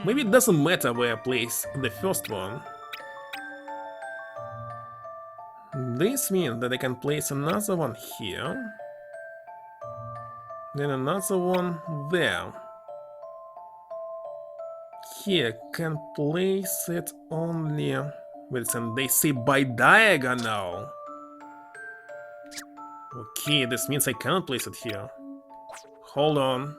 maybe it doesn't matter where I place the first one. This means that I can place another one here. Then another one there. Here I can place it only... Wait a second, they say by diagonal. Okay, this means I cannot place it here. Hold on.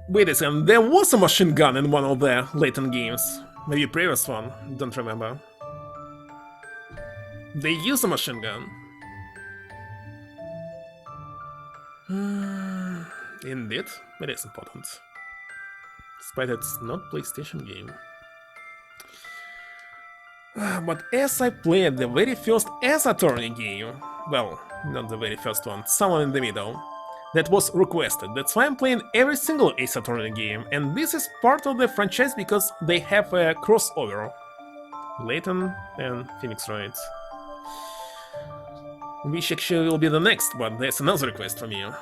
Wait a second, there was a machine gun in one of the Layton games. Maybe previous one, don't remember. They use a machine gun. Indeed, it is important. Despite it's not PlayStation game. But as I played the very first Ace Attorney game, well, not the very first one, someone in the middle, that was requested. That's why I'm playing every single Ace Attorney game, and this is part of the franchise because they have a crossover. Layton and Phoenix Wright. Which actually will be the next, but there's another request from you.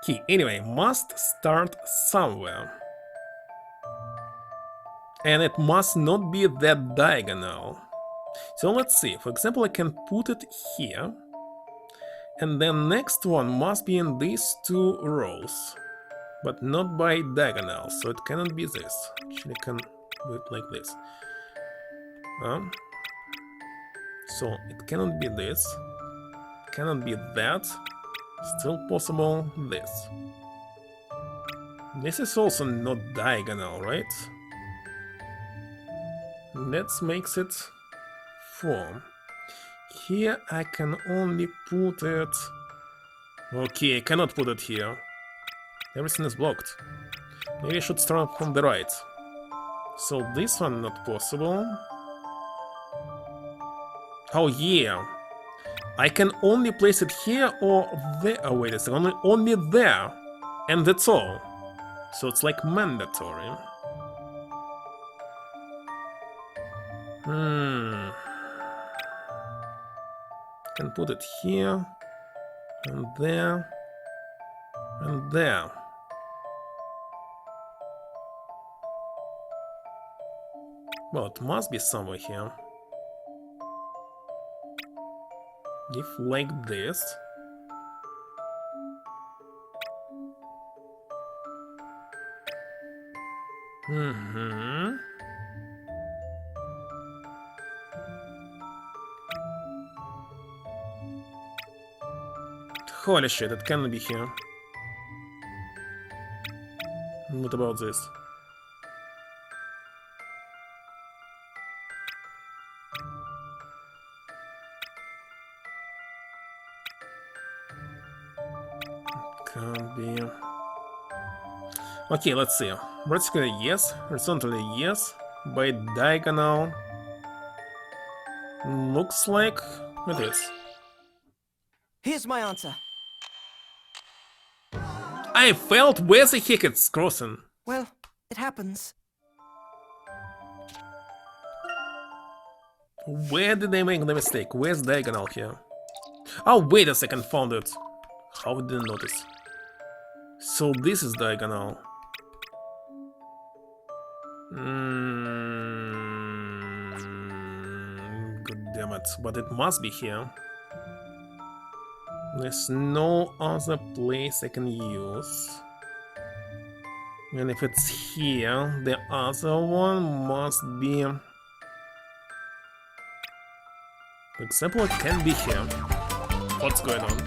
Okay, anyway, must start somewhere. And it must not be that diagonal. So let's see, for example, I can put it here. And then next one must be in these 2 rows. But not by diagonal, so it cannot be this. Actually, I can do it like this. So it cannot be this. Cannot be that. Still possible this. This is also not diagonal, right? That makes it 4. Here I can only put it... Okay, I cannot put it here. Everything is blocked. Maybe I should start from the right. So this one not possible. Oh yeah. I can only place it here or there. Oh wait a second, only there. And that's all. So it's like mandatory. Can put it here, and there, and there. Well, it must be somewhere here. If like this. Holy shit, it cannot be here. What about this? Can't be. Okay, let's see. Vertically, yes. Horizontally, yes. By diagonal. Looks like it is. Here's my answer. I failed. Where's the heck it's crossing? Well, it happens. Where did they make the mistake? Where's diagonal here? Oh, wait a second, found it. How didn't notice? So this is diagonal. God damn it, but it must be here. There's no other place I can use. And if it's here, the other one must be... For example, it can be here. What's going on?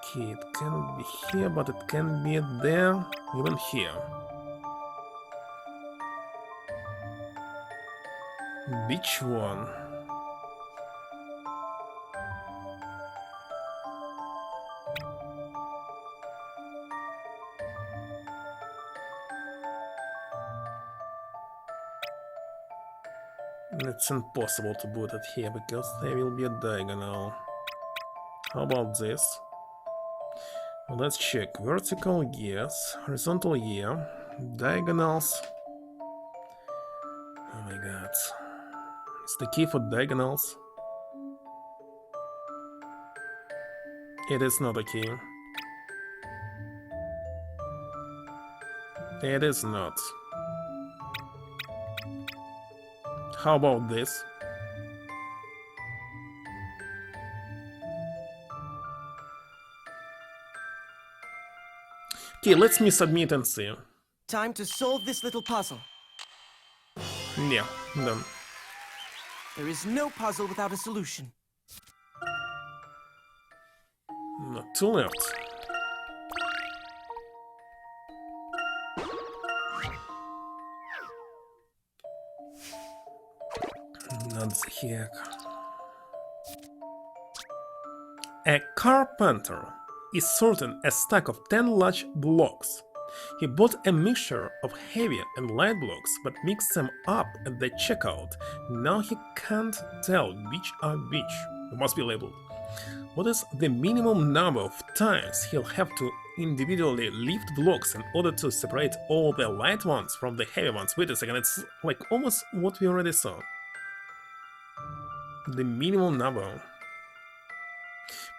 Okay, it can be here, but it can be there, even here. Which one? It's impossible to put it here because there will be a diagonal. How about this? Well, let's check. Vertical, yes. Horizontal, yeah. Diagonals. Oh my god. It's the key for diagonals. It is not a key. It is not. How about this? Okay, let's me submit and see. Time to solve this little puzzle. Yeah, done. There is no puzzle without a solution. Not two left. Not the heck. A carpenter is sorting a stack of 10 large blocks. He bought a mixture of heavy and light blocks, but mixed them up at the checkout. Now he can't tell which are which. They must be labeled. What is the minimum number of times he'll have to individually lift blocks in order to separate all the light ones from the heavy ones? Wait a second, it's like almost what we already saw. The minimum number.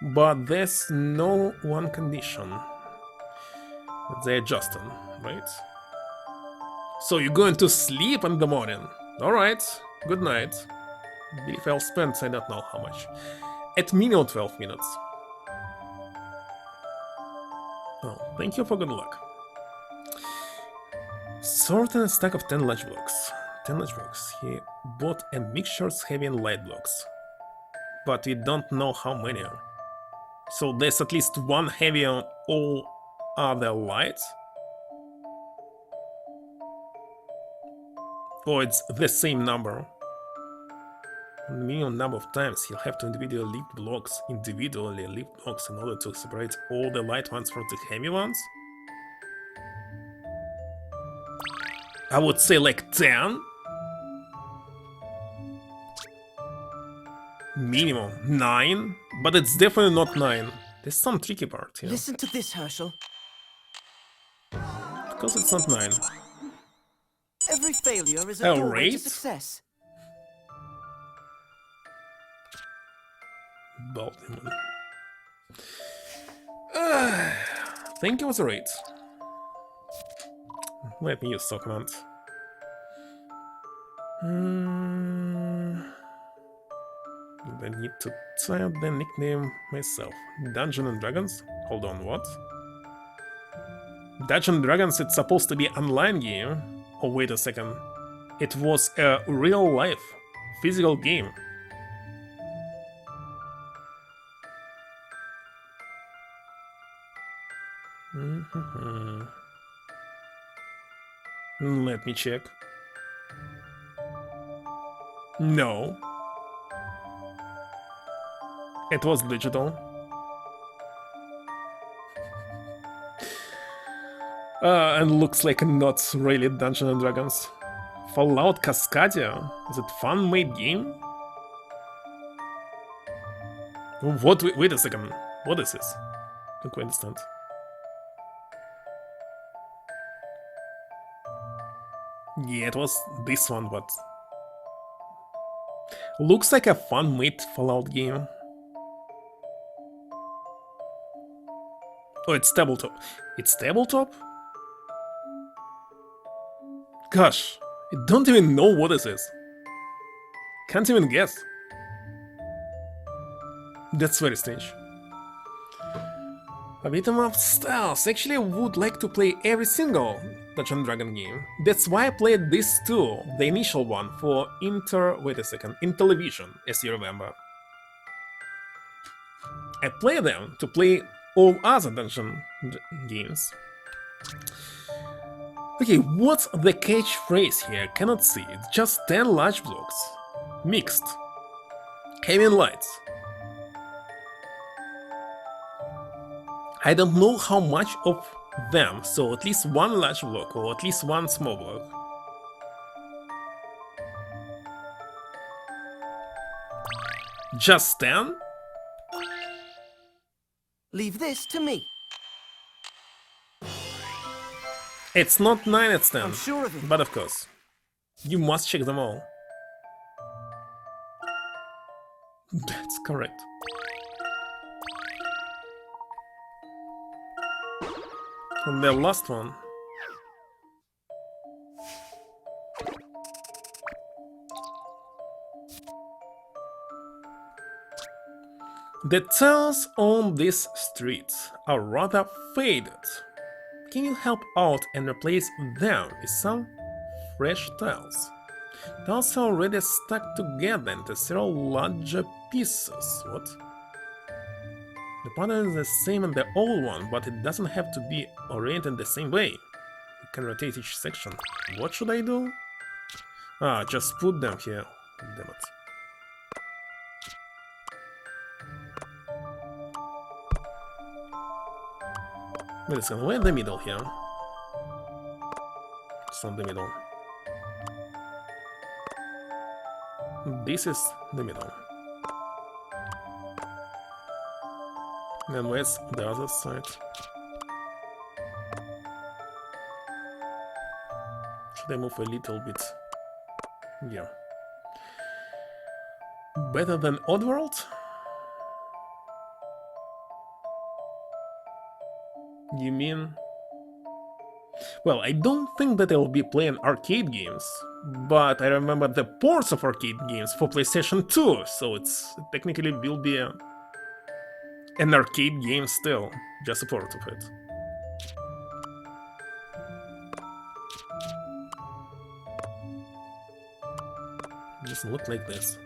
But there's no one condition. They adjust them, right? So you're going to sleep in the morning. Alright, good night. I believe I'll spend, I don't know how much. At minimum 12 minutes. Oh, thank you for good luck. Sort a stack of 10 large blocks. 10 large blocks. He bought a mixtures heavy and light blocks. But we don't know how many. So there's at least one heavy on all other light? Or it's the same number? The minimum number of times he'll have to individually lift blocks in order to separate all the light ones from the heavy ones? I would say like 10? Minimum 9? But it's definitely not 9. There's some tricky part here. Listen to this, Herschel. Because it's not 9. Every failure is a doorway to rate? success. Baltimore. Think it was a rate. Let me use command. I need to type the nickname myself. Dungeons and Dragons? Hold on, what? Dungeons and Dragons, it's supposed to be online game. Oh, wait a second. It was a real life, physical game. Let me check. No. It was digital. And looks like not really Dungeons and Dragons. Fallout Cascadia? Is it fan-made game? What? Wait a second. What is this? I don't quite understand. Yeah, it was this one, but looks like a fun-made Fallout game. Oh, it's tabletop. It's tabletop? Gosh, I don't even know what this is. Can't even guess. That's very strange. A beat 'em up styles. Actually, I would like to play every single Dungeons & Dragon game. That's why I played this too, the initial one for Intellivision, as you remember. I played them to play all other Dungeon games. Okay, what's the catchphrase here? Cannot see. It's just 10 large blocks. Mixed. Having lights. I don't know how much of them, so at least one large block or at least one small block. Just 10? Leave this to me. It's not 9, it's 10. I'm sure of it. But of course, you must check them all. That's correct. And the last one. The tiles on this street are rather faded. Can you help out and replace them with some fresh tiles? Tiles are already stuck together into several larger pieces. What? The pattern is the same in the old one, but it doesn't have to be oriented the same way. You can rotate each section. What should I do? Ah, just put them here. Damn it. Wait a second, we're in the middle here. It's not the middle. This is the middle. And where's the other side? Should I move a little bit? Yeah. Better than Oddworld? You mean? Well, I don't think that I'll be playing arcade games, but I remember the ports of arcade games for PlayStation 2, so it technically will be an arcade game still, just a port of it. It doesn't look like this.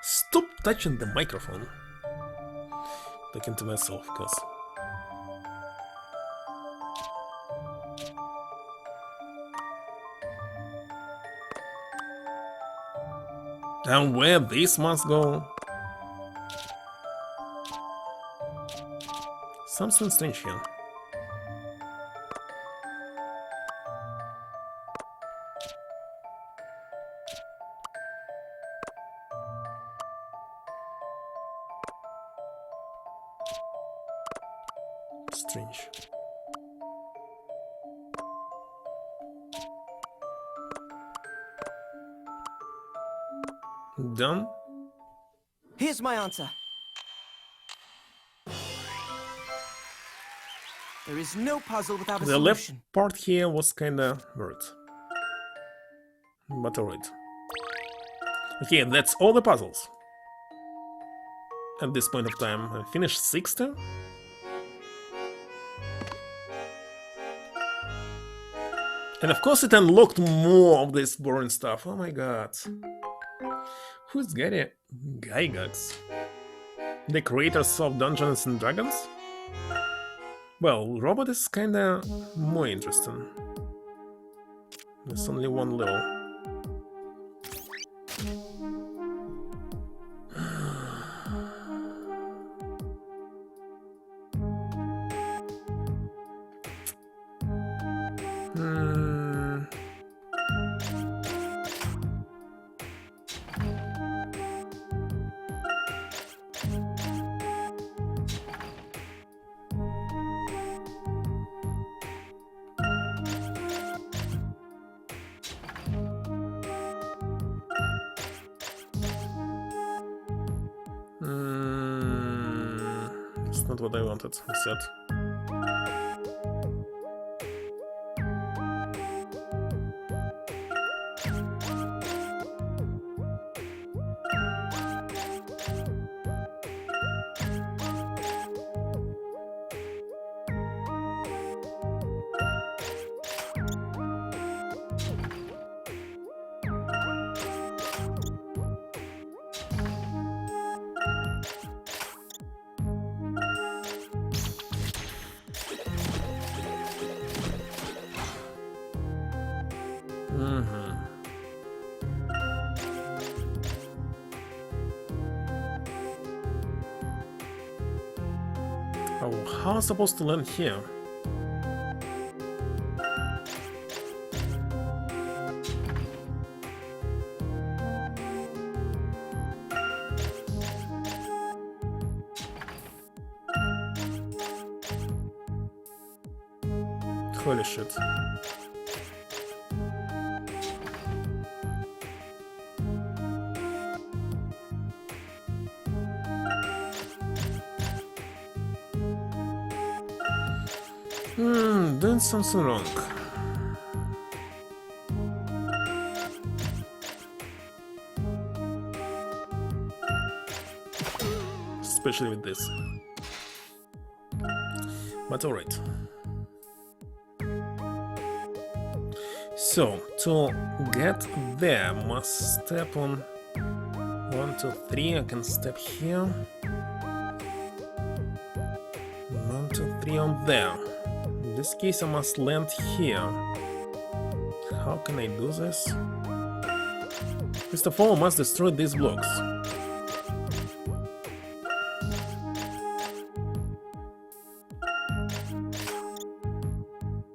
Stop touching the microphone. Talking to myself, cause and where this must go? Something strange here. Strange. Done? Here's my answer. There is no puzzle without a The left solution. part here was kinda weird. But alright. Okay, that's all the puzzles. At this point of time, I finished 60. And of course it unlocked more of this boring stuff. Oh my god. Who's Gary Gygax? The creators of Dungeons and Dragons? Well, Robot is kinda more interesting. There's only one level. Hmm. It's not what I wanted, I said. Oh, how am I supposed to land here? Holy shit. Doing something wrong. Especially with this. But alright. So, to get there, must step on 1, 2, 3. I can step here. 1, 2, 3 on there. In this case, I must land here. How can I do this? First of all, I must destroy these blocks.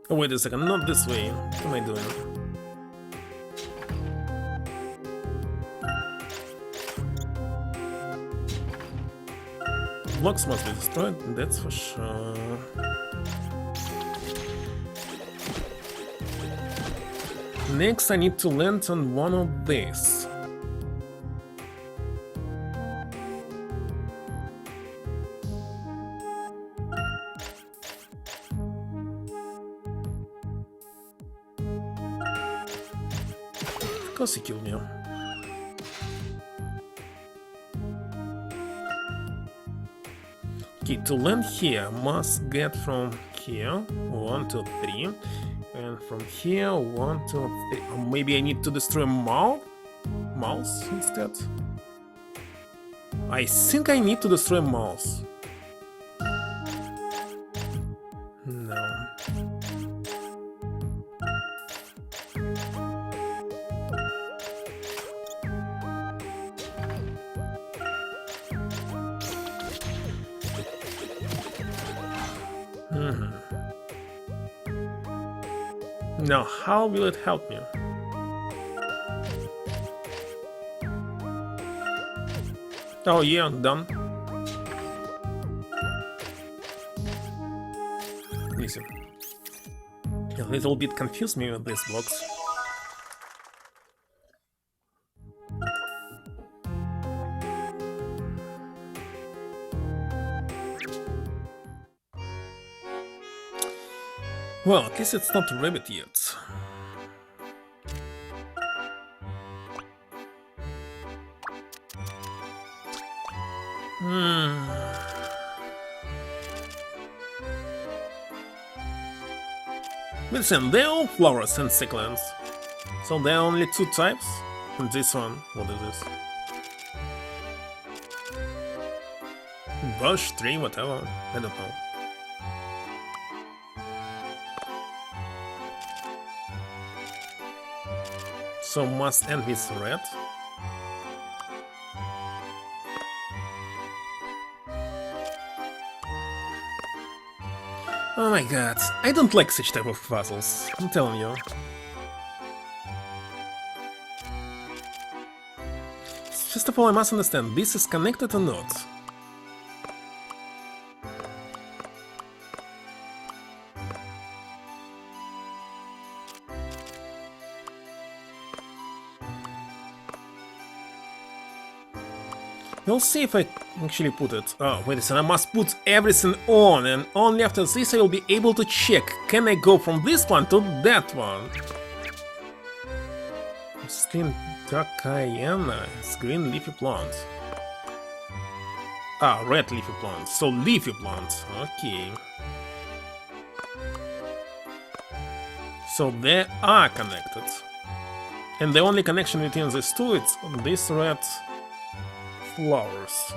Oh, wait a second, not this way. What am I doing? Blocks must be destroyed, that's for sure. Next, I need to land on one of these. Of course he killed me. Okay, to land here, must get from here, 1, 2, 3, and from here, 1, 2, 3. Or maybe I need to destroy mouse instead. I think I need to destroy mouse. No. Now, how will it help me? Oh yeah, done. Listen. A little bit confused me with these blocks. Well, at least it's not a rabbit yet. Listen, they're all flowers and succulents. So there are only 2 types? And this one, what is this? Bush, tree, whatever. I don't know. So must end with red. my god, I don't like such type of puzzles, I'm telling you. First of all, I must understand, this is connected or not? We'll see if I actually put it. Oh, wait a second, I must put everything on, and only after this I will be able to check. Can I go from this one to that one? CTR-AKKE-USA. It's green leafy plant. Ah, red leafy plant. So leafy plant. Okay. So they are connected. And the only connection between these two is this red flowers.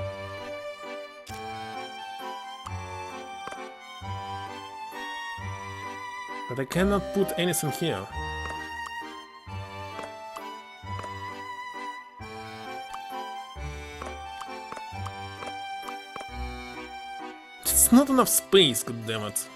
But I cannot put anything here. It's not enough space, goddammit.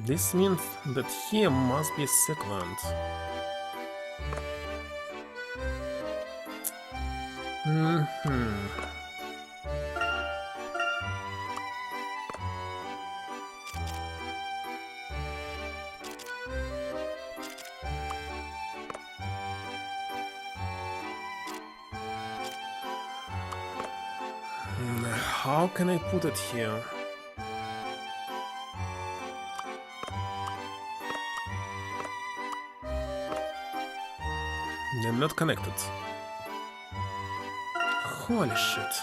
This means that here must be a second. How can I put it here? They're not connected. Holy shit.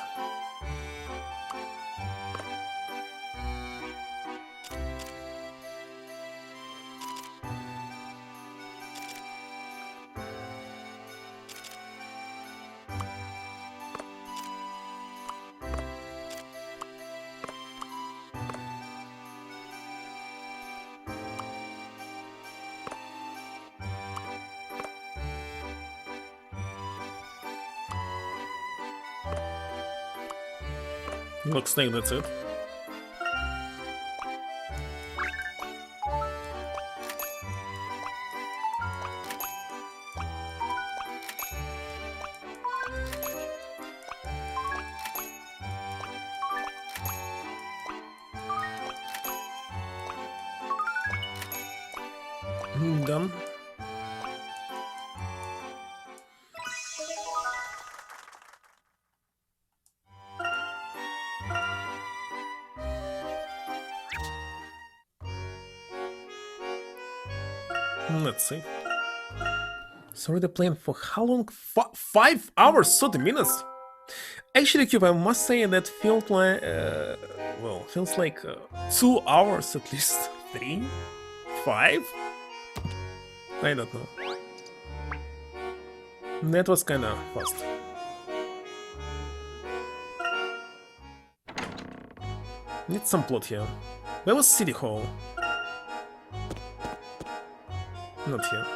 Looks like that's it. Done. Let's see. Sorry, the plan for how long? 5 hours, 30 minutes? Actually, Cube, I must say that felt like, well, feels like 2 hours at least. 3? 5? I don't know. That was kinda fast. Need some plot here. Where was City Hall? Not here.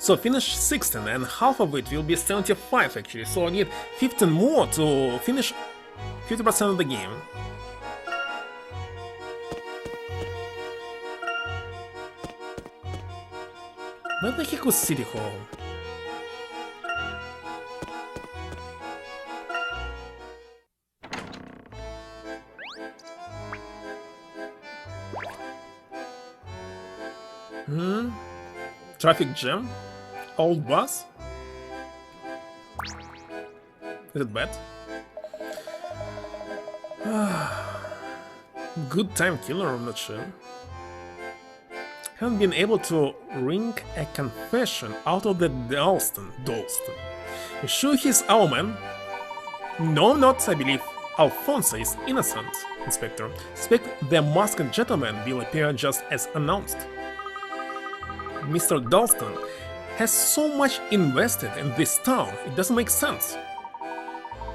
So finish 16 and half of it will be 75 actually, so I need 15 more to finish 50% of the game. Where the heck was City Hall? Traffic jam? Old bus? Is it bad? Good time killer, I'm not sure. Haven't been able to wring a confession out of the Dalston. You sure he's our man? No, not, I believe. Alfonso is innocent. Inspector. Suspect the masked gentleman will appear just as announced. Mr. Dalston has so much invested in this town, it doesn't make sense.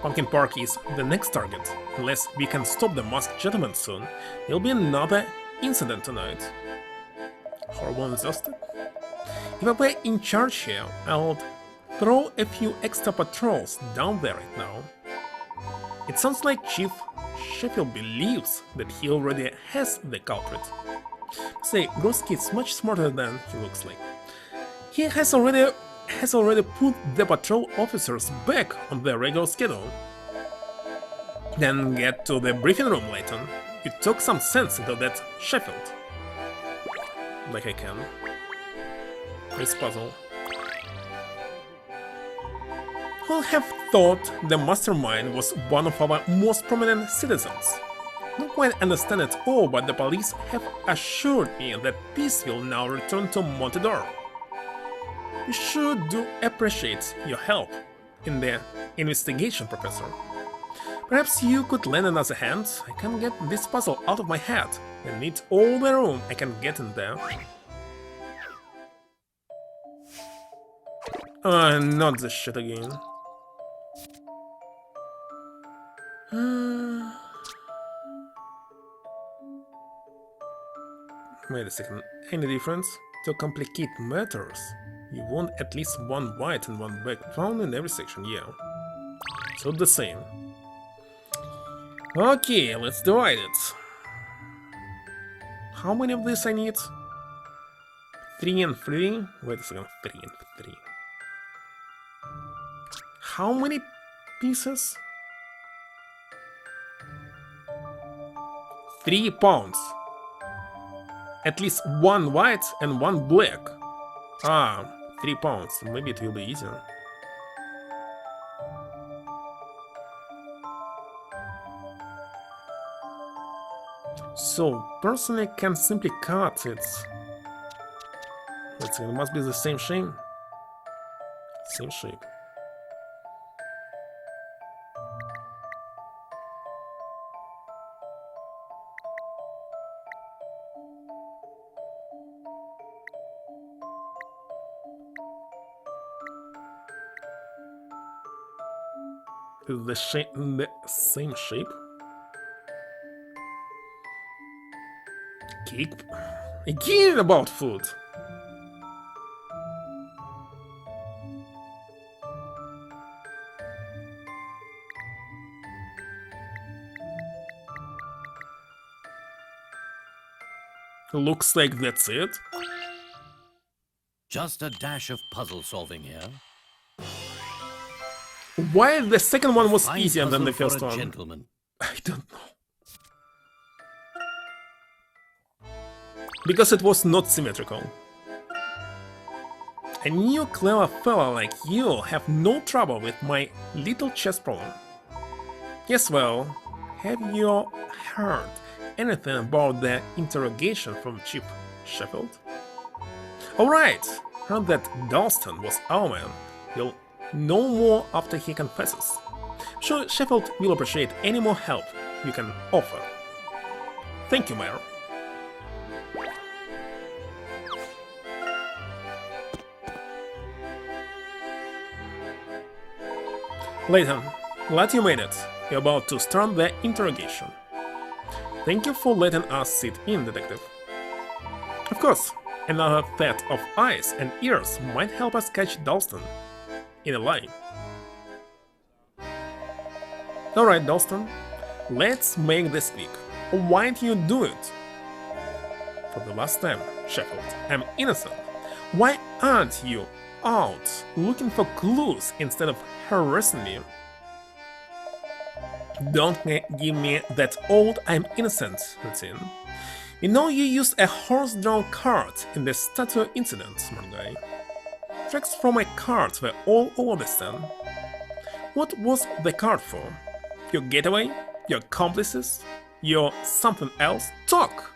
Pumpkin Park is the next target. Unless we can stop the masked gentleman soon, there'll be another incident tonight. Horrible and exhausted? If I were in charge here, I'll throw a few extra patrols down there right now. It sounds like Chief Sheffield believes that he already has the culprit. Say, Groski is much smarter than he looks like. He has already put the patrol officers back on their regular schedule. Then get to the briefing room, Layton. You took some sense into that Sheffield. Like I can. This puzzle. Who'll have thought the mastermind was one of our most prominent citizens? Don't quite understand it all, but the police have assured me that peace will now return to Montedor. We sure do appreciate your help in the investigation, Professor. Perhaps you could lend another hand? I can't get this puzzle out of my head. I need all the room I can get in there. Not this shit again. Wait a second. Any difference? To complicate matters, you want at least one white and one black found in every section, yeah. So the same. Okay, let's divide it. How many of this I need? 3 and 3? Wait a second, 3 and 3. How many pieces? 3 pounds. At least 1 white and 1 black. 3 pounds. Maybe it will be easier. So, personally can simply cut it. Let's see, it must be the same shape. Same shape. Is the same shape? Cake? Again about food! Looks like that's it. Just a dash of puzzle solving here. Why the second one was Fine easier than the puzzle first for a one? gentleman. I don't know. Because it was not symmetrical. A new clever fella like you have no trouble with my little chess problem. Yes, well, have you heard anything about the interrogation from Chief Sheffield? Alright, heard that Dalston was our man. You'll know more after he confesses. Sure, Sheffield will appreciate any more help you can offer. Thank you, Mayor. Layton, glad you made it. You're about to start the interrogation. Thank you for letting us sit in, Detective. Of course, another set of eyes and ears might help us catch Dalston in a lie. Alright, Dalston, let's make this quick. Why don't you do it? For the last time, Sheffield, I'm innocent. Why aren't you out looking for clues instead of harassing me? Don't give me that old I'm innocent routine. You know you used a horse-drawn cart in the statue incident, smart guy. Tracks from my cart were all over the stand. What was the cart for? Your getaway? Your accomplices? Your something else? Talk!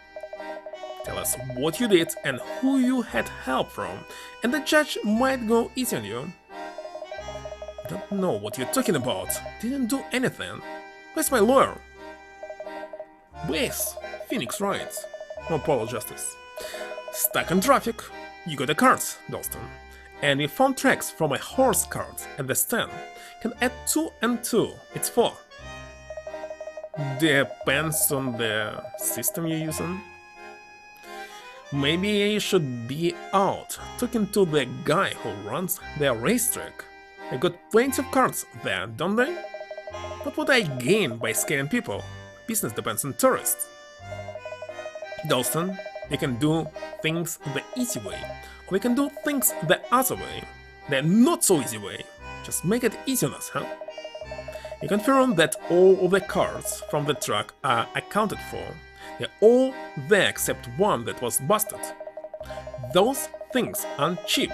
Tell us what you did and who you had help from, and the judge might go easy on you. Don't know what you're talking about. Didn't do anything. Where's my lawyer? Blaze, Phoenix writes, or Polo Justice. Stuck in traffic, you got a card, Dalston. And we found tracks from a horse cart at the stand. Can add 2 and 2, it's 4. Depends on the system you're using. Maybe you should be out talking to the guy who runs the racetrack. They got plenty of cards there, don't they? But what I gain by scaring people? Business depends on tourists. Dalston, you can do things the easy way, or we can do things the other way. The not so easy way. Just make it easy on us, huh? You confirm that all of the cards from the truck are accounted for. They're all there except one that was busted. Those things aren't cheap.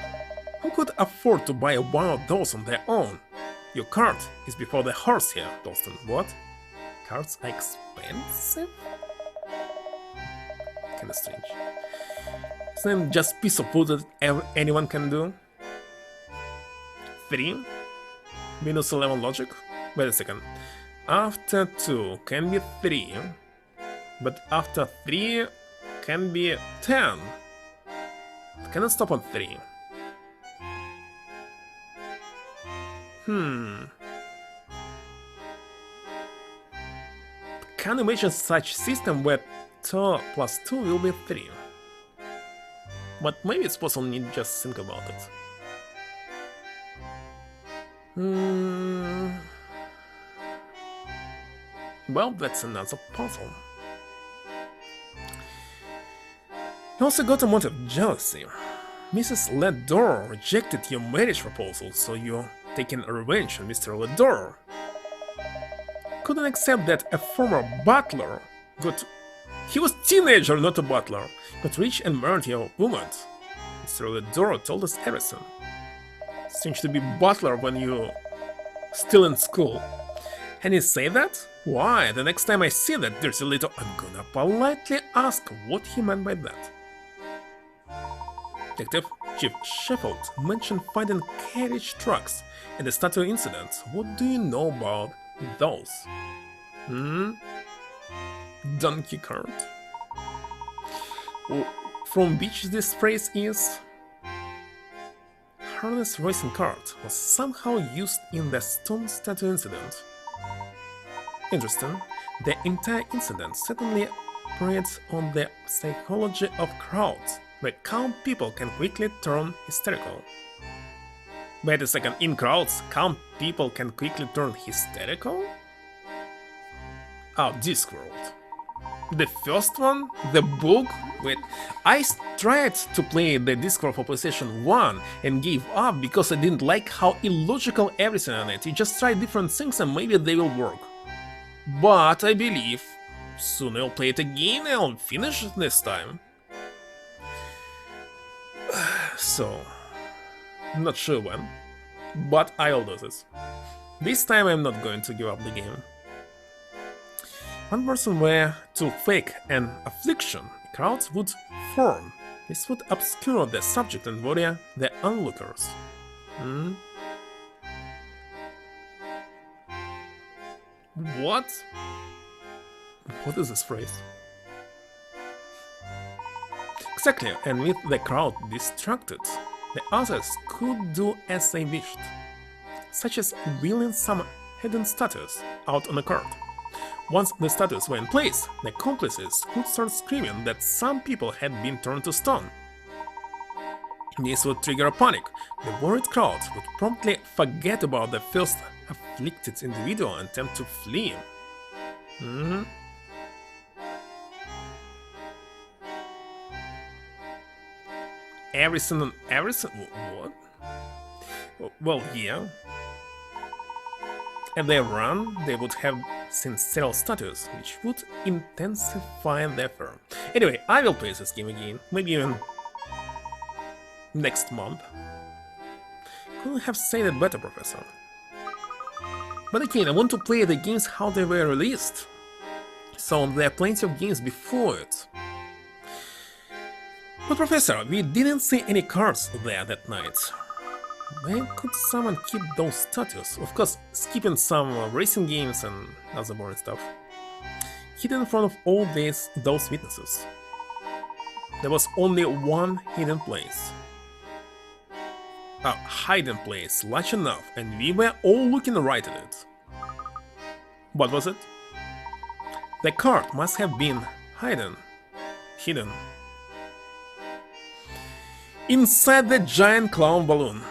Who could afford to buy one of those on their own? Your cart is before the horse here, Dalston. What? Cards are expensive? Kinda strange. Isn't it just piece of wood that anyone can do? 3? Minus 11 logic? Wait a second. After 2 can be 3, but after 3 can be 10. Can I stop on 3? Can imagine such system where 2 plus 2 will be 3. But maybe it's possible, need just think about it. Well, that's another puzzle. You also got a motive of jealousy. Mrs. Ledore rejected your marriage proposal, so you're taking revenge on Mr. Ledore. Couldn't accept that a former butler got... He was teenager, not a butler. Got rich and married your woman. Mr. Ledore told us everything. Strange to be butler when you're still in school. And you say that? Why? The next time I see that dirty little, I'm gonna politely ask what he meant by that. Detective Chief Sheffield mentioned finding carriage trucks in the statue incident. What do you know about those? Donkey cart? From which this phrase is? Harness racing cart was somehow used in the stone statue incident. Interesting. The entire incident certainly preys on the psychology of crowds, where calm people can quickly turn hysterical. Wait a second, in crowds, calm people can quickly turn hysterical? Oh, Discworld. The first one? The book? Wait, I tried to play the Discworld for PlayStation 1 and gave up because I didn't like how illogical everything on it. You just try different things and maybe they will work. But I believe soon I'll play it again and I'll finish it this time. So, I'm not sure when, but I'll do this. This time I'm not going to give up the game. One person were to fake an affliction, crowds would form. This would obscure the subject and worry the onlookers. What? What is this phrase? Exactly, and with the crowd distracted, the others could do as they wished, such as wheeling some hidden statues out on a cart. Once the statues were in place, the accomplices could start screaming that some people had been turned to stone. This would trigger a panic. The worried crowd would promptly forget about the first afflicted individual and attempt to flee. Everything and everything? What? Well, yeah. If they run, they would have seen several statues, which would intensify their fear. Anyway, I will play this game again, maybe even next month. Couldn't have said it better, Professor. But again, I want to play the games how they were released. So there are plenty of games before it. But Professor, we didn't see any cards there that night. Where could someone keep those statues? Of course, skipping some racing games and other boring stuff. hidden in front of all those witnesses. There was only one hidden place. A hiding place large enough, and we were all looking right at it. What was it? The card must have been hidden. Inside the giant clown balloon.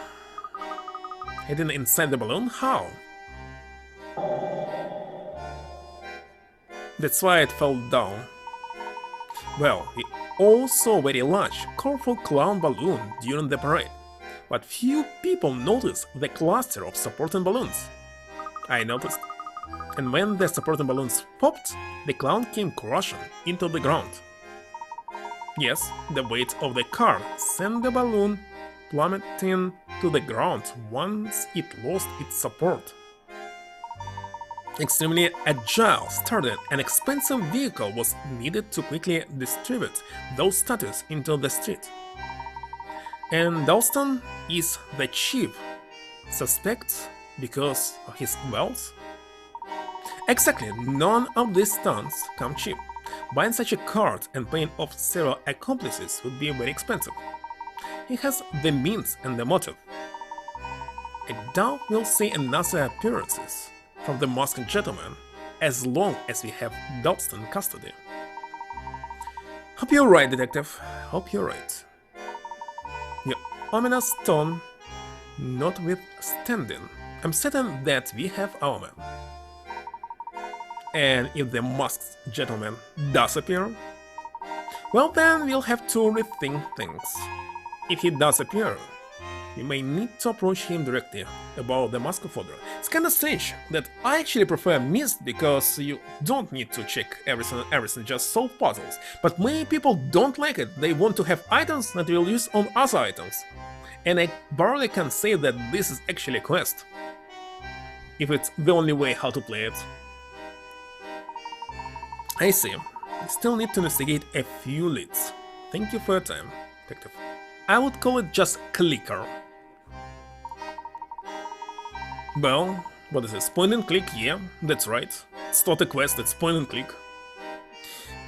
Hidden inside the balloon? How? That's why it fell down. Well, we all saw a very large, colorful clown balloon during the parade, but few people noticed the cluster of supporting balloons. I noticed. And when the supporting balloons popped, the clown came crashing into the ground. Yes, the weight of the car sent the balloon plummeting to the ground once it lost its support. Extremely agile, sturdy, and expensive vehicle was needed to quickly distribute those statues into the street. And Dalston is the chief suspect because of his wealth? Exactly, none of these stunts come cheap. Buying such a card and paying off several accomplices would be very expensive. He has the means and the motive. I doubt we'll see another appearances from the masked gentleman as long as we have Dalston in custody. Hope you're right, detective. Hope you're right. Your ominous tone notwithstanding, I'm certain that we have our man. And if the masked gentleman does appear, well then we'll have to rethink things. If he does appear, we may need to approach him directly about the mask folder. It's kinda strange that I actually prefer Mist because you don't need to check everything, just solve puzzles. But many people don't like it, they want to have items that we'll use on other items. And I barely can say that this is actually a quest, if it's the only way how to play it. I see. I still need to investigate a few leads. Thank you for your time, detective. I would call it just clicker. Well, what is this? Point and click? Yeah, that's right. It's not a quest, it's point and click.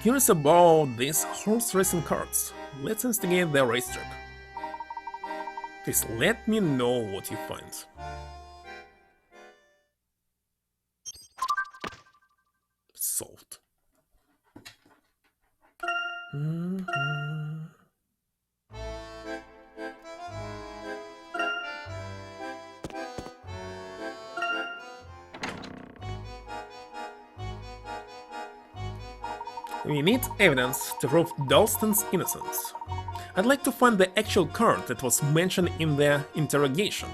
Curious about these horse racing cards. Let's investigate the racetrack. Please let me know what you find. Solved. We need evidence to prove Dalston's innocence. I'd like to find the actual card that was mentioned in the interrogation.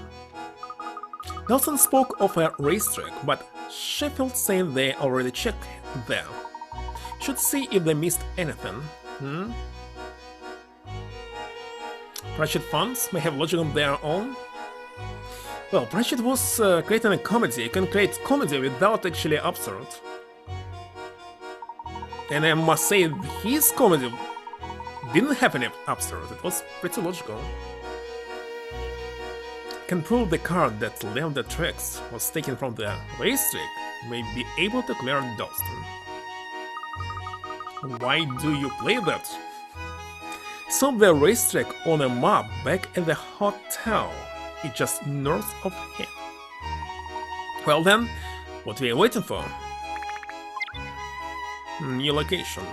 Dalston spoke of a racetrack, but Sheffield said they already checked there. Should see if they missed anything. Pratchett fans may have logic on their own. Well, Pratchett was creating a comedy. You can create comedy without actually absurd. And I must say, his comedy didn't have any absurd, it was pretty logical. Can prove the card that left the tracks was taken from the racetrack may be able to clear Dalston. Why do you play that? Saw the racetrack on a map back at the hotel. It's just north of here. Well then, what we are waiting for? New location.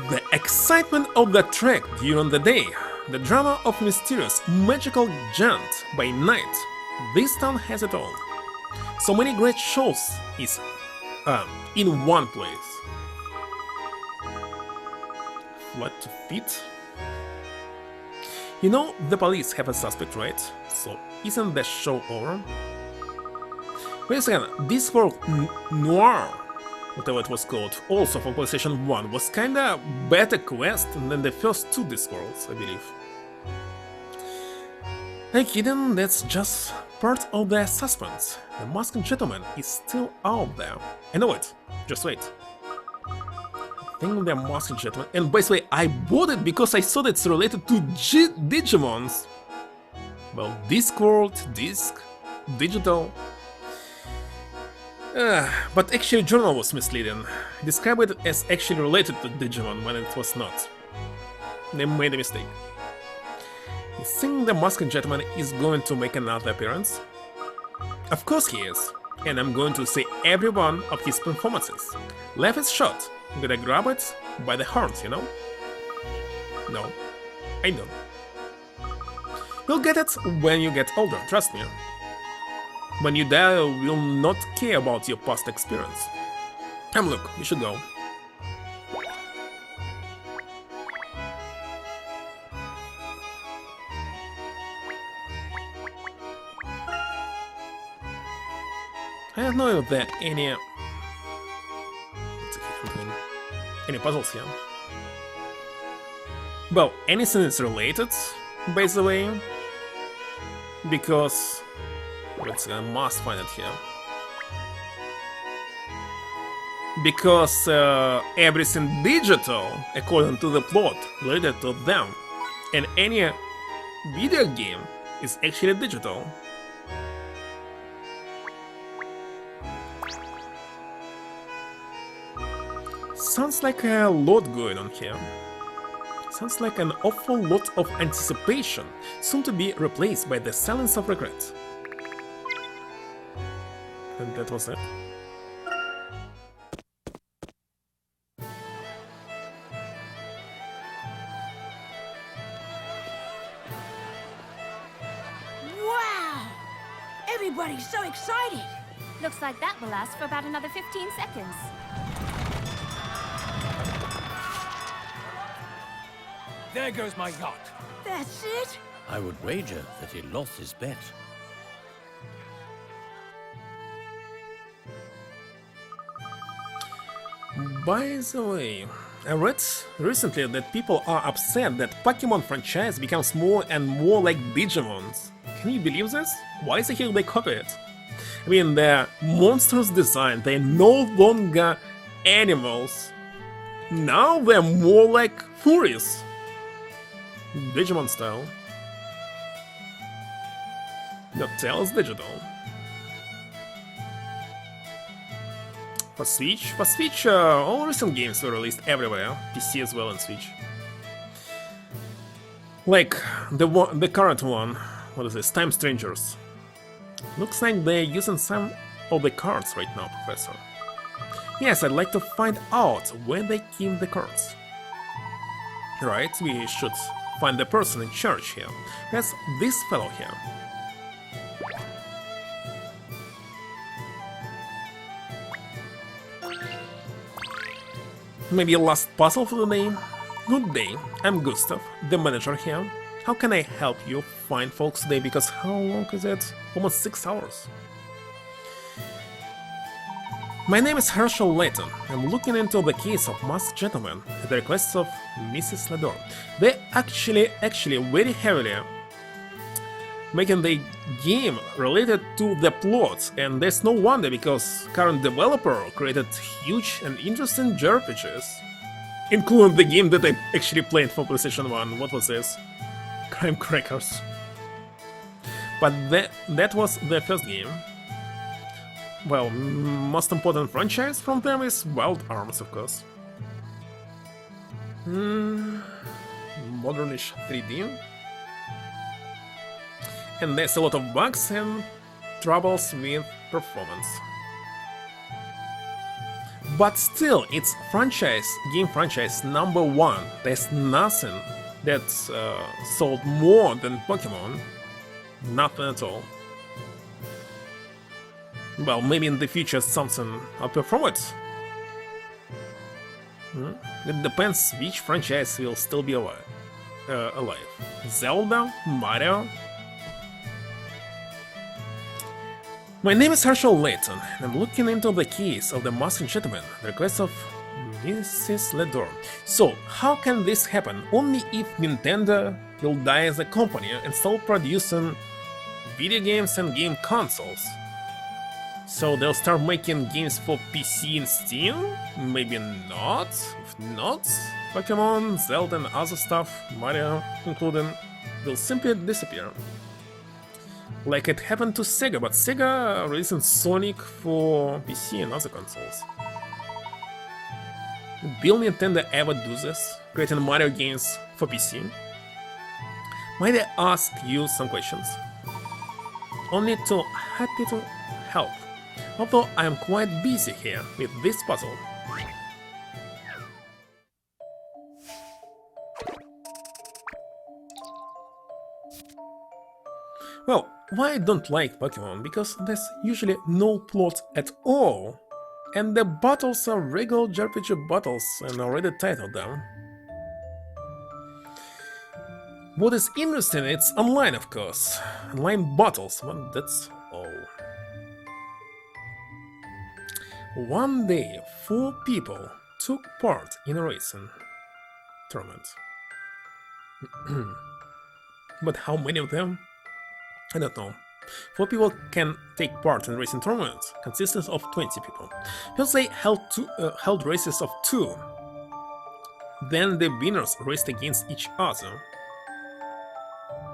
The excitement of the track during the day, the drama of mysterious magical giant by night. This town has it all. So many great shows is in one place. Flat feet? You know, the police have a suspect, right? So isn't the show over? Wait a second, Discworld Noir, whatever it was called, also for PlayStation 1, was kinda better quest than the first two Discworlds, I believe. I'm kidding, that's just part of the suspense. The masked gentleman is still out there. I know it, just wait. Think the Master Gentleman. And basically, I bought it because I saw that it's related to Digimons. Well, Discworld, Disc, Digital. But actually, journal was misleading. Describe it as actually related to Digimon when it was not. They made a mistake. You think the Masked Gentleman is going to make another appearance? Of course he is, and I'm going to see every one of his performances. Life is short. Did I grab it by the horns, you know? No, I don't. You'll get it when you get older, trust me. When you die, you will not care about your past experience. Look, we should go. I don't know if there are any puzzles here. Well, anything is related, basically, because I must find it here. Because everything digital, according to the plot, related to them, and any video game is actually digital. Sounds like a lot going on here. Sounds like an awful lot of anticipation, soon to be replaced by the silence of regret. And that was it. Wow! Everybody's so excited! Looks like that will last for about another 15 seconds. There goes my yacht. That's it? I would wager that he lost his bet. By the way, I read recently that people are upset that Pokemon franchise becomes more and more like Digimons. Can you believe this? Why the hell they copy it? I mean, they're monstrous design, they're no longer animals. Now they're more like furries. Digimon style. The tail is digital. For Switch, all recent games were released everywhere, PC as well and Switch. Like the current one, what is this? Time Strangers. Looks like they're using some of the cards right now, Professor. Yes, I'd like to find out where they keep the cards. Right, we should find the person in charge here. That's this fellow here. Maybe a last puzzle for the day? Good day, I'm Gustav, the manager here. How can I help you find folks today? Because how long is it? Almost 6 hours. My name is Herschel Layton. I'm looking into the case of Masked Gentleman at the request of Mrs. Lador. They actually very heavily making the game related to the plot, and there's no wonder because current developer created huge and interesting JRPGs, including the game that I actually played for PlayStation 1. What was this? Crime Crackers. But that was the first game. Well, most important franchise from them is Wild Arms, of course. Modernish 3D. And there's a lot of bugs and troubles with performance. But still, it's game franchise #1. There's nothing that's sold more than Pokemon. Nothing at all. Well, maybe in the future something outperform it. It depends which franchise will still be alive. Zelda? Mario? My name is Herschel Layton, and I'm looking into the case of the Masked Gentleman, the request of Mrs. Lador. So, how can this happen? Only if Nintendo will die as a company and stop producing video games and game consoles. So they'll start making games for PC and Steam? Maybe not. If not, Pokemon, Zelda and other stuff, Mario including, will simply disappear. Like it happened to Sega, but Sega releasing Sonic for PC and other consoles. Will Nintendo ever do this? Creating Mario games for PC? Might I ask you some questions? Only too happy to help. Although I am quite busy here with this puzzle. Well, why I don't like Pokemon? Because there's usually no plot at all. And the battles are regular JRPG battles and already titled them. What is interesting, it's online of course. Online battles, but that's all. One day, 4 people took part in a racing tournament. But how many of them? I don't know. 4 people can take part in racing tournaments, consisting of 20 people. First they held races of 2. Then the winners raced against each other.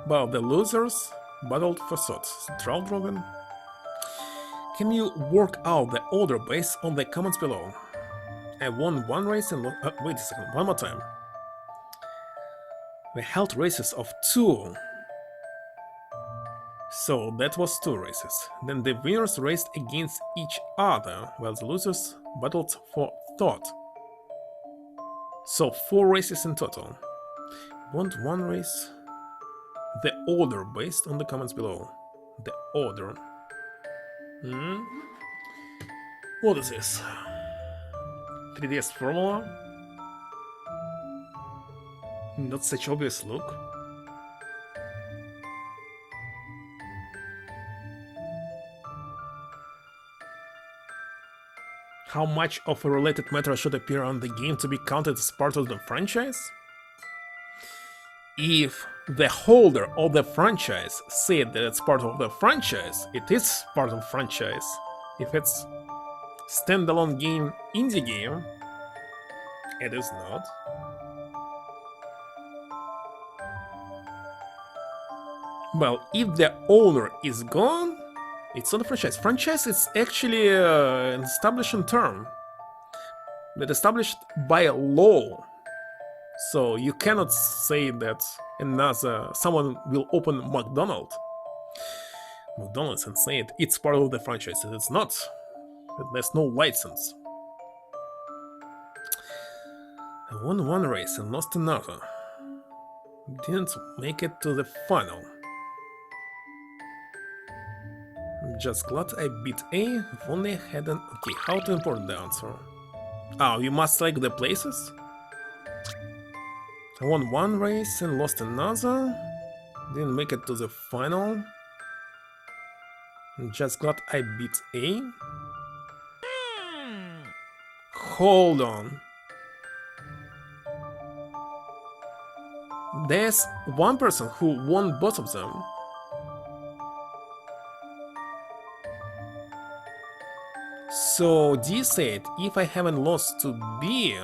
While the losers battled for thoughts. Trout Robin? Can you work out the order based on the comments below? I won 1 race and wait a second, one more time. We held races of 2. So that was 2 races. Then the winners raced against each other, while the losers battled for thought. So 4 races in total. Want 1 race? The order based on the comments below. The order. What is this? 3DS formula? Not such obvious look. How much of a related matter should appear on the game to be counted as part of the franchise? If the holder of the franchise said that it's part of the franchise, it is part of the franchise. If it's standalone game, indie game, it is not. Well, if the owner is gone, it's not a franchise. Franchise is actually an establishing term that established by law. So you cannot say that someone will open McDonald's and say it's part of the franchise. It's not. There's no license. I won 1 race and lost another. Didn't make it to the final. I'm just glad I beat A. If only I had an... Okay, how to import the answer? Oh, you must select the places? I won 1 race and lost another. Didn't make it to the final. I'm just glad I beat A. Hold on. There's one person who won both of them. So D said if I haven't lost to B,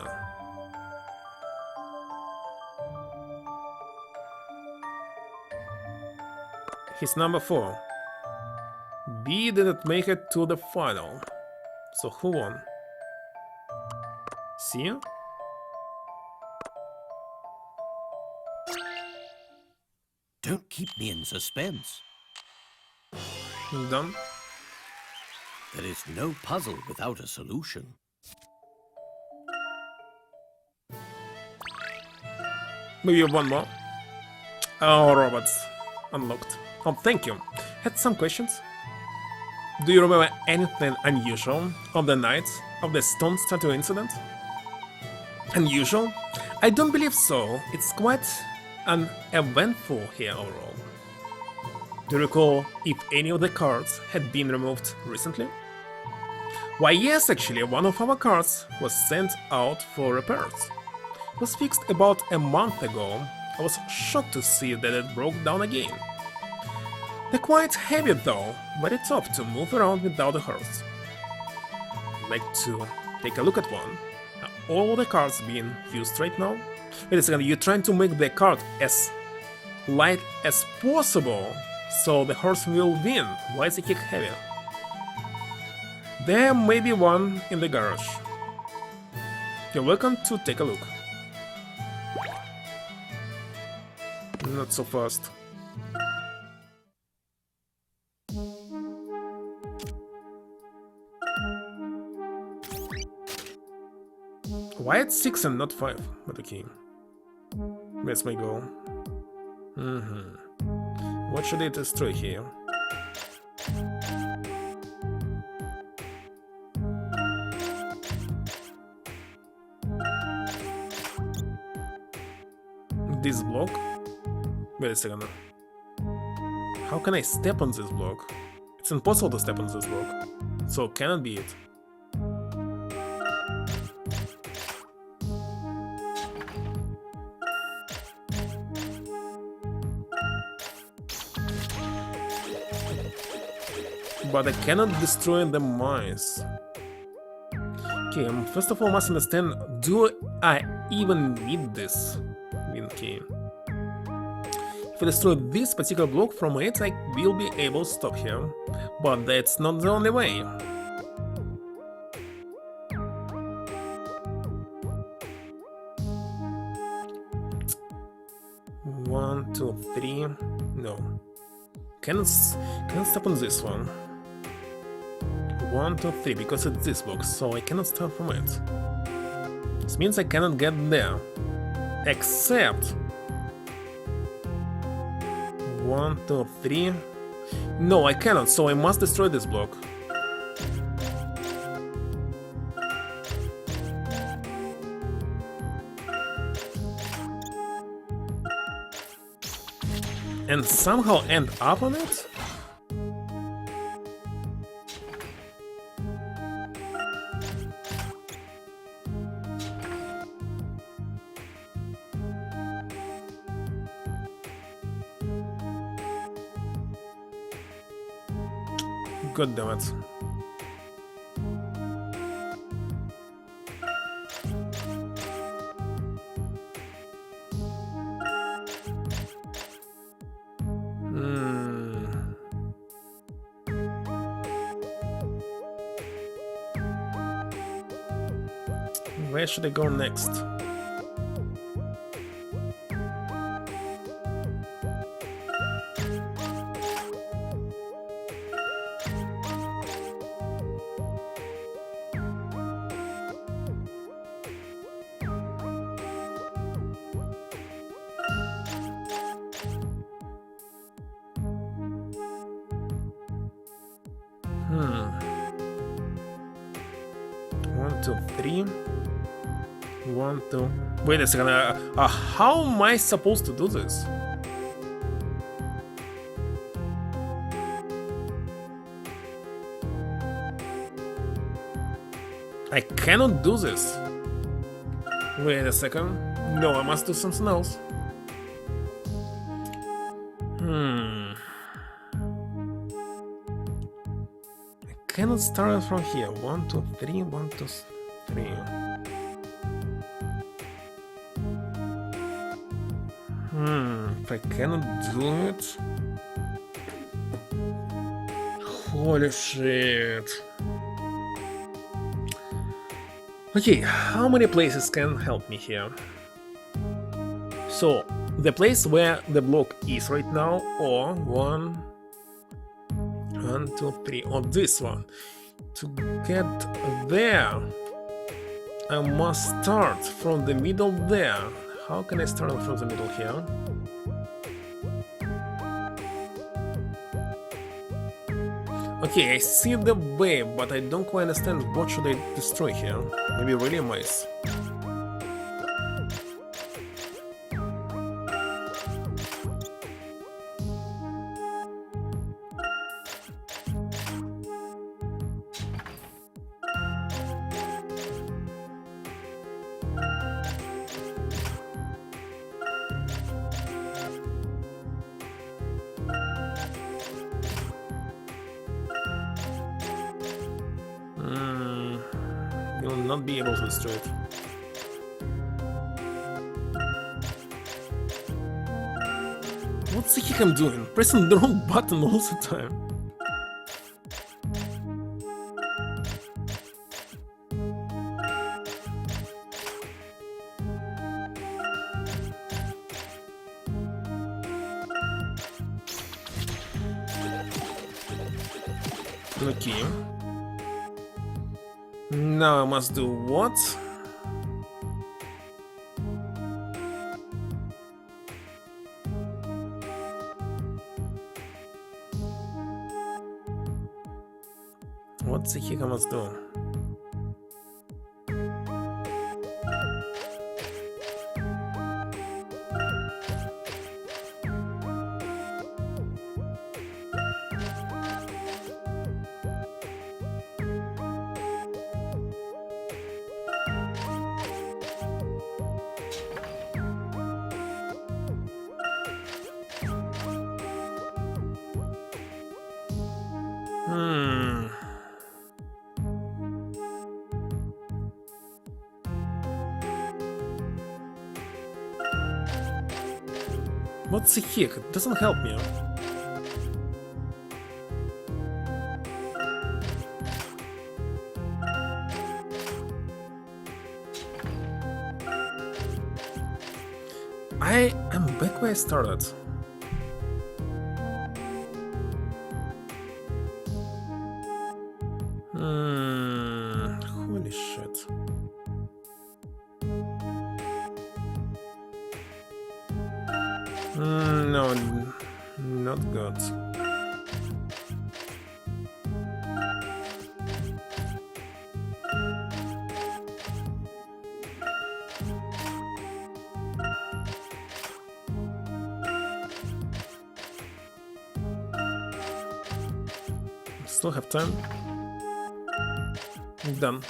he's number 4. B didn't make it to the final. So who won? C? Don't keep me in suspense. Done. There is no puzzle without a solution. Maybe 1 more. Oh, robots. Unlocked. Oh, thank you. Had some questions. Do you remember anything unusual on the night of the stone statue incident? Unusual? I don't believe so. It's quite uneventful here overall. Do you recall if any of the cards had been removed recently? Why yes, actually, one of our cards was sent out for repairs. It was fixed about a month ago. I was shocked to see that it broke down again. They're quite heavy though, very tough to move around without a horse. I'd like to take a look at one. Are all the cards being used right now? Wait a second, you're trying to make the card as light as possible so the horse will win. Why is the kick heavy? There may be one in the garage. You're welcome to take a look. Not so fast. Why it's 6 and not 5? But okay. That's my goal. What should I destroy here? This block? Wait a second. How can I step on this block? It's impossible to step on this block. So cannot be it. But I cannot destroy the mice. Okay, first of all, I must understand, do I even need this? Okay. If I destroy this particular block from it, I will be able to stop here. But that's not the only way. One, two, three. No. Cannot stop on this one. 1, 2, 3, because it's this box, so I cannot start from it. This means I cannot get there. Except 1, 2, 3. No, I cannot, so I must destroy this block. And somehow end up on it? God damn it. Where should I go next? One, two, three. 1, 2. Wait a second. How am I supposed to do this? I cannot do this. Wait a second. No, I must do something else. I cannot start from here. 1, 2, 3. 1, 2, 3. If I cannot do it... Holy shit. Okay, how many places can help me here? So, the place where the block is right now, or 1, 2, 3, or this one. To get there, I must start from the middle there. How can I start from the middle here? Okay, I see the way, but I don't quite understand what should I destroy here. Maybe really mice. will not be able to destroy it. What's the heck I'm doing? Pressing the wrong button all the time. Okay. Now I must do what? What the heck I must do? What the heck? It doesn't help me. I am back where I started. Holy shit. No, not good. Still have time. Done.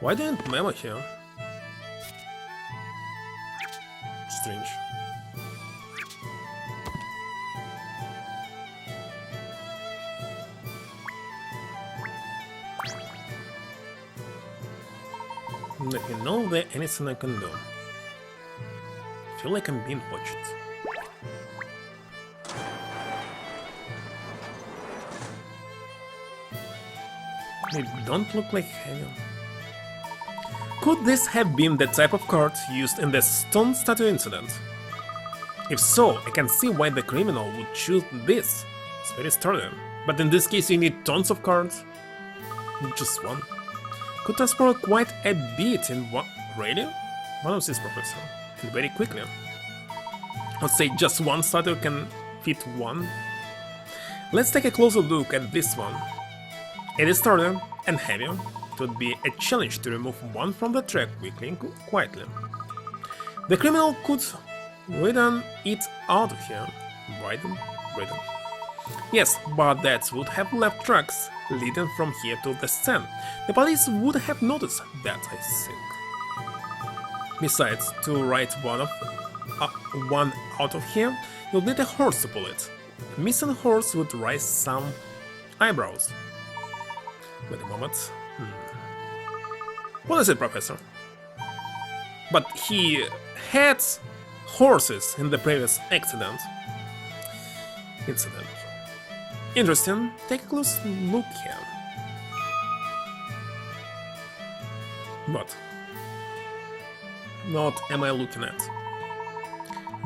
Why didn't Memo here? Strange. Let me know if there's anything I can do. I feel like I'm being watched. They don't look like heavy. Could this have been the type of card used in the stone statue incident? If so, I can see why the criminal would choose this. It's very sturdy. But in this case you need tons of cards. Not just one. Could transport quite a bit in one radio? One of these, Professor. And very quickly. Let's say just one statue can fit one. Let's take a closer look at this one. It is sturdy and heavy. It would be a challenge to remove one from the track quickly and quietly. The criminal could widen it out of here. Widen? Yes, but that would have left tracks leading from here to the stand. The police would have noticed that, I think. Besides, to ride one out of here, you'll need a horse to pull it. A missing horse would raise some eyebrows. Wait a moment. What is it, Professor? But he had horses in the previous incident. Interesting. Take a close look here. What am I looking at?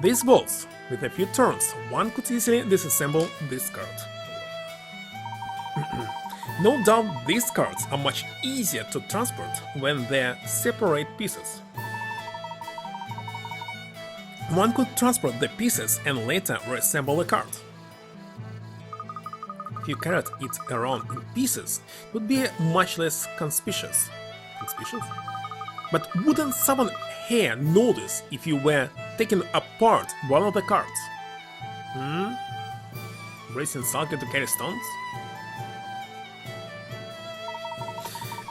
These balls, with a few turns, one could easily disassemble this card. No doubt these cards are much easier to transport when they're separate pieces. One could transport the pieces and later reassemble the card. If you carried it around in pieces, it would be much less conspicuous. But wouldn't someone here notice if you were taking apart one of the cards? Bracing Salka to carry stones?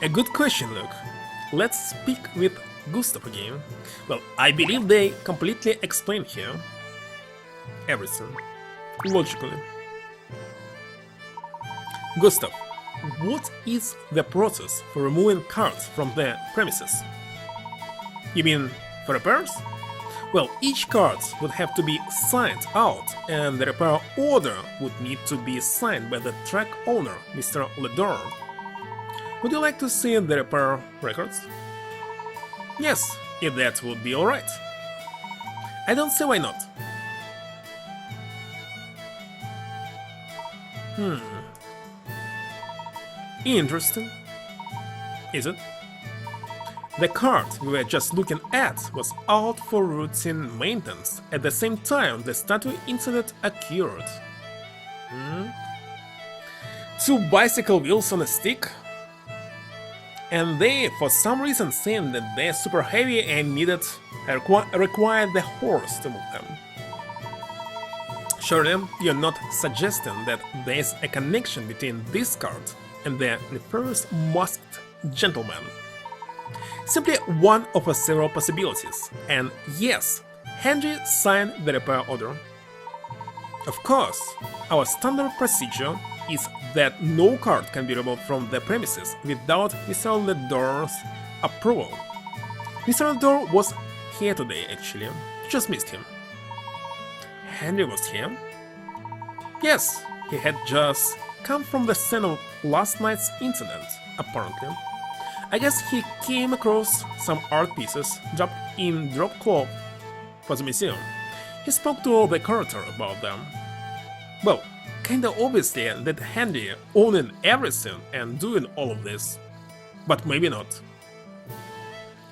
A good question, Luke. Let's speak with Gustav again. Well, I believe they completely explain here everything, logically. Gustav, what is the process for removing cards from the premises? You mean for repairs? Well, each card would have to be signed out, and the repair order would need to be signed by the track owner, Mr. Ledor. Would you like to see the repair records? Yes, if that would be alright. I don't see why not. Interesting. Is it? The card we were just looking at was out for routine maintenance at the same time the statue incident occurred. Two bicycle wheels on a stick? And they, for some reason, saying that they're super heavy and required the horse to move them. Surely, you're not suggesting that there's a connection between this card and the nefarious masked gentleman. Simply one of several possibilities, and yes, Henry signed the repair order. Of course, our standard procedure is that no card can be removed from the premises without Mr. Ledor's approval. Mr. Ledor was here today, actually. Just missed him. Henry was here? Yes, he had just come from the scene of last night's incident, apparently. I guess he came across some art pieces dropped in drop cloth for the museum. He spoke to the curator about them. Well, kinda obviously that Henry owning everything and doing all of this. But maybe not.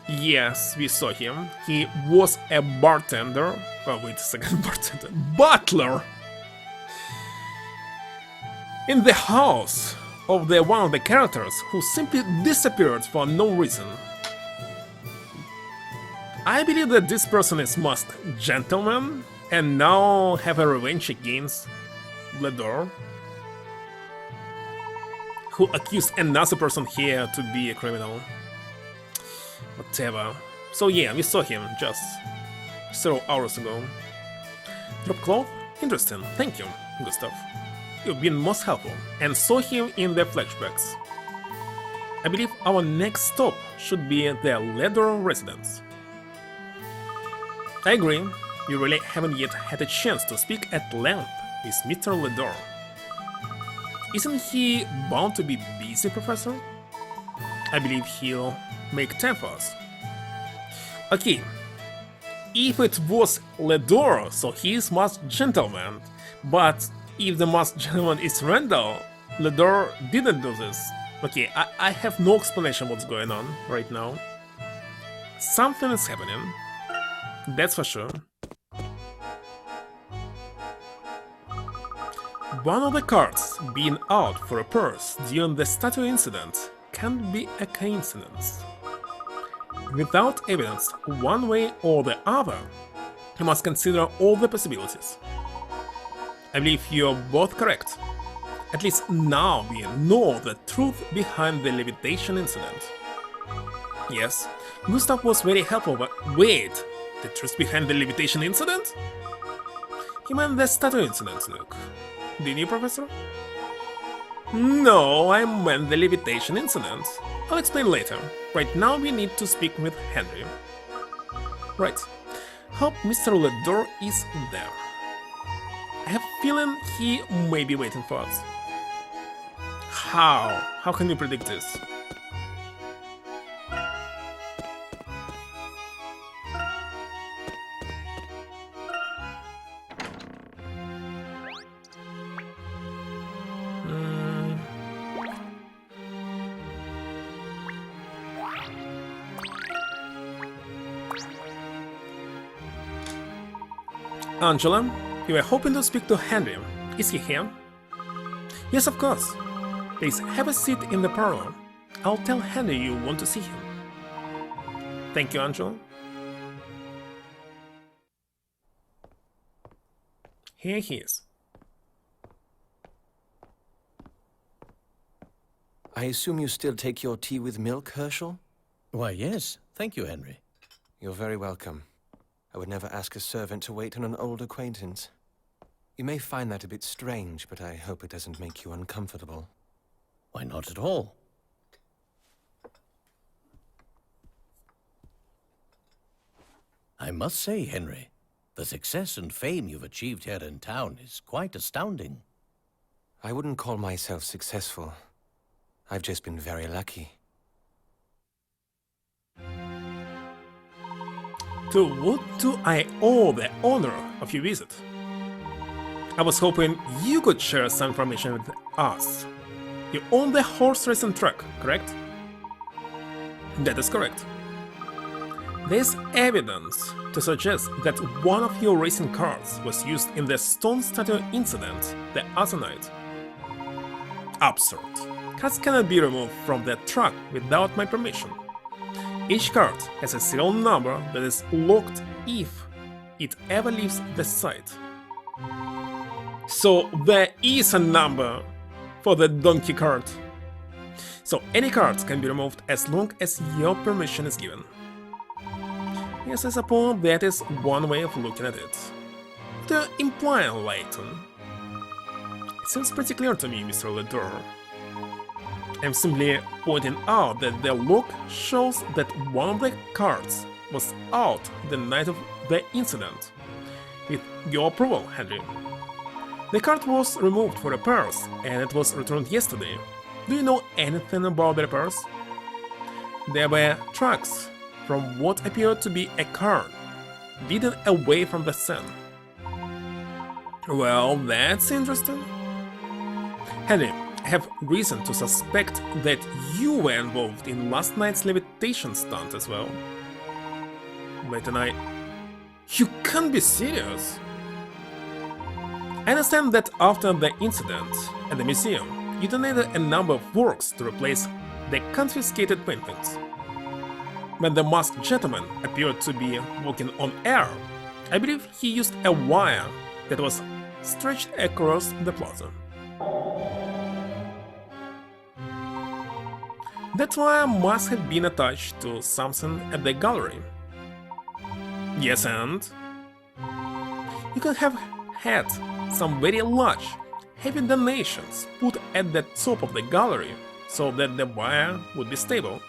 Yes, we saw him. He was a bartender. Oh, wait a second, bartender. Butler! In the house of one of the characters who simply disappeared for no reason. I believe that this person is masked gentleman and now have a revenge against Ledor, who accused another person here to be a criminal. Whatever. So yeah, we saw him just several hours ago. Drop cloth? Interesting. Thank you, Gustav. You've been most helpful, and saw him in the flashbacks. I believe our next stop should be the Ledor residence. I agree, you really haven't yet had a chance to speak at length with Mr. Ledor. Isn't he bound to be busy, Professor? I believe he'll make time for us. Okay, if it was Ledor, so he's masked gentleman, but if the masked gentleman is Randall, Ledor didn't do this. Okay, I have no explanation what's going on right now. Something is happening, that's for sure. One of the cards being out for repairs during the statue incident can't be a coincidence. Without evidence one way or the other, you must consider all the possibilities. I believe you're both correct. At least now we know the truth behind the levitation incident. Yes, Gustav was very helpful, but wait, the truth behind the levitation incident? He meant the statue incident, Luke. Didn't you, Professor? No, I meant the levitation incident. I'll explain later. Right now we need to speak with Henry. Right. Hope Mr. Ledor is there. I have a feeling he may be waiting for us. How? How can you predict this? Angela, you were hoping to speak to Henry. Is he here? Yes, of course. Please have a seat in the parlor. I'll tell Henry you want to see him. Thank you, Angela. Here he is. I assume you still take your tea with milk, Herschel? Why, yes. Thank you, Henry. You're very welcome. I would never ask a servant to wait on an old acquaintance. You may find that a bit strange, but I hope it doesn't make you uncomfortable. Why, not at all. I must say, Henry, the success and fame you've achieved here in town is quite astounding. I wouldn't call myself successful. I've just been very lucky. To what do I owe the honor of your visit? I was hoping you could share some information with us. You own the horse racing track, correct? That is correct. There's evidence to suggest that one of your racing cars was used in the stone statue incident the other night. Absurd. Cars cannot be removed from the track without my permission. Each card has a serial number that is locked if it ever leaves the site. So there is a number for the donkey card. So any cards can be removed as long as your permission is given. Yes, I suppose that is one way of looking at it. To imply Layton. It seems pretty clear to me, Mr. Ledore. I'm simply pointing out that the lock shows that one of the cards was out the night of the incident. With your approval, Henry. The card was removed for repairs and it was returned yesterday. Do you know anything about the repairs? There were tracks from what appeared to be a car leading away from the scene. Well, that's interesting. Henry, I have reason to suspect that you were involved in last night's levitation stunt as well. Layton, You can't be serious! I understand that after the incident at the museum, you donated a number of works to replace the confiscated paintings. When the masked gentleman appeared to be walking on air, I believe he used a wire that was stretched across the plaza. That wire must have been attached to something at the gallery. Yes, and? You could have had some very large, heavy donations put at the top of the gallery so that the wire would be stable.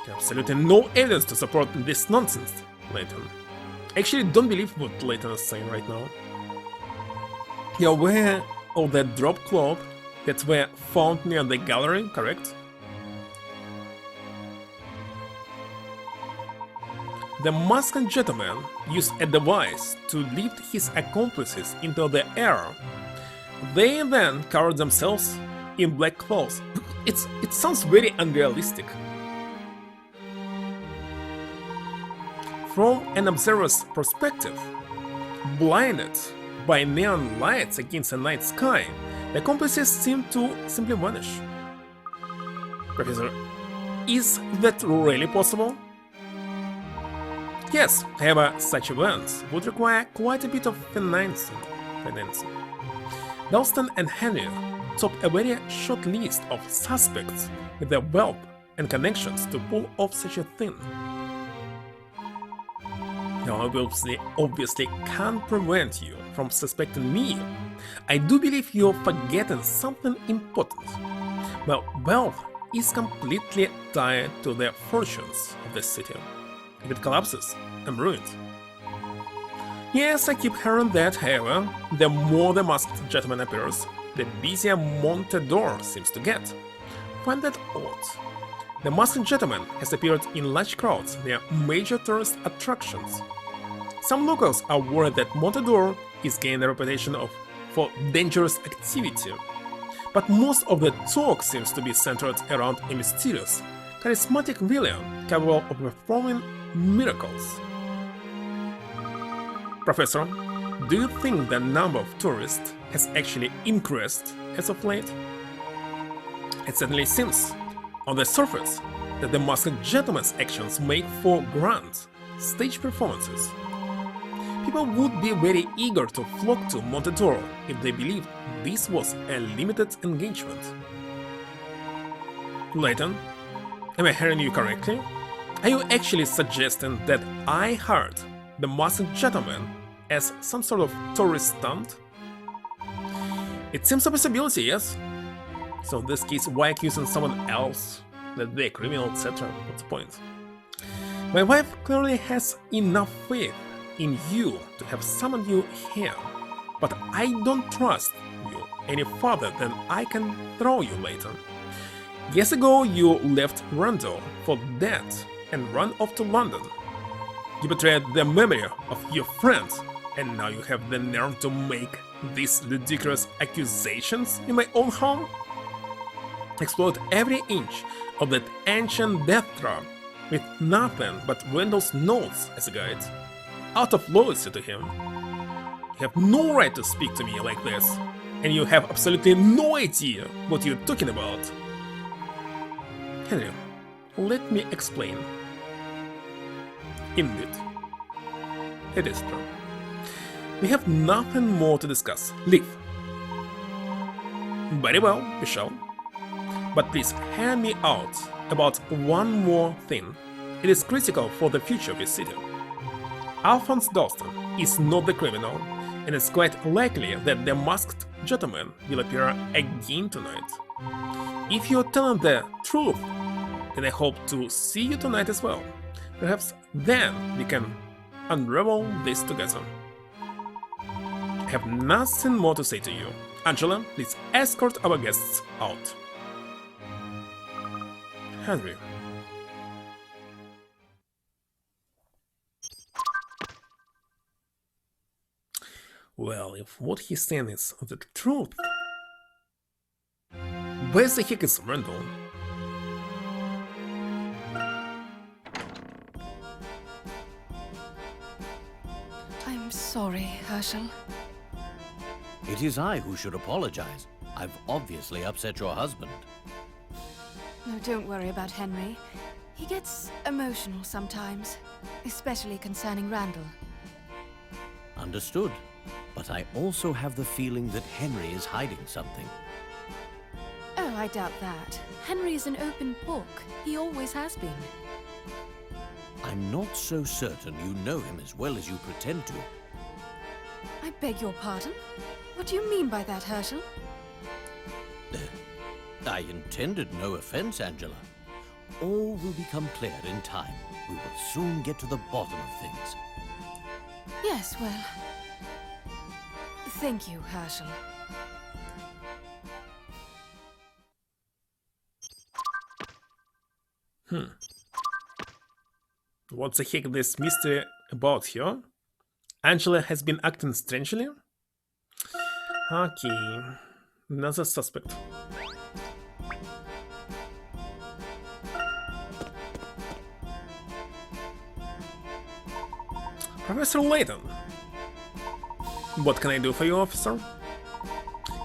Absolutely no evidence to support this nonsense, Layton. I actually don't believe what Layton is saying right now. You're aware of the drop cloth that were found near the gallery, correct? The masked gentleman used a device to lift his accomplices into the air. They then covered themselves in black cloths. It sounds very unrealistic. From an observer's perspective, blinded by neon lights against the night sky, the accomplices seem to simply vanish. Professor, is that really possible? Yes, however, such events would require quite a bit of financing. Dalston and Henry top a very short list of suspects with the wealth and connections to pull off such a thing. Now, I obviously can't prevent you from suspecting me. I do believe you're forgetting something important. Well, wealth is completely tied to the fortunes of the city. If it collapses, I'm ruined. Yes, I keep hearing that, however, the more the masked gentleman appears, the busier Montedor seems to get. Find that odd. The masked gentleman has appeared in large crowds near major tourist attractions. Some locals are worried that Montedor is gaining a reputation for dangerous activity, but most of the talk seems to be centered around a mysterious, charismatic villain capable of performing miracles. Professor, do you think the number of tourists has actually increased as of late? It certainly seems, on the surface, that the masked gentleman's actions make for grand stage performances. People would be very eager to flock to Montedor if they believed this was a limited engagement. Layton, am I hearing you correctly? Are you actually suggesting that I hired the masked gentleman as some sort of tourist stunt? It seems a possibility, yes? So in this case, why accusing someone else that they're criminal, etc.? What's the point? My wife clearly has enough faith in you to have summoned you here, but I don't trust you any further than I can throw you later. Years ago, you left Randall for dead and ran off to London. You betrayed the memory of your friends, and now you have the nerve to make these ridiculous accusations in my own home? Exploit every inch of that ancient death trap with nothing but Randall's notes as a guide, out of loyalty to him. You have no right to speak to me like this, and you have absolutely no idea what you're talking about. Henry, let me explain. Indeed, it is true. We have nothing more to discuss. Leave. Very well, Michelle. But please hear me out about one more thing. It is critical for the future of this city. Alphonse Dalston is not the criminal, and it's quite likely that the masked gentleman will appear again tonight. If you're telling the truth, then I hope to see you tonight as well. Perhaps then we can unravel this together. I have nothing more to say to you. Angela, please escort our guests out. Henry. Well, if what he's saying is the truth, where the heck is Randall? I'm sorry, Herschel. It is I who should apologize. I've obviously upset your husband. No, don't worry about Henry. He gets emotional sometimes, especially concerning Randall. Understood. But I also have the feeling that Henry is hiding something. Oh, I doubt that. Henry is an open book. He always has been. I'm not so certain you know him as well as you pretend to. I beg your pardon? What do you mean by that, Herschel? I intended no offense, Angela. All will become clear in time. We will soon get to the bottom of things. Yes, well... Thank you, Herschel. What the heck this mystery about here? Angela has been acting strangely? Okay, another suspect. Professor Layton. What can I do for you, officer?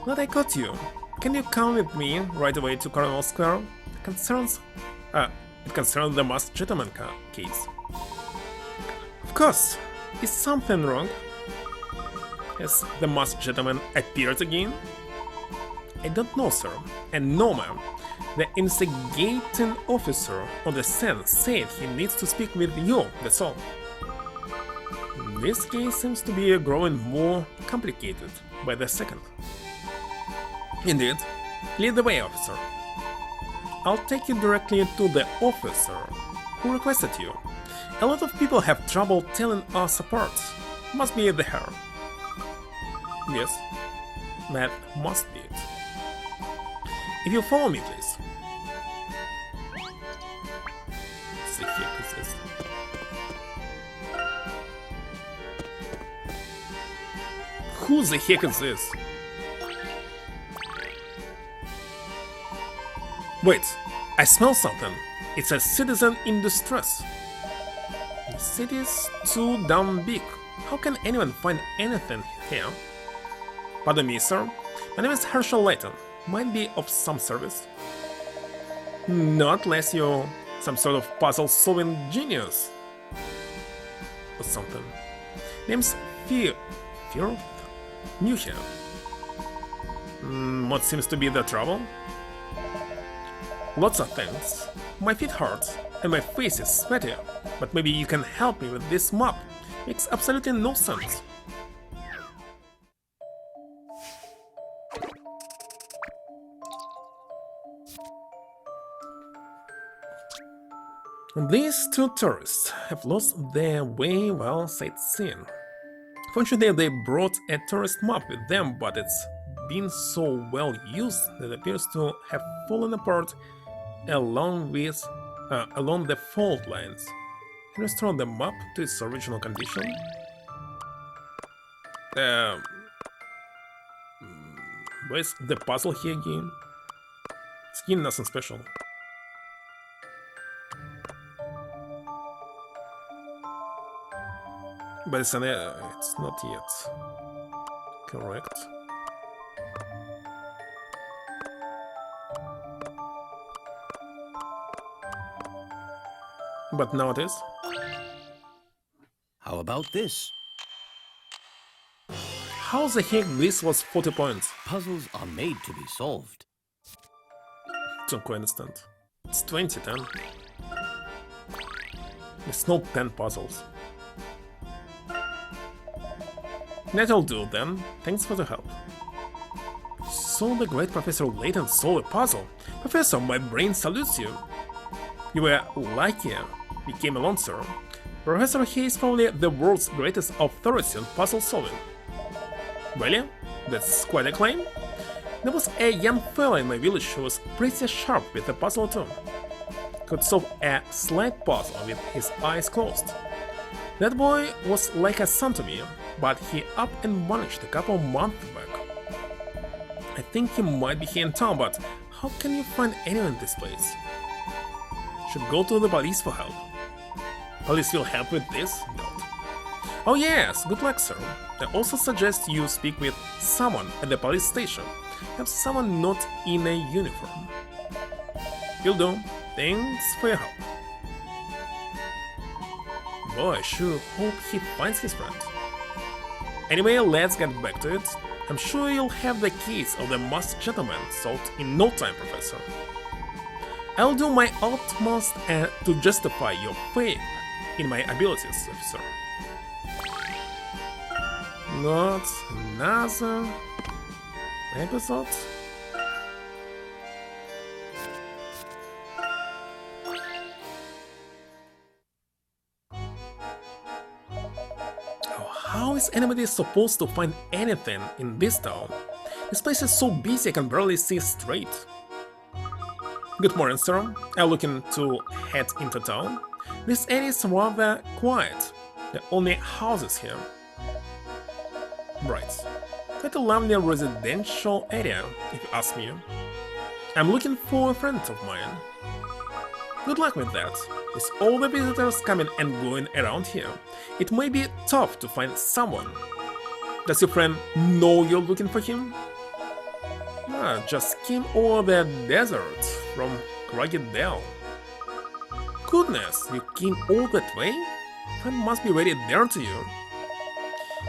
Glad I caught you. Can you come with me right away to Coronel Square? It concerns the masked gentleman case. Of course. Is something wrong? Has the masked gentleman appeared again? I don't know, sir. And no, ma'am. The investigating officer on the scene said he needs to speak with you, that's all. This case seems to be growing more complicated by the second. Indeed. Lead the way, officer. I'll take you directly to the officer who requested you. A lot of people have trouble telling us apart. Must be the hair. Yes, that must be it. If you follow me, please. What the heck is this? Who the heck is this? Wait, I smell something. It's a citizen in distress. The city's too damn big. How can anyone find anything here? Pardon me, sir. My name is Herschel Layton. Might be of some service. Not unless you're some sort of puzzle-solving genius. Or something. Name's Fear New here. What seems to be the trouble? Lots of things. My feet hurt, and my face is sweaty, but maybe you can help me with this mop. Makes absolutely no sense. These two tourists have lost their way while sightseeing. Fortunately, they brought a tourist map with them, but it's been so well used that it appears to have fallen apart along the fault lines. Can you restore the map to its original condition? Where's the puzzle here again? It's again nothing special. But it's not yet correct. But now it is. How about this? How the heck this was 40 points? Puzzles are made to be solved. Don't quite understand. It's 20, 10. It's not 10 puzzles. That'll do then. Thanks for the help. So the great Professor Layton solved a puzzle. Professor, my brain salutes you. You were lucky we came along, sir. Professor he is probably the world's greatest authority on puzzle solving. Really? That's quite a claim. There was a young fella in my village who was pretty sharp with a puzzle too. Could solve a slight puzzle with his eyes closed. That boy was like a son to me, but he up and vanished a couple months back. I think he might be here in town, but how can you find anyone in this place? Should go to the police for help. Police will help with this? No. Oh yes, good luck, sir. I also suggest you speak with someone at the police station. Have someone not in a uniform. Will do. Thanks for your help. Boy, I sure hope he finds his friend. Anyway, let's get back to it. I'm sure you'll have the case of the masked gentleman solved in no time, Professor. I'll do my utmost to justify your faith in my abilities, officer. Not another episode. How is anybody supposed to find anything in this town? This place is so busy I can barely see straight. Good morning, sir. I'm looking to head into town. This area is rather quiet. There are only houses here. Right. Quite a lovely residential area, if you ask me. I'm looking for a friend of mine. Good luck with that. With all the visitors coming and going around here, it may be tough to find someone. Does your friend know you're looking for him? Just came over the desert from Rugged Dell. Goodness, you came all that way? Friend must be very dear to you.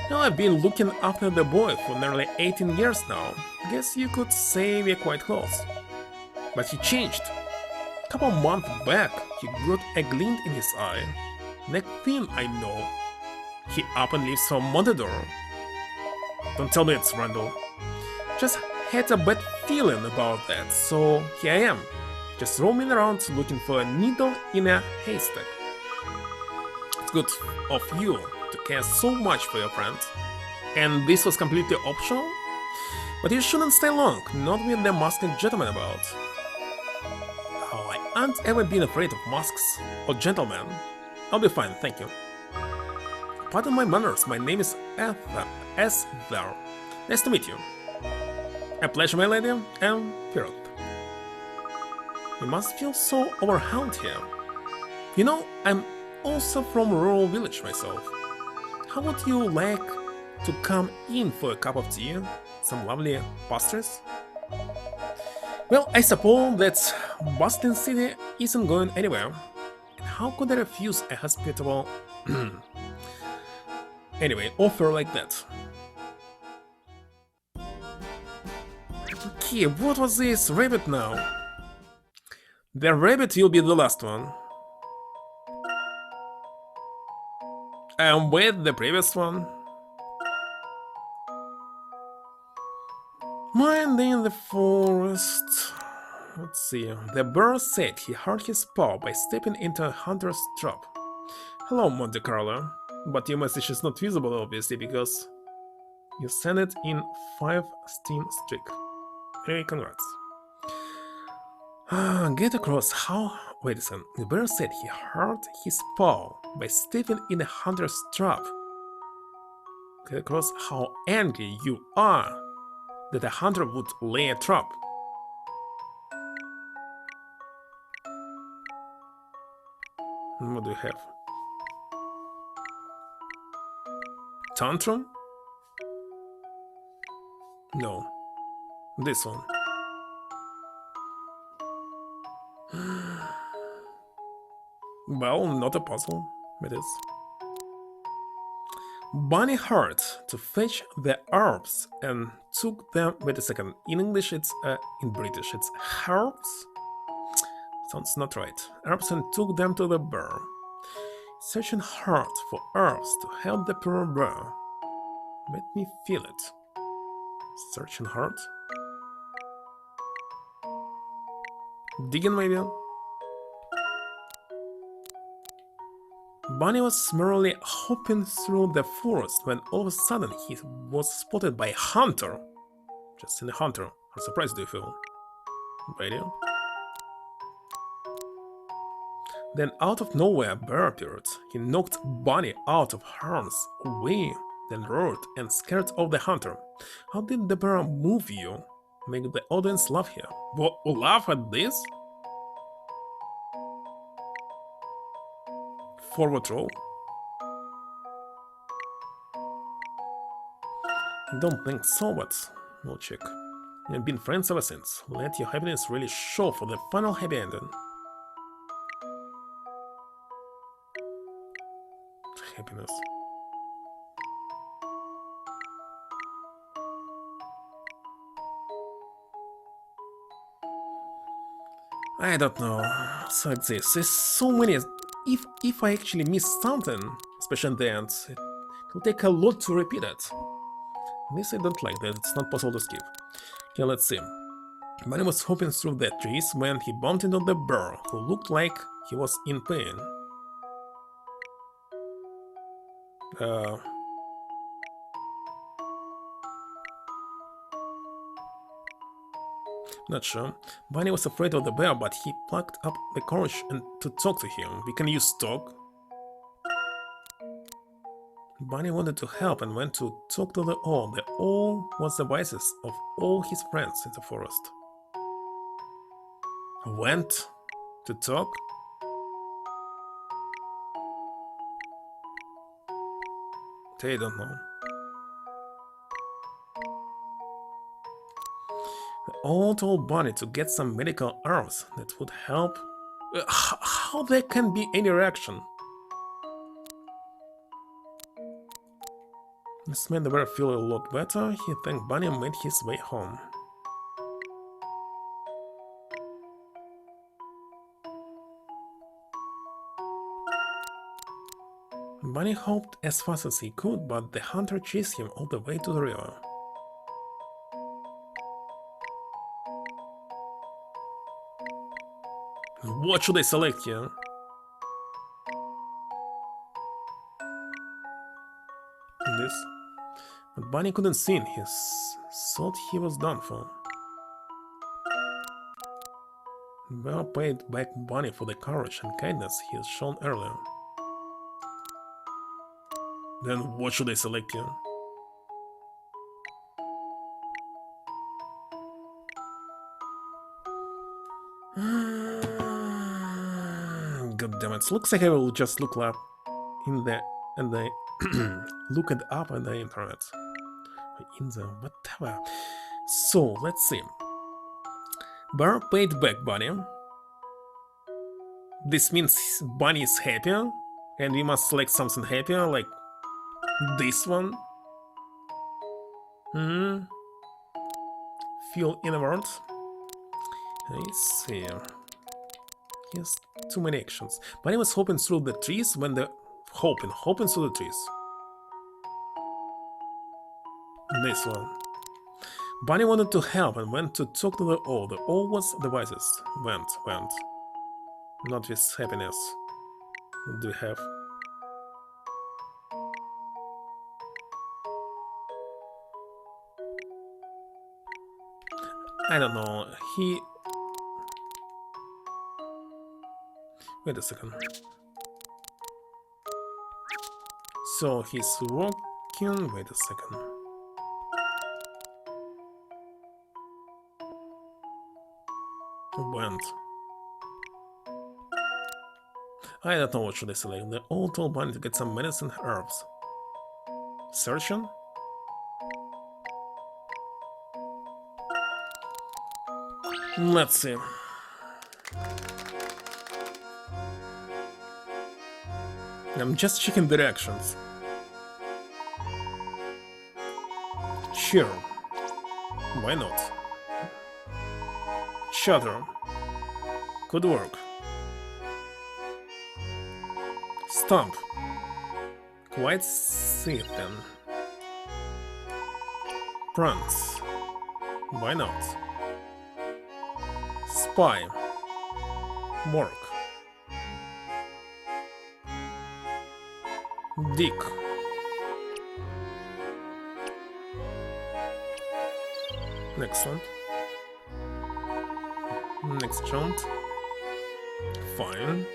Well, I've been looking after the boy for nearly 18 years now. Guess you could say we're quite close. But he changed. A couple months back, he got a glint in his eye. Next thing I know, he up and leaves for Montedor. Don't tell me it's Randall. Just had a bad feeling about that, so here I am, just roaming around looking for a needle in a haystack. It's good of you to care so much for your friend. And this was completely optional? But you shouldn't stay long, not with the masked gentleman about. Oh, I haven't ever been afraid of masks or gentlemen. I'll be fine, thank you. Pardon my manners, my name is Esther. Nice to meet you. A pleasure, my lady, and Pirate. You must feel so overwhelmed here. You know, I'm also from a rural village myself. How would you like to come in for a cup of tea? Some lovely pastries? Well, I suppose that Boston City isn't going anywhere. And how could I refuse a hospitable anyway, offer like that? Okay, what was this rabbit now? The rabbit will be the last one. And with the previous one. Minding the forest. Let's see. The bear said he hurt his paw by stepping into a hunter's trap. Hello, Monte Carlo. But your message is not visible, obviously, because you sent it in 5-steam streak. Hey, congrats. Get across how... Wait a second. The bear said he hurt his paw by stepping in a hunter's trap. Get across how angry you are that a hunter would lay a trap. What do you have? Tantrum? No. This one. Well, not a puzzle. It is. Bunny hurt to fetch the herbs and took them. Wait a second. In English, it's in British, it's herbs. Sounds not right. Herbs and took them to the bear, searching hard for herbs to help the poor bear. Let me feel it. Searching hard. Digging, maybe. Bunny was merely hopping through the forest when all of a sudden he was spotted by a hunter. Just in a hunter. How surprised do you feel? Radio. Then out of nowhere a bear appeared. He knocked Bunny out of harm's way, then roared and scared off the hunter. How did the bear move you? Make the audience laugh here. What, laugh at this? Forward roll? I don't think so, but we'll check. We've been friends ever since. Let your happiness really show for the final happy ending. Happiness. I don't know. So like this. There's so many. If I actually miss something, especially at the end, it will take a lot to repeat it. This I don't like, that it's not possible to skip. Okay, let's see. Bunny was hopping through the trees when he bumped into the bear, who looked like he was in pain. Not sure. Bunny was afraid of the bear, but he plucked up the courage and to talk to him. We can use talk. Bunny wanted to help and went to talk to the owl. The owl was the wisest of all his friends in the forest. Went to talk? They don't know. The owl told Bunny to get some medical herbs that would help. How there can be any reaction? This made the bear feel a lot better. He thanked Bunny and made his way home. Bunny hopped as fast as he could, but the hunter chased him all the way to the river. What should I select here? This. But Bunny couldn't see him. He thought he was done for. Bear paid back Bunny for the courage and kindness he had shown earlier. Then what should I select here? God damn it! Looks like I will just look up in the look it up on the internet. In the whatever. So let's see. Bear paid back Bunny. This means Bunny is happier, and we must select something happier, like this one. Feel inward. Let's see. He has too many actions. Bunny was hoping through the trees when the... Hoping through the trees. This one. Bunny wanted to help and went to talk to the owl. The owl was the wisest. Went. Not with happiness. What do we have? I don't know. He... Wait a second. So he's walking... Wait a second. Went. I don't know what should I select. The old told Bunny to get some medicine herbs. Searching? Let's see. I'm just checking directions. Sure. Why not? Shutter. Could work. Stump. Quite see it then. Prance. Why not? Spy. Work. Dick. Excellent. Next jump. Fine.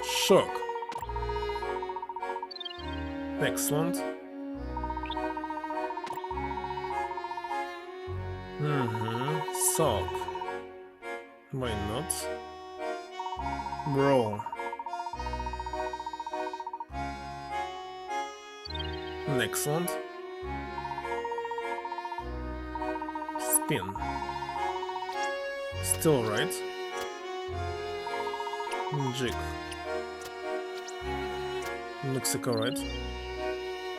Shock. Excellent. Sock. Why not? Brawl. Excellent. Spin. Still right. Jig. Looks like alright.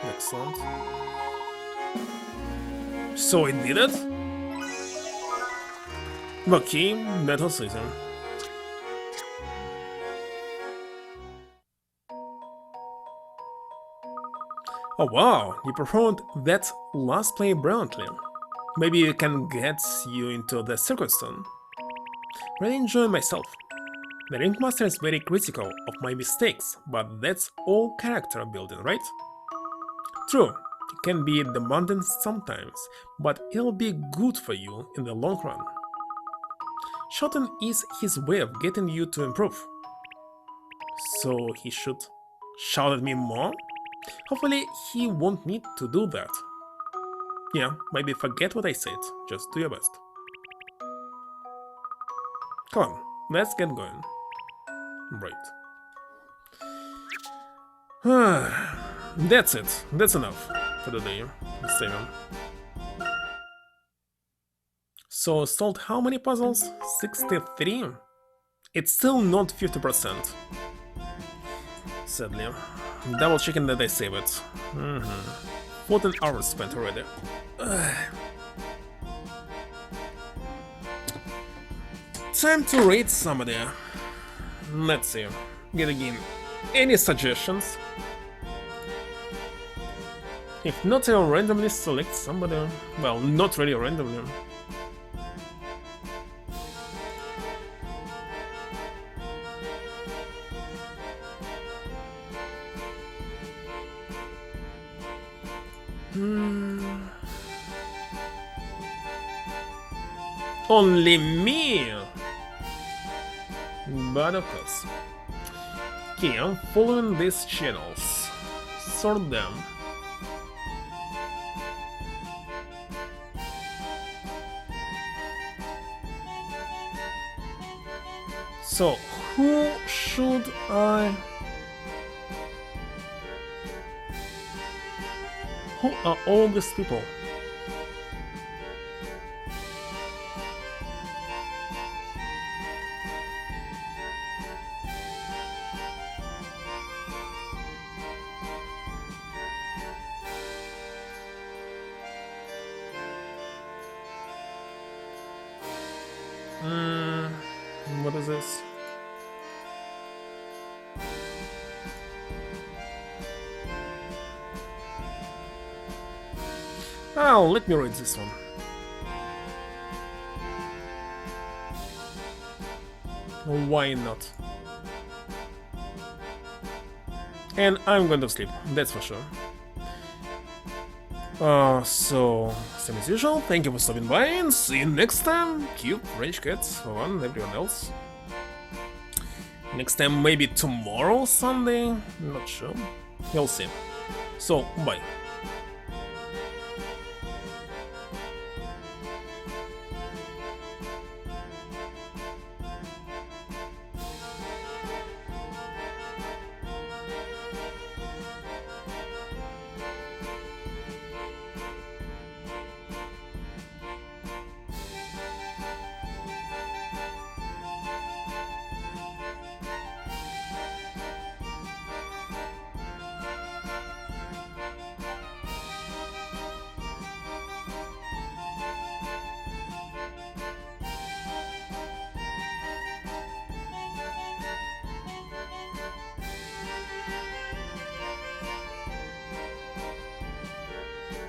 Excellent. So it did it? Okay, Metal Season. Oh wow, you performed that last play brilliantly. Maybe it can get you into the circuit soon. Really enjoying myself. The Ringmaster is very critical of my mistakes, but that's all character building, right? True, it can be demanding sometimes, but it'll be good for you in the long run. Shouting is his way of getting you to improve. So he should shout at me more? Hopefully he won't need to do that. Yeah, maybe forget what I said, just do your best. Come on, let's get going. Right. That's it, that's enough for the day. Save him. So solved how many puzzles? 63? It's still not 50%. Sadly. Double checking that I save it. 14 hours spent already. Time to rate somebody. Let's see. Get a game. Any suggestions? If not, I'll randomly select somebody. Well, not really randomly. Only me! But of course. Okay, I'm following these channels. Sort them. So, who should I... Who are all these people? What is this? Oh, let me read this one. Why not? And I'm going to sleep, that's for sure. So, same as usual, thank you for stopping by and see you next time. Cube, French Cats, for one, everyone else. Next time, maybe tomorrow, Sunday, not sure. We'll see. So, bye.